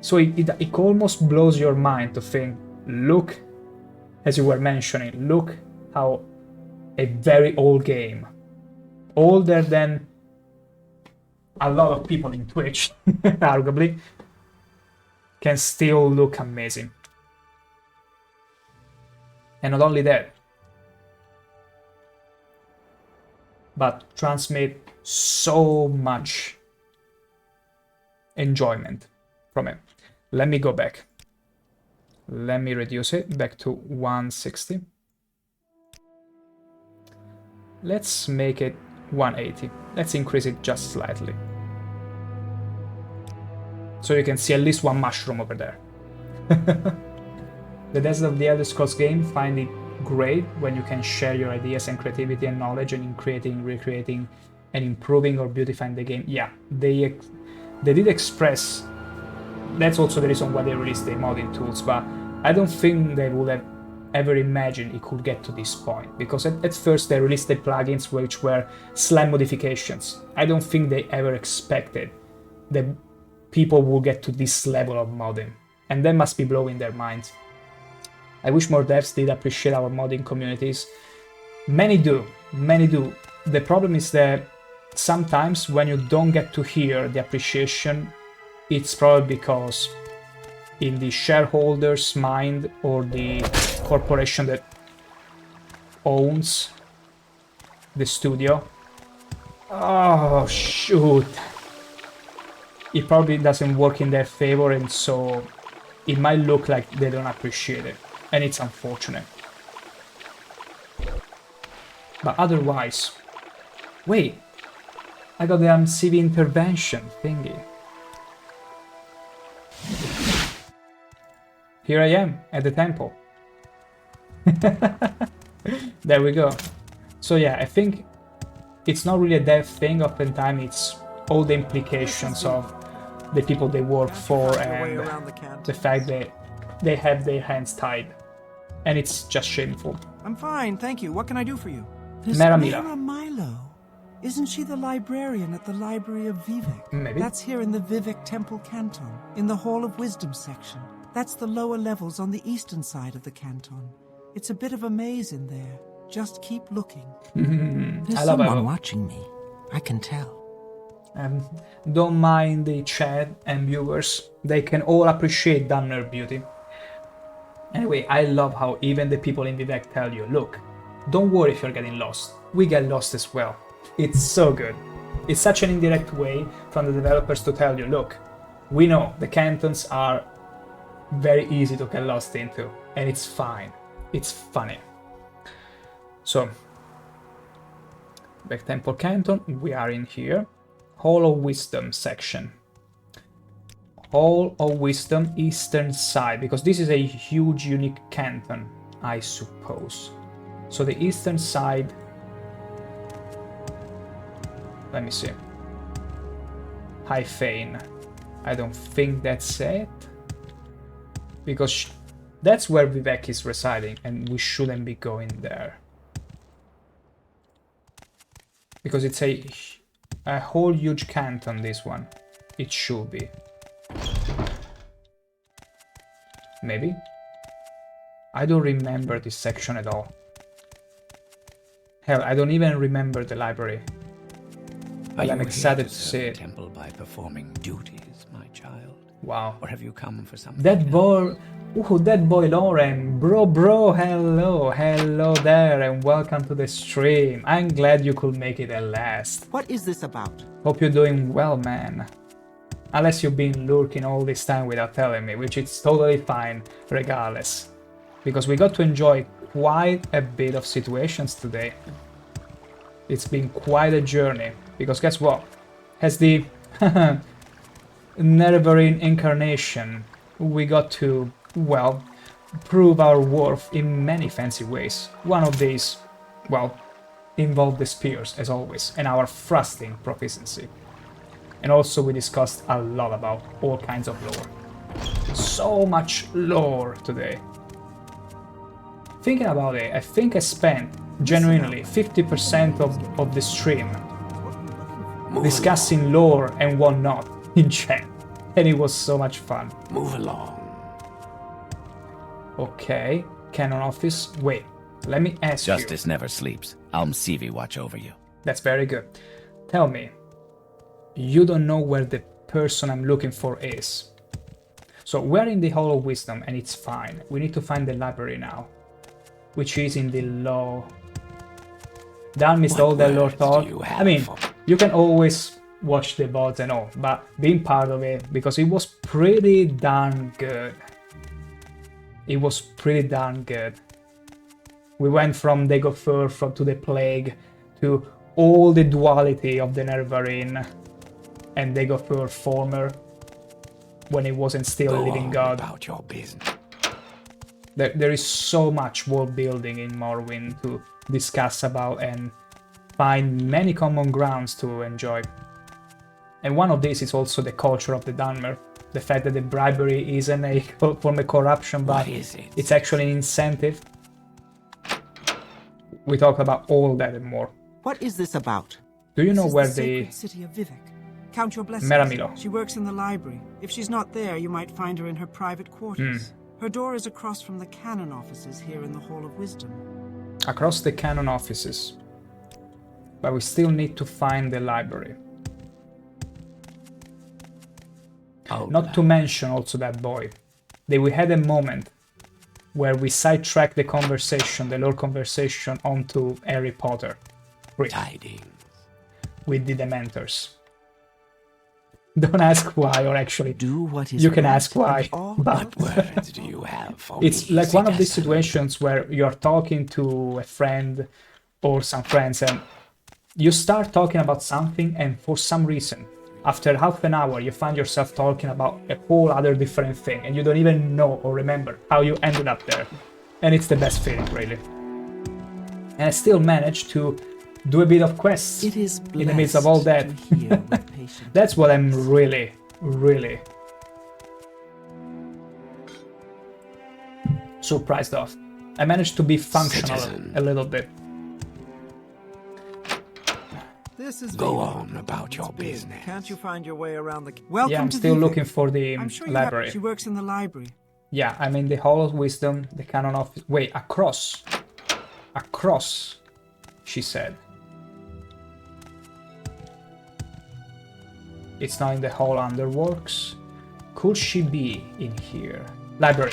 So it almost blows your mind to think, look, as you were mentioning, look how a very old game, older than a lot of people in Twitch, arguably, can still look amazing. And not only that, but transmit so much enjoyment from it. Let me go back. Let me reduce it back to 160. Let's make it 180. Let's increase it just slightly. So you can see at least one mushroom over there. The Desert of the Elder Scrolls game find it great when you can share your ideas and creativity and knowledge in creating, recreating, and improving or beautifying the game. Yeah, they did express. That's also the reason why they released the modding tools, but I don't think they would have ever imagined it could get to this point, because at first they released the plugins which were slight modifications. I don't think they ever expected that people will get to this level of modding, and that must be blowing their minds. I wish more devs did appreciate our modding communities. Many do, many do. The problem is that sometimes when you don't get to hear the appreciation, it's probably because in the shareholders' mind or the corporation that owns the studio, oh shoot, it probably doesn't work in their favor, and so it might look like they don't appreciate it, and it's unfortunate. But otherwise, wait, I got the CV intervention thingy. Here I am at the temple. There we go. So yeah, I think it's not really a dev thing. Oftentimes it's all the implications of the people they work for and the fact that they have their hands tied. And it's just shameful. I'm fine, thank you. What can I do for you? Meramila. Isn't she the librarian at the Library of Vivek? Maybe. That's here in the Vivek Temple Canton, in the Hall of Wisdom section. That's the lower levels on the eastern side of the canton. It's a bit of a maze in there. Just keep looking. There's someone watching me. I can tell. Don't mind the chat and viewers. They can all appreciate Dunner beauty. Anyway, I love how even the people in Vivek tell you, look, don't worry if you're getting lost. We get lost as well. It's so good. It's such an indirect way from the developers to tell you, look, we know the cantons are very easy to get lost into, and it's fine. It's funny. So, back Temple Canton, we are in here. Hall of Wisdom section. Hall of Wisdom, eastern side, because this is a huge, unique canton, I suppose. So the eastern side. Let me see. High Fane. I don't think that's it. Because that's where Vivek is residing, and we shouldn't be going there. Because it's a whole huge canton, this one. It should be. Maybe? I don't remember this section at all. Hell, I don't even remember the library. But I'm excited to see it. Temple by performing duties, my child. Wow. Or have you come for something? That boy, that boy Lauren, bro, hello there, and welcome to the stream. I'm glad you could make it at last. What is this about? Hope you're doing well, man. Unless you've been lurking all this time without telling me, which is totally fine, regardless. Because we got to enjoy quite a bit of situations today. It's been quite a journey, because guess what? As the Nerevarine incarnation, we got to, well, prove our worth in many fancy ways. One of these, well, involved the spears, as always, and our thrusting proficiency. And also we discussed a lot about all kinds of lore. So much lore today. Thinking about it, I think I spent genuinely 50% of the stream discussing lore and whatnot in chat. And it was so much fun. Move along. Okay, Canon Office. Wait, let me ask you. Justice never sleeps. I'll Msivi watch over you. That's very good. Tell me, you don't know where the person I'm looking for is. So we're in the Hall of Wisdom and it's fine. We need to find the library now, which is in the law. Down missed all the lore talk. I mean, you can always watch the VODs and all, but being part of it, because it was pretty darn good. It was pretty darn good. We went from Degothr to the Plague to all the duality of the Nerevarine and Degothr former when it wasn't still a living god. About your business. There is so much world building in Morrowind to discuss about and find many common grounds to enjoy. And one of these is also the culture of the Dunmer. The fact that the bribery isn't a form of corruption, but it's actually an incentive. We talk about all that and more. What is this about? Do you know where the the sacred city of Vivec? Count your blessings. Meramilo. She works in the library. If she's not there, you might find her in her private quarters. Her door is across from the canon offices here in the Hall of Wisdom. Across the canon offices. But we still need to find the library. Not to mention also that boy. We had a moment where we sidetracked the conversation, the lore conversation, onto Harry Potter. Tidings. With the Dementors. Don't ask why, or actually, do what is you can right ask why. But what words do you have for it's me, like one of these citizen? situations where you're talking to a friend or some friends and you start talking about something, and for some reason, after half an hour, you find yourself talking about a whole other different thing, and you don't even know or remember how you ended up there. And it's the best feeling, really. And I still managed to do a bit of quests It is in the midst of all that. That's what I'm really, really surprised of. I managed to be functional a little bit. This is Go on about your business. Can't you find your way around the... Welcome Yeah, I'm to still Vivec. looking for the I'm sure library. She works in the library. Yeah, I'm in the Hall of Wisdom, the Canon Office. Wait, across. Across, she said. It's not in the Hall Underworks. Could she be in here? Library.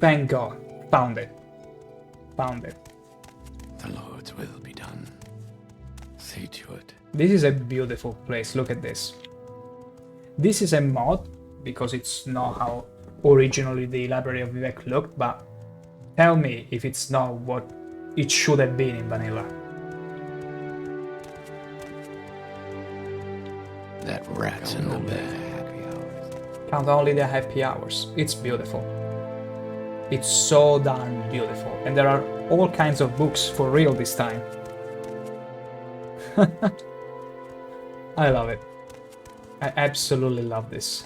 Thank God. Found it. Found it. The Lord's will be done. See to it. This is a beautiful place. Look at this. This is a mod, because it's not how originally the Library of Vivec looked, but tell me if it's not what it should have been in vanilla. That rat's in the bag. Count only the happy hours. It's beautiful. It's so darn beautiful. And there are all kinds of books for real this time. I love it. I absolutely love this.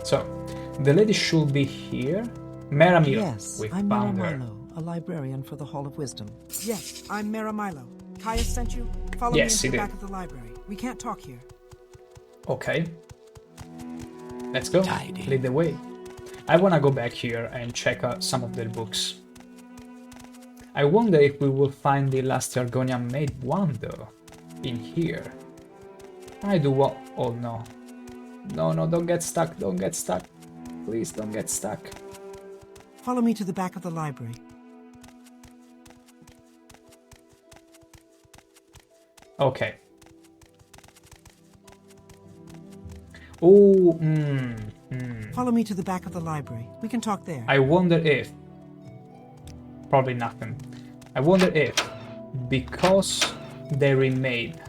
So, the lady should be here. Meramilo. Yes, We I'm found her. Meramilo, a librarian for the Hall of Wisdom. Yes, I'm Meramilo. Kaya sent you? Follow Yes, me he into the did. back of the library. We can't talk here. Okay. Let's go. Lead the way. I wanna go back here and check out some of their books. I wonder if we will find the last Argonian made one though. In here. I do what? Oh no. No, no, don't get stuck, don't get stuck. Please don't get stuck. Follow me to the back of the library. Okay. Oh, Follow me to the back of the library. We can talk there. I wonder if... Probably nothing. I wonder if, because they remade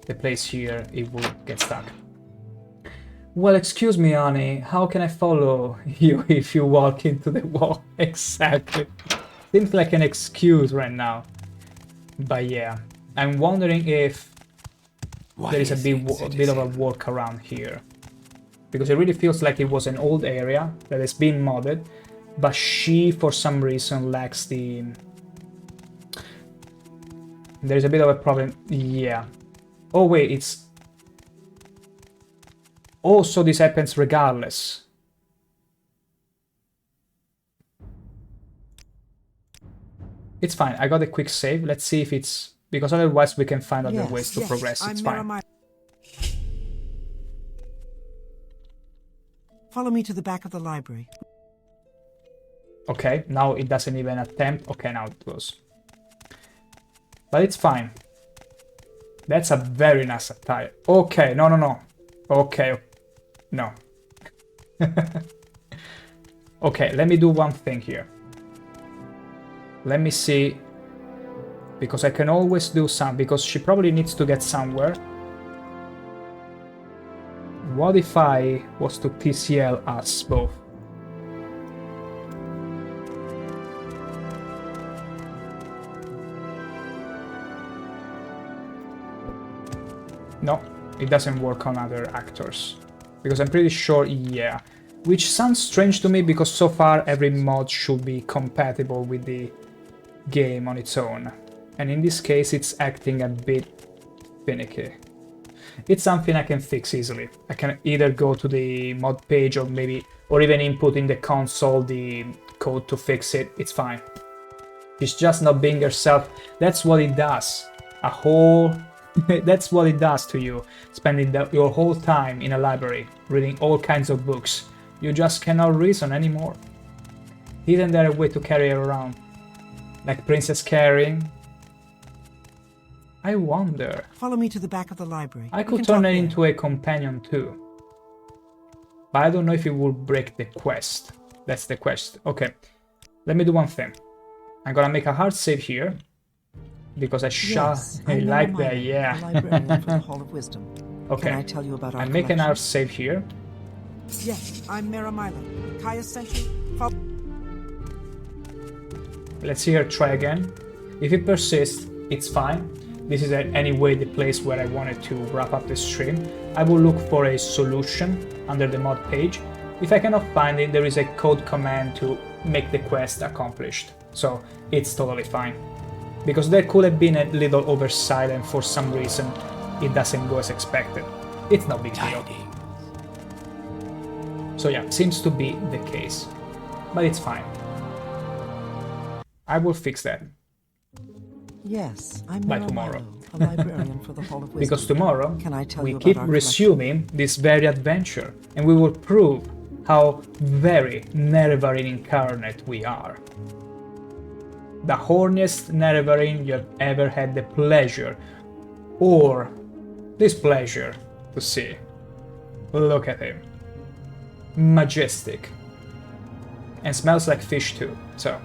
the place here, it will get stuck. Well, excuse me, Annie, how can I follow you if you walk into the wall? Exactly. Seems like an excuse right now. But yeah, I'm wondering if there is a bit of a workaround here. Because it really feels like it was an old area that has been modded, but she for some reason lacks the... There's a bit of a problem. Yeah. Oh wait, it's... Oh, so this happens regardless. It's fine. I got a quick save. Let's see if it's... Because otherwise we can find other ways to progress. It's fine. Follow me to the back of the library. Okay, now it doesn't even attempt. Okay, now it goes. But it's fine. That's a very nice attire. Okay, no. Okay, no. Okay, let me do one thing here. Let me see, because I can always do some, because she probably needs to get somewhere. What if I was to TCL us both? No, it doesn't work on other actors. Because I'm pretty sure, yeah. Which sounds strange to me, because so far every mod should be compatible with the game on its own. And in this case it's acting a bit finicky. It's something I can fix easily. I can either go to the mod page or even input in the console the code to fix it. It's fine. It's just not being yourself. That's what it does. That's what it does to you. Spending your whole time in a library, reading all kinds of books. You just cannot reason anymore. Isn't there a way to carry her around? Like Princess carrying? I wonder. Follow me to the back of the library. I could turn her into a companion too. But I don't know if it will break the quest. That's the quest. Okay. Let me do one thing. I'm gonna make a hard save here. Because I like that, yeah. Librarian for the Hall of Wisdom. Okay. Can I tell you about our I'm making our save here. Yes, I'm Meramila. Kaya sent you. Let's see her try again. If it persists, it's fine. This is anyway the place where I wanted to wrap up the stream. I will look for a solution under the mod page. If I cannot find it, there is a code command to make the quest accomplished. So it's totally fine. Because there could have been a little oversight and for some reason it doesn't go as expected. It's no big deal. So yeah, seems to be the case. But it's fine. I will fix that. Yes, I'm by tomorrow. A librarian for the Hall of Wisdom. Because tomorrow Can I tell we you about keep our resuming this very adventure and we will prove how very Nerevarine incarnate we are. The horniest Nerevarine you have ever had the pleasure or displeasure to see. Look at him. Majestic. And smells like fish too, so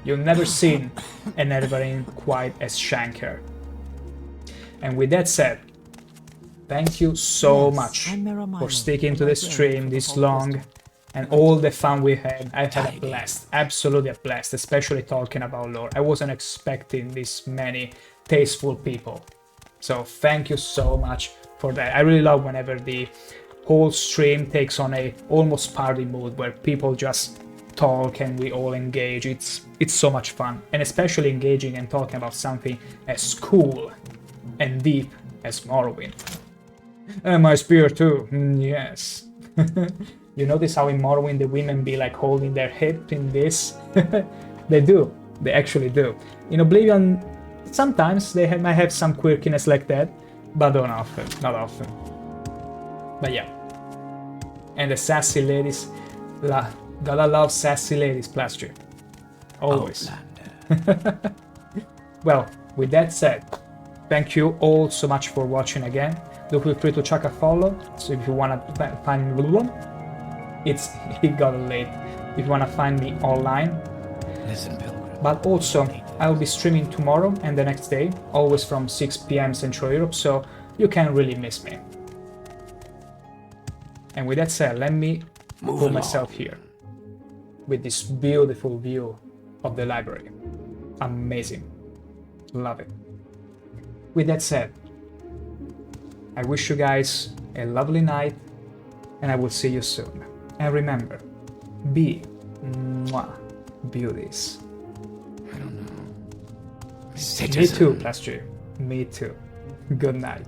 you've never seen a Nerevarine quite as ShankH-ER. And with that said, thank you so much for sticking to the stream this long and all the fun we had. I had a blast, absolutely a blast, especially talking about lore. I wasn't expecting this many tasteful people. So thank you so much for that. I really love whenever the whole stream takes on a almost party mood where people just talk and we all engage. It's so much fun, and especially engaging and talking about something as cool and deep as Morrowind. And my spear too, yes. You notice how in Morrowind the women be like holding their hip in this? They do, they actually do. In Oblivion, sometimes they might have some quirkiness like that, but not often, not often. But yeah. And the sassy ladies, gotta love sassy ladies, Plaster. Always. Well, with that said, thank you all so much for watching again. Do feel free to chuck a follow. So if you wanna find me, it got late. If you wanna find me online. Listen, Pilgrim. But also, I'll be streaming tomorrow and the next day, always from 6 PM Central Europe, so you can't really miss me. And with that said, let me put myself here with this beautiful view of the library. Amazing. Love it. With that said, I wish you guys a lovely night and I will see you soon. And remember, be Mwah. Beauties. I don't know. Me too, +3. Me too. Good night.